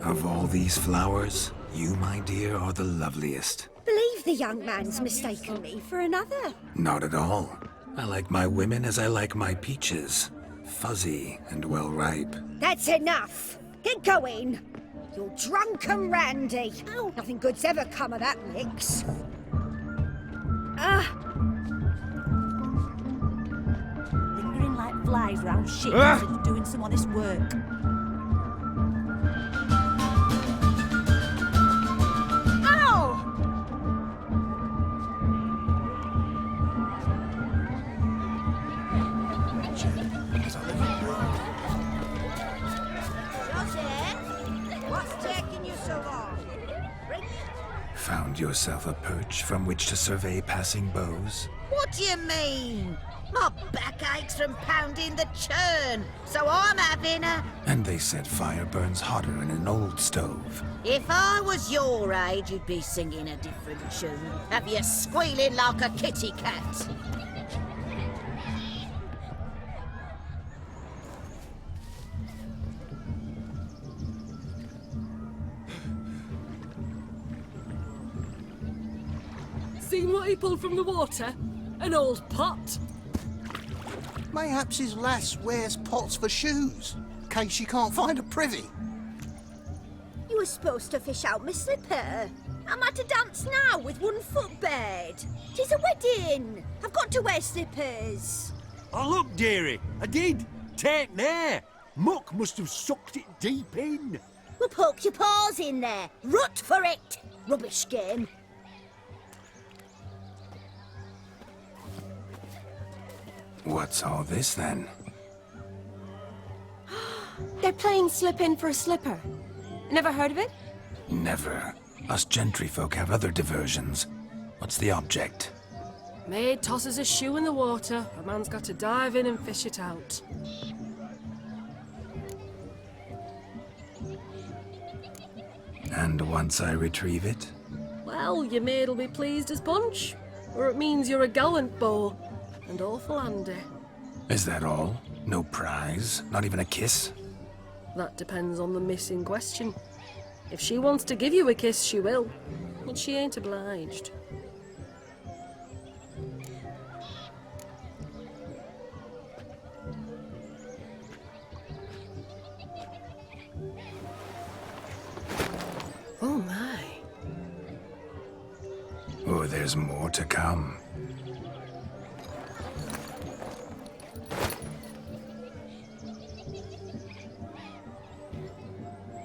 [SPEAKER 1] Of all these flowers, you, my dear, are the loveliest.
[SPEAKER 3] Believe the young man's mistaken me for another.
[SPEAKER 1] Not at all. I like my women as I like my peaches. Fuzzy and well ripe.
[SPEAKER 3] That's enough. Get going. You're drunk and randy. Oh, nothing good's ever come of that mix.
[SPEAKER 17] Lingering like flies round shit instead of doing some honest work.
[SPEAKER 2] What's taking you so long?
[SPEAKER 1] Found yourself a perch from which to survey passing beaux?
[SPEAKER 2] What do you mean? My back aches from pounding the churn, so I'm having a...
[SPEAKER 1] And they said fire burns hotter in an old stove.
[SPEAKER 2] If I was your age, you'd be singing a different tune. Have you squealing like a kitty cat?
[SPEAKER 15] Seen what he pulled from the water? An old pot.
[SPEAKER 9] Mayhaps his lass wears pots for shoes, in case she can't find a privy.
[SPEAKER 3] You were supposed to fish out my slipper. I'm at a dance now with one foot bed. 'Tis a wedding. I've got to wear slippers.
[SPEAKER 4] Oh, look, dearie, I did. Take there. Muck must have sucked it deep in.
[SPEAKER 3] Well, poke your paws in there. Rut for it. Rubbish game.
[SPEAKER 1] What's all this then?
[SPEAKER 16] They're playing slip in for a slipper. Never heard of it?
[SPEAKER 1] Never. Us gentry folk have other diversions. What's the object?
[SPEAKER 15] Maid tosses a shoe in the water. A man's got to dive in and fish it out.
[SPEAKER 1] And once I retrieve it?
[SPEAKER 15] Well, your maid'll be pleased as punch. Or it means you're a gallant beau. And awful handy.
[SPEAKER 1] Is that all? No prize? Not even a kiss?
[SPEAKER 15] That depends on the miss in question. If she wants to give you a kiss, she will. But she ain't obliged. Oh my.
[SPEAKER 1] Oh, there's more to come.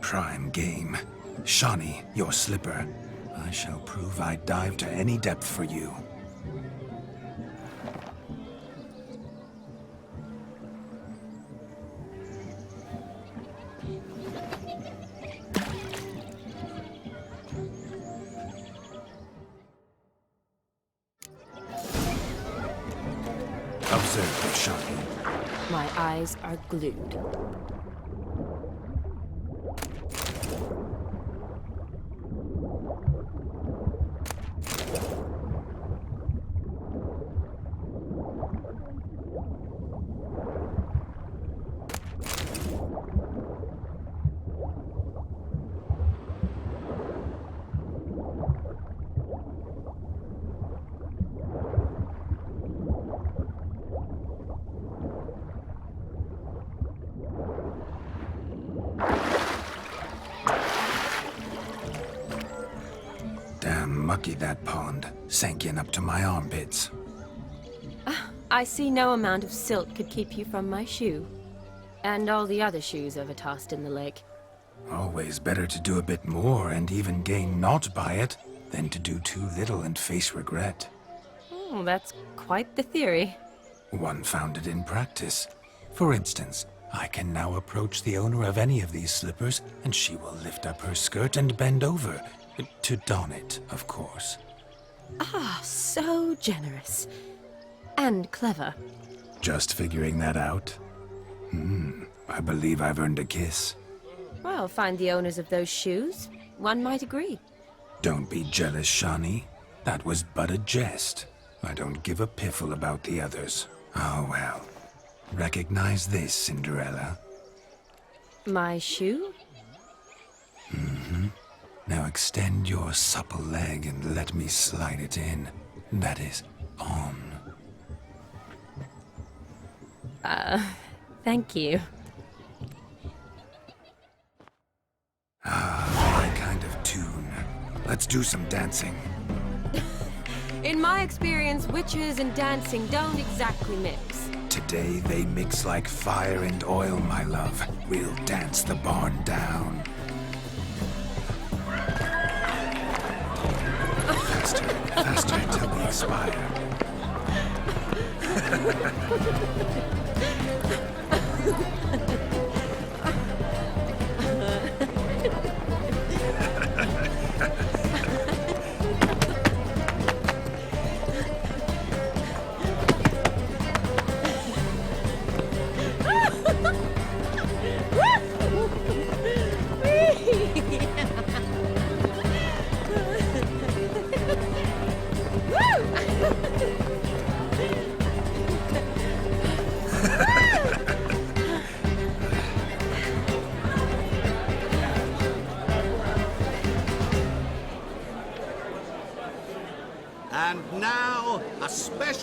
[SPEAKER 1] Prime game. Shawnee, your slipper. I shall prove I'd dive to any depth for you. Observe, Shawnee.
[SPEAKER 16] My eyes are glued.
[SPEAKER 1] Damn mucky that pond. Sank in up to my armpits.
[SPEAKER 16] I see no amount of silt could keep you from my shoe. And all the other shoes ever tossed in the lake.
[SPEAKER 1] Always better to do a bit more and even gain naught by it than to do too little and face regret.
[SPEAKER 16] Oh, that's quite the theory.
[SPEAKER 1] One founded in practice. For instance, I can now approach the owner of any of these slippers, and she will lift up her skirt and bend over. To don it, of course.
[SPEAKER 16] Ah, so generous. And clever.
[SPEAKER 1] Just figuring that out? I believe I've earned a kiss.
[SPEAKER 16] Well, find the owners of those shoes. One might agree.
[SPEAKER 1] Don't be jealous, Shawnee. That was but a jest. I don't give a piffle about the others. Oh well. Recognize this, Cinderella.
[SPEAKER 16] My shoe?
[SPEAKER 1] Now extend your supple leg and let me slide it in. That is, on.
[SPEAKER 16] Thank you.
[SPEAKER 1] My kind of tune. Let's do some dancing.
[SPEAKER 16] In my experience, witches and dancing don't exactly mix.
[SPEAKER 1] Today they mix like fire and oil, my love. We'll dance the barn down. Faster, faster till we expire.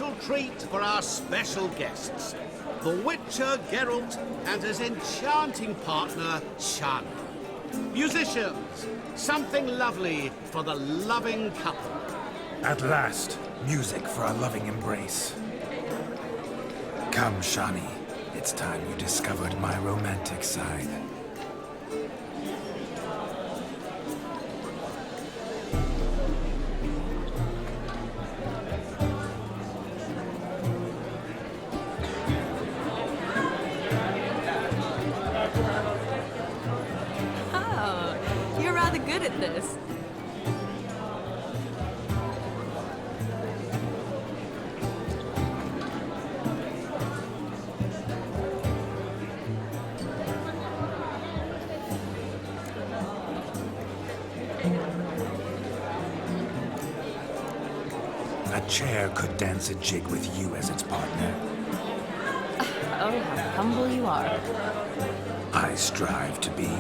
[SPEAKER 14] special treat for our special guests. The Witcher Geralt and his enchanting partner, Shani. Musicians, something lovely for the loving couple.
[SPEAKER 1] At last, music for a loving embrace. Come, Shani. It's time you discovered my romantic side.
[SPEAKER 16] Oh, you're rather good at this.
[SPEAKER 1] A chair could dance a jig with you as its partner.
[SPEAKER 16] Oh, how humble you are.
[SPEAKER 1] I strive to be,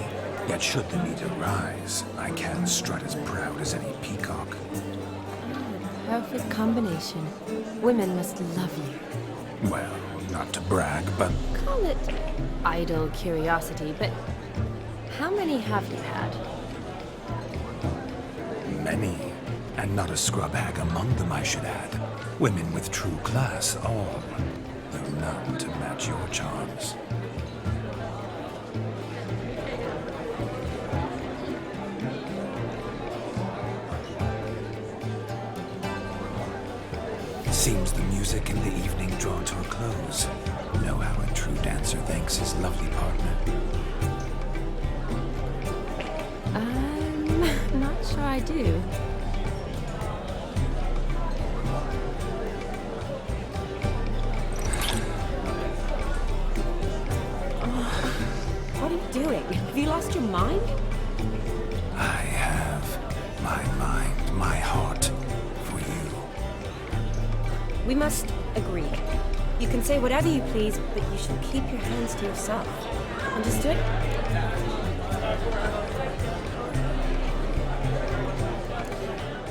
[SPEAKER 1] yet should the need arise, I can strut as proud as any peacock.
[SPEAKER 16] Perfect combination. Women must love you.
[SPEAKER 1] Well, not to brag, but
[SPEAKER 16] Call it idle curiosity, but how many have you had?
[SPEAKER 1] many. And not a scrub hag among them, I should add. Women with true class, all. Though none to match your charms. Seems the music in the evening draw to a close. Know how a true dancer thanks his lovely partner.
[SPEAKER 16] I'm not sure I do.
[SPEAKER 17] What are you doing? Have you lost your mind?
[SPEAKER 1] I have my mind, my heart for you.
[SPEAKER 17] We must agree. You can say whatever you please, but you should keep your hands to yourself. Understood?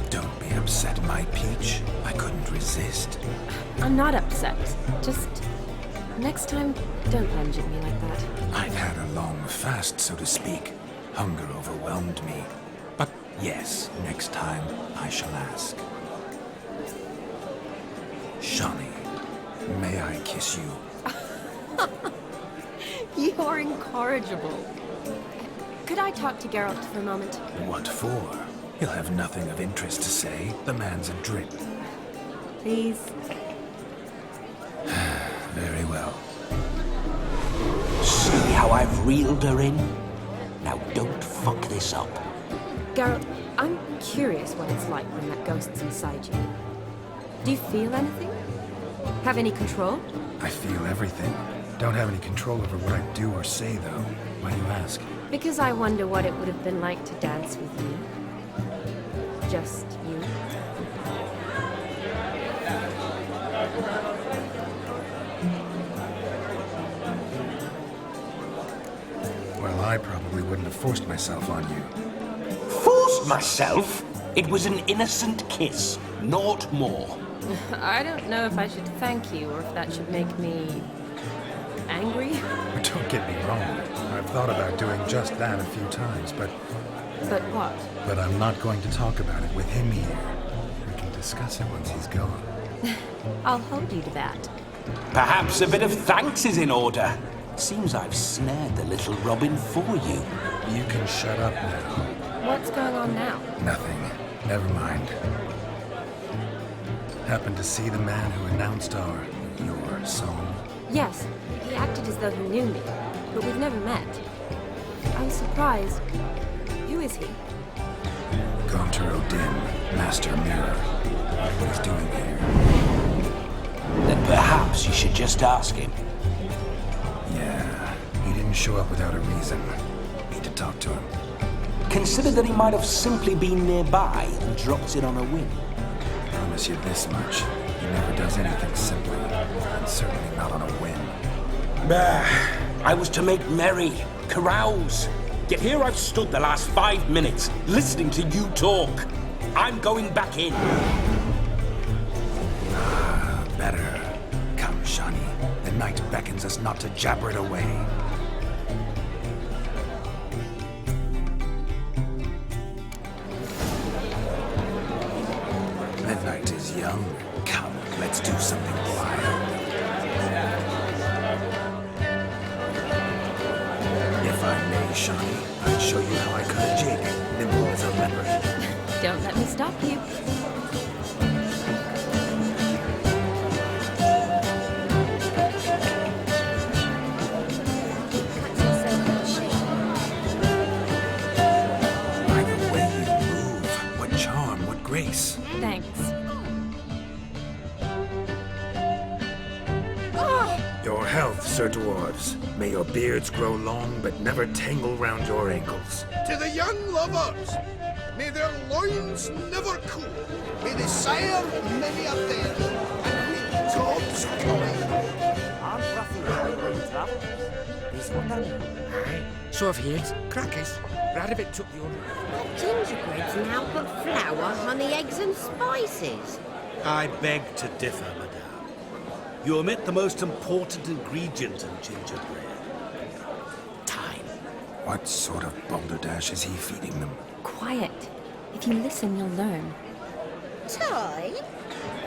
[SPEAKER 1] Don't be upset, my peach. I couldn't resist.
[SPEAKER 16] I'm not upset. Just next time, don't lunge at me like that.
[SPEAKER 1] I've had a long fast, so to speak. Hunger overwhelmed me. But yes, next time I shall ask. Shani, may I kiss you?
[SPEAKER 16] You're incorrigible. Could I talk to Geralt for a moment?
[SPEAKER 1] What for? He'll have nothing of interest to say. The man's adrip.
[SPEAKER 16] Please.
[SPEAKER 1] Very well.
[SPEAKER 5] See how I've reeled her in? Now don't fuck this up.
[SPEAKER 17] Geralt, I'm curious what it's like when that ghost's inside you. Do you feel anything? Have any control?
[SPEAKER 1] I feel everything. Don't have any control over what I do or say, though. Why you ask?
[SPEAKER 17] Because I wonder what it would have been like to dance with you. Just you.
[SPEAKER 1] Well, I probably wouldn't have forced myself on you.
[SPEAKER 5] Forced myself? It was an innocent kiss, naught more.
[SPEAKER 17] I don't know if I should thank you or if that should make me angry.
[SPEAKER 1] Don't get me wrong. I've thought about doing just that a few times, but
[SPEAKER 17] But what?
[SPEAKER 1] But I'm not going to talk about it with him here. We can discuss it once he's gone.
[SPEAKER 17] I'll hold you to that.
[SPEAKER 5] Perhaps a bit of thanks is in order. Seems I've snared the little Robin for you.
[SPEAKER 1] You can shut up now.
[SPEAKER 17] What's going on now?
[SPEAKER 1] Nothing. Never mind. Happened to see the man who announced your song?
[SPEAKER 17] Yes, he acted as though he knew me, but we've never met. I was surprised. Who is he?
[SPEAKER 1] Gaunter Odin, Master Mirror. What he's doing here?
[SPEAKER 5] Then perhaps you should just ask him.
[SPEAKER 1] Yeah, he didn't show up without a reason. Need to talk to him.
[SPEAKER 5] Consider that he might have simply been nearby and dropped in on a whim.
[SPEAKER 1] Promise you this much. He never does anything simply. And certainly not on a whim.
[SPEAKER 5] Bah, I was to make merry, carouse. Yet here I've stood the last 5 minutes, listening to you talk. I'm going back in.
[SPEAKER 1] Ah, brings us not to jabber it away. The night is young. Come, let's do something wild. If I may, Shawnee, I'd show you how I cut a jig, nimble as a leopard.
[SPEAKER 16] Don't let me stop you.
[SPEAKER 1] By the way you move, what charm, what grace.
[SPEAKER 16] Thanks.
[SPEAKER 1] Your health, Sir Dwarves. May your beards grow long, but never tangle round your ankles.
[SPEAKER 2] To the young lovers, may their loins never cool. May they sire many a day, and meet God's coming.
[SPEAKER 19] So I've heard. Crackers. Radovid took your...
[SPEAKER 22] Gingerbread's now but flour, honey, eggs and spices.
[SPEAKER 14] I beg to differ, madame. You omit the most important ingredient in gingerbread. Time.
[SPEAKER 1] What sort of balderdash is he feeding them?
[SPEAKER 16] Quiet. If you listen, you'll learn.
[SPEAKER 22] Time?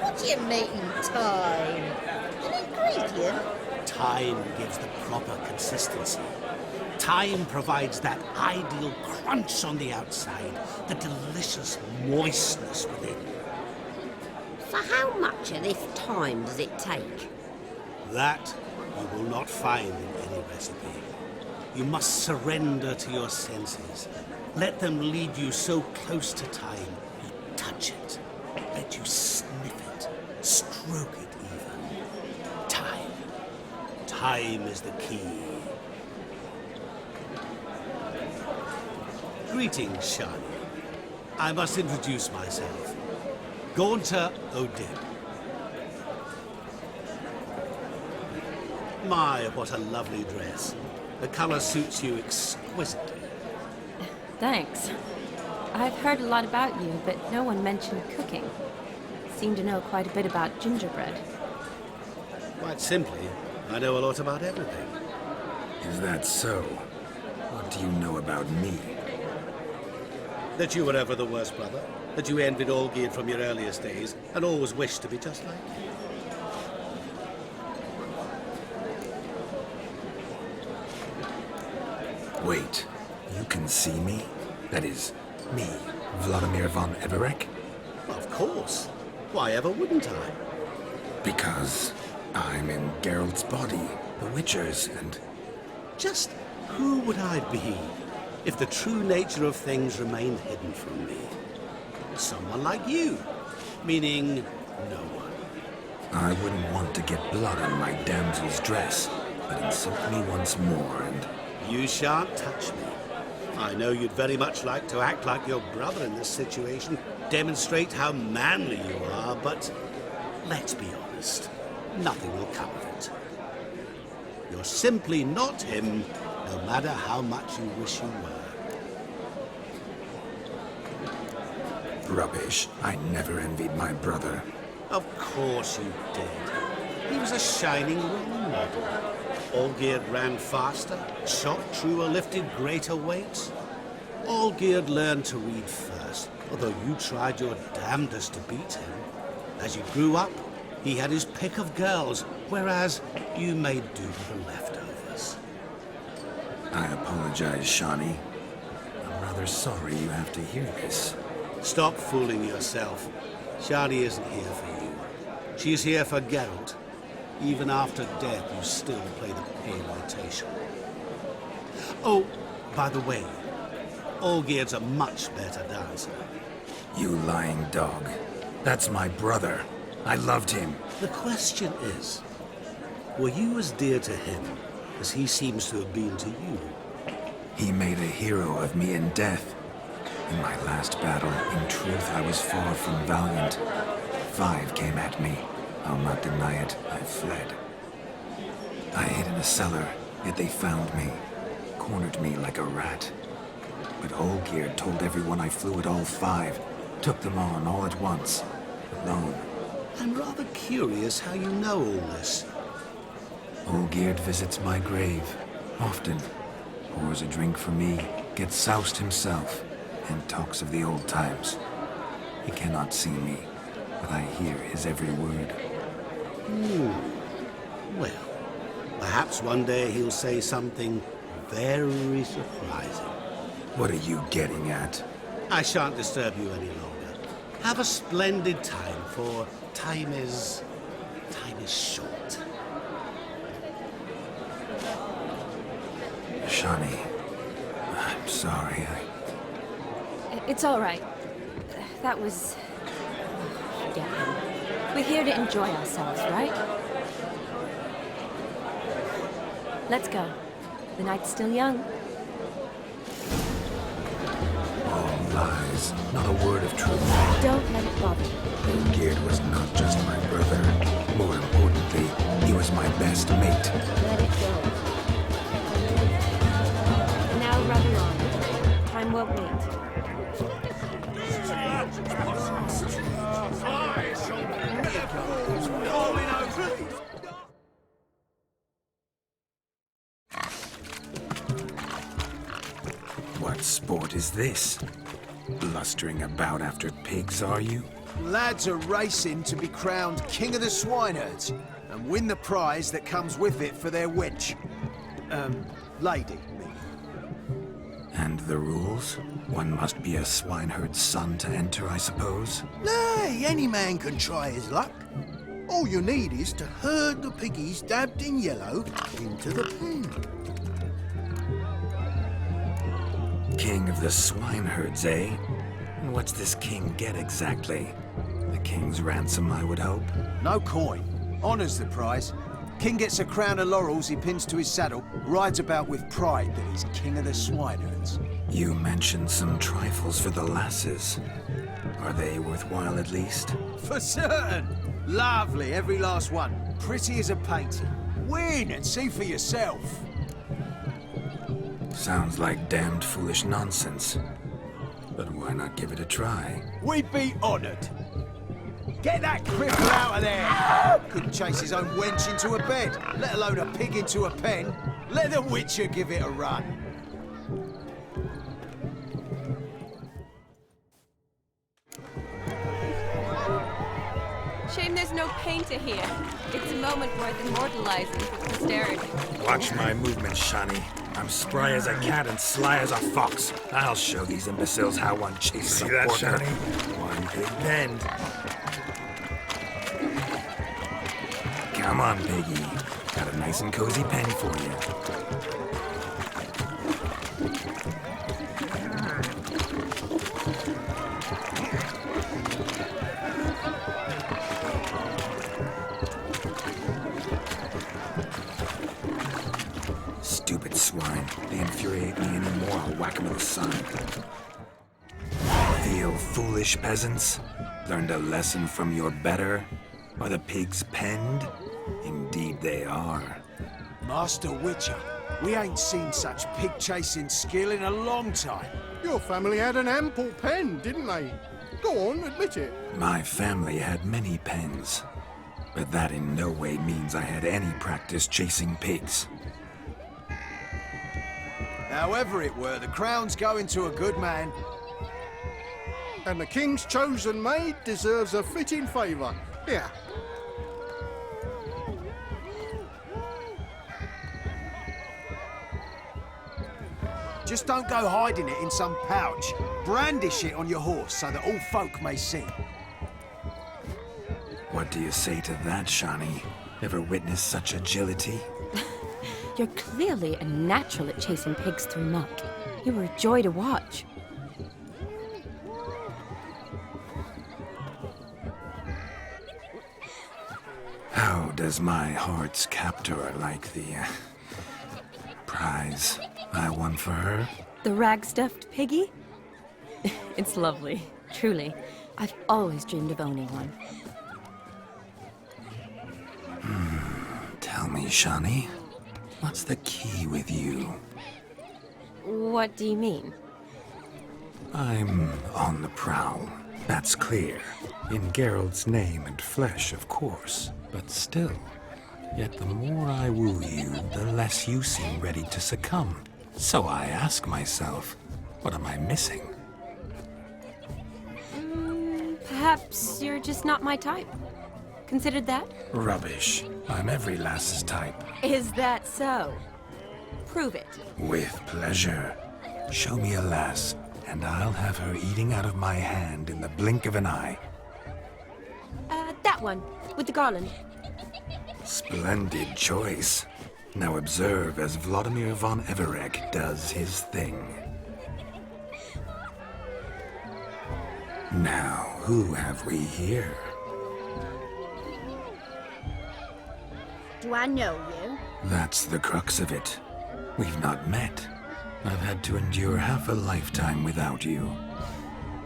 [SPEAKER 22] What do you mean, time? An ingredient?
[SPEAKER 14] Time gives the proper consistency. Time provides that ideal crunch on the outside, the delicious moistness within.
[SPEAKER 22] So how much of this time does it take?
[SPEAKER 14] That you will not find in any recipe. You must surrender to your senses. Let them lead you so close to time, you touch it. Let you sniff it, stroke it even. Time. Time is the key. Greetings, Shani. I must introduce myself. Gaunter O'Dib. My, what a lovely dress. The color suits you exquisitely.
[SPEAKER 16] Thanks. I've heard a lot about you, but no one mentioned cooking. Seem to know quite a bit about gingerbread.
[SPEAKER 14] Quite simply, I know a lot about everything.
[SPEAKER 1] Is that so? What do you know about me?
[SPEAKER 14] That you were ever the worst brother, that you envied Olgierd from your earliest days, and always wished to be just like him.
[SPEAKER 1] Wait, you can see me? That is, me, Vladimir von Everec?
[SPEAKER 14] Of course. Why ever wouldn't I?
[SPEAKER 1] Because I'm in Geralt's body, the Witcher's, and...
[SPEAKER 14] Just who would I be if the true nature of things remained hidden from me? Someone like you, meaning no one.
[SPEAKER 1] I wouldn't want to get blood on my damsel's dress, but insult me once more and...
[SPEAKER 14] You shan't touch me. I know you'd very much like to act like your brother in this situation, demonstrate how manly you are, but let's be honest, nothing will come of it. You're simply not him, no matter how much you wish you were.
[SPEAKER 1] Rubbish. I never envied my brother.
[SPEAKER 14] Of course you did. He was a shining role model. Olgierd ran faster, shot truer, lifted greater weights. Olgierd learned to read first, although you tried your damnedest to beat him. As you grew up, he had his pick of girls, whereas you made do with the leftovers.
[SPEAKER 1] I apologize, Shawnee. I'm rather sorry you have to hear this.
[SPEAKER 14] Stop fooling yourself. Shani isn't here for you. She's here for Geralt. Even after death, you still play the pale imitation. Oh, by the way, Olgierd's a much better dancer.
[SPEAKER 1] You lying dog. That's my brother. I loved him.
[SPEAKER 14] The question is, were you as dear to him as he seems to have been to you?
[SPEAKER 1] He made a hero of me in death. In my last battle, in truth, I was far from valiant. 5 came at me. I'll not deny it, I fled. I hid in a cellar, yet they found me, cornered me like a rat. But Olgierd told everyone I flew at all 5, took them on all at once, alone.
[SPEAKER 14] I'm rather curious how you know all this.
[SPEAKER 1] Olgierd visits my grave, often. Pours a drink for me, gets soused himself, and talks of the old times. He cannot see me, but I hear his every word.
[SPEAKER 14] Well, perhaps one day he'll say something very surprising.
[SPEAKER 1] What are you getting at?
[SPEAKER 14] I shan't disturb you any longer. Have a splendid time, for time is short.
[SPEAKER 1] Shani, I'm sorry.
[SPEAKER 17] It's all right. That was... Forget him. We're here to enjoy ourselves, right? Let's go. The night's still young.
[SPEAKER 1] All lies, not a word of truth.
[SPEAKER 17] Don't let it bother you.
[SPEAKER 1] Olgierd was not just my brother. More importantly, he was my best mate.
[SPEAKER 17] Let it go. Now run along. Time won't wait.
[SPEAKER 1] What sport is this? Blustering about after pigs, are you?
[SPEAKER 8] Lads are racing to be crowned King of the Swineherds and win the prize that comes with it for their wench. Lady, me.
[SPEAKER 1] And the rules? One must be a swineherd's son to enter, I suppose?
[SPEAKER 9] Nay, any man can try his luck. All you need is to herd the piggies dabbed in yellow into the pen.
[SPEAKER 1] King of the swineherds, eh? And what's this king get exactly? The king's ransom, I would hope.
[SPEAKER 8] No coin. Honours the prize. King gets a crown of laurels he pins to his saddle, rides about with pride that he's king of the swineherds.
[SPEAKER 1] You mentioned some trifles for the lasses. Are they worthwhile at least?
[SPEAKER 8] For certain! Lovely, every last one. Pretty as a painting. Win and see for yourself.
[SPEAKER 1] Sounds like damned foolish nonsense. But why not give it a try?
[SPEAKER 8] We'd be honoured. Get that cripple out of there! Couldn't chase his own wench into a bed, let alone a pig into a pen. Let the Witcher give it a run.
[SPEAKER 17] Shame there's no painter here. It's a moment worth immortalizing for posterity.
[SPEAKER 1] Watch my movements, Shani. I'm spry as a cat and sly as a fox. I'll show these imbeciles how one chases
[SPEAKER 6] See
[SPEAKER 1] a
[SPEAKER 6] that,
[SPEAKER 1] porker.
[SPEAKER 6] Shani?
[SPEAKER 1] One big bend. Come on, piggy. Got a nice and cozy pen for you. Stupid swine. They infuriate me anymore. I'll whack 'em with a sign. Feel foolish, peasants? Learned a lesson from your better? Are the pigs penned? Indeed they are.
[SPEAKER 8] Master Witcher, we ain't seen such pig-chasing skill in a long time.
[SPEAKER 10] Your family had an ample pen, didn't they? Go on, admit it.
[SPEAKER 1] My family had many pens, but that in no way means I had any practice chasing pigs.
[SPEAKER 8] However it were, the crown's going to a good man.
[SPEAKER 10] And the king's chosen maid deserves a fitting favour. Here.
[SPEAKER 8] Just don't go hiding it in some pouch. Brandish it on your horse so that all folk may see.
[SPEAKER 1] What do you say to that, Shani? Ever witnessed such agility?
[SPEAKER 17] You're clearly a natural at chasing pigs through muck. You were a joy to watch.
[SPEAKER 1] How does my heart's captor like the prize I won for her?
[SPEAKER 17] The rag-stuffed piggy? It's lovely, truly. I've always dreamed of owning one.
[SPEAKER 1] Tell me, Shani, what's the key with you?
[SPEAKER 17] What do you mean?
[SPEAKER 1] I'm on the prowl. That's clear. In Geralt's name and flesh, of course. But still, Yet the more I woo you, the less you seem ready to succumb. So I ask myself, what am I missing?
[SPEAKER 17] Perhaps you're just not my type. Considered that?
[SPEAKER 1] Rubbish. I'm every lass's type.
[SPEAKER 17] Is that so? Prove it.
[SPEAKER 1] With pleasure. Show me a lass, and I'll have her eating out of my hand in the blink of an eye.
[SPEAKER 17] That one, with the garland.
[SPEAKER 1] Splendid choice. Now observe as Vladimir von Everec does his thing. Now, who have we here?
[SPEAKER 22] Do I know you?
[SPEAKER 1] That's the crux of it. We've not met. I've had to endure half a lifetime without you.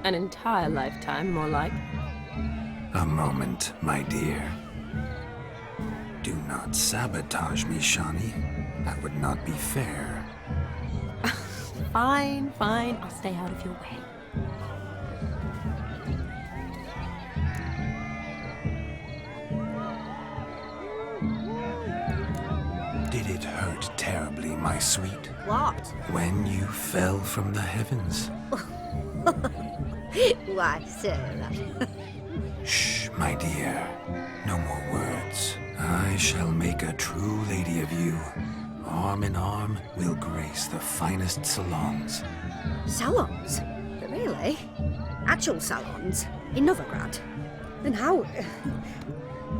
[SPEAKER 17] An entire lifetime, more like.
[SPEAKER 1] A moment, my dear. Do not sabotage me, Shani. That would not be fair.
[SPEAKER 17] Fine, fine. I'll stay out of your way.
[SPEAKER 1] Did it hurt terribly, my sweet?
[SPEAKER 22] What?
[SPEAKER 1] When you fell from the heavens?
[SPEAKER 22] Why, sir.
[SPEAKER 1] Shh, my dear. No more words. I shall make a true lady of you. Arm in arm, we'll grace the finest salons.
[SPEAKER 3] Salons? Really? Actual salons? In Novigrad? And how...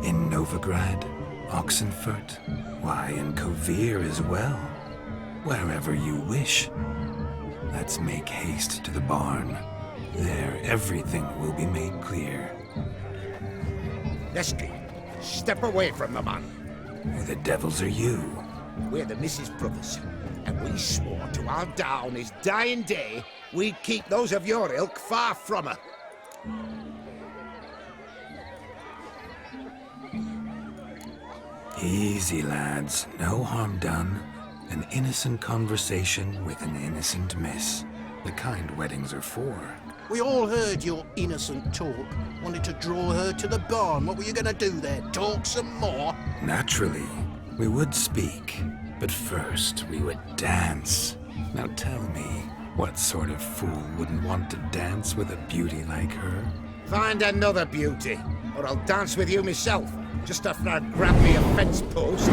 [SPEAKER 1] In Novigrad, Oxenfurt, why, in Kovir as well. Wherever you wish. Let's make haste to the barn. There, everything will be made clear.
[SPEAKER 2] Lesky, step away from the man.
[SPEAKER 1] Who the devils are you?
[SPEAKER 2] We're the Mrs. Brothers, and we swore to our down his dying day we'd keep those of your ilk far from her.
[SPEAKER 1] Easy, lads. No harm done. An innocent conversation with an innocent miss. The kind weddings are for.
[SPEAKER 9] We all heard your innocent talk. Wanted to draw her to the barn. What were you gonna do there? Talk some more?
[SPEAKER 1] Naturally, we would speak. But first, we would dance. Now tell me, what sort of fool wouldn't want to dance with a beauty like her?
[SPEAKER 2] Find another beauty, or I'll dance with you myself, just after I've grabbed me a fence post.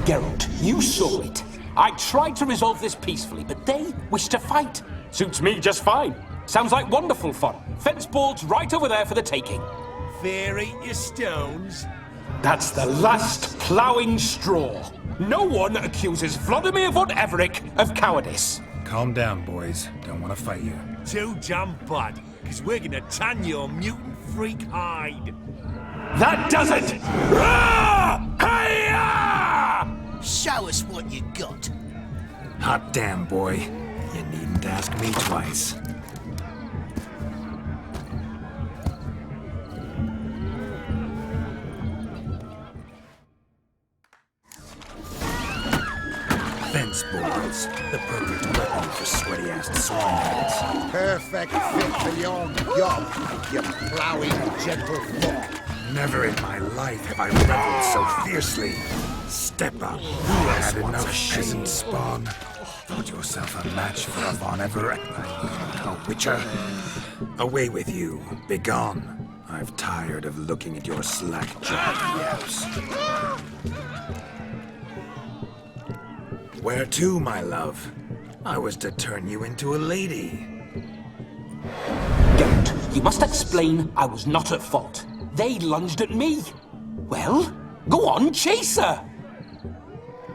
[SPEAKER 5] Geralt, you saw it. I tried to resolve this peacefully, but they wish to fight. Suits me just fine. Sounds like wonderful fun. Fence boards right over there for the taking.
[SPEAKER 14] Fear eat your stones.
[SPEAKER 5] That's the last ploughing straw. No one accuses Vladimir von Everec of cowardice.
[SPEAKER 1] Calm down, boys. Don't want to fight you.
[SPEAKER 14] Too damn bad, because we're gonna tan your mutant freak hide.
[SPEAKER 5] That does it!
[SPEAKER 9] Show us what you got.
[SPEAKER 1] Hot damn, boy. You needn't ask me twice. Fence boards, the perfect weapon for sweaty-assed swans.
[SPEAKER 2] Perfect fit for your job, you ploughing gentle fuck.
[SPEAKER 1] Never in my life have I reveled so fiercely. Step up. Who else had enough peasant spawn? Thought yourself a match for a Von Everett, a witcher. Away with you. Begone. I've tired of looking at your slack-jawed yaps. Where to, my love? I was to turn you into a lady.
[SPEAKER 5] Geralt, you must explain I was not at fault. They lunged at me. Well, go on, chase her.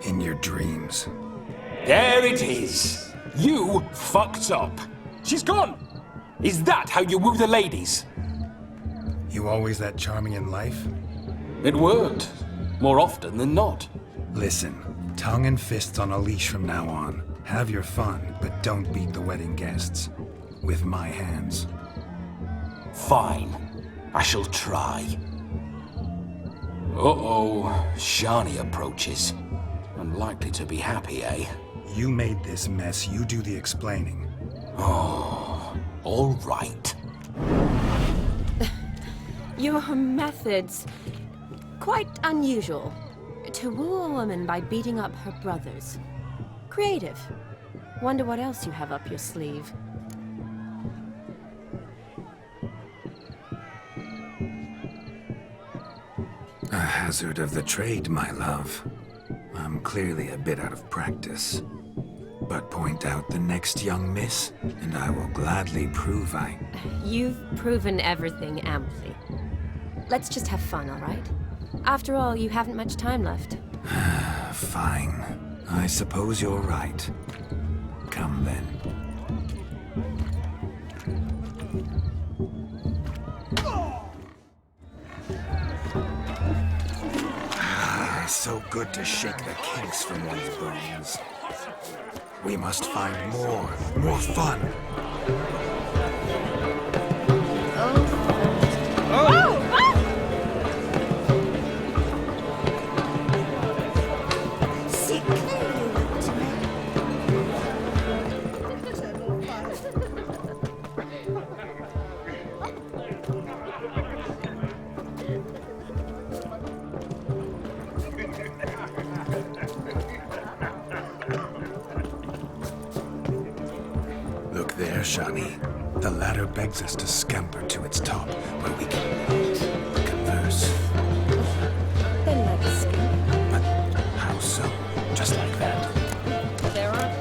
[SPEAKER 1] In your dreams.
[SPEAKER 5] There it is. You fucked up. She's gone. Is that how you woo the ladies?
[SPEAKER 1] You always that charming in life?
[SPEAKER 5] It worked. More often than not.
[SPEAKER 1] Listen, tongue and fists on a leash from now on. Have your fun, but don't beat the wedding guests. With my hands.
[SPEAKER 5] Fine. I shall try. Uh-oh. Shani approaches. Unlikely to be happy, eh?
[SPEAKER 1] You made this mess. You do the explaining.
[SPEAKER 5] Oh, all right.
[SPEAKER 17] Your methods... quite unusual. To woo a woman by beating up her brothers. Creative. Wonder what else you have up your sleeve.
[SPEAKER 1] A hazard of the trade, my love. I'm clearly a bit out of practice. But point out the next young miss, and I will gladly prove I...
[SPEAKER 17] You've proven everything amply. Let's just have fun, all right? After all, you haven't much time left.
[SPEAKER 1] Fine. I suppose you're right. Come then. It's so good to shake the kinks from one's bones. We must find more fun. Look there, Shani. The ladder begs us to scamper to its top, where we can converse.
[SPEAKER 17] Then let's skip.
[SPEAKER 1] But how so? Just like that?
[SPEAKER 17] There are...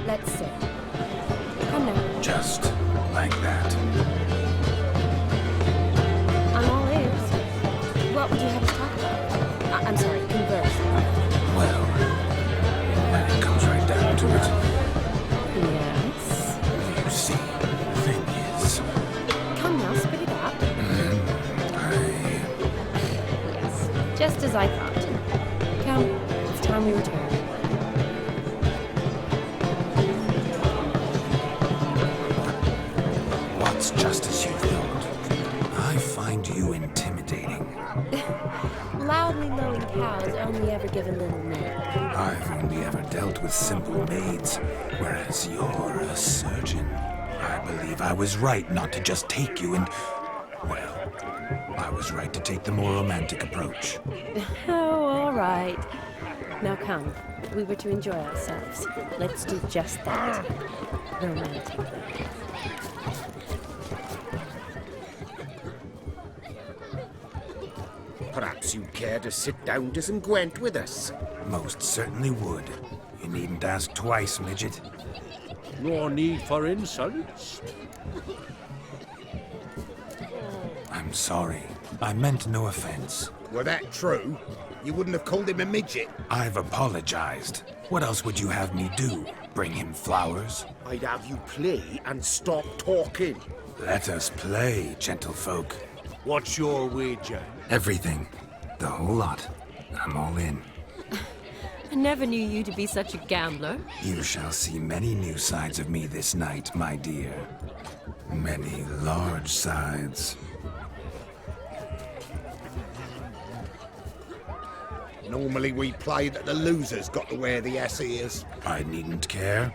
[SPEAKER 17] Let's sit. Come now.
[SPEAKER 1] Just like that.
[SPEAKER 17] I'm all ears. What would you have us talk about? I'm sorry, converse.
[SPEAKER 1] Well, when it comes right down to it,
[SPEAKER 17] Yes?
[SPEAKER 1] you see, the thing is...
[SPEAKER 17] Come now, spit it out. Yes, just as I thought. Come, it's time we return.
[SPEAKER 1] What's just as you thought? I find you intimidating.
[SPEAKER 17] Loudly lowing cows only ever give a little milk.
[SPEAKER 1] I've only ever dealt with simple maids, whereas you're a surgeon. I believe I was right not to just take you and... Well, I was right to take the more romantic approach.
[SPEAKER 17] Oh, all right. Now come, we were to enjoy ourselves. Let's do just that. Romantic.
[SPEAKER 13] Perhaps you'd care to sit down to some Gwent with us.
[SPEAKER 1] Most certainly would. You needn't ask twice, midget.
[SPEAKER 4] No need for insults.
[SPEAKER 1] I'm sorry. I meant no offense.
[SPEAKER 6] Were that true, you wouldn't have called him a midget.
[SPEAKER 1] I've apologized. What else would you have me do? Bring him flowers?
[SPEAKER 13] I'd have you play and stop talking.
[SPEAKER 1] Let us play, gentlefolk.
[SPEAKER 4] What's your wager?
[SPEAKER 1] Everything. The whole lot. I'm all in.
[SPEAKER 17] I never knew you to be such a gambler.
[SPEAKER 1] You shall see many new sides of me this night, my dear. Many large sides.
[SPEAKER 6] Normally we play that the losers got to wear the ass ears.
[SPEAKER 1] I needn't care.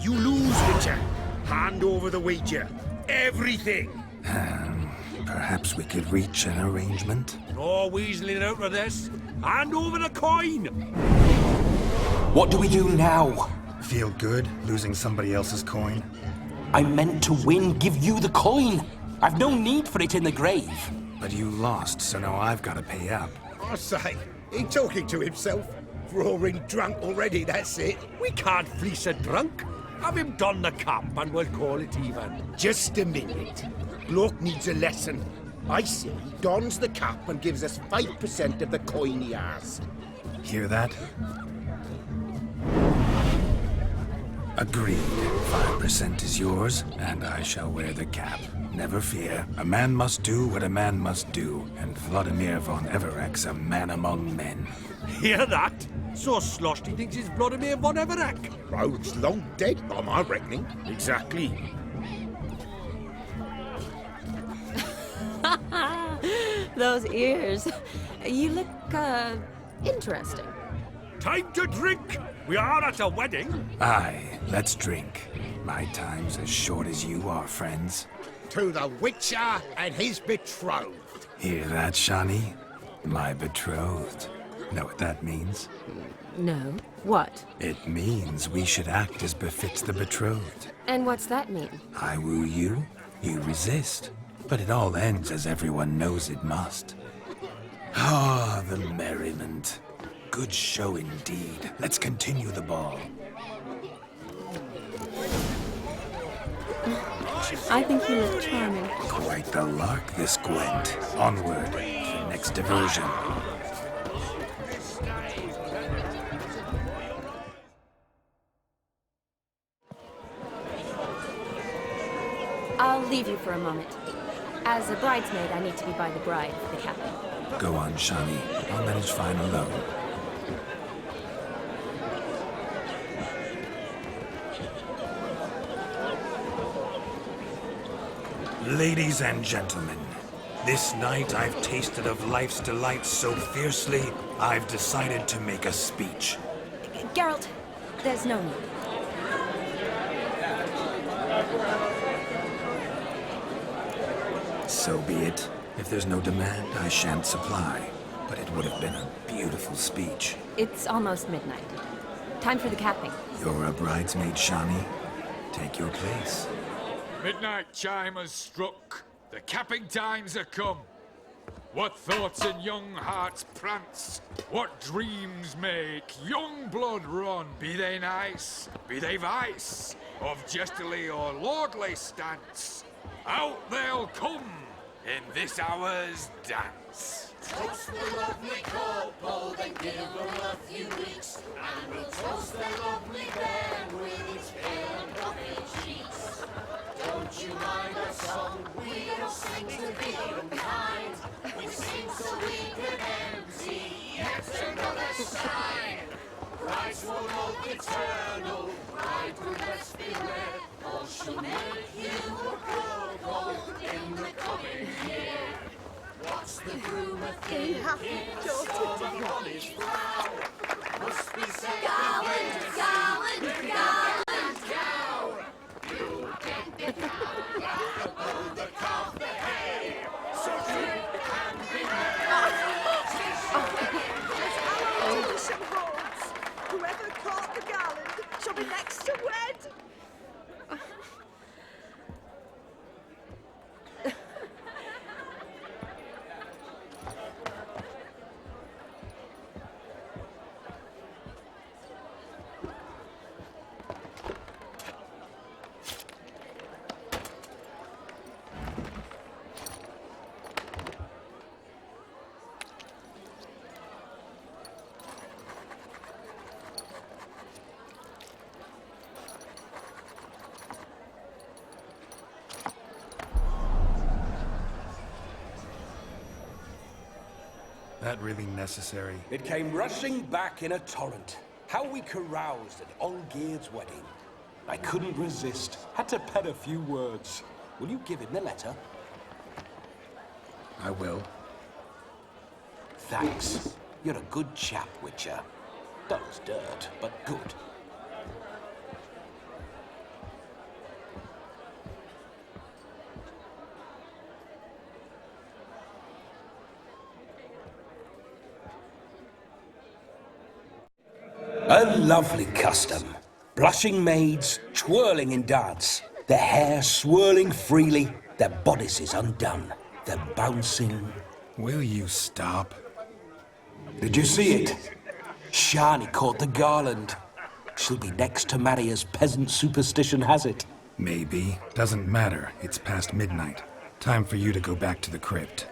[SPEAKER 6] You lose, Witcher. Hand over the wager. Everything.
[SPEAKER 1] Perhaps we could reach an arrangement?
[SPEAKER 4] No weaseling out of this. Hand over the coin.
[SPEAKER 5] What do we do now?
[SPEAKER 1] Feel good losing somebody else's coin?
[SPEAKER 5] I meant to win, give you the coin. I've no need for it in the grave.
[SPEAKER 1] But you lost, so now I've got to pay up.
[SPEAKER 6] I say, he talking to himself. Roaring drunk already, that's it.
[SPEAKER 4] We can't fleece a drunk. Have him don the cap and we'll call it even.
[SPEAKER 6] Just a minute. Bloke needs a lesson.
[SPEAKER 13] I say he dons the cap and gives us 5% of the coin he has.
[SPEAKER 1] Hear that? Agreed. 5% is yours, and I shall wear the cap. Never fear. A man must do what a man must do, and Vladimir von Everek's a man among men.
[SPEAKER 4] Hear that? So sloshed he thinks he's Vladimir von Everek.
[SPEAKER 13] Rhodes long dead by my reckoning. Exactly.
[SPEAKER 17] Those ears. You look, interesting.
[SPEAKER 4] Time to drink! We are at a wedding.
[SPEAKER 1] Aye, let's drink. My time's as short as you are, friends.
[SPEAKER 13] To the Witcher and his betrothed.
[SPEAKER 1] Hear that, Shani? My betrothed. Know what that means?
[SPEAKER 17] No. What?
[SPEAKER 1] It means we should act as befits the betrothed.
[SPEAKER 17] And what's that mean?
[SPEAKER 1] I woo you, you resist. But it all ends as everyone knows it must. Ah, the merriment. Good show indeed. Let's continue the ball.
[SPEAKER 17] I think you look charming.
[SPEAKER 1] Quite the lark, this Gwent. Onward to the next diversion.
[SPEAKER 16] I'll leave you for a moment. As a bridesmaid, I need to be by the bride for the captain.
[SPEAKER 1] Go on, Shani. I'll manage fine alone. Ladies and gentlemen, this night I've tasted of life's delights so fiercely, I've decided to make a speech.
[SPEAKER 16] Geralt, there's no need.
[SPEAKER 1] So be it. If there's no demand, I shan't supply. But it would have been a beautiful speech.
[SPEAKER 16] It's almost midnight. Time for the capping.
[SPEAKER 1] You're a bridesmaid, Shani. Take your place.
[SPEAKER 18] Midnight chime has struck. The capping times are come. What thoughts in young hearts prance? What dreams make young blood run? Be they nice, be they vice, of jestily or lordly stance, out they'll come in this hour's dance.
[SPEAKER 2] Toast the lovely couple, then give them a few weeks, and we'll toast their lovely band with its pale and puffy cheeks. Don't you mind our song? We don't sing to be unkind. We sing so we can empty yet another sign. Christ will love eternal, bride will best beware, or she'll make you a girl in the coming year. What's the groom a thinking? Storm upon his brow. Must be said gallant cow. You'll get the cow above the calf the hay. So drink and be merry.
[SPEAKER 3] Whoever caught the garland shall be next to wed.
[SPEAKER 1] That really necessary?
[SPEAKER 5] It came rushing back in a torrent. How we caroused at Olgierd's wedding. I couldn't resist. Had to pen a few words. Will you give him the letter?
[SPEAKER 1] I will.
[SPEAKER 5] Thanks. You're a good chap, Witcher. Dull's dirt, but good. A lovely custom. Blushing maids, twirling in dance, their hair swirling freely, their bodices undone, their bouncing...
[SPEAKER 1] Will you stop?
[SPEAKER 5] Did you see it? Shani caught the garland. She'll be next to marry as peasant superstition has it.
[SPEAKER 1] Maybe. Doesn't matter. It's past midnight. Time for you to go back to the crypt.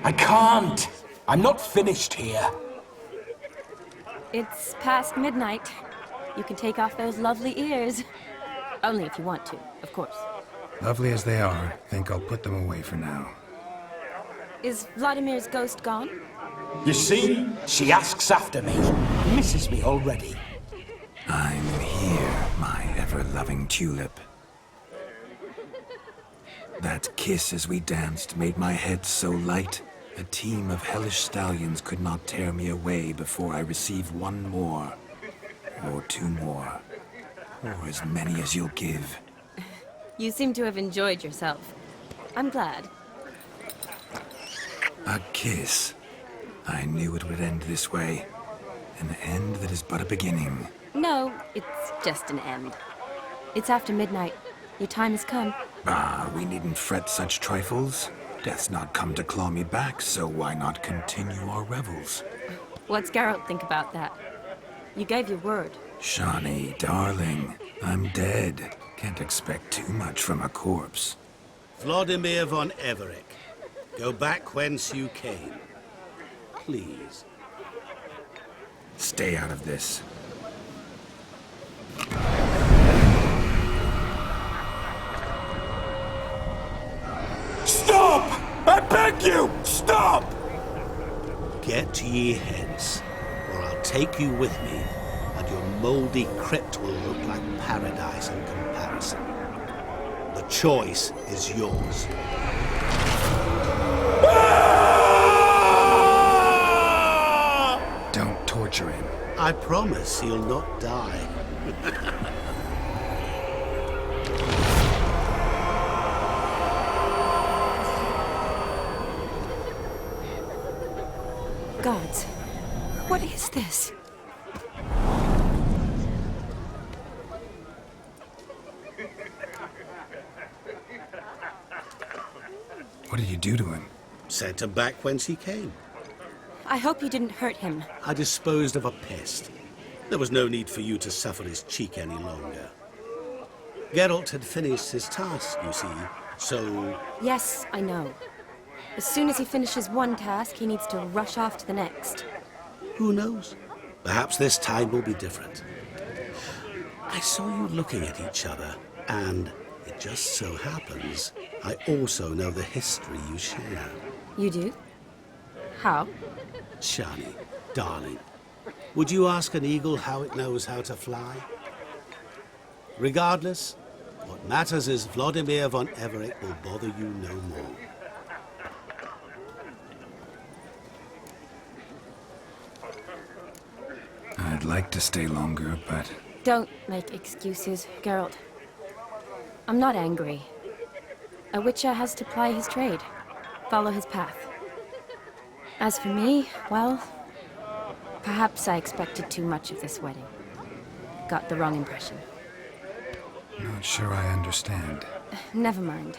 [SPEAKER 5] I can't. I'm not finished here.
[SPEAKER 16] It's past midnight. You can take off those lovely ears. Only if you want to, of course.
[SPEAKER 1] Lovely as they are, think I'll put them away for now.
[SPEAKER 16] Is Vladimir's ghost gone?
[SPEAKER 5] You see? She asks after me. Misses me already.
[SPEAKER 1] I'm here, my ever-loving tulip. That kiss as we danced made my head so light, a team of hellish stallions could not tear me away before I receive one more. Or two more. Or as many as you'll give.
[SPEAKER 16] You seem to have enjoyed yourself. I'm glad.
[SPEAKER 1] A kiss. I knew it would end this way. An end that is but a beginning.
[SPEAKER 16] No, it's just an end. It's after midnight. Your time has come.
[SPEAKER 1] Ah, we needn't fret such trifles. Death's not come to claw me back, so why not continue our revels?
[SPEAKER 16] What's Geralt think about that? You gave your word.
[SPEAKER 1] Shani, darling, I'm dead. Can't expect too much from a corpse.
[SPEAKER 14] Vladimir von Everec, go back whence you came. Please.
[SPEAKER 1] Stay out of this.
[SPEAKER 5] Stop! I beg you! Stop!
[SPEAKER 14] Get ye hence, or I'll take you with me, and your mouldy crypt will look like paradise in comparison. The choice is yours.
[SPEAKER 1] Don't torture him.
[SPEAKER 14] I promise he'll not die.
[SPEAKER 17] Gods, what is this?
[SPEAKER 1] What did you do to him?
[SPEAKER 14] Sent him back whence he came.
[SPEAKER 16] I hope you didn't hurt him.
[SPEAKER 14] I disposed of a pest. There was no need for you to suffer his cheek any longer. Geralt had finished his task, you see, so...
[SPEAKER 16] Yes, I know. As soon as he finishes one task, he needs to rush off to the next.
[SPEAKER 14] Who knows? Perhaps this time will be different. I saw you looking at each other, and it just so happens I also know the history you share.
[SPEAKER 16] You do? How?
[SPEAKER 14] Shani, darling, would you ask an eagle how it knows how to fly? Regardless, what matters is Vladimir von Everec will bother you no more.
[SPEAKER 1] I'd like to stay longer, but...
[SPEAKER 16] Don't make excuses, Geralt. I'm not angry. A witcher has to ply his trade, follow his path. As for me, well, perhaps I expected too much of this wedding. Got the wrong impression.
[SPEAKER 1] Not sure I understand.
[SPEAKER 16] Never mind.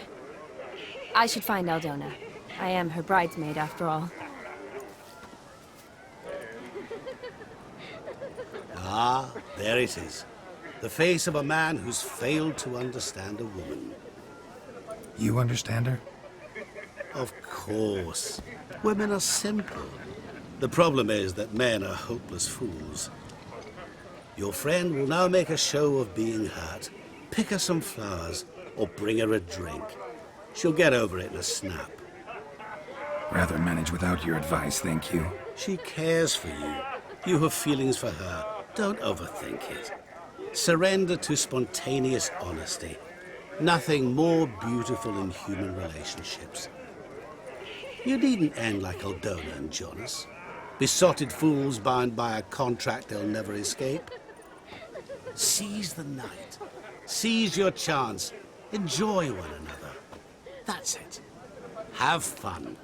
[SPEAKER 16] I should find Aldona. I am her bridesmaid, after all.
[SPEAKER 14] Ah, there it is. The face of a man who's failed to understand a woman.
[SPEAKER 1] You understand her?
[SPEAKER 14] Of course. Women are simple. The problem is that men are hopeless fools. Your friend will now make a show of being hurt, pick her some flowers, or bring her a drink. She'll get over it in a snap.
[SPEAKER 1] Rather manage without your advice, thank you.
[SPEAKER 14] She cares for you. You have feelings for her. Don't overthink it. Surrender to spontaneous honesty. Nothing more beautiful in human relationships. You needn't end like Aldona and Jonas. Besotted fools bound by a contract they'll never escape. Seize the night. Seize your chance. Enjoy one another. That's it. Have fun.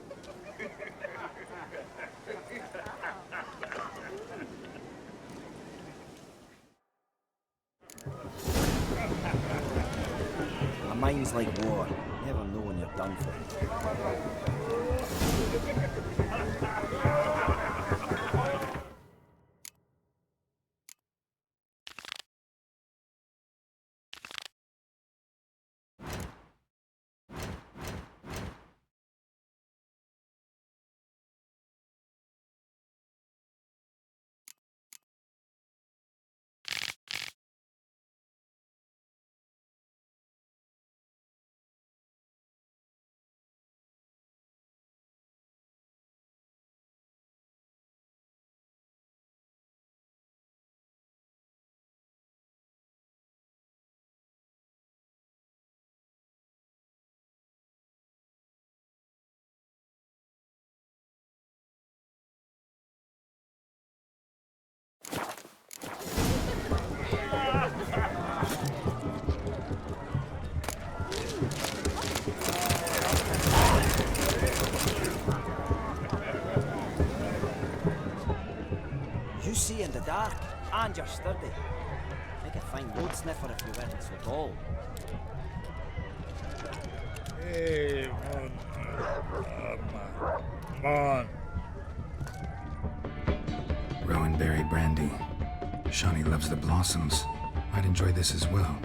[SPEAKER 12] My mind's like water. Never know when you're done for. You see in the dark, and you're sturdy. Make a fine road sniffer if you weren't so tall.
[SPEAKER 6] Hey, man.
[SPEAKER 1] Rowan berry brandy. Shawnee loves the blossoms. Might enjoy this as well.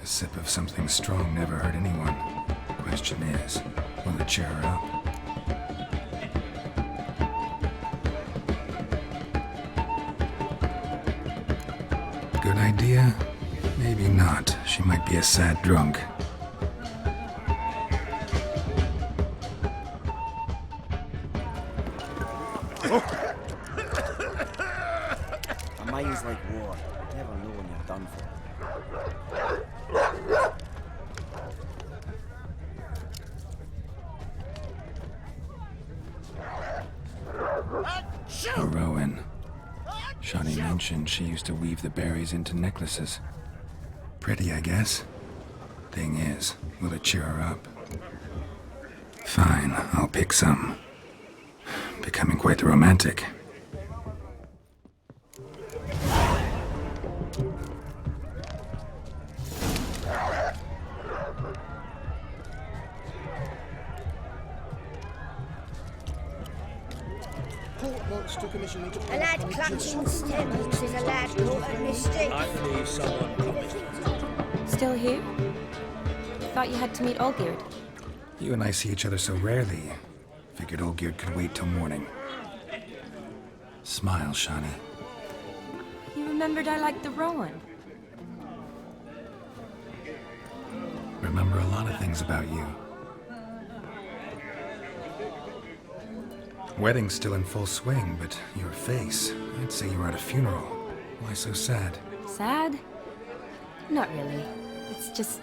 [SPEAKER 1] A sip of something strong never hurt anyone. Question is, will it cheer her up? Good idea? Maybe not. She might be a sad drunk.
[SPEAKER 12] A mind's like war. You never know when you're done for.
[SPEAKER 1] Rowan. Shawnee mentioned she used to weave the berries into necklaces. Pretty, I guess. Thing is, will it cheer her up? Fine, I'll pick some. Becoming quite the romantic.
[SPEAKER 22] A lad clutching stems is a lad caught at mistake.
[SPEAKER 6] I believe someone promised.
[SPEAKER 16] Still here? Thought you had to meet Olgierd.
[SPEAKER 1] You and I see each other so rarely. Figured Olgierd could wait till morning. Smile, Shawnee.
[SPEAKER 16] You remembered I liked the Rowan.
[SPEAKER 1] Remember a lot of things about you. Wedding's still in full swing, but your face, I'd say you were at a funeral. Why so sad?
[SPEAKER 16] Sad? Not really. It's just...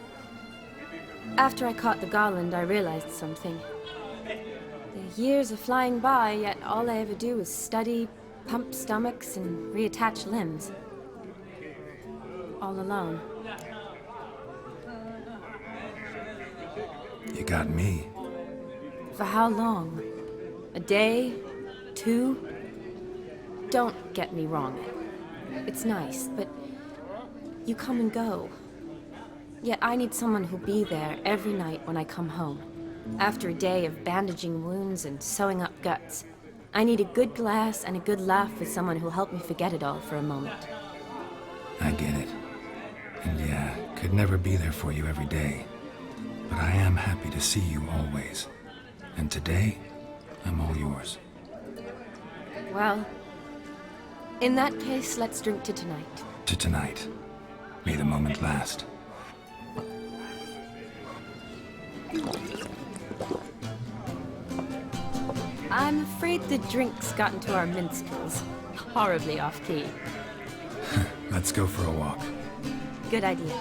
[SPEAKER 16] After I caught the garland, I realized something. The years are flying by, yet all I ever do is study, pump stomachs, and reattach limbs. All alone.
[SPEAKER 1] You got me.
[SPEAKER 16] For how long? A day? 2? Don't get me wrong. It's nice, but you come and go. Yet I need someone who'll be there every night when I come home. After a day of bandaging wounds and sewing up guts, I need a good glass and a good laugh with someone who'll help me forget it all for a moment.
[SPEAKER 1] I get it. And yeah, could never be there for you every day. But I am happy to see you always. And today, I'm all yours.
[SPEAKER 16] Well, in that case, let's drink to tonight.
[SPEAKER 1] To tonight. May the moment last.
[SPEAKER 16] I'm afraid the drinks got into our minstrels. Horribly off-key.
[SPEAKER 1] Let's go for a walk.
[SPEAKER 16] Good idea.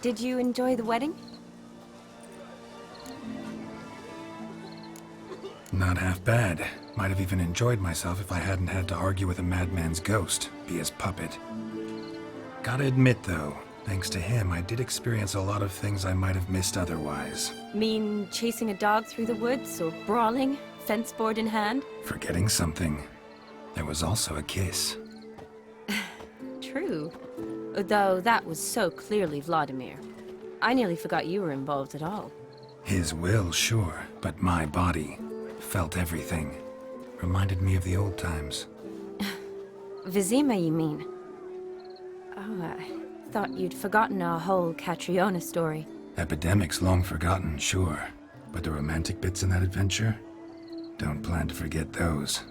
[SPEAKER 16] Did you enjoy the wedding?
[SPEAKER 1] Not half bad. Might have even enjoyed myself if I hadn't had to argue with a madman's ghost, be his puppet. Gotta admit, though, thanks to him, I did experience a lot of things I might have missed otherwise.
[SPEAKER 16] Mean chasing a dog through the woods, or brawling, fence board in hand?
[SPEAKER 1] Forgetting something. There was also a kiss.
[SPEAKER 16] True. Though that was so clearly Vladimir. I nearly forgot you were involved at all.
[SPEAKER 1] His will, sure, but my body felt everything. Reminded me of the old times.
[SPEAKER 16] Vizima, you mean? Oh, I thought you'd forgotten our whole Catriona story.
[SPEAKER 1] Epidemics long forgotten, sure. But the romantic bits in that adventure? Don't plan to forget those.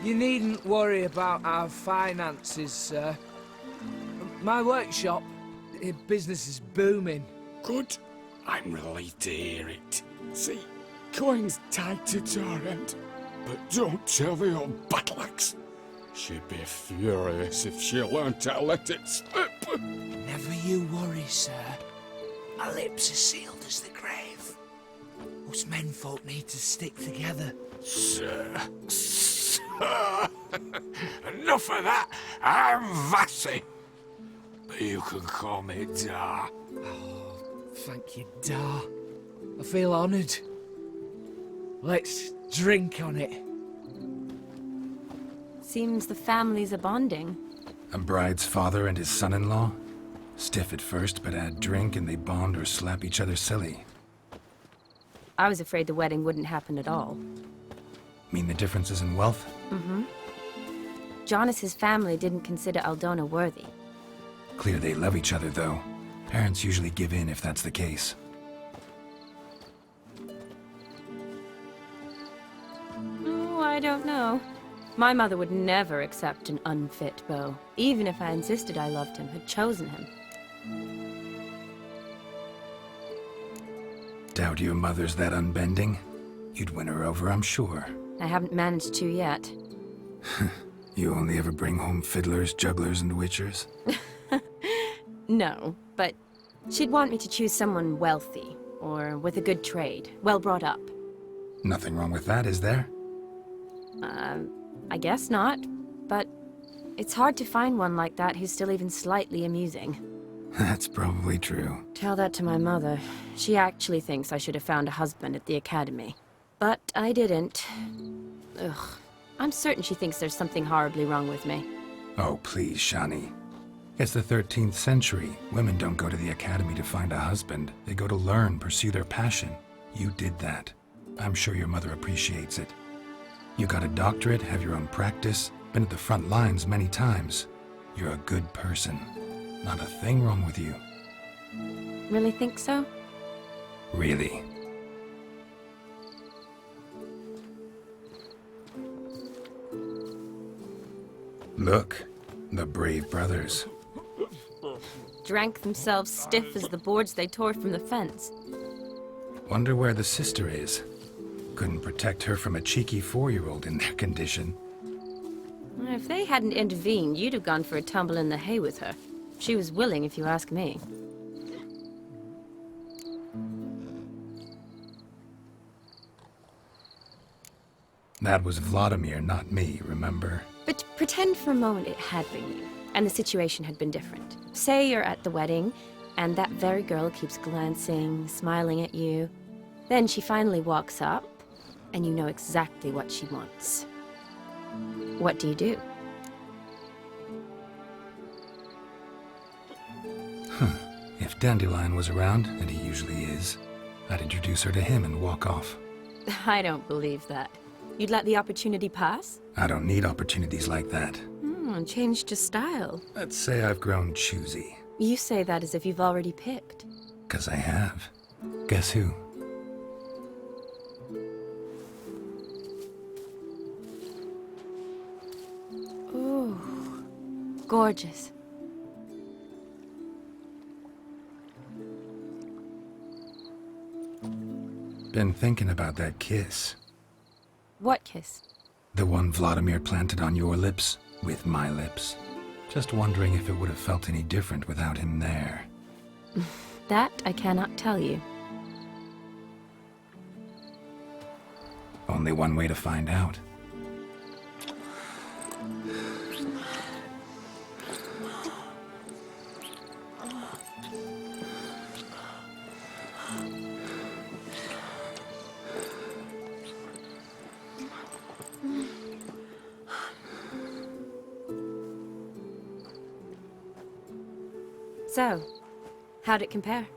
[SPEAKER 11] You needn't worry about our finances, sir. My workshop, business is booming.
[SPEAKER 20] Good. I'm relieved to hear it. See, coin's tight to Torrent, but don't tell the old battle-axe. She'd be furious if she learned to let it slip.
[SPEAKER 11] Never you worry, sir. My lips are sealed as the grave. Us menfolk need to stick together.
[SPEAKER 20] Sir. Enough of that. I'm Vassy. But you can call me Dar.
[SPEAKER 11] Oh, thank you, Dar. I feel honoured. Let's drink on it.
[SPEAKER 16] Seems the families are bonding.
[SPEAKER 1] A bride's father and his son-in-law? Stiff at first, but add drink and they bond or slap each other silly.
[SPEAKER 16] I was afraid the wedding wouldn't happen at all.
[SPEAKER 1] Mean the differences in wealth?
[SPEAKER 16] Mm-hmm. Jonas's family didn't consider Aldona worthy.
[SPEAKER 1] Clear they love each other, though. Parents usually give in if that's the case.
[SPEAKER 16] Oh, I don't know. My mother would never accept an unfit beau, even if I insisted I loved him, had chosen him.
[SPEAKER 1] Doubt your mother's that unbending? You'd win her over, I'm sure.
[SPEAKER 16] I haven't managed to yet.
[SPEAKER 1] You only ever bring home fiddlers, jugglers, and witchers?
[SPEAKER 16] No, but she'd want me to choose someone wealthy, or with a good trade, well brought up.
[SPEAKER 1] Nothing wrong with that, is there?
[SPEAKER 16] I guess not, but it's hard to find one like that who's still even slightly amusing.
[SPEAKER 1] That's probably true.
[SPEAKER 16] Tell that to my mother. She actually thinks I should have found a husband at the academy. But I didn't. Ugh. I'm certain she thinks there's something horribly wrong with me.
[SPEAKER 1] Oh, please, Shani. It's the 13th century. Women don't go to the academy to find a husband. They go to learn, pursue their passion. You did that. I'm sure your mother appreciates it. You got a doctorate, have your own practice, been at the front lines many times. You're a good person. Not a thing wrong with you.
[SPEAKER 16] Really think so?
[SPEAKER 1] Really. Look, the brave brothers.
[SPEAKER 16] Drank themselves stiff as the boards they tore from the fence.
[SPEAKER 1] Wonder where the sister is. Couldn't protect her from a cheeky 4-year-old in their condition.
[SPEAKER 16] If they hadn't intervened, you'd have gone for a tumble in the hay with her. She was willing, if you ask me.
[SPEAKER 1] That was Vladimir, not me, remember?
[SPEAKER 16] But pretend for a moment it had been you, and the situation had been different. Say you're at the wedding, and that very girl keeps glancing, smiling at you. Then she finally walks up, and you know exactly what she wants. What do you do?
[SPEAKER 1] If Dandelion was around, and he usually is, I'd introduce her to him and walk off.
[SPEAKER 16] I don't believe that. You'd let the opportunity pass?
[SPEAKER 1] I don't need opportunities like that.
[SPEAKER 16] Changed your style.
[SPEAKER 1] Let's say I've grown choosy.
[SPEAKER 16] You say that as if you've already picked.
[SPEAKER 1] 'Cause I have. Guess who?
[SPEAKER 16] Ooh, gorgeous.
[SPEAKER 1] Been thinking about that kiss.
[SPEAKER 16] What kiss?
[SPEAKER 1] The one Vladimir planted on your lips, with my lips. Just wondering if it would have felt any different without him there.
[SPEAKER 16] That I cannot tell you.
[SPEAKER 1] Only one way to find out.
[SPEAKER 16] So, how'd it compare?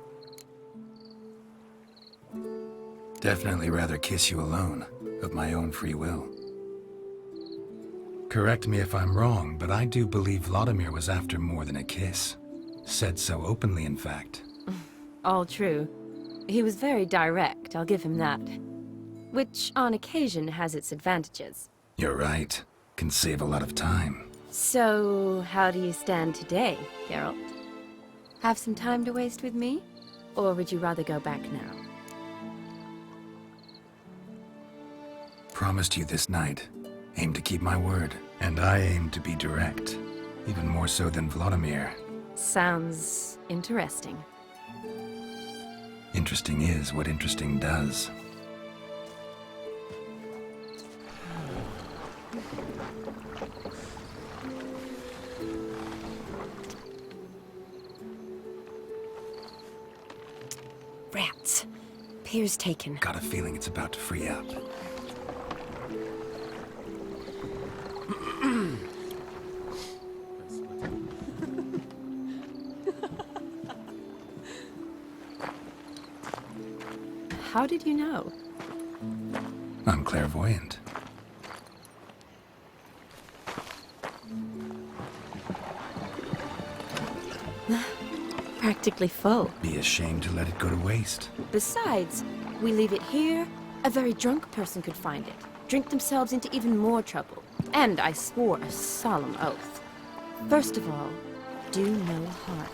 [SPEAKER 1] Definitely rather kiss you alone, of my own free will. Correct me if I'm wrong, but I do believe Vladimir was after more than a kiss. Said so openly, in fact.
[SPEAKER 16] All true. He was very direct, I'll give him that. Which, on occasion, has its advantages.
[SPEAKER 1] You're right. Can save a lot of time.
[SPEAKER 16] So, how do you stand today, Geralt? Have some time to waste with me? Or would you rather go back now?
[SPEAKER 1] Promised you this night. Aim to keep my word. And I aim to be direct. Even more so than Vladimir.
[SPEAKER 16] Sounds interesting.
[SPEAKER 1] Interesting is what interesting does.
[SPEAKER 16] Here's taken.
[SPEAKER 1] Got a feeling it's about to free up.
[SPEAKER 16] How did you know?
[SPEAKER 1] I'm clairvoyant.
[SPEAKER 16] Practically full.
[SPEAKER 1] Be ashamed to let it go to waste.
[SPEAKER 16] Besides, we leave it here, a very drunk person could find it, drink themselves into even more trouble. And I swore a solemn oath. First of all, do no harm.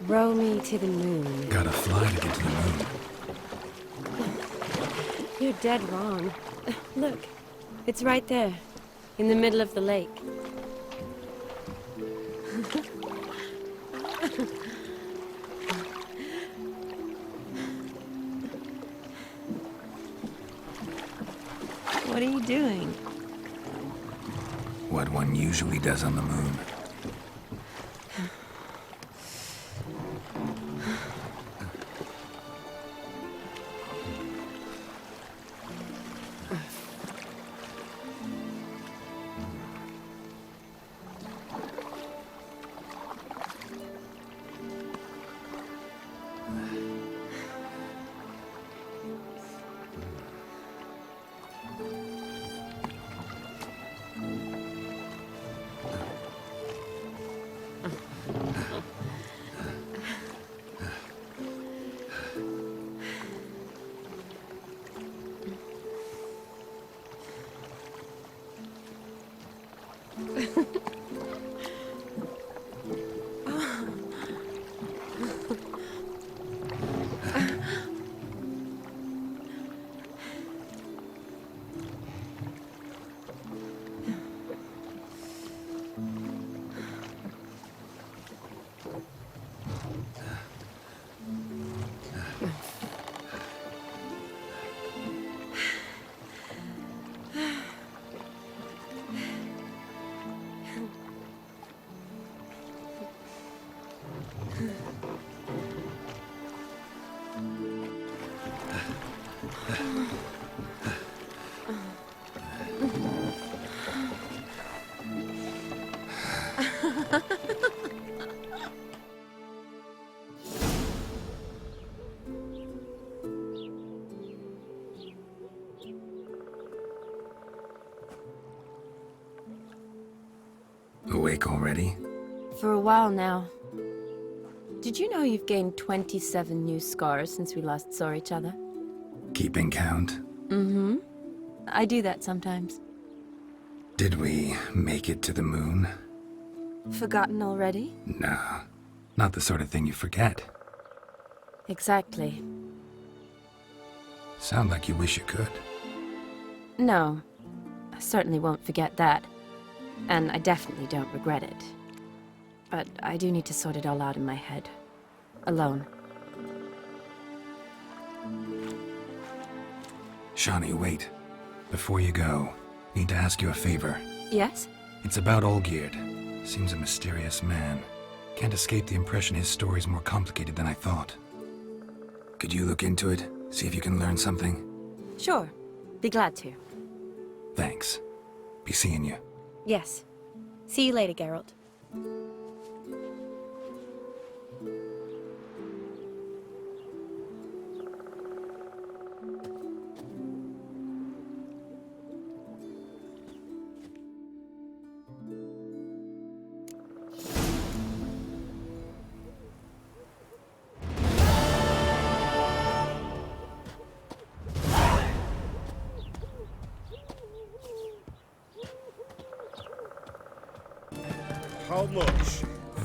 [SPEAKER 16] Row me to the moon.
[SPEAKER 1] Gotta fly to get to the moon.
[SPEAKER 16] You're dead wrong. Look, it's right there, in the middle of the lake. What are you doing?
[SPEAKER 1] What one usually does on the moon. Awake already?
[SPEAKER 16] For a while now. Did you know you've gained 27 new scars since we last saw each other?
[SPEAKER 1] Keeping count?
[SPEAKER 16] Mm-hmm. I do that sometimes.
[SPEAKER 1] Did we make it to the moon?
[SPEAKER 16] Forgotten already?
[SPEAKER 1] Nah, not the sort of thing you forget.
[SPEAKER 16] Exactly.
[SPEAKER 1] Sound like you wish you could.
[SPEAKER 16] No, I certainly won't forget that. And I definitely don't regret it. But I do need to sort it all out in my head. Alone.
[SPEAKER 1] Shani, wait. Before you go, need to ask you a favor.
[SPEAKER 16] Yes?
[SPEAKER 1] It's about Olgierd. Seems a mysterious man. Can't escape the impression his story's more complicated than I thought. Could you look into it? See if you can learn something?
[SPEAKER 16] Sure. Be glad to.
[SPEAKER 1] Thanks. Be seeing you.
[SPEAKER 16] Yes. See you later, Geralt.
[SPEAKER 6] How much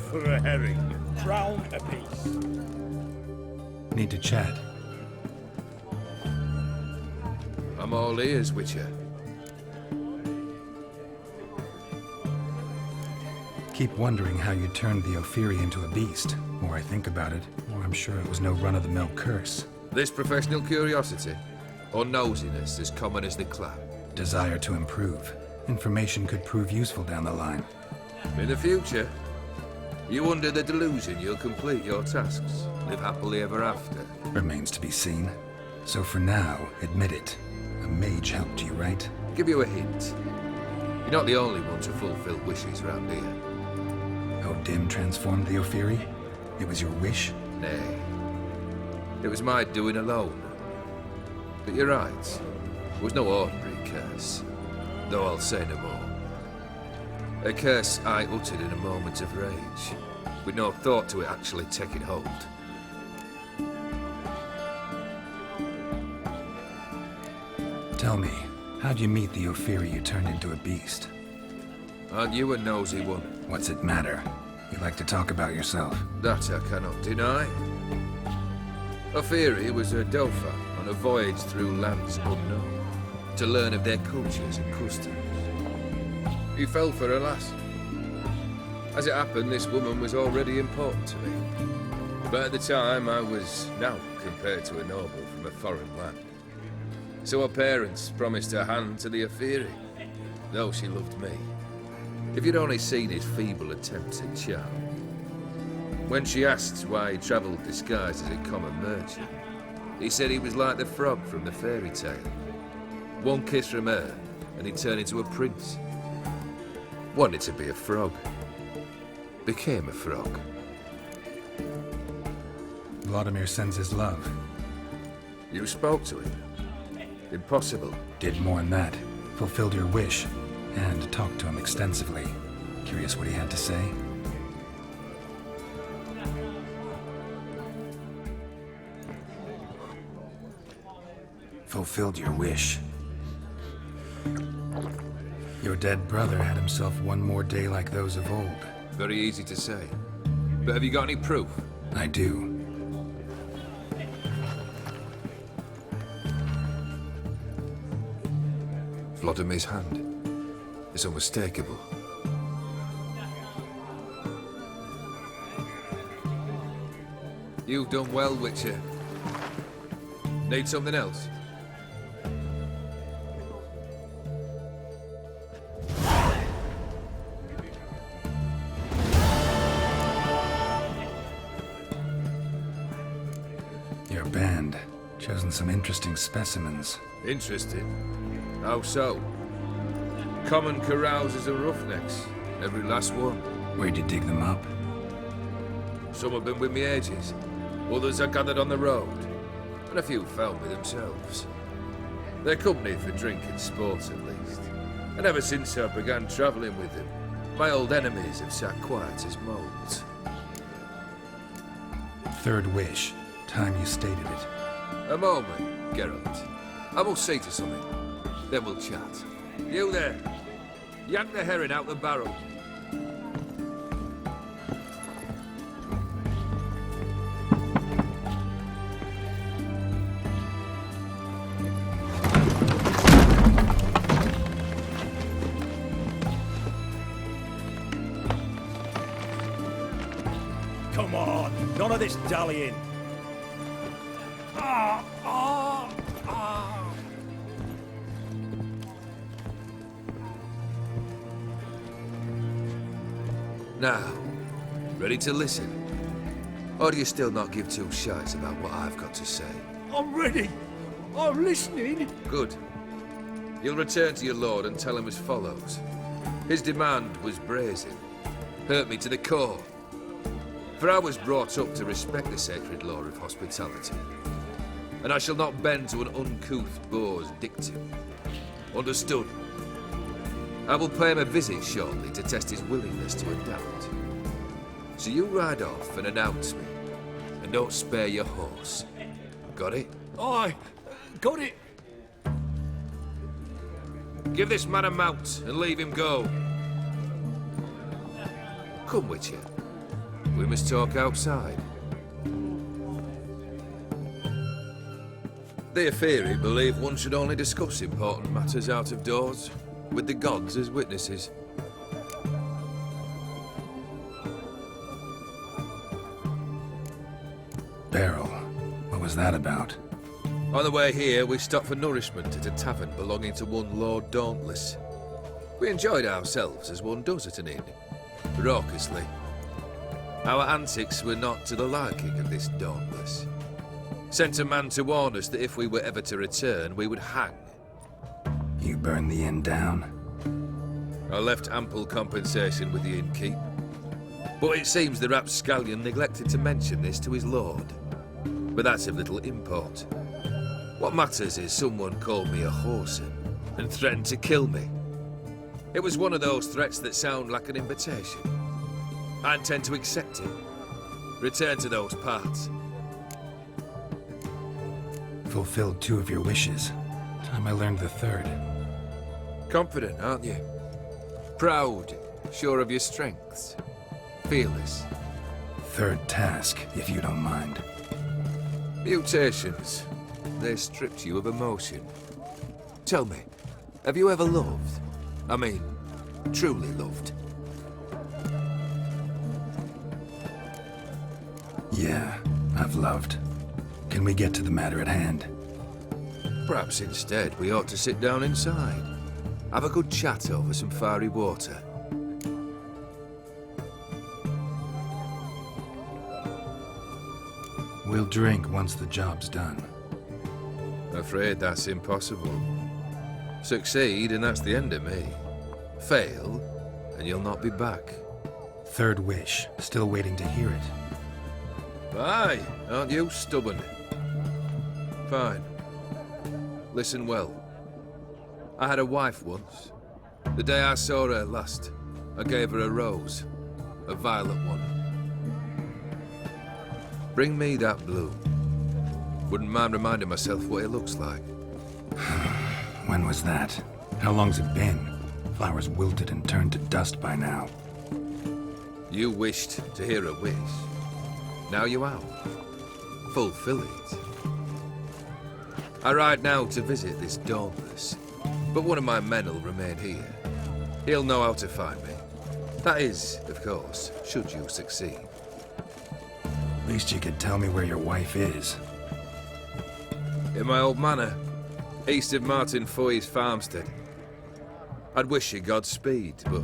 [SPEAKER 6] for a herring?
[SPEAKER 7] Crown apiece.
[SPEAKER 1] Need to chat.
[SPEAKER 21] I'm all ears, Witcher.
[SPEAKER 1] Keep wondering how you turned the Ophiri into a beast. The more I think about it, the more I'm sure it was no run-of-the-mill curse.
[SPEAKER 21] This professional curiosity, or nosiness as common as the clap.
[SPEAKER 1] desire to improve. Information could prove useful down the line.
[SPEAKER 21] In the future, you under the delusion you'll complete your tasks, live happily ever after.
[SPEAKER 1] Remains to be seen. So for now, admit it. A mage helped you, right?
[SPEAKER 21] Give you a hint. You're not the only one to fulfill wishes round here.
[SPEAKER 1] O'Dim transformed the Ophiri? It was your wish?
[SPEAKER 21] Nay. It was my doing alone. But you're right. It was no ordinary curse. Though I'll say no more. A curse I uttered in a moment of rage, with no thought to it actually taking hold.
[SPEAKER 1] Tell me, how'd you meet the Ophiri you turned into a beast?
[SPEAKER 21] Aren't you a nosy one?
[SPEAKER 1] What's it matter? You like to talk about yourself.
[SPEAKER 21] That I cannot deny. Ophiri was a Dauphin on a voyage through lands unknown, to learn of their cultures and customs. He fell for a lass. As it happened, this woman was already important to me. But at the time, I was now compared to a noble from a foreign land. So her parents promised her hand to the Ophiri, though she loved me. If you'd only seen his feeble attempts at charm. When she asked why he travelled disguised as a common merchant, he said he was like the frog from the fairy tale. One kiss from her, and he'd turn into a prince. Wanted to be a frog. Became a frog.
[SPEAKER 1] Vladimir sends his love.
[SPEAKER 21] You spoke to him? Impossible.
[SPEAKER 1] Did more than that. Fulfilled your wish. And talked to him extensively. Curious what he had to say? Fulfilled your wish. Your dead brother had himself one more day like those of old.
[SPEAKER 21] Very easy to say. But have you got any proof?
[SPEAKER 1] I do.
[SPEAKER 21] Vladimir's hand. It's unmistakable. You've done well, Witcher. Need something else?
[SPEAKER 1] Your band. Chosen some interesting specimens.
[SPEAKER 21] Interesting? How so? Common carousers and roughnecks. Every last one.
[SPEAKER 1] Where'd you dig them up?
[SPEAKER 21] Some have been with me ages. Others I gathered on the road. And a few found me themselves. They're company for drink and sport at least. And ever since I began travelling with them, my old enemies have sat quiet as moles.
[SPEAKER 1] Third wish. Time you stated it.
[SPEAKER 21] A moment, Geralt. I must see to something. Then we'll chat. You there. Yank the herring out the barrel.
[SPEAKER 7] Come on, none of this dallying.
[SPEAKER 21] Now, ready to listen? Or do you still not give two shites about what I've got to say?
[SPEAKER 4] I'm ready. I'm listening.
[SPEAKER 21] Good. You'll return to your lord and tell him as follows. His demand was brazen. Hurt me to the core. For I was brought up to respect the sacred law of hospitality. And I shall not bend to an uncouth boor's dictum. Understood? I will pay him a visit shortly to test his willingness to adapt. So you ride off and announce me. And don't spare your horse. Got it?
[SPEAKER 4] Aye, got it.
[SPEAKER 21] Give this man a mount and leave him go. Come, Witcher. We must talk outside. The Ophiri believe one should only discuss important matters out of doors, with the gods as witnesses.
[SPEAKER 1] Beryl, what was that about?
[SPEAKER 21] On the way here, we stopped for nourishment at a tavern belonging to one Lord Dauntless. We enjoyed ourselves as one does at an inn, raucously. Our antics were not to the liking of this Dauntless. Sent a man to warn us that if we were ever to return, we would hang.
[SPEAKER 1] You burned the inn down?
[SPEAKER 21] I left ample compensation with the innkeep. But it seems the rapscallion neglected to mention this to his lord. But that's of little import. What matters is someone called me a whoreson and threatened to kill me. It was one of those threats that sound like an invitation. I intend to accept it. Return to those parts.
[SPEAKER 1] Fulfilled 2 of your wishes. Time I learned the 3rd.
[SPEAKER 21] Confident, aren't you? Proud, sure of your strengths. Fearless.
[SPEAKER 1] 3rd task, if you don't mind.
[SPEAKER 21] Mutations. They stripped you of emotion. Tell me, have you ever loved? I mean, truly loved?
[SPEAKER 1] Yeah, I've loved. Can we get to the matter at hand?
[SPEAKER 21] Perhaps instead we ought to sit down inside. Have a good chat over some fiery water.
[SPEAKER 1] We'll drink once the job's done.
[SPEAKER 21] Afraid that's impossible. Succeed and that's the end of me. Fail and you'll not be back.
[SPEAKER 1] 3rd wish. Still waiting to hear it.
[SPEAKER 21] Aye, aren't you stubborn? Fine. Listen well. I had a wife once. The day I saw her last, I gave her a rose. A violet one. Bring me that bloom. Wouldn't mind reminding myself what it looks like.
[SPEAKER 1] When was that? How long's it been? Flowers wilted and turned to dust by now.
[SPEAKER 21] You wished to hear a wish. Now you have. Fulfill it. I ride now to visit this Dauntless, but one of my men will remain here. He'll know how to find me. That is, of course, should you succeed.
[SPEAKER 1] At least you could tell me where your wife is.
[SPEAKER 21] In my old manor, east of Martin Foy's farmstead. I'd wish you Godspeed, but,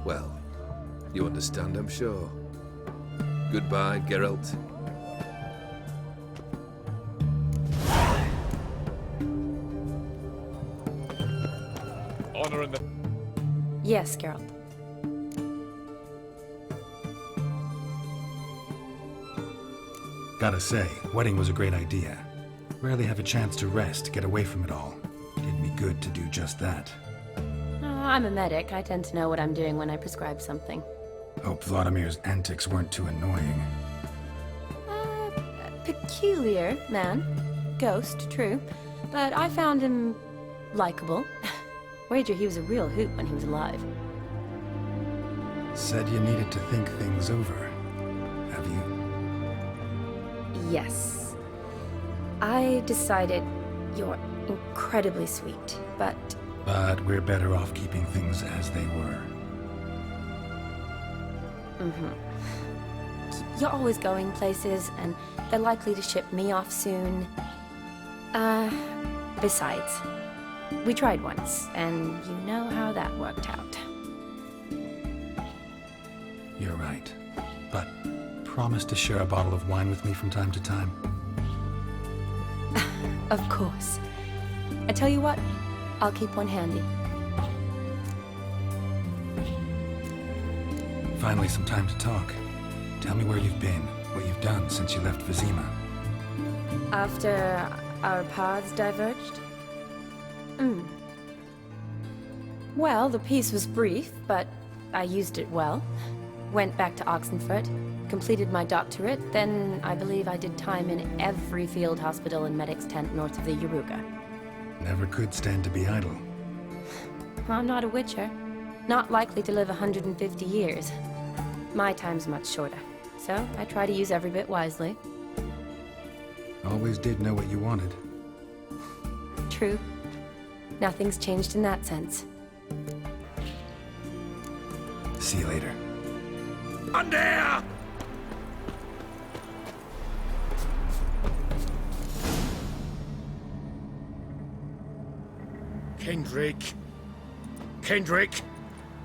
[SPEAKER 21] well, you understand, I'm sure. Goodbye, Geralt.
[SPEAKER 18] Honor in the...
[SPEAKER 16] Yes, Geralt.
[SPEAKER 1] Gotta say, wedding was a great idea. Rarely have a chance to rest, get away from it all. It'd be good to do just that.
[SPEAKER 16] I'm a medic. I tend to know what I'm doing when I prescribe something.
[SPEAKER 1] Hope Vladimir's antics weren't too annoying.
[SPEAKER 16] Peculiar man. Ghost, true. But I found him likable. Wager he was a real hoot when he was alive.
[SPEAKER 1] Said you needed to think things over. Have you?
[SPEAKER 16] Yes. I decided you're incredibly sweet, but...
[SPEAKER 1] But we're better off keeping things as they were.
[SPEAKER 16] You're always going places, and they're likely to ship me off soon. Besides, we tried once, and you know how that worked out.
[SPEAKER 1] You're right. But promise to share a bottle of wine with me from time to time.
[SPEAKER 16] Of course. I tell you what, I'll keep one handy.
[SPEAKER 1] Finally, some time to talk. Tell me where you've been, what you've done since you left Vizima.
[SPEAKER 16] After our paths diverged? Well, the peace was brief, but I used it well. Went back to Oxenfurt, completed my doctorate, then I believe I did time in every field hospital and medic's tent north of the Yaruga.
[SPEAKER 1] Never could stand to be idle.
[SPEAKER 16] I'm not a witcher. Not likely to live 150 years. My time's much shorter, so I try to use every bit wisely.
[SPEAKER 1] Always did know what you wanted.
[SPEAKER 16] True. Nothing's changed in that sense.
[SPEAKER 1] See you later.
[SPEAKER 14] On there! Kendrick. Kendrick,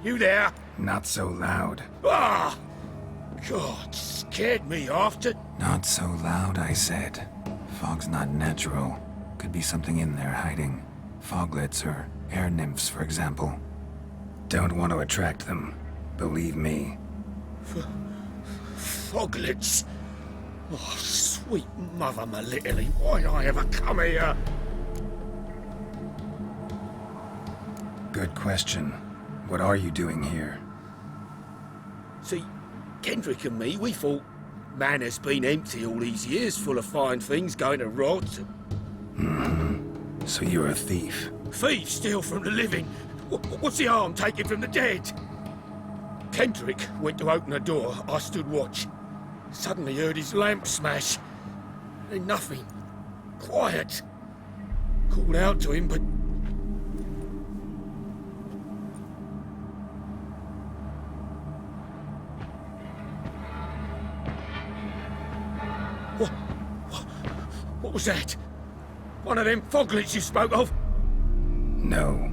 [SPEAKER 14] you there?
[SPEAKER 1] Not so loud.
[SPEAKER 14] Ah! God, scared me after.
[SPEAKER 1] Not so loud, I said. Fog's not natural. Could be something in there hiding. Foglets or air nymphs, for example. Don't want to attract them. Believe me.
[SPEAKER 14] Foglets? Oh, sweet mother Melittle, why'd I ever come here?
[SPEAKER 1] Good question. What are you doing here?
[SPEAKER 14] See, Kendrick and me, we thought Manor's been empty all these years, full of fine things going to rot.
[SPEAKER 1] Mm-hmm. So you're a thief?
[SPEAKER 14] Thieves steal from the living. What's the harm taken from the dead? Kendrick went to open the door. I stood watch. Suddenly heard his lamp smash. Then nothing. Quiet. Called out to him, but... What was that? One of them foglets you spoke of?
[SPEAKER 1] No.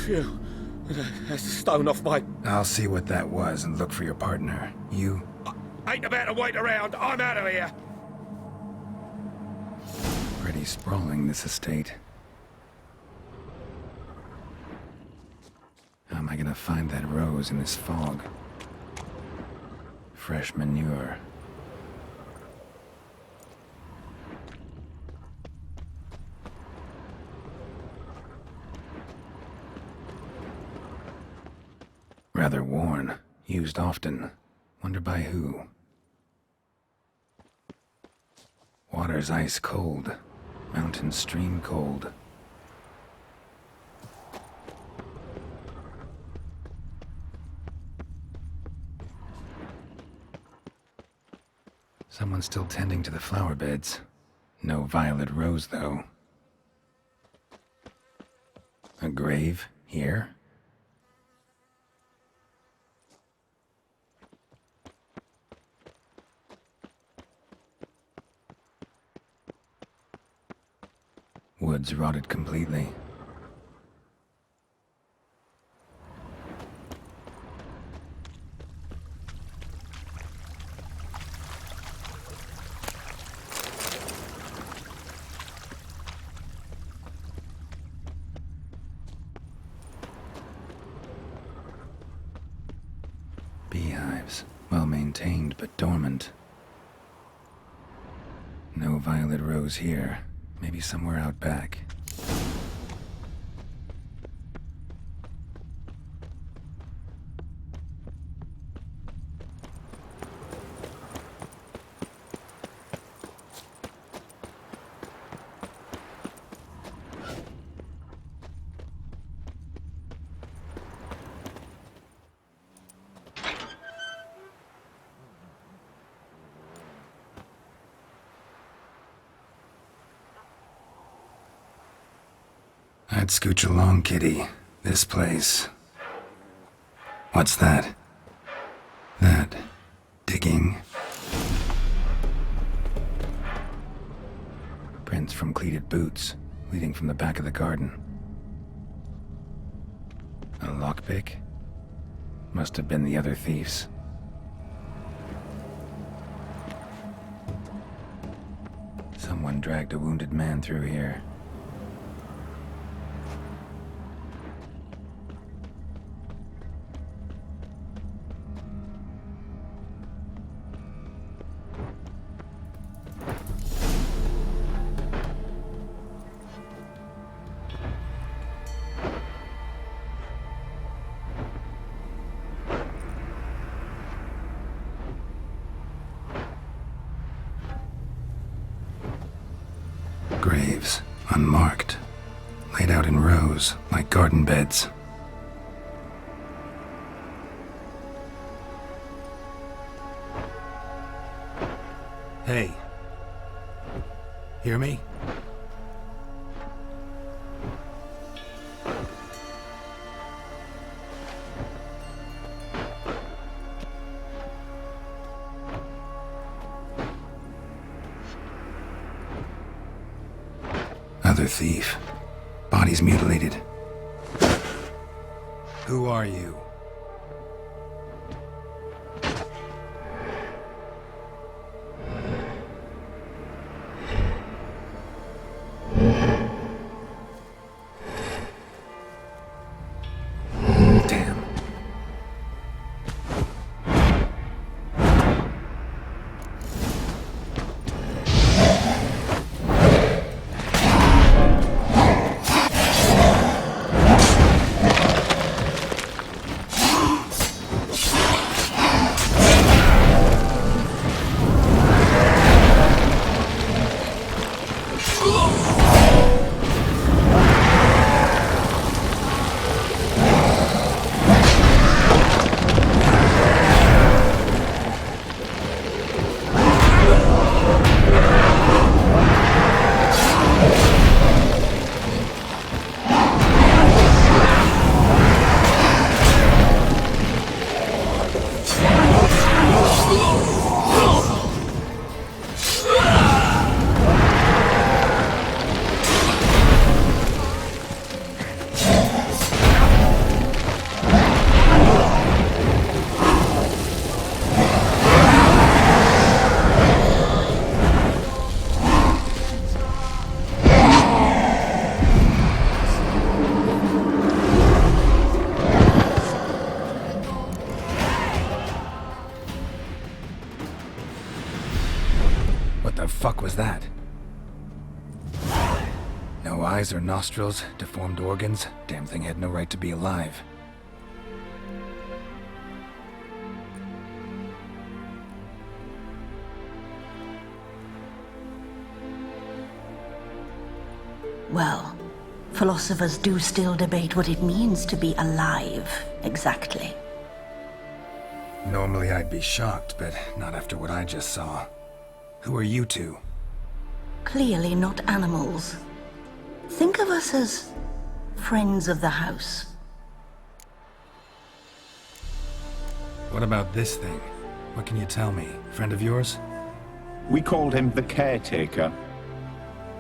[SPEAKER 14] Phew. That's a stone off my...
[SPEAKER 1] I'll see what that was and look for your partner. You...
[SPEAKER 14] Ain't about to wait around. I'm out of here.
[SPEAKER 1] Pretty sprawling, this estate. How am I gonna find that rose in this fog? Fresh manure. Rather worn. Used often. Wonder by who? Water's ice cold. Mountain stream cold. Someone's still tending to the flower beds. No violet rose, though. A grave here? Woods rotted completely. Beehives, well maintained but dormant. No violet rose here. Maybe somewhere out back. I'd scooch along, kitty. This place. What's that? That. Digging. Prints from cleated boots, leading from the back of the garden. A lockpick? Must have been the other thieves. Someone dragged a wounded man through here. Graves, unmarked, laid out in rows like garden beds. Hey. Hear me? Another thief. Bodies mutilated. Who are you? Damn. What the fuck was that? No eyes or nostrils, deformed organs. Damn thing had no right to be alive.
[SPEAKER 15] Well, philosophers do still debate what it means to be alive, exactly.
[SPEAKER 1] Normally I'd be shocked, but not after what I just saw. Who are you two?
[SPEAKER 15] Clearly not animals. Think of us as friends of the house.
[SPEAKER 1] What about this thing? What can you tell me? Friend of yours?
[SPEAKER 19] We called him the Caretaker.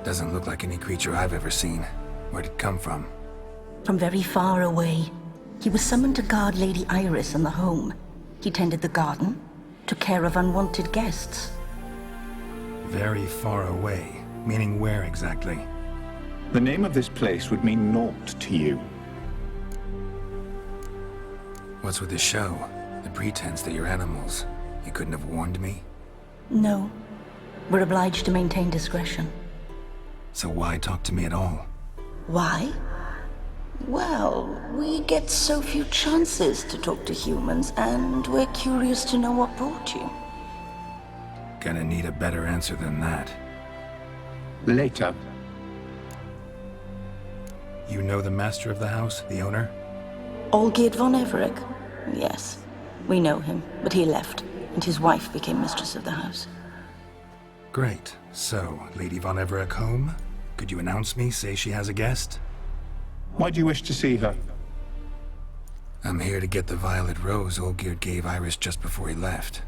[SPEAKER 1] Doesn't look like any creature I've ever seen. Where'd it come from?
[SPEAKER 15] From very far away. He was summoned to guard Lady Iris and the home. He tended the garden, took care of unwanted guests.
[SPEAKER 1] Very far away. Meaning where exactly?
[SPEAKER 19] The name of this place would mean naught to you.
[SPEAKER 1] What's with the show? The pretense that you're animals. You couldn't have warned me?
[SPEAKER 15] No. We're obliged to maintain discretion.
[SPEAKER 1] So why talk to me at all?
[SPEAKER 15] Why? Well, we get so few chances to talk to humans, and we're curious to know what brought you.
[SPEAKER 1] Gonna need a better answer than that.
[SPEAKER 19] Later.
[SPEAKER 1] You know the master of the house, the owner?
[SPEAKER 15] Olgierd von Everec? Yes. We know him, but he left, and his wife became mistress of the house.
[SPEAKER 1] Great. So, Lady von Everec home? Could you announce me, say she has a guest?
[SPEAKER 19] Why do you wish to see her?
[SPEAKER 1] I'm here to get the violet rose Olgierd gave Iris just before he left.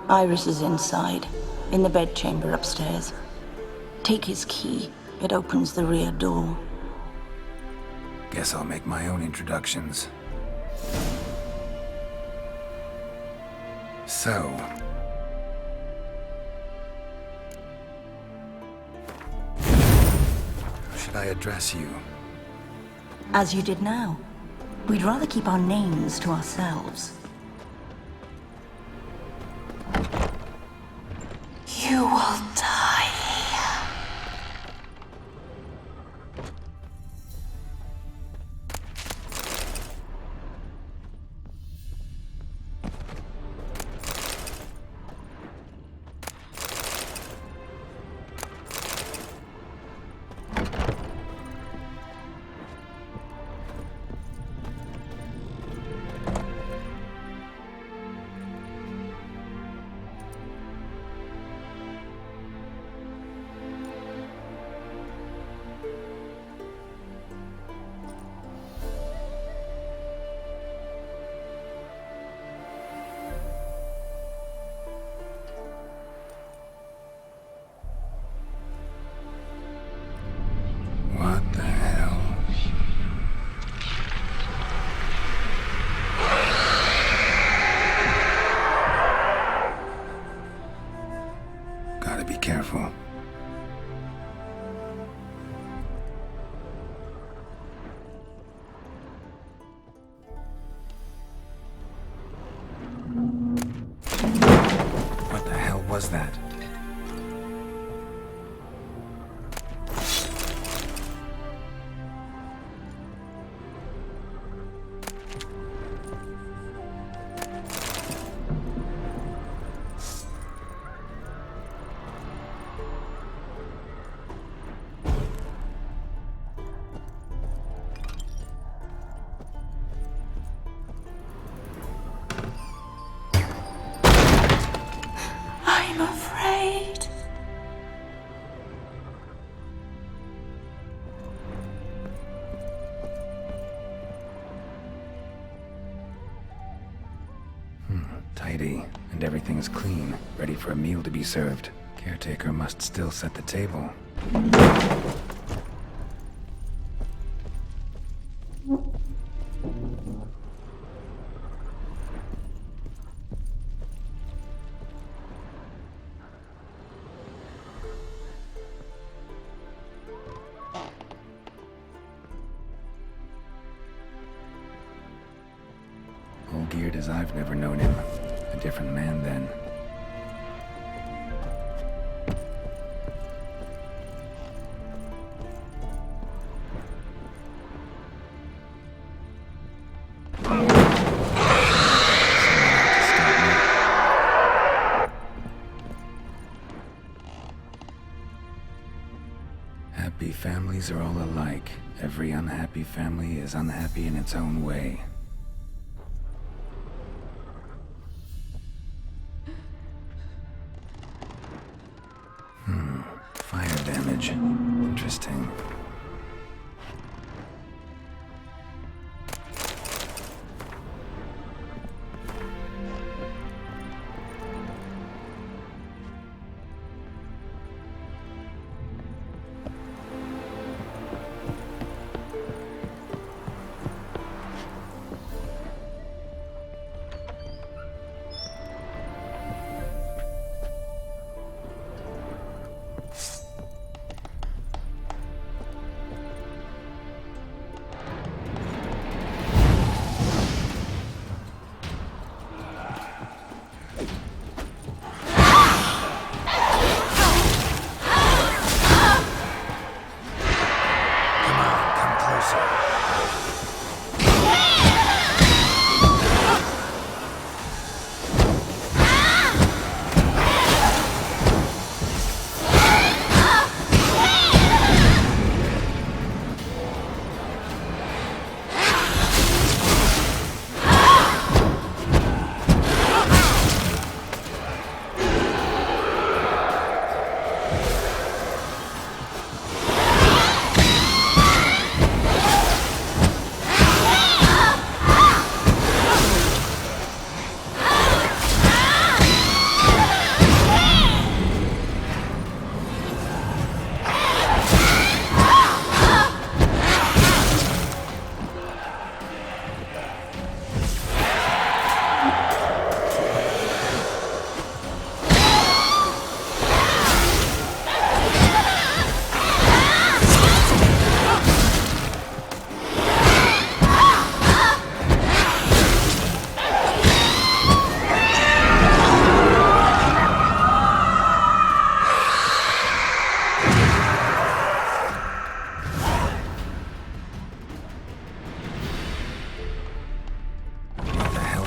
[SPEAKER 15] Iris is inside, in the bedchamber upstairs. Take his key. It opens the rear door.
[SPEAKER 1] Guess I'll make my own introductions. So... how should I address you?
[SPEAKER 15] As you did now. We'd rather keep our names to ourselves. You will die.
[SPEAKER 1] was that?
[SPEAKER 15] I'm afraid.
[SPEAKER 1] Tidy, and everything's clean, ready for a meal to be served. Caretaker must still set the table. All geared as I've never known him. A different man then. Happy families are all alike. Every unhappy family is unhappy in its own way. Fire damage. Interesting.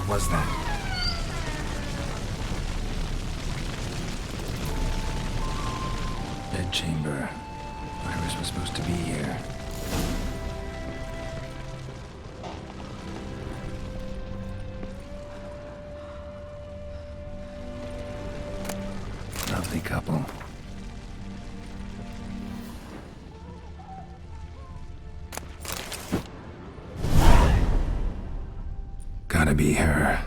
[SPEAKER 1] Was that? Bedchamber. Iris was supposed to be here. Lovely couple. Gotta be her.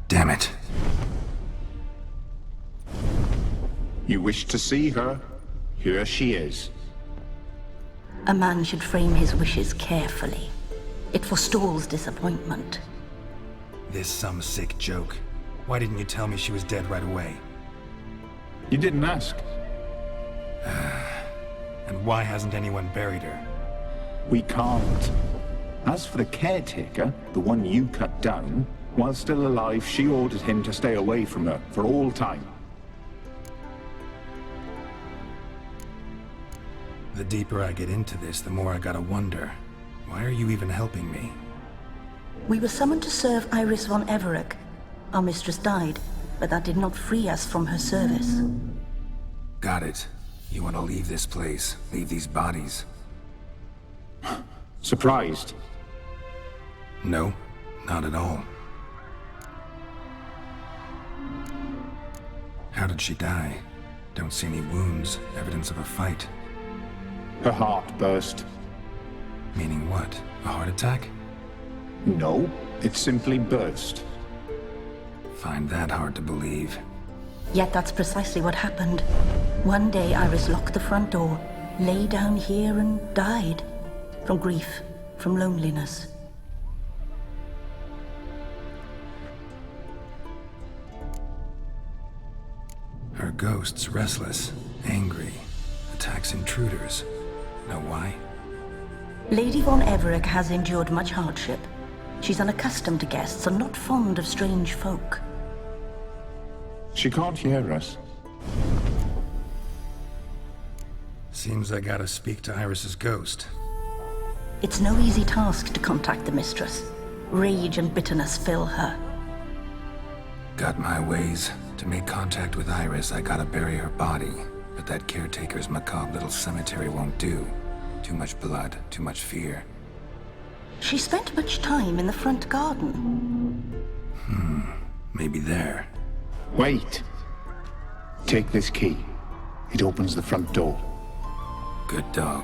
[SPEAKER 1] Damn it.
[SPEAKER 19] You wish to see her? Here she is.
[SPEAKER 15] A man should frame his wishes carefully. It forestalls disappointment.
[SPEAKER 1] This some sick joke. Why didn't you tell me she was dead right away?
[SPEAKER 19] You didn't ask.
[SPEAKER 1] And why hasn't anyone buried her?
[SPEAKER 19] We can't. As for the caretaker, the one you cut down, while still alive, she ordered him to stay away from her for all time.
[SPEAKER 1] The deeper I get into this, the more I gotta wonder. Why are you even helping me?
[SPEAKER 15] We were summoned to serve Iris von Everec. Our mistress died, but that did not free us from her service.
[SPEAKER 1] Got it. You want to leave this place, leave these bodies.
[SPEAKER 19] Surprised?
[SPEAKER 1] No, not at all. How did she die? Don't see any wounds, evidence of a fight.
[SPEAKER 19] Her heart burst.
[SPEAKER 1] Meaning what? A heart attack?
[SPEAKER 19] No, it simply burst.
[SPEAKER 1] Find that hard to believe.
[SPEAKER 15] Yet that's precisely what happened. One day Iris locked the front door, lay down here and died. From grief, from loneliness.
[SPEAKER 1] Her ghost's restless, angry, attacks intruders. Know why?
[SPEAKER 15] Lady von Everec has endured much hardship. She's unaccustomed to guests and not fond of strange folk.
[SPEAKER 19] She can't hear us.
[SPEAKER 1] Seems I gotta speak to Iris's ghost.
[SPEAKER 15] It's no easy task to contact the mistress. Rage and bitterness fill her.
[SPEAKER 1] Got my ways. To make contact with Iris, I gotta bury her body. But that caretaker's macabre little cemetery won't do. Too much blood, too much fear.
[SPEAKER 15] She spent much time in the front garden.
[SPEAKER 1] Maybe there.
[SPEAKER 19] Wait. Take this key. It opens the front door.
[SPEAKER 1] Good dog.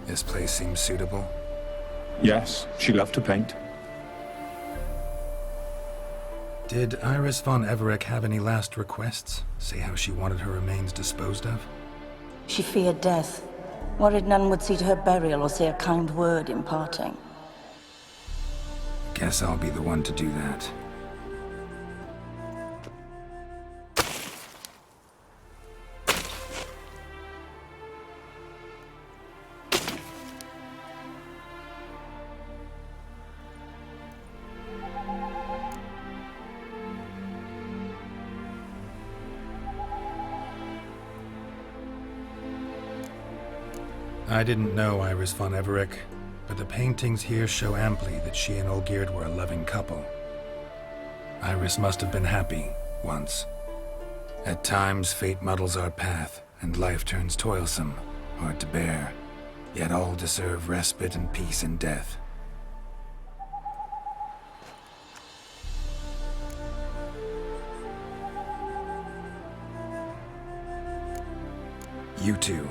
[SPEAKER 1] This place seems suitable.
[SPEAKER 19] Yes, she loved to paint.
[SPEAKER 1] Did Iris von Everec have any last requests? Say how she wanted her remains disposed of?
[SPEAKER 15] She feared death. Worried none would see to her burial or say a kind word in parting.
[SPEAKER 1] Guess I'll be the one to do that. I didn't know Iris von Everec, but the paintings here show amply that she and Olgierd were a loving couple. Iris must have been happy, once. At times, fate muddles our path, and life turns toilsome, hard to bear. Yet all deserve respite and peace in death. You two.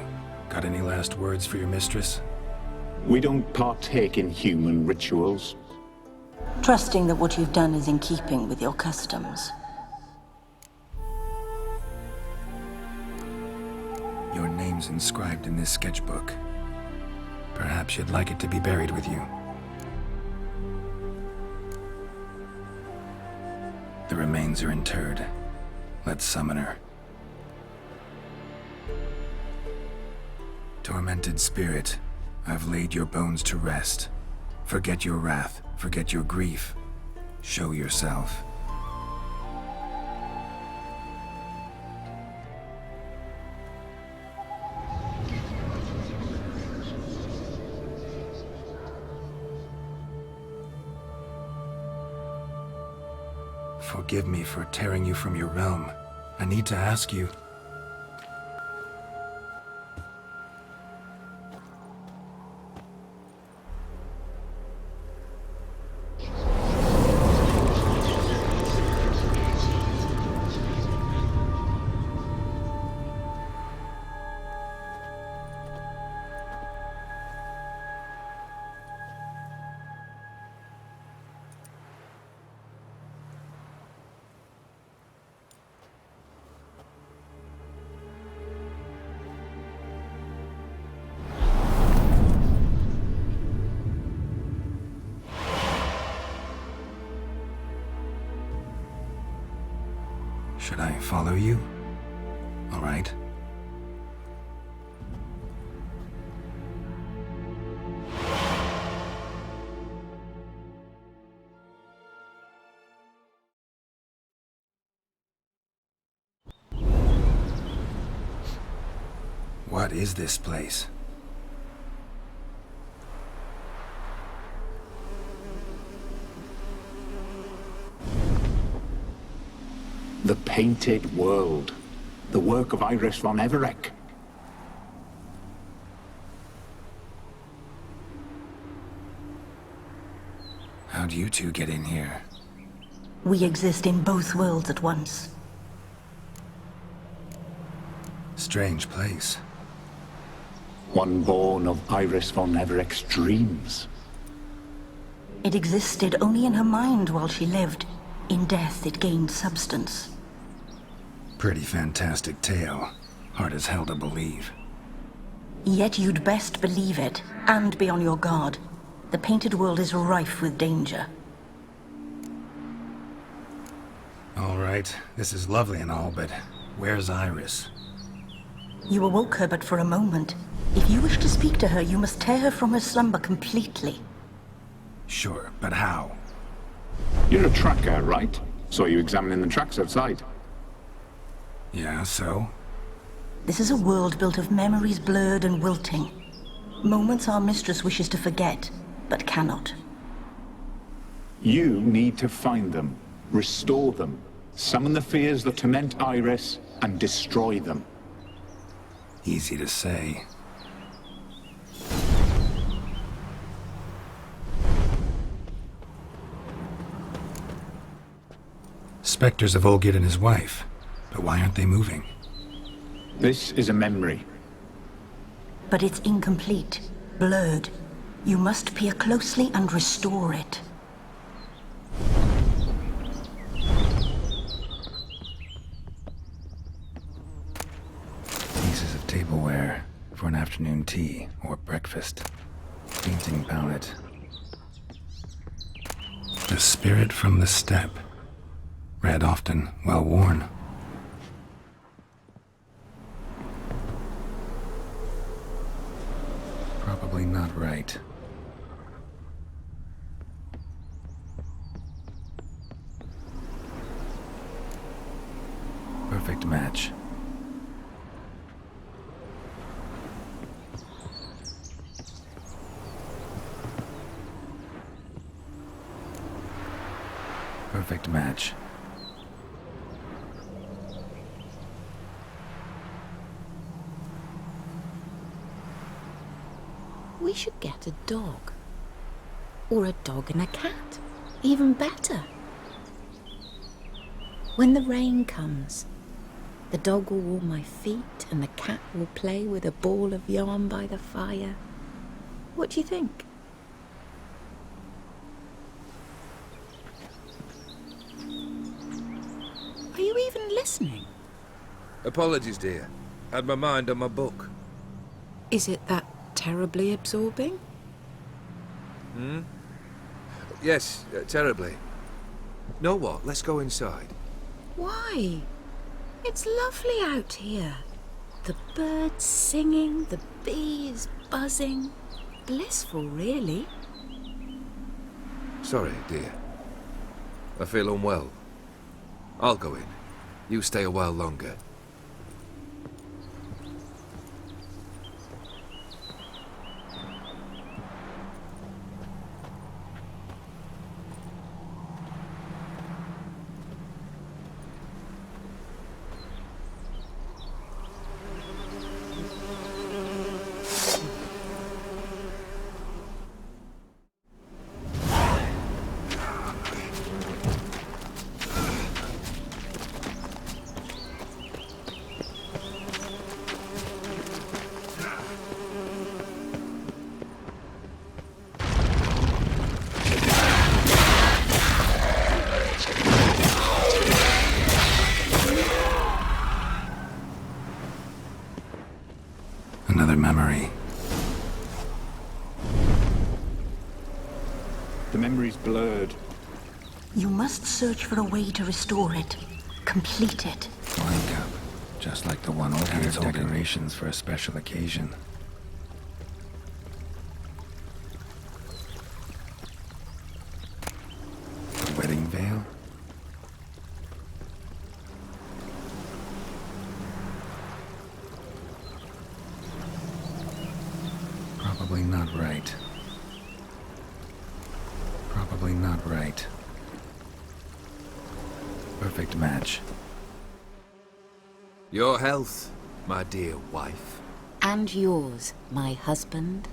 [SPEAKER 1] Got any last words for your mistress?
[SPEAKER 19] We don't partake in human rituals.
[SPEAKER 15] Trusting that what you've done is in keeping with your customs.
[SPEAKER 1] Your name's inscribed in this sketchbook. Perhaps you'd like it to be buried with you. The remains are interred. Let's summon her. Tormented spirit, I've laid your bones to rest. Forget your wrath, forget your grief. Show yourself. Forgive me for tearing you from your realm. I need to ask you. Should I follow you? All right. What is this place?
[SPEAKER 19] The Painted World. The work of Iris von Everec.
[SPEAKER 1] How'd you two get in here?
[SPEAKER 15] We exist in both worlds at once.
[SPEAKER 1] Strange place.
[SPEAKER 19] One born of Iris von Everec's dreams.
[SPEAKER 15] It existed only in her mind while she lived. In death, it gained substance.
[SPEAKER 1] Pretty fantastic tale. Hard as hell to believe.
[SPEAKER 15] Yet you'd best believe it, and be on your guard. The Painted World is rife with danger.
[SPEAKER 1] All right, this is lovely and all, but where's Iris?
[SPEAKER 15] You awoke her but for a moment. If you wish to speak to her, you must tear her from her slumber completely.
[SPEAKER 1] Sure, but how?
[SPEAKER 19] You're a tracker, right? Saw you examining the tracks outside.
[SPEAKER 1] Yeah, so?
[SPEAKER 15] This is a world built of memories blurred and wilting. Moments our mistress wishes to forget, but cannot.
[SPEAKER 19] You need to find them, restore them, summon the fears that torment Iris, and destroy them.
[SPEAKER 1] Easy to say. Spectres of Olgid and his wife. But why aren't they moving?
[SPEAKER 19] This is a memory.
[SPEAKER 15] But it's incomplete, blurred. You must peer closely and restore it.
[SPEAKER 1] Pieces of tableware for an afternoon tea or breakfast. Painting palette. The spirit from the steppe. Read often, well worn. Probably not right. Perfect match. Perfect match.
[SPEAKER 17] We should get a dog. Or a dog and a cat. Even better. When the rain comes, the dog will warm my feet and the cat will play with a ball of yarn by the fire. What do you think? Are you even listening?
[SPEAKER 21] Apologies, dear. Had my mind on my book.
[SPEAKER 17] Is it that terribly absorbing?
[SPEAKER 21] Yes, terribly. Know what? Let's go inside.
[SPEAKER 17] Why? It's lovely out here. The birds singing, the bees buzzing. Blissful, really.
[SPEAKER 21] Sorry, dear. I feel unwell. I'll go in. You stay a while longer.
[SPEAKER 1] Another memory.
[SPEAKER 19] The memory's blurred.
[SPEAKER 15] You must search for a way to restore it. completed.
[SPEAKER 1] Wine cup, just like the one Olgierd's decorations for a special occasion. A wedding veil? Probably not right. Probably not right. Perfect match.
[SPEAKER 21] Your health, my dear wife.
[SPEAKER 17] And yours, my husband.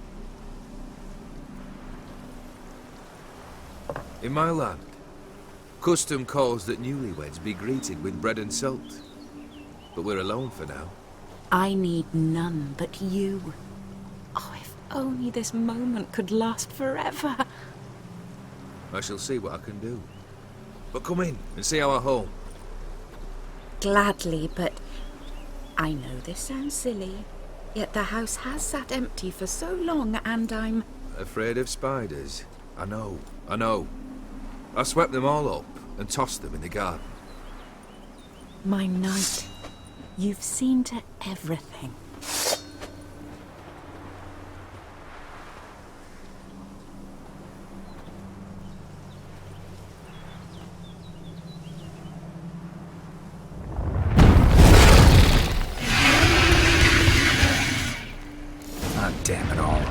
[SPEAKER 21] In my land, custom calls that newlyweds be greeted with bread and salt. But we're alone for now.
[SPEAKER 17] I need none but you. Oh, if only this moment could last forever.
[SPEAKER 21] I shall see what I can do. But come in and see our home.
[SPEAKER 17] Gladly, but I know this sounds silly, yet the house has sat empty for so long and I'm...
[SPEAKER 21] Afraid of spiders? I know. I swept them all up and tossed them in the garden.
[SPEAKER 17] My knight, you've seen to everything.
[SPEAKER 1] Ah, damn it all.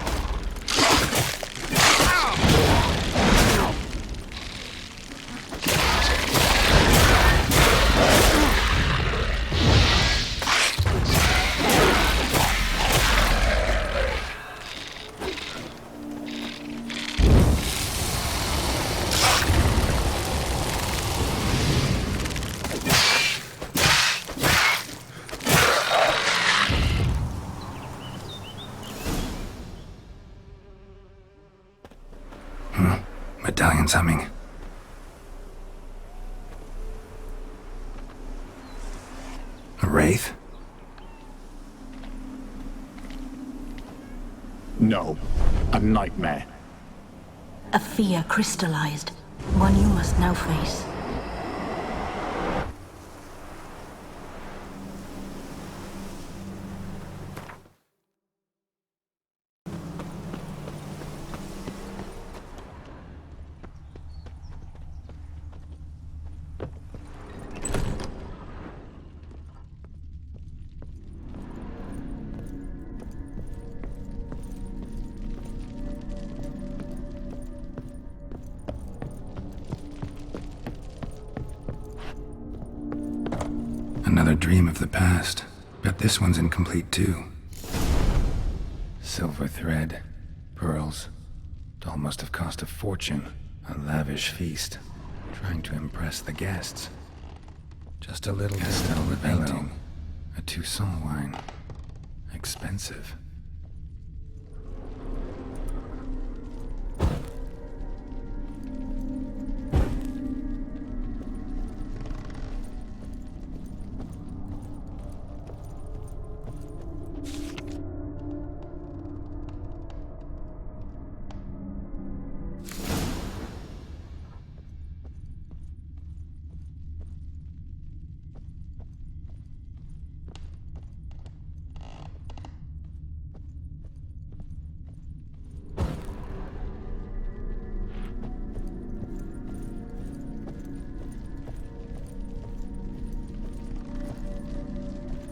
[SPEAKER 1] Medallion's humming. A wraith?
[SPEAKER 19] No, a nightmare.
[SPEAKER 15] A fear crystallized, one you must now face.
[SPEAKER 1] Another dream of the past. Bet this one's incomplete too. Silver thread, pearls. Doll must have cost a fortune. A lavish feast. Trying to impress the guests. Just a little Castel painting. A Toussaint wine. Expensive.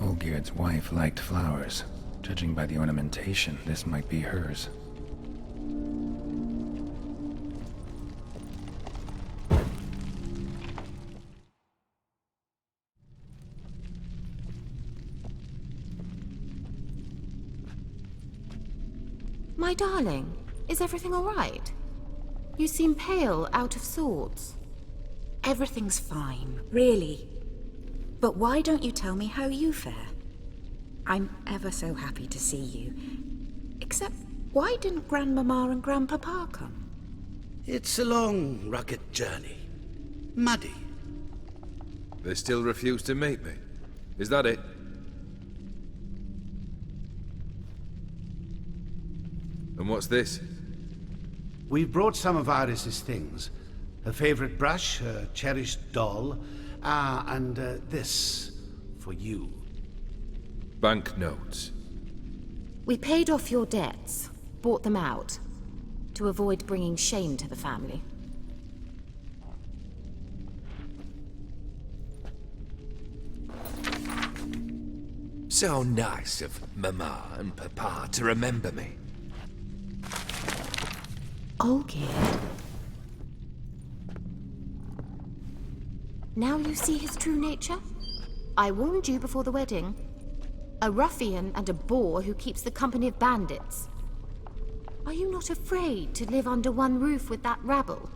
[SPEAKER 1] Olgierd's wife liked flowers. Judging by the ornamentation, this might be hers.
[SPEAKER 17] My darling, is everything all right? You seem pale, out of sorts. Everything's fine, really. But why don't you tell me how you fare? I'm ever so happy to see you. Except, why didn't Grandmama and Grandpapa come?
[SPEAKER 14] It's a long, rugged journey. Muddy.
[SPEAKER 21] They still refuse to meet me. Is that it? And what's this?
[SPEAKER 14] We've brought some of Iris's things. Her favorite brush, her cherished doll, And this for you.
[SPEAKER 21] Banknotes.
[SPEAKER 17] We paid off your debts, bought them out, to avoid bringing shame to the family.
[SPEAKER 21] So nice of Mama and Papa to remember me.
[SPEAKER 17] Olgierd. Now you see his true nature? I warned you before the wedding. A ruffian and a boor who keeps the company of bandits. Are you not afraid to live under one roof with that rabble?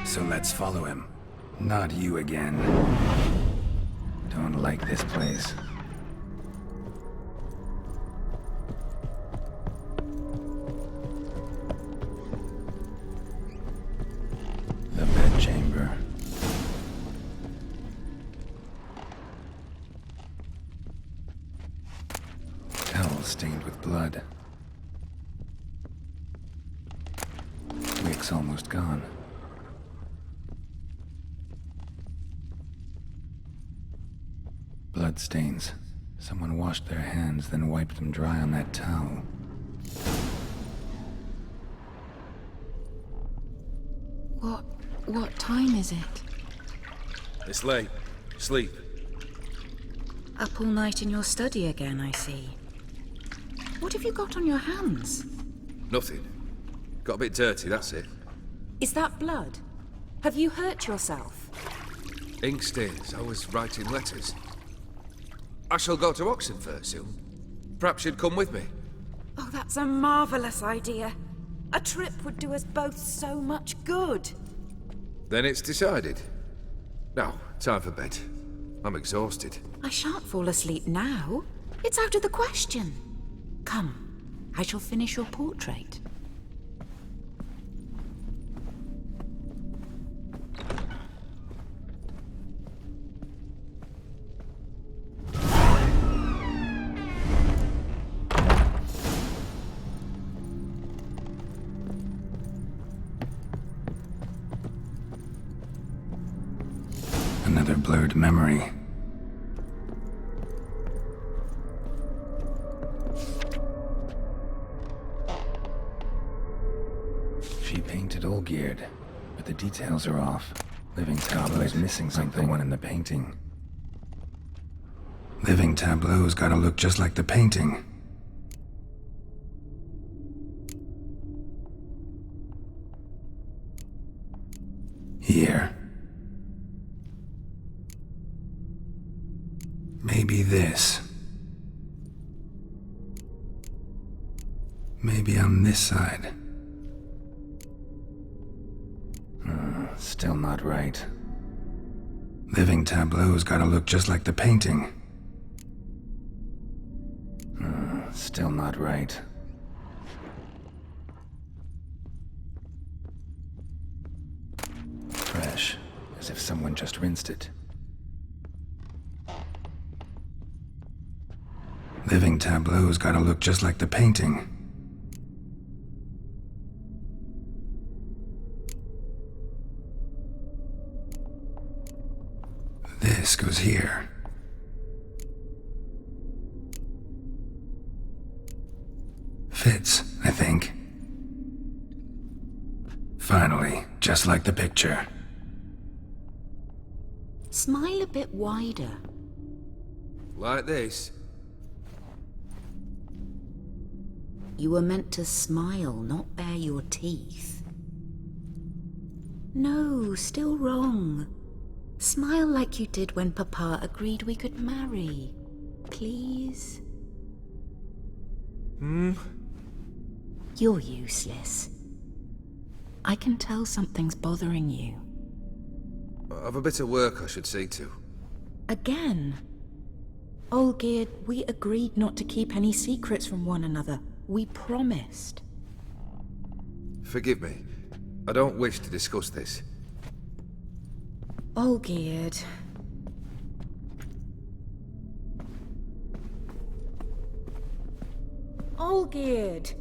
[SPEAKER 1] So let's follow him. Not you again. Don't like this place. The bedchamber. Towel stained with blood. Wick's almost gone. Bloodstains. Someone washed their hands, then wiped them dry on that towel.
[SPEAKER 17] What time is it?
[SPEAKER 21] It's late. Sleep.
[SPEAKER 17] Up all night in your study again, I see. What have you got on your hands?
[SPEAKER 21] Nothing. Got a bit dirty, that's it.
[SPEAKER 17] Is that blood? Have you hurt yourself?
[SPEAKER 21] Ink stains. I was writing letters. I shall go to Oxenfurt soon. Perhaps you'd come with me.
[SPEAKER 17] Oh, that's a marvelous idea. A trip would do us both so much good.
[SPEAKER 21] Then it's decided. Now, time for bed. I'm exhausted.
[SPEAKER 17] I shan't fall asleep now. It's out of the question. Come, I shall finish your portrait.
[SPEAKER 1] Another blurred memory. She painted Olgierd, but the details are off. Living Tableau is missing something, like the one in the painting. Living Tableau's gotta look just like the painting. Here. Maybe this. Maybe on this side. Still not right. Living Tableau's gotta look just like the painting. Still not right. Fresh, as if someone just rinsed it. Living Tableau's gotta look just like the painting. This goes here. Fits, I think. Finally, just like the picture.
[SPEAKER 17] Smile a bit wider.
[SPEAKER 21] Like this?
[SPEAKER 17] You were meant to smile, not bare your teeth. No, still wrong. Smile like you did when Papa agreed we could marry. Please? You're useless. I can tell something's bothering you.
[SPEAKER 21] I've a bit of work I should see to.
[SPEAKER 17] Again? Olgierd, we agreed not to keep any secrets from one another. We promised.
[SPEAKER 21] Forgive me. I don't wish to discuss this.
[SPEAKER 17] Olgierd. Olgierd!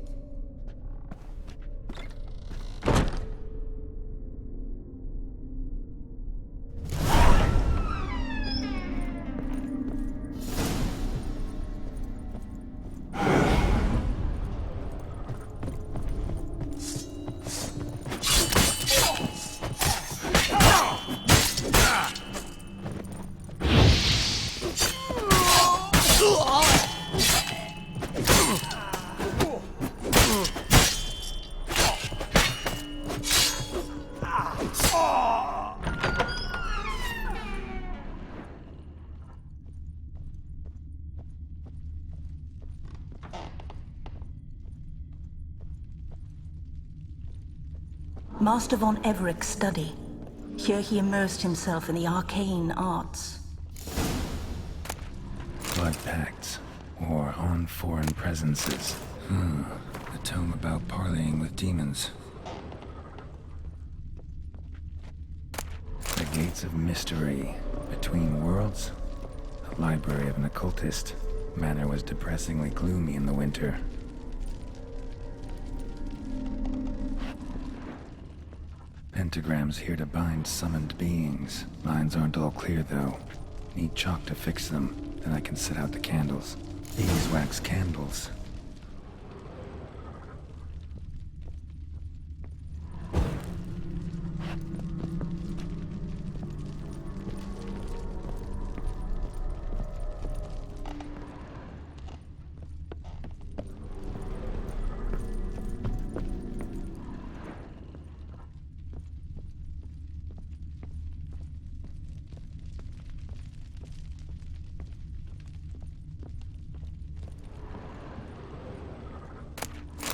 [SPEAKER 15] Master von Everek's study. Here he immersed himself in the arcane arts.
[SPEAKER 1] Blood pacts, or on foreign presences. A tome about parleying with demons. The Gates of Mystery. Between Worlds? A library of an occultist. Manor was depressingly gloomy in the winter. Pentagrams here to bind summoned beings. Lines aren't all clear, though. Need chalk to fix them, then I can set out the candles. Beeswax candles.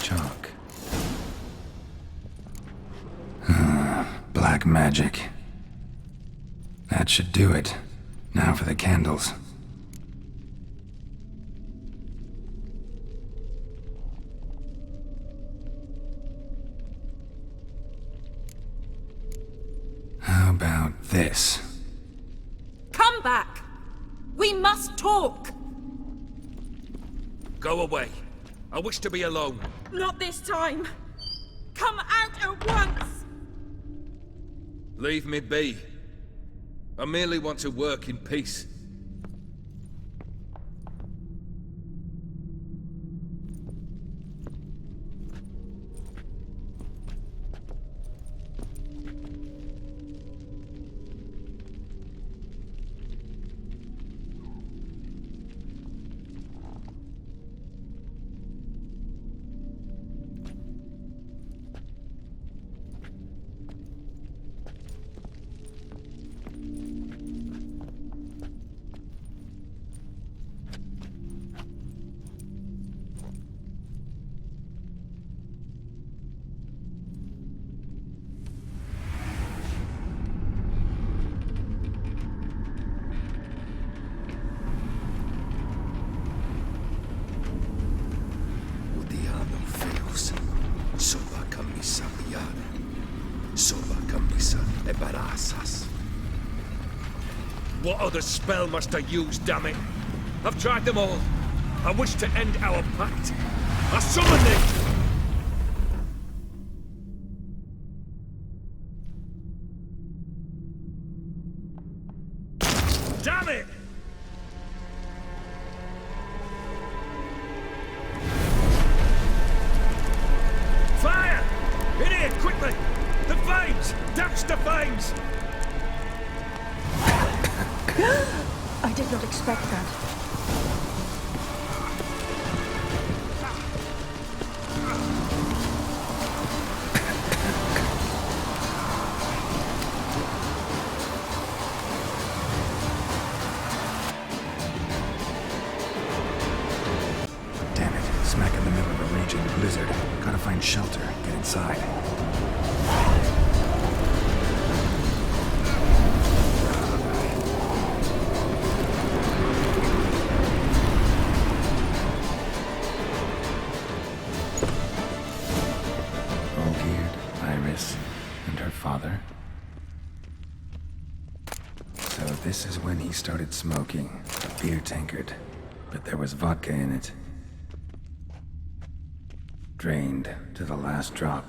[SPEAKER 1] Chalk. Black magic. That should do it. Now for the candles. How about this?
[SPEAKER 17] Come back! We must talk!
[SPEAKER 21] Go away. I wish to be alone.
[SPEAKER 17] Not this time! Come out at once!
[SPEAKER 21] Leave me be. I merely want to work in peace. What other spell must I use, damn it? I've tried them all. I wish to end our pact. I summon it! Damn it! Fire! In here, quickly! The flames! Douse the flames!
[SPEAKER 15] I did not expect that.
[SPEAKER 1] Damn it, smack in the middle of a raging blizzard. Gotta find shelter, get inside. Olgierd, Iris, and her father. whiskey, a beer tankard, but there was vodka in it. Drained to the last drop.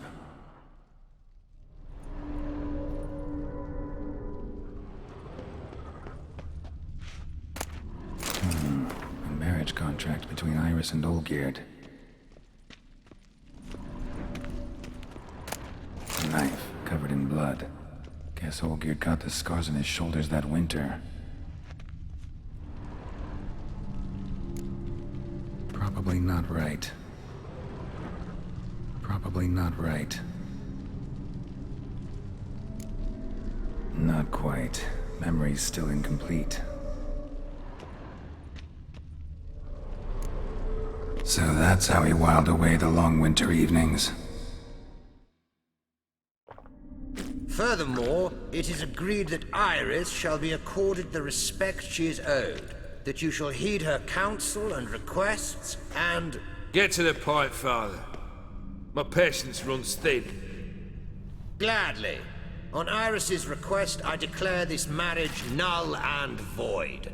[SPEAKER 1] A marriage contract between Iris and Olgierd. A knife covered in blood. Guess Olgierd got the scars on his shoulders that winter. Probably not right. Probably not right. Not quite. Memory's still incomplete. So that's how he whiled away the long winter evenings.
[SPEAKER 2] Furthermore, it is agreed that Iris shall be accorded the respect she is owed, that you shall heed her counsel and requests, and...
[SPEAKER 21] Get to the point, Father. My patience runs thin.
[SPEAKER 2] Gladly. On Iris's request, I declare this marriage null and void.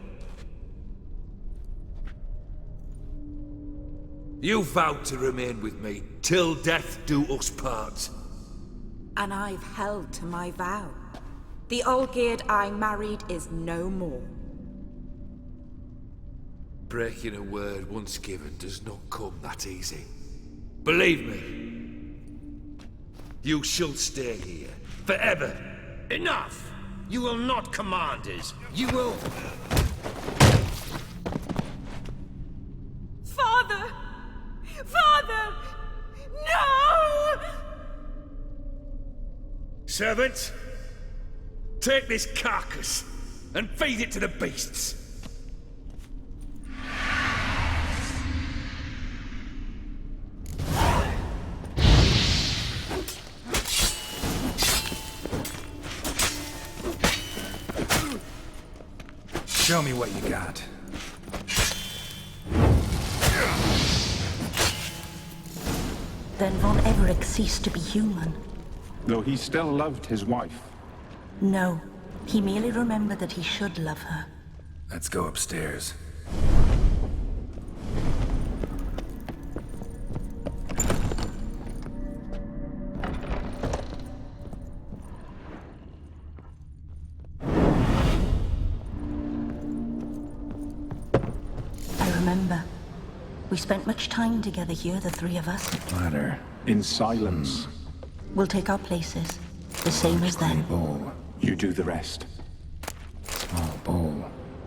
[SPEAKER 21] You vowed to remain with me, till death do us part.
[SPEAKER 17] And I've held to my vow. The Olgierd I married is no more.
[SPEAKER 21] Breaking a word once given does not come that easy. Believe me. You shall stay here, forever.
[SPEAKER 2] Enough! You will not command us. You will...
[SPEAKER 17] Father! Father! No!
[SPEAKER 21] Servants, take this carcass and feed it to the beasts.
[SPEAKER 1] Show me what you got.
[SPEAKER 15] Then Von Everec ceased to be human.
[SPEAKER 19] Though he still loved his wife.
[SPEAKER 15] No, he merely remembered that he should love her.
[SPEAKER 1] Let's go upstairs.
[SPEAKER 15] I remember. We spent much time together here, the three of us.
[SPEAKER 1] Ladder.
[SPEAKER 19] In silence.
[SPEAKER 15] We'll take our places, the same as then.
[SPEAKER 1] Bowl.
[SPEAKER 19] You do the rest.
[SPEAKER 1] Small bowl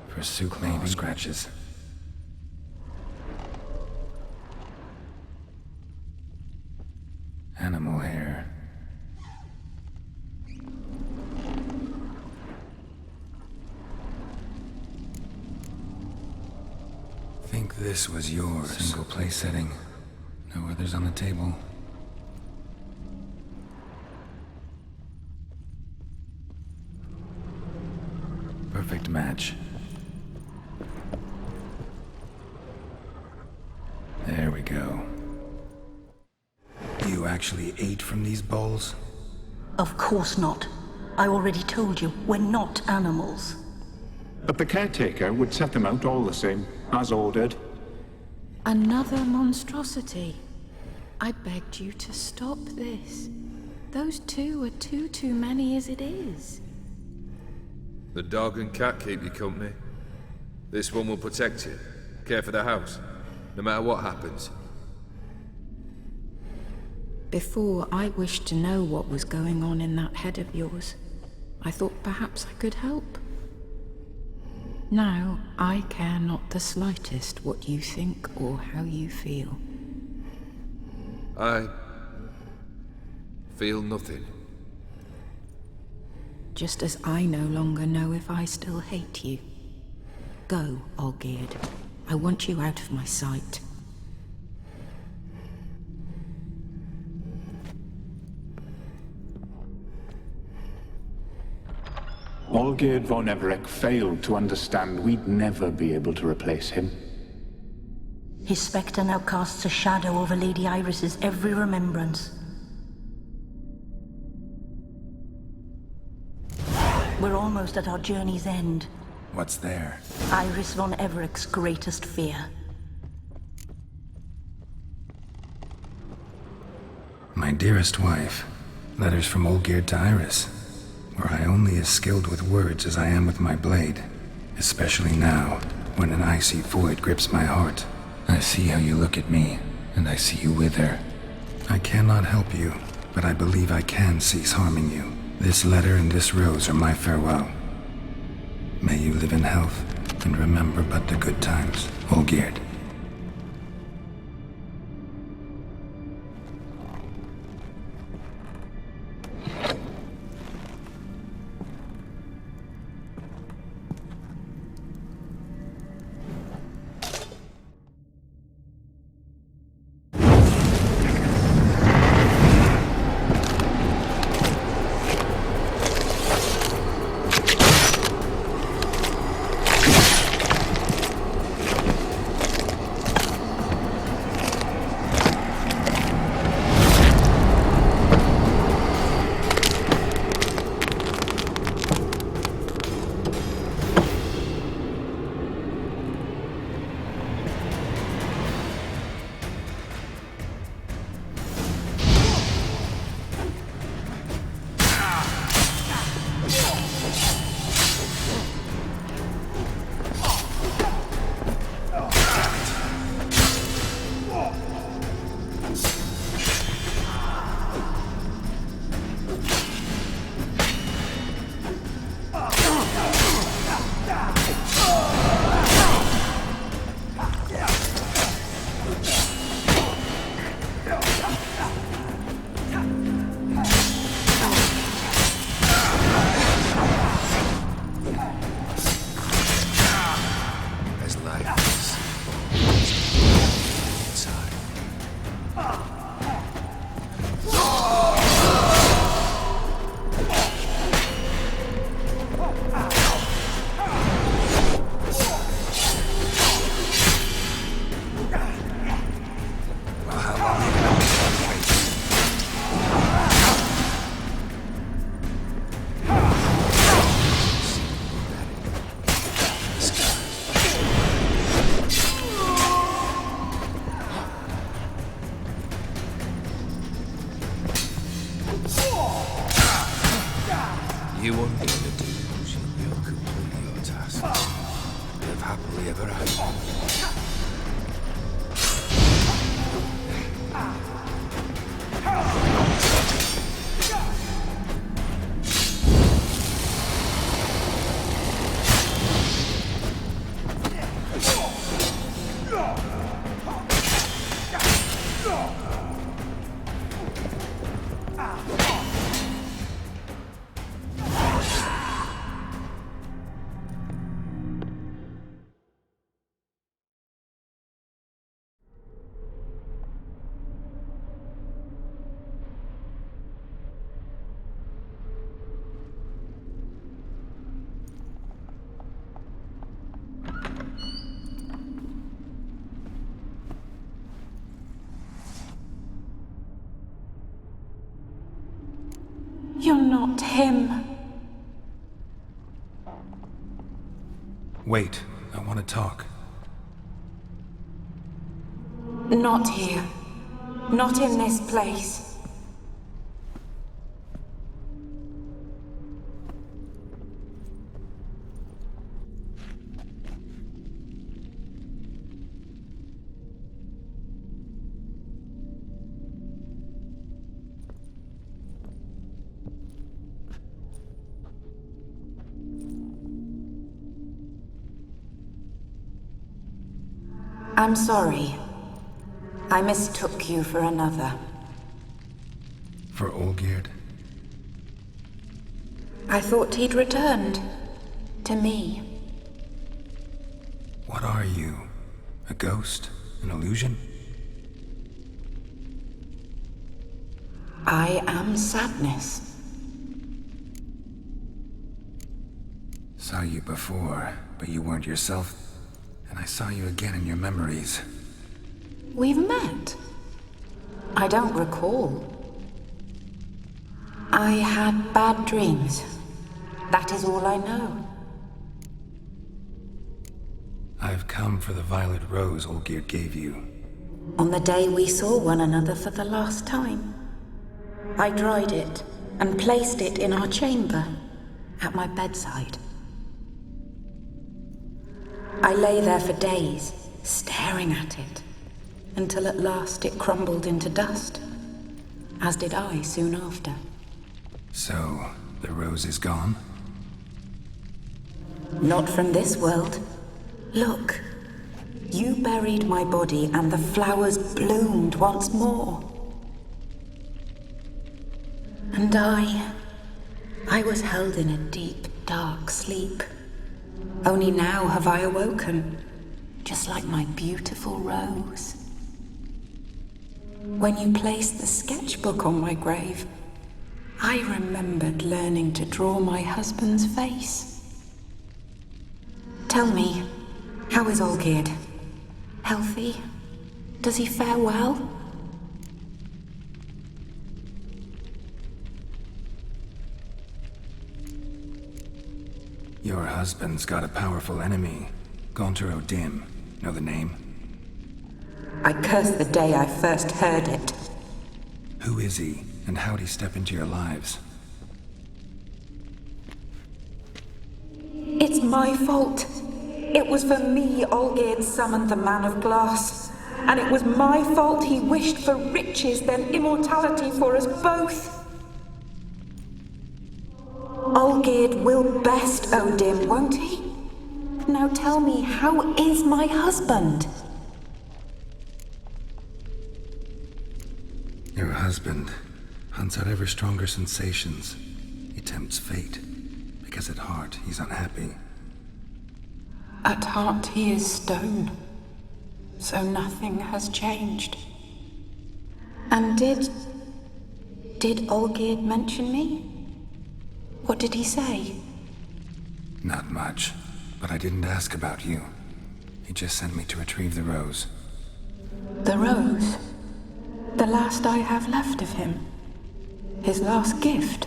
[SPEAKER 1] for soup, maybe. Scratches. Animal hair. Think this was yours. Single place setting. No others on the table. Perfect match. There we go. You actually ate from these bowls?
[SPEAKER 15] Of course not. I already told you, we're not animals.
[SPEAKER 19] But the caretaker would set them out all the same, as ordered.
[SPEAKER 17] Another monstrosity. I begged you to stop this. Those two are too many as it is.
[SPEAKER 21] The dog and cat keep you company. This one will protect you, care for the house, no matter what happens.
[SPEAKER 17] Before, I wished to know what was going on in that head of yours. I thought perhaps I could help. Now, I care not the slightest what you think or how you feel.
[SPEAKER 21] I feel nothing.
[SPEAKER 17] Just as I no longer know if I still hate you. Go, Olgierd. I want you out of my sight.
[SPEAKER 19] Olgierd von Everec failed to understand we'd never be able to replace him.
[SPEAKER 15] His spectre now casts a shadow over Lady Iris's every remembrance. We're almost at our journey's end.
[SPEAKER 1] What's there?
[SPEAKER 15] Iris von Evereck's greatest fear.
[SPEAKER 1] My dearest wife, letters from Olgierd to Iris. Were I only as skilled with words as I am with my blade, especially now, when an icy void grips my heart. I see how you look at me, and I see you wither. I cannot help you, but I believe I can cease harming you. This letter and this rose are my farewell. May you live in health, and remember but the good times, Olgierd.
[SPEAKER 21] You won't be the delusion. You'll complete your task. Live happily ever after.
[SPEAKER 17] You're not him.
[SPEAKER 1] Wait, I want to talk.
[SPEAKER 17] Not here. Not in this place. I'm sorry. I mistook you for another.
[SPEAKER 1] For Olgierd?
[SPEAKER 17] I thought he'd returned. To me.
[SPEAKER 1] What are you? A ghost? An illusion?
[SPEAKER 17] I am sadness.
[SPEAKER 1] Saw you before, but you weren't yourself. And I saw you again in your memories.
[SPEAKER 17] We've met? I don't recall. I had bad dreams. That is all I know.
[SPEAKER 1] I've come for the violet rose Olgierd gave you.
[SPEAKER 15] On the day we saw one another for the last time, I dried it and placed it in our chamber at my bedside. I lay there for days, staring at it, until at last it crumbled into dust, as did I soon after.
[SPEAKER 1] So, the rose is gone?
[SPEAKER 15] Not from this world. Look, you buried my body and the flowers bloomed once more. And I was held in a deep, dark sleep. Only now have I awoken, just like my beautiful rose. When you placed the sketchbook on my grave, I remembered learning to draw my husband's face. Tell me, how is Olgierd? Healthy? Does he fare well?
[SPEAKER 1] Your husband's got a powerful enemy. Gaunter O'Dim. Know the name?
[SPEAKER 15] I curse the day I first heard it.
[SPEAKER 1] Who is he, and how'd he step into your lives?
[SPEAKER 15] It's my fault. It was for me Olgierd summoned the Man of Glass. And it was my fault he wished for riches, then immortality for us both. Olgierd will best O'Dim, won't he? Now tell me, how is my husband?
[SPEAKER 1] Your husband hunts out ever stronger sensations. He tempts fate, because at heart he's unhappy.
[SPEAKER 15] At heart he is stone, so nothing has changed. And did Olgierd mention me? What did he say?
[SPEAKER 1] Not much, but I didn't ask about you. He just sent me to retrieve the rose.
[SPEAKER 15] The rose? The last I have left of him? His last gift?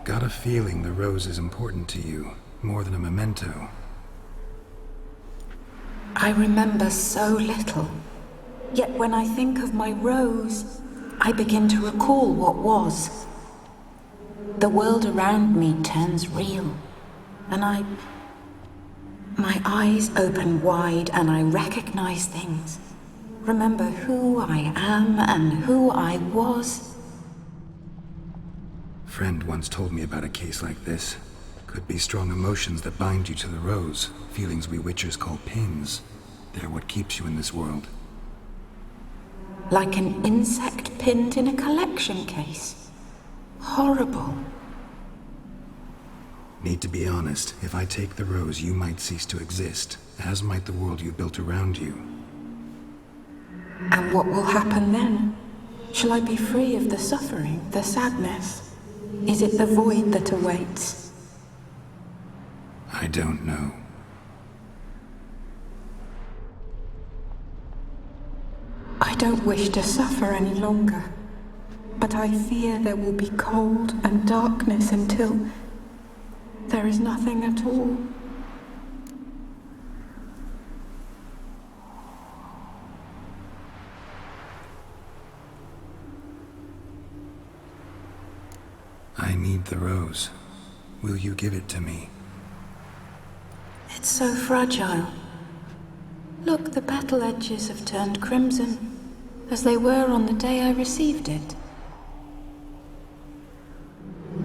[SPEAKER 1] Got a feeling the rose is important to you, more than a memento.
[SPEAKER 15] I remember so little. Yet when I think of my rose, I begin to recall what was. The world around me turns real, and my eyes open wide and I recognize things. Remember who I am and who I was.
[SPEAKER 1] Friend once told me about a case like this. Could be strong emotions that bind you to the rose, feelings we witchers call pins. They're what keeps you in this world.
[SPEAKER 15] Like an insect pinned in a collection case. Horrible.
[SPEAKER 1] Need to be honest, if I take the rose, you might cease to exist, as might the world you built around you.
[SPEAKER 15] And what will happen then? Shall I be free of the suffering, the sadness? Is it the void that awaits?
[SPEAKER 1] I don't know.
[SPEAKER 15] I don't wish to suffer any longer, but I fear there will be cold and darkness until there is nothing at all.
[SPEAKER 1] I need the rose. Will you give it to me?
[SPEAKER 15] It's so fragile. Look, the petal edges have turned crimson, as they were on the day I received it.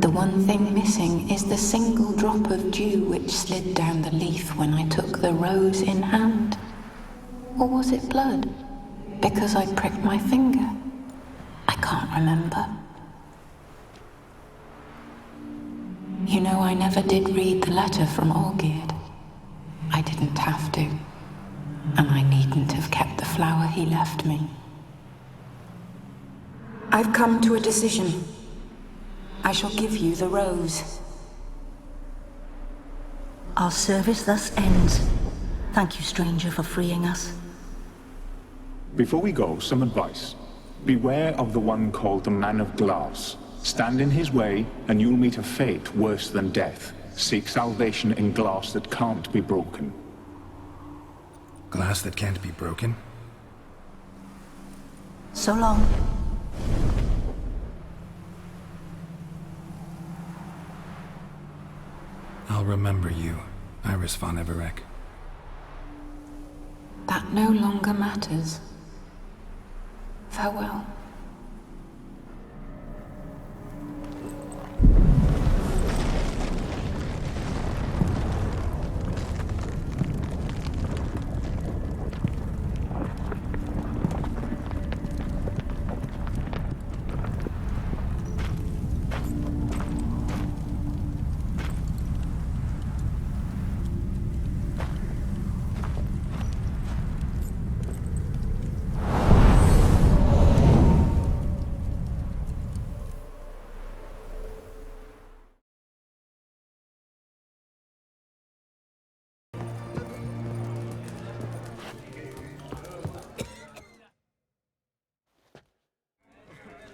[SPEAKER 15] The one thing missing is the single drop of dew which slid down the leaf when I took the rose in hand. Or was it blood? Because I pricked my finger? I can't remember. You know, I never did read the letter from Olgierd. I didn't have to. And I needn't have kept the flower he left me. I've come to a decision. I shall give you the rose.
[SPEAKER 8] Our service thus ends. Thank you, stranger, for freeing us.
[SPEAKER 19] Before we go, some advice. Beware of the one called the Man of Glass. Stand in his way, and you'll meet a fate worse than death. Seek salvation in glass that can't be broken.
[SPEAKER 1] Glass that can't be broken?
[SPEAKER 8] So long.
[SPEAKER 1] I'll remember you, Iris von Everec.
[SPEAKER 15] That no longer matters. Farewell.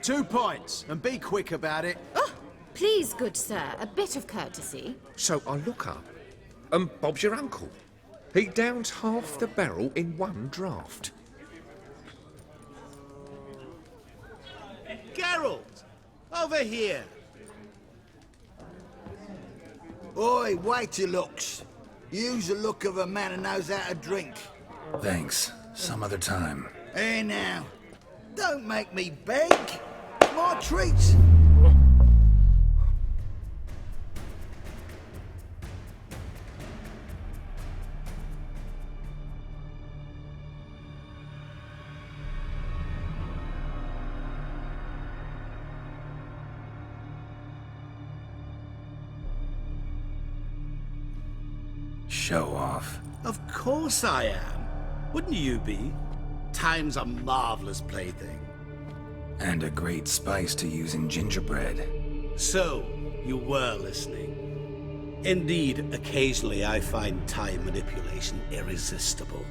[SPEAKER 9] Two pints, and be quick about it.
[SPEAKER 17] Oh, please, good sir, a bit of courtesy.
[SPEAKER 21] So I look up, and Bob's your uncle. He downs half the barrel in one draught.
[SPEAKER 14] Geralt! Over here!
[SPEAKER 2] Oi, wait your looks. Use the look of a man who knows how to drink.
[SPEAKER 1] Thanks. Some other time.
[SPEAKER 2] Hey now, don't make me beg. My treat.
[SPEAKER 1] Show off.
[SPEAKER 14] Of course I am. Wouldn't you be? Time's a marvelous plaything.
[SPEAKER 1] And a great spice to use in gingerbread.
[SPEAKER 14] So, you were listening. Indeed, occasionally I find time manipulation irresistible.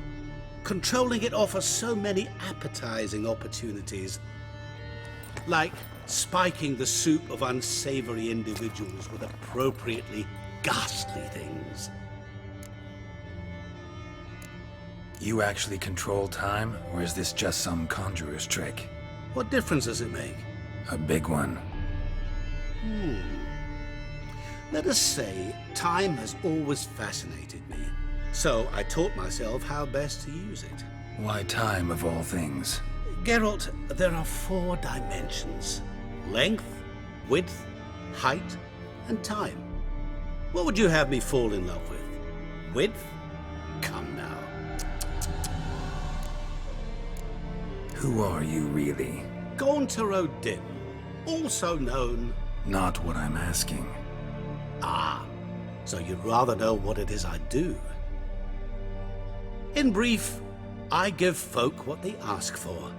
[SPEAKER 14] Controlling it offers so many appetizing opportunities. Like spiking the soup of unsavory individuals with appropriately ghastly things.
[SPEAKER 1] You actually control time, or is this just some conjurer's trick?
[SPEAKER 14] What difference does it make?
[SPEAKER 1] A big one.
[SPEAKER 14] Let us say time has always fascinated me. So I taught myself how best to use it.
[SPEAKER 1] Why time, of all things?
[SPEAKER 14] Geralt, there are 4 dimensions. Length, width, height, and time. What would you have me fall in love with? Width? Come now.
[SPEAKER 1] Who are you, really?
[SPEAKER 14] Gaunter O'Dim, also known...
[SPEAKER 1] Not what I'm asking.
[SPEAKER 14] Ah, so you'd rather know what it is I do. In brief, I give folk what they ask for.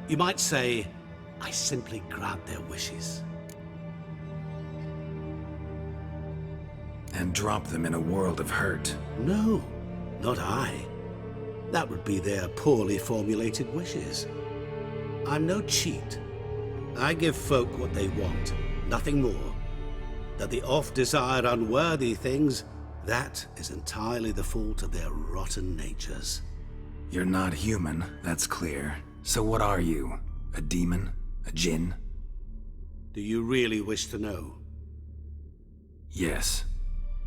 [SPEAKER 14] You might say, I simply grant their wishes.
[SPEAKER 1] And drop them in a world of hurt.
[SPEAKER 14] No, not I. That would be their poorly formulated wishes. I'm no cheat. I give folk what they want, nothing more. That they oft desire unworthy things, that is entirely the fault of their rotten natures.
[SPEAKER 1] You're not human, that's clear. So what are you? A demon? A djinn?
[SPEAKER 14] Do you really wish to know?
[SPEAKER 1] Yes.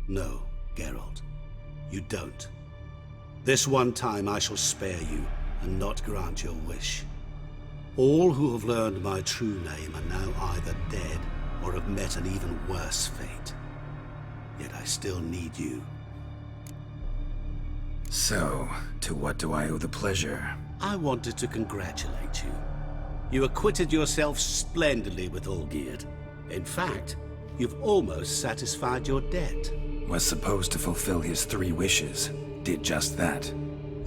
[SPEAKER 14] No, Geralt. You don't. This one time I shall spare you, and not grant your wish. All who have learned my true name are now either dead or have met an even worse fate. Yet I still need you.
[SPEAKER 1] So, to what do I owe the pleasure?
[SPEAKER 14] I wanted to congratulate you. You acquitted yourself splendidly with Olgierd. In fact, you've almost satisfied your debt.
[SPEAKER 1] Was supposed to fulfill his 3 wishes. Did just that.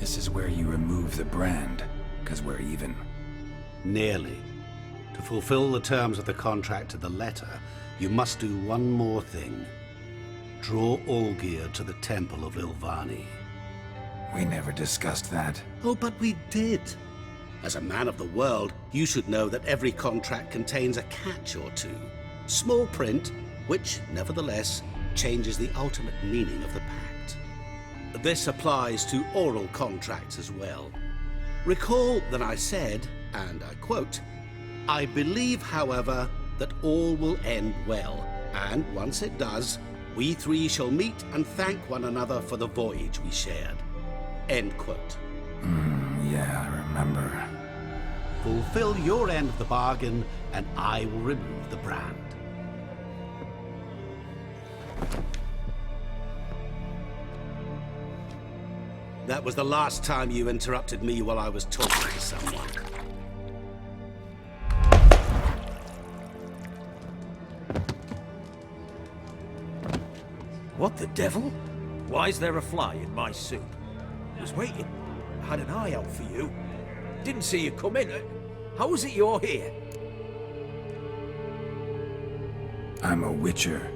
[SPEAKER 1] This is where you remove the brand, because we're even.
[SPEAKER 10] Nearly. To fulfill the terms of the contract to the letter, you must do one more thing. Draw Olgierd to the Temple of Ilvani.
[SPEAKER 1] We never discussed that.
[SPEAKER 10] Oh, but we did. As a man of the world, you should know that every contract contains a catch or two. Small print, which, nevertheless, changes the ultimate meaning of the pact. This applies to oral contracts as well. Recall that I said, and I quote, "I believe, however, that all will end well, and once it does, we three shall meet and thank one another for the voyage we shared." End quote.
[SPEAKER 1] Yeah, I remember.
[SPEAKER 10] Fulfill your end of the bargain, and I will remove the brand. That was the last time you interrupted me while I was talking to someone.
[SPEAKER 12] What the devil? Why is there a fly in my soup? I was waiting. I had an eye out for you. Didn't see you come in. How is it you're here?
[SPEAKER 1] I'm a witcher.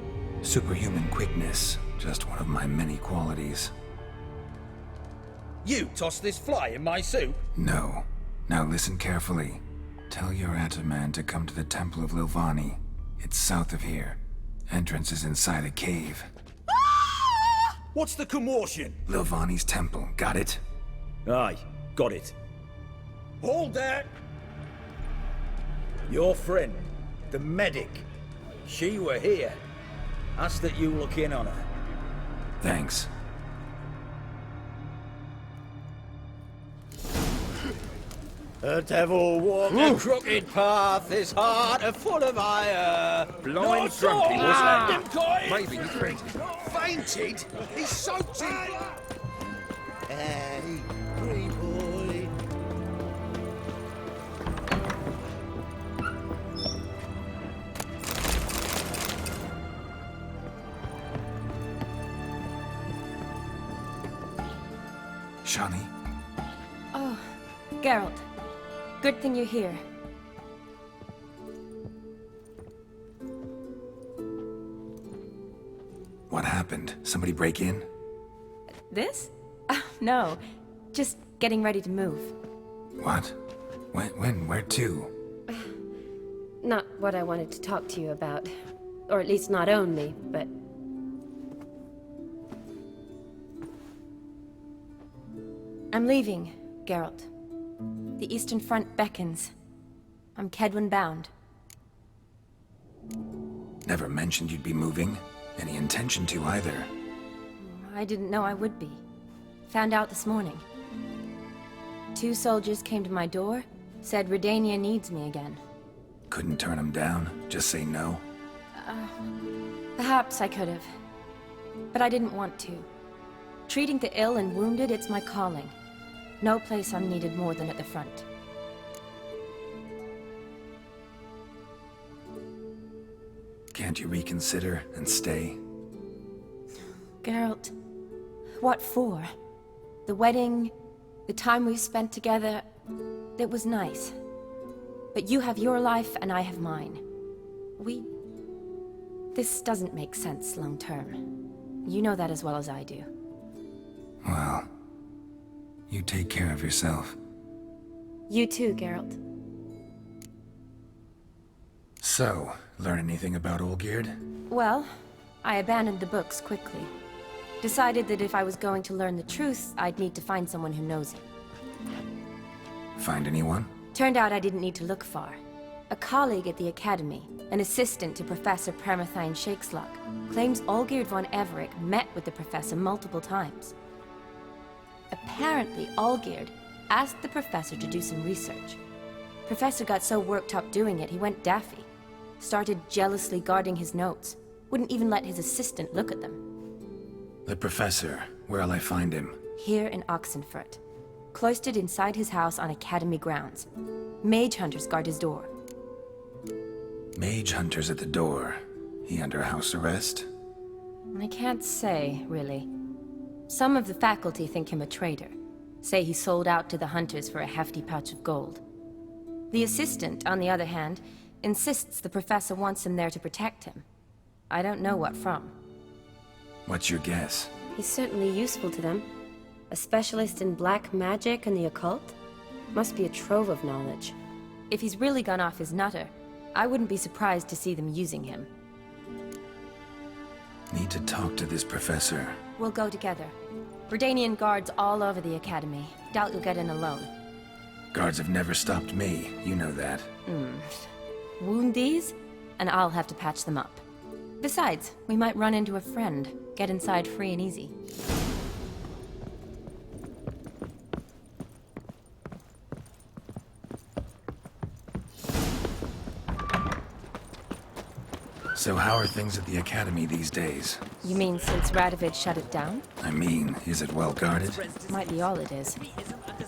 [SPEAKER 1] Superhuman quickness, just one of my many qualities.
[SPEAKER 12] You tossed this fly in my soup?
[SPEAKER 1] No. Now listen carefully. Tell your Ataman to come to the Temple of Lilvani. It's south of here. Entrance is inside a cave.
[SPEAKER 12] What's the commotion?
[SPEAKER 1] Lilvani's temple, got it?
[SPEAKER 12] Aye, got it. Hold that! Your friend, the medic, she were here. Ask that you look in on her.
[SPEAKER 1] Thanks.
[SPEAKER 12] The devil walked a crooked path, his heart a full of ire.
[SPEAKER 21] Blind drunk he was.
[SPEAKER 12] Maybe
[SPEAKER 21] he fainted.
[SPEAKER 12] Fainted? He's soaked in blood.
[SPEAKER 2] Hey, free boy.
[SPEAKER 1] Shani?
[SPEAKER 16] Oh, Geralt. Good thing you're here.
[SPEAKER 1] What happened? Somebody break in?
[SPEAKER 16] This? No. Just getting ready to move.
[SPEAKER 1] What? When? Where to?
[SPEAKER 16] Not what I wanted to talk to you about. Or at least not only, but... I'm leaving, Geralt. The Eastern Front beckons. I'm Kedwen bound.
[SPEAKER 1] Never mentioned you'd be moving. Any intention to either.
[SPEAKER 16] I didn't know I would be. Found out this morning. 2 soldiers came to my door, said Redania needs me again.
[SPEAKER 1] Couldn't turn them down? Just say no?
[SPEAKER 16] Perhaps I could have. But I didn't want to. Treating the ill and wounded, it's my calling. No place I'm needed more than at the front.
[SPEAKER 1] Can't you reconsider and stay?
[SPEAKER 16] Geralt, what for? The wedding, the time we've spent together, it was nice. But you have your life and I have mine. This doesn't make sense long term. You know that as well as I do.
[SPEAKER 1] Well, you take care of yourself.
[SPEAKER 16] You too, Geralt.
[SPEAKER 1] So, learn anything about Olgierd?
[SPEAKER 16] Well, I abandoned the books quickly. Decided that if I was going to learn the truth, I'd need to find someone who knows it.
[SPEAKER 1] Find anyone?
[SPEAKER 16] Turned out I didn't need to look far. A colleague at the Academy, an assistant to Professor Permathine Shakeslock, claims Olgierd von Everec met with the professor multiple times. Apparently, Olgierd asked the professor to do some research. Professor got so worked up doing it, he went daffy. Started jealously guarding his notes. Wouldn't even let his assistant look at them.
[SPEAKER 1] The professor. Where'll I find him?
[SPEAKER 16] Here in Oxenfurt. Cloistered inside his house on Academy grounds. Mage hunters guard his door.
[SPEAKER 1] Mage hunters at the door. He under house arrest?
[SPEAKER 16] I can't say, really. Some of the faculty think him a traitor. say he sold out to the hunters for a hefty pouch of gold. The assistant, on the other hand, insists the professor wants him there to protect him. I don't know what from.
[SPEAKER 1] What's your guess?
[SPEAKER 16] He's certainly useful to them. A specialist in black magic and the occult? Must be a trove of knowledge. If he's really gone off his nutter, I wouldn't be surprised to see them using him.
[SPEAKER 1] Need to talk to this professor.
[SPEAKER 16] We'll go together. Redanian guards all over the academy. Doubt you'll get in alone.
[SPEAKER 1] Guards have never stopped me, you know that.
[SPEAKER 16] Wound these, and I'll have to patch them up. Besides, we might run into a friend. Get inside free and easy.
[SPEAKER 1] So how are things at the academy these days?
[SPEAKER 16] You mean since Radovid shut it down?
[SPEAKER 1] I mean, is it well guarded?
[SPEAKER 16] Might be all it is.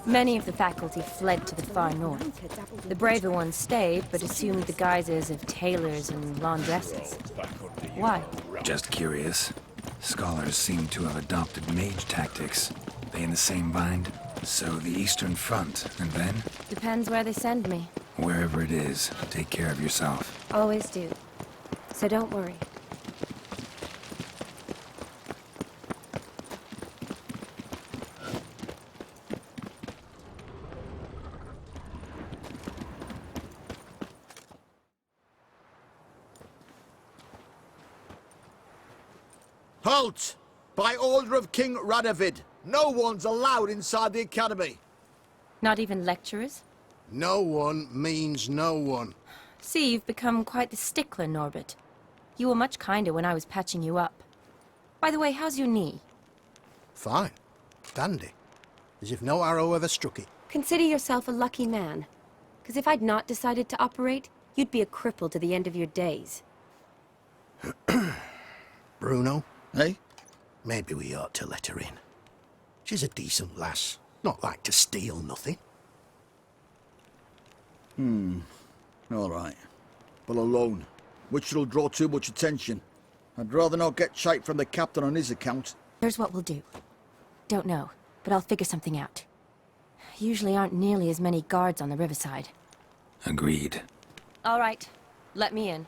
[SPEAKER 16] Many of the faculty fled to the far north. The braver ones stayed, but assumed the guises of tailors and laundresses. Why?
[SPEAKER 1] Just curious. Scholars seem to have adopted mage tactics. They in the same bind? So the Eastern Front, and then?
[SPEAKER 16] Depends where they send me.
[SPEAKER 1] Wherever it is, take care of yourself.
[SPEAKER 16] Always do. So don't worry.
[SPEAKER 2] Halt! By order of King Radovid, no one's allowed inside the academy.
[SPEAKER 16] Not even lecturers?
[SPEAKER 9] No one means no one.
[SPEAKER 16] See, you've become quite the stickler, Norbert. You were much kinder when I was patching you up. By the way, how's your knee?
[SPEAKER 9] Fine. Dandy. As if no arrow ever struck it.
[SPEAKER 16] Consider yourself a lucky man. Because if I'd not decided to operate, you'd be a cripple to the end of your days.
[SPEAKER 9] Bruno? Eh? Maybe we ought to let her in. She's a decent lass. Not like to steal nothing.
[SPEAKER 2] All right. But alone, which will draw too much attention. I'd rather not get shite from the captain on his account.
[SPEAKER 16] Here's what we'll do. Don't know, but I'll figure something out. Usually aren't nearly as many guards on the riverside.
[SPEAKER 1] Agreed.
[SPEAKER 16] All right, let me in.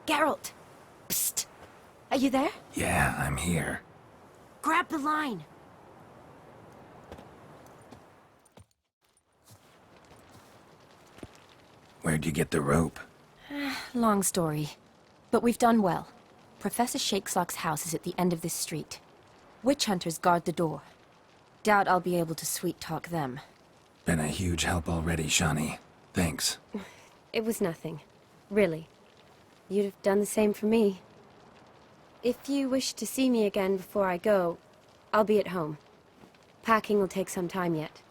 [SPEAKER 16] Geralt! Psst! Are you there?
[SPEAKER 1] Yeah, I'm here.
[SPEAKER 16] Grab the line!
[SPEAKER 1] Where'd you get the rope?
[SPEAKER 16] Long story. But we've done well. Professor Shakeslock's house is at the end of this street. Witch hunters guard the door. Doubt I'll be able to sweet-talk them.
[SPEAKER 1] Been a huge help already, Shani. Thanks.
[SPEAKER 16] It was nothing. Really. You'd have done the same for me. If you wish to see me again before I go, I'll be at home. Packing will take some time yet.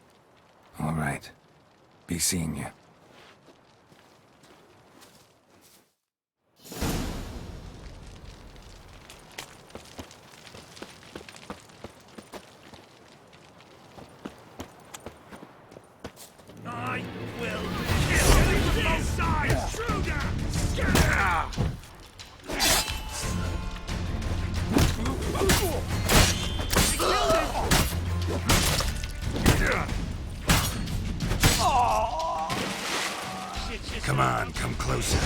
[SPEAKER 1] All right. Be seeing you.
[SPEAKER 6] I will kill you both sides!
[SPEAKER 1] Come on, come closer.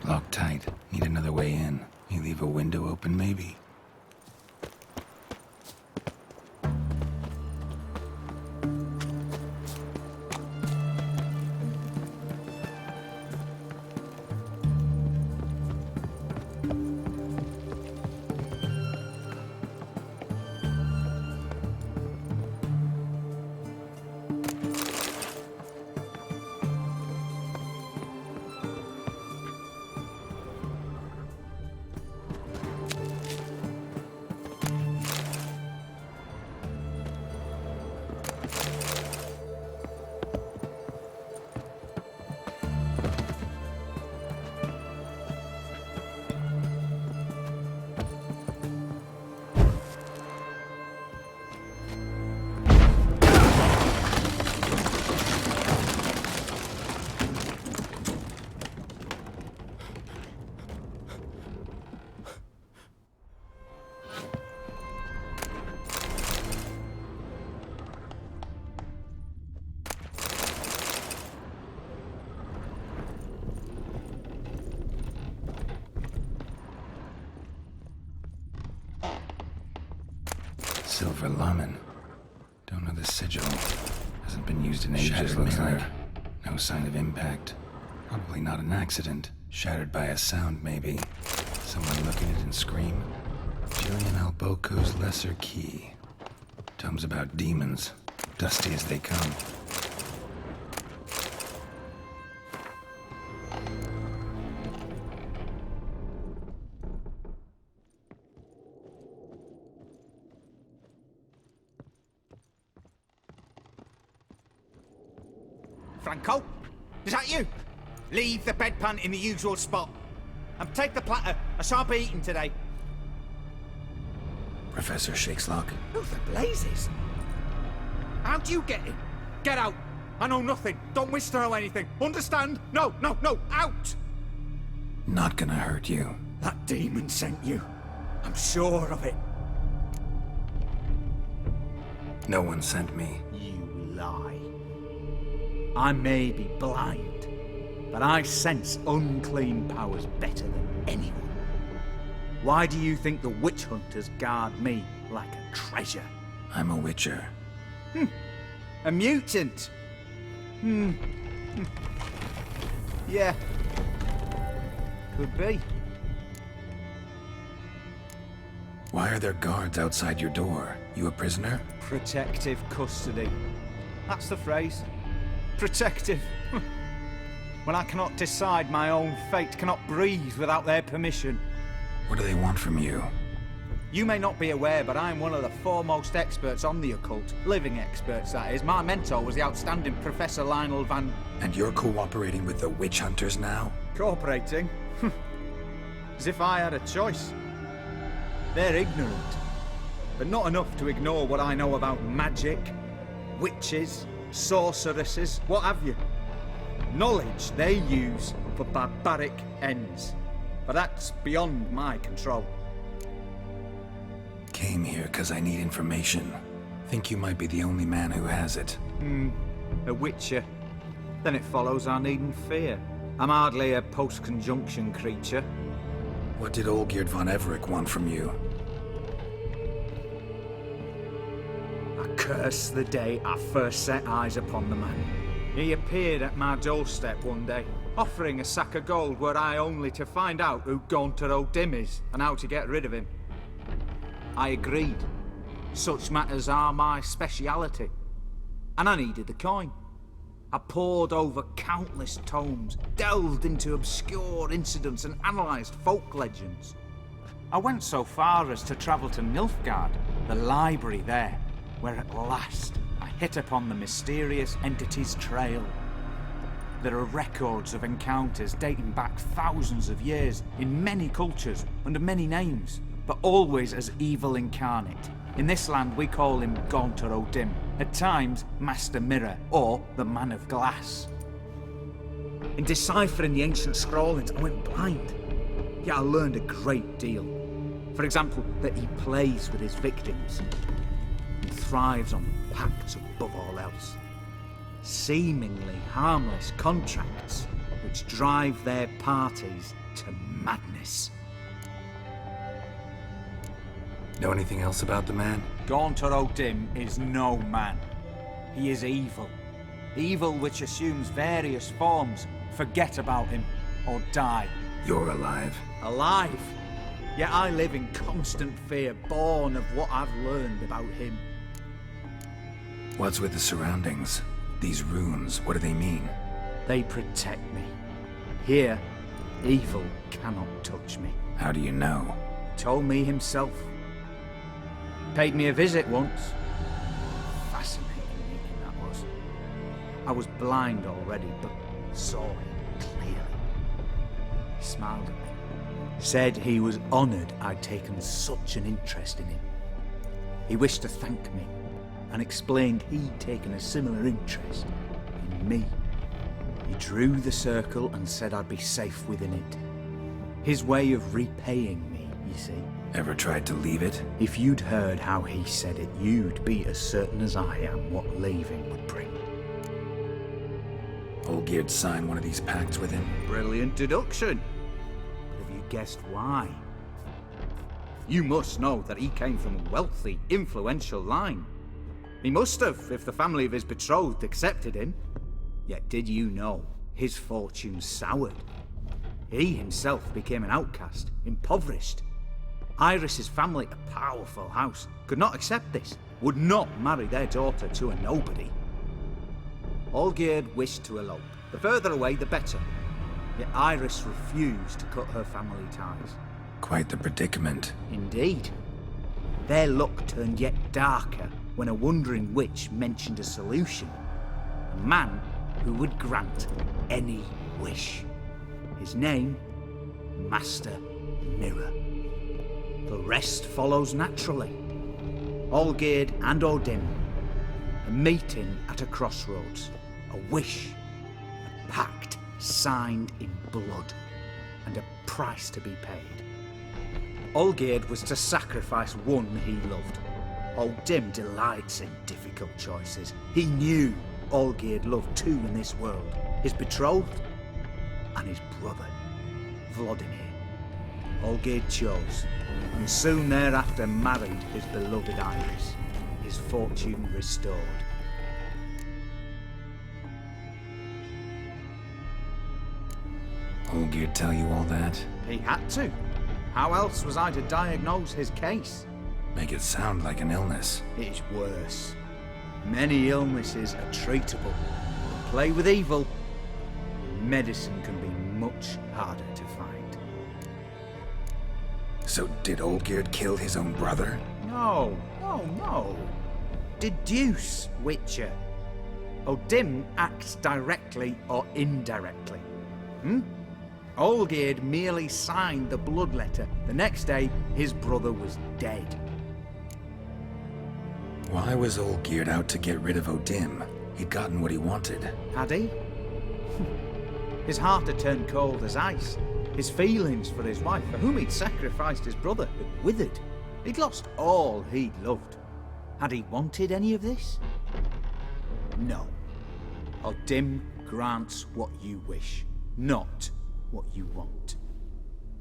[SPEAKER 1] Locked tight. Need another way in. You leave a window open, maybe? Silver Laman. Don't know the sigil. Hasn't been used in ages,
[SPEAKER 3] Shattered
[SPEAKER 1] looks
[SPEAKER 3] mirror.
[SPEAKER 1] like. No sign of impact. Probably not an accident. Shattered by a sound, maybe. Someone look at it and scream. Julian Alboco's Lesser Key. Tomes about demons. Dusty as they come.
[SPEAKER 3] Franco? Is that you? Leave the bedpan in the usual spot. And take the platter. I shan't be eating today.
[SPEAKER 1] Professor Shakeslock.
[SPEAKER 3] Who the blazes? How do you get in? Get out. I know nothing. Don't wish to know anything. Understand? No, no, no. Out!
[SPEAKER 1] Not gonna hurt you.
[SPEAKER 3] That demon sent you. I'm sure of it.
[SPEAKER 1] No one sent me.
[SPEAKER 3] You lie. I may be blind, but I sense unclean powers better than anyone. Why do you think the witch hunters guard me like a treasure?
[SPEAKER 1] I'm a witcher.
[SPEAKER 3] A mutant? Yeah. Could be.
[SPEAKER 1] Why are there guards outside your door? You a prisoner?
[SPEAKER 3] Protective custody. That's the phrase. Protective. When I cannot decide my own fate, cannot breathe without their permission.
[SPEAKER 1] What do they want from you?
[SPEAKER 3] You may not be aware, but I'm one of the foremost experts on the occult. Living experts, that is. My mentor was the outstanding Professor Lionel Van...
[SPEAKER 1] And you're cooperating with the witch hunters now?
[SPEAKER 3] Cooperating? As if I had a choice. They're ignorant, but not enough to ignore what I know about magic, witches, sorceresses, what have you. Knowledge they use for barbaric ends. But that's beyond my control.
[SPEAKER 1] Came here because I need information. Think you might be the only man who has it.
[SPEAKER 3] A witcher. Then it follows I needn't fear. I'm hardly a post-conjunction creature.
[SPEAKER 1] What did Olgierd von Everec want from you?
[SPEAKER 3] I curse the day I first set eyes upon the man. He appeared at my doorstep one day, offering a sack of gold were I only to find out who Gaunter O'Dim is and how to get rid of him. I agreed. Such matters are my speciality. And I needed the coin. I pored over countless tomes, delved into obscure incidents and analysed folk legends. I went so far as to travel to Nilfgaard, the library there, where at last I hit upon the mysterious entity's trail. There are records of encounters dating back thousands of years in many cultures under many names, but always as evil incarnate. In this land we call him Gaunter O'Dim, at times Master Mirror or the Man of Glass. In deciphering the ancient scrawlings, I went blind, yet I learned a great deal. For example, that he plays with his victims and thrives on pacts above all else. Seemingly harmless contracts which drive their parties to madness.
[SPEAKER 1] Know anything else about the man?
[SPEAKER 3] Gaunter O'Dim is no man. He is evil. Evil which assumes various forms. Forget about him, or die.
[SPEAKER 1] You're alive.
[SPEAKER 3] Alive? Yet I live in constant fear, born of what I've learned about him.
[SPEAKER 1] What's with the surroundings? These runes, what do they mean?
[SPEAKER 3] They protect me. Here, evil cannot touch me.
[SPEAKER 1] How do you know?
[SPEAKER 3] Told me himself. Paid me a visit once. Fascinating meeting that was. I was blind already, but saw him clearly. He smiled at me. Said he was honoured I'd taken such an interest in him. He wished to thank me, and explained he'd taken a similar interest in me. He drew the circle and said I'd be safe within it. His way of repaying me, you see.
[SPEAKER 1] Ever tried to leave it?
[SPEAKER 3] If you'd heard how he said it, you'd be as certain as I am what leaving would bring.
[SPEAKER 1] Olgierd signed one of these pacts with him?
[SPEAKER 3] Brilliant deduction. But have you guessed why? You must know that he came from a wealthy, influential line. He must have, if the family of his betrothed accepted him. Yet did you know his fortune soured? He himself became an outcast, impoverished. Iris's family, a powerful house, could not accept this, would not marry their daughter to a nobody. Olgierd wished to elope. The further away, the better. Yet Iris refused to cut her family ties.
[SPEAKER 1] Quite the predicament.
[SPEAKER 3] Indeed. Their luck turned yet darker when a wandering witch mentioned a solution. A man who would grant any wish. His name, Master Mirror. The rest follows naturally. Olgierd and O'Dim, a meeting at a crossroads, a wish, a pact signed in blood, and a price to be paid. Olgierd was to sacrifice one he loved. O'Dim delights in difficult choices. He knew Olgierd loved two in this world, his betrothed and his brother, Vladimir. Olgierd chose, and soon thereafter married his beloved Iris, his fortune restored.
[SPEAKER 1] Olgierd tell you all that?
[SPEAKER 3] He had to. How else was I to diagnose his case?
[SPEAKER 1] Make it sound like an illness.
[SPEAKER 3] It's worse. Many illnesses are treatable. Play with evil, medicine can be much harder to find.
[SPEAKER 1] So did Olgierd kill his own brother?
[SPEAKER 3] No. Deduce, Witcher. O'Dim acts directly or indirectly. Olgierd merely signed the blood letter. The next day, his brother was dead.
[SPEAKER 1] Why was Olgierd out to get rid of O'Dim? He'd gotten what he wanted.
[SPEAKER 3] Had he? His heart had turned cold as ice. His feelings for his wife, for whom he'd sacrificed his brother, had withered. He'd lost all he'd loved. Had he wanted any of this? No. O'Dim grants what you wish, not what you want.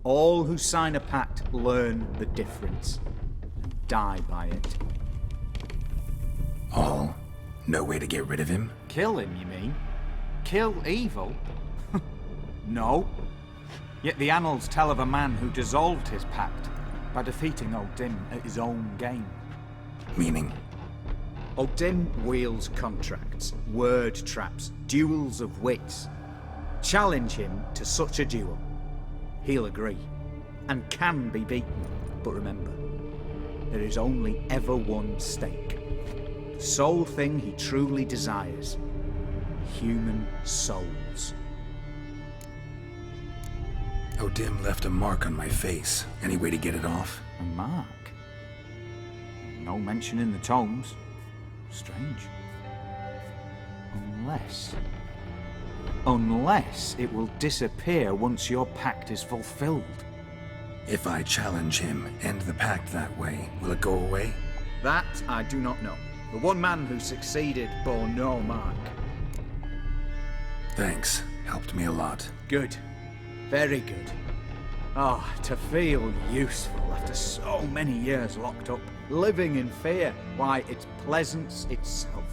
[SPEAKER 3] All who sign a pact learn the difference and die by it.
[SPEAKER 1] All? No way to get rid of him?
[SPEAKER 3] Kill him, you mean? Kill evil? No. Yet the annals tell of a man who dissolved his pact by defeating O'Dim at his own game.
[SPEAKER 1] Meaning?
[SPEAKER 3] O'Dim wields contracts, word traps, duels of wits. Challenge him to such a duel. He'll agree, and can be beaten. But remember, there is only ever one stake. The sole thing he truly desires: human souls.
[SPEAKER 1] Odim left a mark on my face. Any way to get it off?
[SPEAKER 3] A mark? No mention in the tomes. Strange. Unless it will disappear once your pact is fulfilled.
[SPEAKER 1] If I challenge him, end the pact that way, will it go away?
[SPEAKER 3] That I do not know. The one man who succeeded bore no mark.
[SPEAKER 1] Thanks. Helped me a lot.
[SPEAKER 3] Good. Very good. Ah, to feel useful after so many years locked up, living in fear. Why, it's pleasance itself.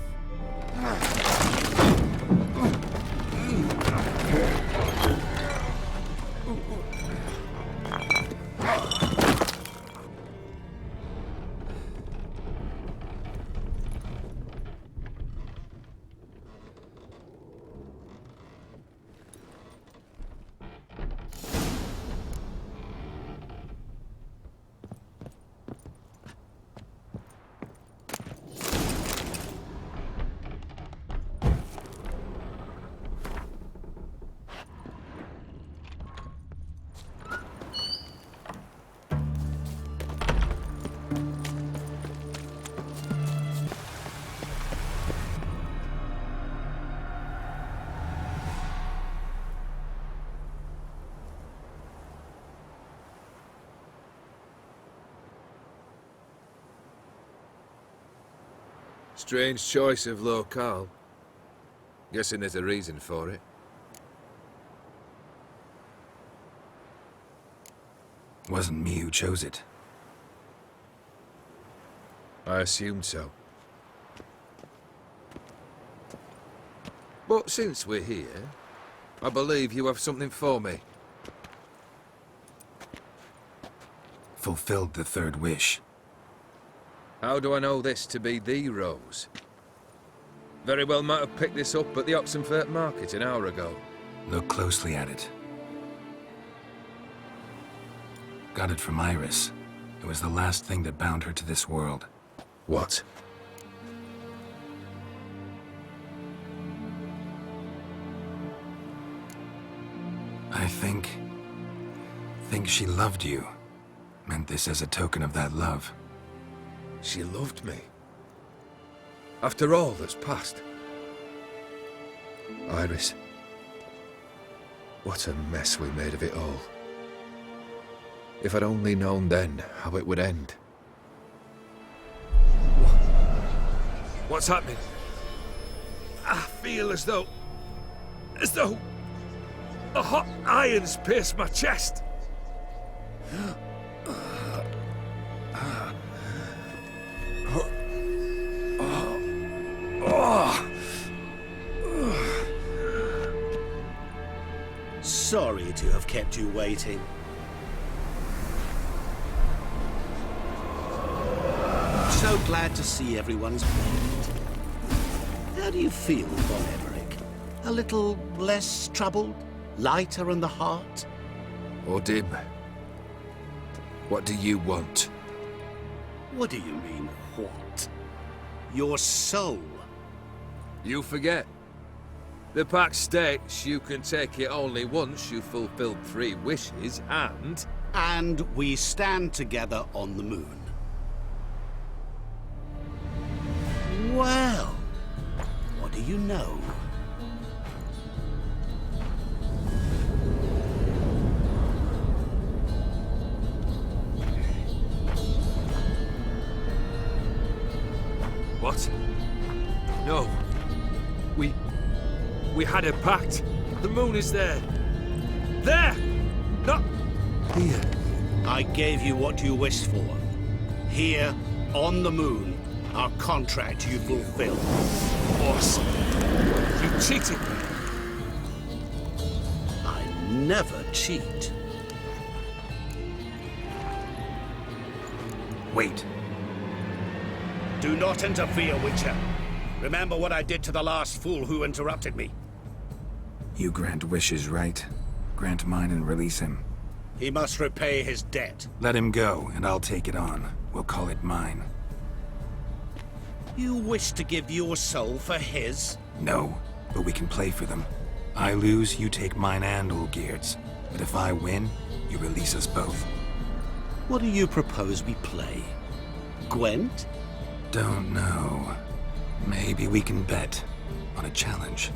[SPEAKER 21] Strange choice of locale. Guessing there's a reason for it.
[SPEAKER 1] Wasn't me who chose it.
[SPEAKER 21] I assumed so. But since we're here, I believe you have something for me.
[SPEAKER 1] Fulfilled the third wish.
[SPEAKER 21] How do I know this to be the rose? Very well might have picked this up at the Oxenfurt market an hour ago.
[SPEAKER 1] Look closely at it. Got it from Iris. It was the last thing that bound her to this world.
[SPEAKER 21] What?
[SPEAKER 1] I think she loved you. Meant this as a token of that love.
[SPEAKER 21] She loved me. After all that's passed. Iris. What a mess we made of it all. If I'd only known then how it would end. What's happening? I feel as though a hot iron's pierced my chest.
[SPEAKER 10] Sorry to have kept you waiting. So glad to see everyone's made. How do you feel, Von Everett? A little less troubled? Lighter in the heart?
[SPEAKER 21] Odim, what do you want?
[SPEAKER 10] What do you mean, what? Your soul.
[SPEAKER 21] You forget. The pact states you can take it only once you've fulfilled 3 wishes, and...
[SPEAKER 10] And we stand together on the moon. Well, what do you know?
[SPEAKER 21] What? No. We had a pact. The moon is there. There! Not here.
[SPEAKER 10] I gave you what you wished for. Here, on the moon, our contract you fulfilled.
[SPEAKER 21] Boss, you cheated me.
[SPEAKER 10] I never cheat.
[SPEAKER 1] Wait.
[SPEAKER 14] Do not interfere, Witcher. Remember what I did to the last fool who interrupted me.
[SPEAKER 1] You grant wishes, right? Grant mine and release him.
[SPEAKER 14] He must repay his debt.
[SPEAKER 1] Let him go, and I'll take it on. We'll call it mine.
[SPEAKER 10] You wish to give your soul for his?
[SPEAKER 1] No, but we can play for them. I lose, you take mine and Olgierd's. But if I win, you release us both.
[SPEAKER 10] What do you propose we play? Gwent?
[SPEAKER 1] Don't know. Maybe we can bet on a challenge.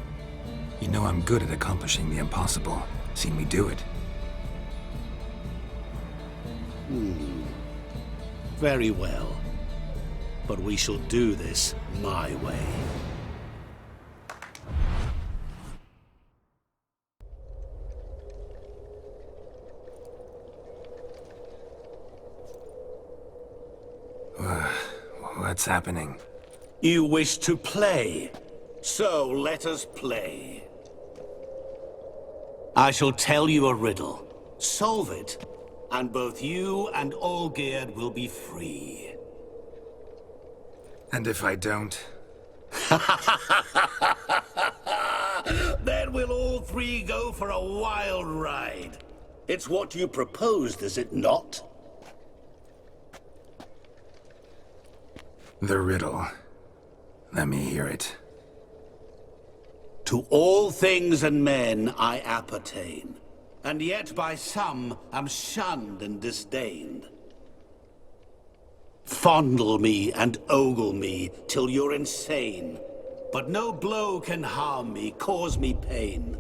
[SPEAKER 1] You know I'm good at accomplishing the impossible. Seen me do it.
[SPEAKER 10] Very well. But we shall do this my way.
[SPEAKER 1] What's happening?
[SPEAKER 10] You wish to play, so let us play. I shall tell you a riddle. Solve it, and both you and Olgierd will be free.
[SPEAKER 1] And if I don't?
[SPEAKER 10] Then we'll all three go for a wild ride. It's what you proposed, is it not?
[SPEAKER 1] The riddle. Let me hear it.
[SPEAKER 10] To all things and men I appertain, and yet by some am shunned and disdained. Fondle me and ogle me till you're insane, but no blow can harm me, cause me pain.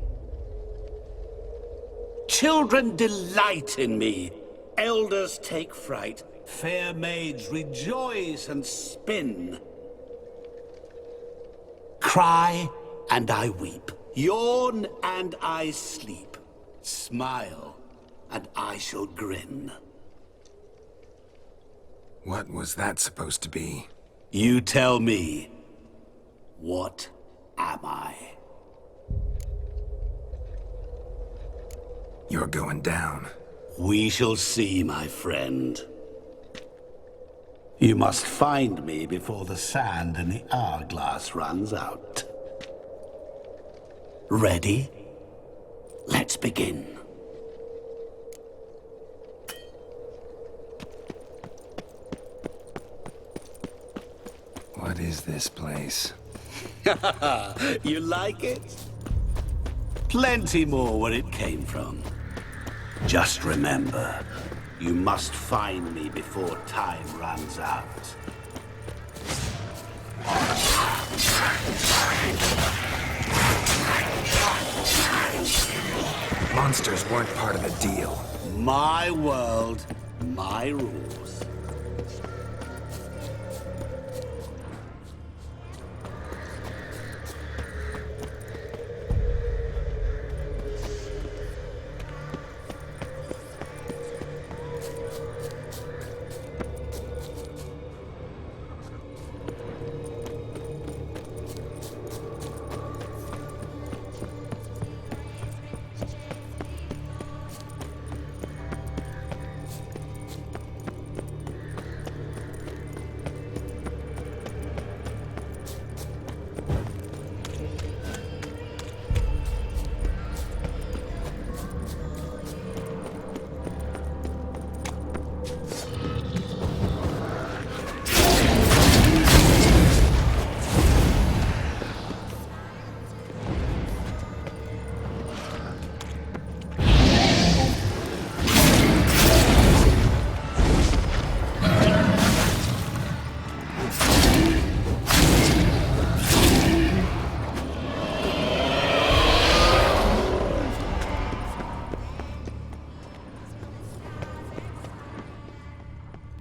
[SPEAKER 10] Children delight in me, elders take fright, fair maids rejoice and spin. Cry and I weep, yawn and I sleep, smile and I shall grin.
[SPEAKER 1] What was that supposed to be?
[SPEAKER 10] You tell me, what am I?
[SPEAKER 1] You're going down.
[SPEAKER 10] We shall see, my friend. You must find me before the sand in the hourglass runs out. Ready? Let's begin.
[SPEAKER 1] What is this place?
[SPEAKER 10] You like it? Plenty more where it came from. Just remember, you must find me before time runs out.
[SPEAKER 1] Monsters weren't part of the deal.
[SPEAKER 10] My world, my rules.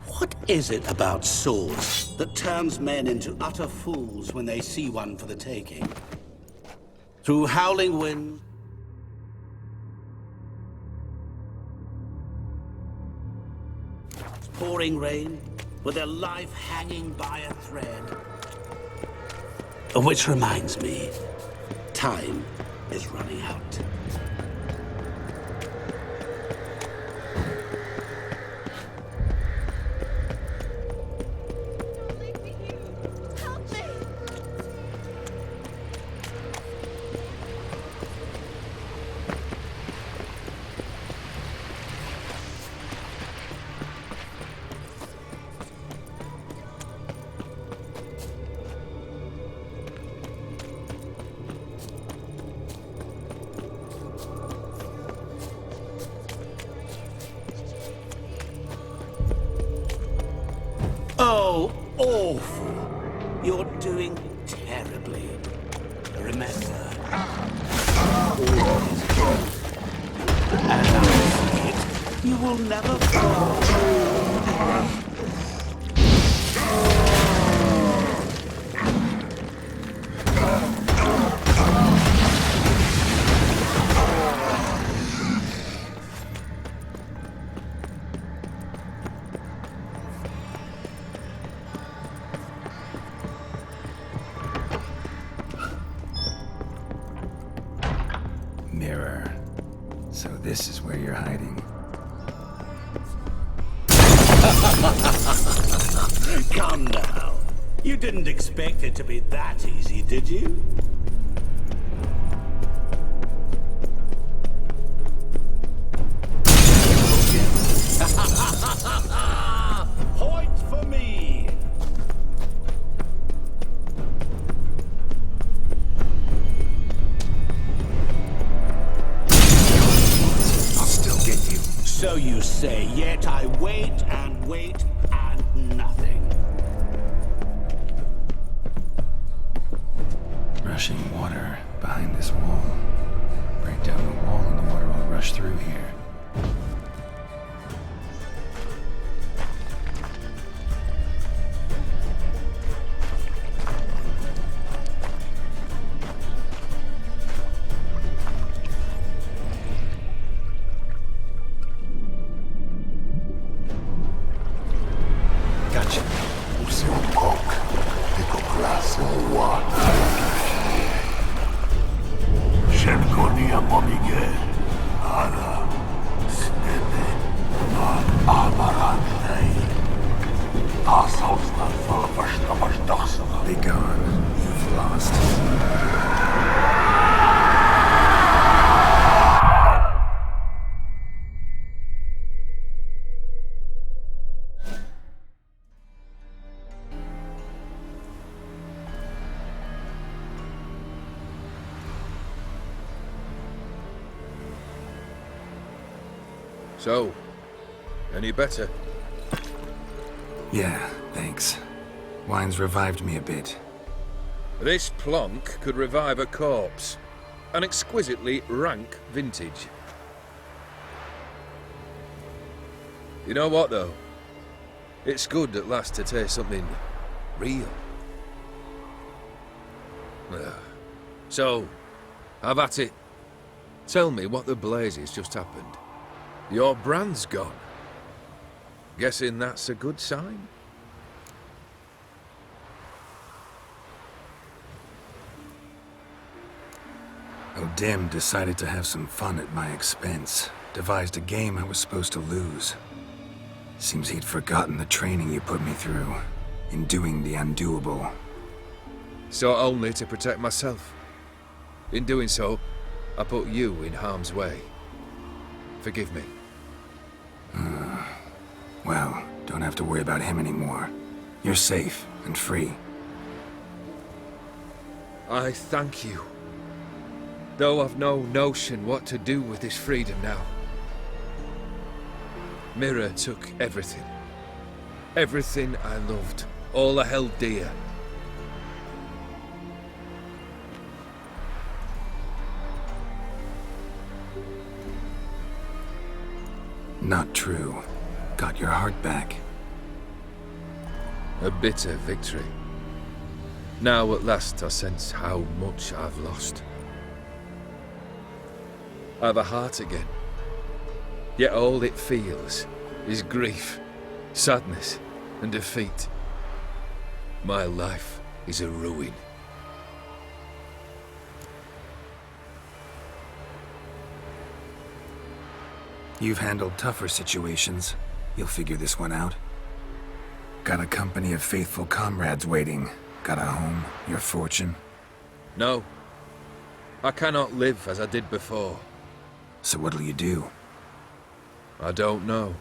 [SPEAKER 10] What is it about swords that turns men into utter fools when they see one for the taking? Through howling wind, pouring rain, with their life hanging by a thread. Which reminds me, time is running out. awful. You're doing terribly. Remember, all is good. And I see it, you will never fall.
[SPEAKER 1] Mirror. So this is where you're hiding.
[SPEAKER 10] Come now. You didn't expect it to be that easy, did you? Point for me.
[SPEAKER 1] I'll still get you.
[SPEAKER 10] So you say, yet I wait and wait and nothing.
[SPEAKER 1] Rushing water behind this wall. Break down the wall and the water will rush through here.
[SPEAKER 2] Gotcha. O seu coque ficou graça ao water. Shenkonia momige. Ara. Stene. Amarantei. Assaulsman for Vashtamashdaksana.
[SPEAKER 1] Be gone. You've lost.
[SPEAKER 21] So, any better?
[SPEAKER 1] Yeah, thanks. Wine's revived me a bit.
[SPEAKER 21] This plonk could revive a corpse. An exquisitely rank vintage. You know what, though? It's good at last to taste something real. So, have at it. Tell me what the blazes just happened. Your brand's gone. Guessing that's a good sign?
[SPEAKER 1] O'Dim decided to have some fun at my expense. Devised a game I was supposed to lose. Seems he'd forgotten the training you put me through. In doing the undoable.
[SPEAKER 21] So only to protect myself. In doing so, I put you in harm's way. Forgive me.
[SPEAKER 1] Well, don't have to worry about him anymore. You're safe and free.
[SPEAKER 21] I thank you. Though I've no notion what to do with this freedom now. Mirror took everything. Everything I loved. All I held dear.
[SPEAKER 1] Not true. Got your heart back.
[SPEAKER 21] A bitter victory. Now at last I sense how much I've lost. I've a heart again. Yet all it feels is grief, sadness, and defeat. My life is a ruin.
[SPEAKER 1] You've handled tougher situations. You'll figure this one out. Got a company of faithful comrades waiting. Got a home, your fortune.
[SPEAKER 21] No. I cannot live as I did before.
[SPEAKER 1] So what'll you do?
[SPEAKER 21] I don't know.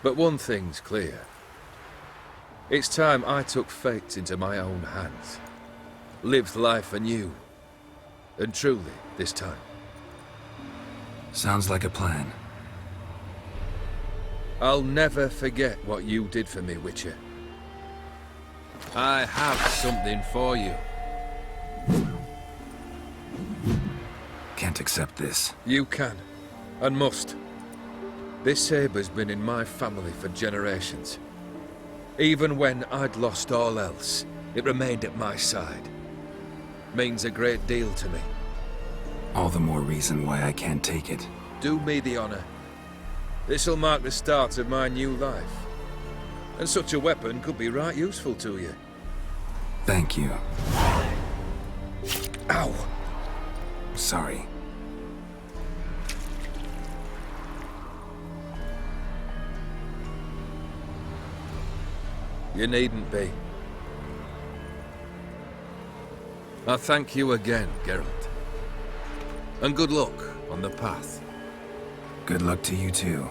[SPEAKER 21] But one thing's clear. It's time I took fate into my own hands. Lived life anew. And truly, this time.
[SPEAKER 1] Sounds like a plan.
[SPEAKER 21] I'll never forget what you did for me, Witcher. I have something for you.
[SPEAKER 1] Can't accept this.
[SPEAKER 21] You can, and must. This sabre's been in my family for generations. Even when I'd lost all else, it remained at my side. Means a great deal to me.
[SPEAKER 1] All the more reason why I can't take it.
[SPEAKER 21] Do me the honor. This'll mark the start of my new life. And such a weapon could be right useful to you.
[SPEAKER 1] Thank you.
[SPEAKER 21] Ow!
[SPEAKER 1] Sorry.
[SPEAKER 21] You needn't be. I thank you again, Geralt. And good luck on the path.
[SPEAKER 1] Good luck to you too.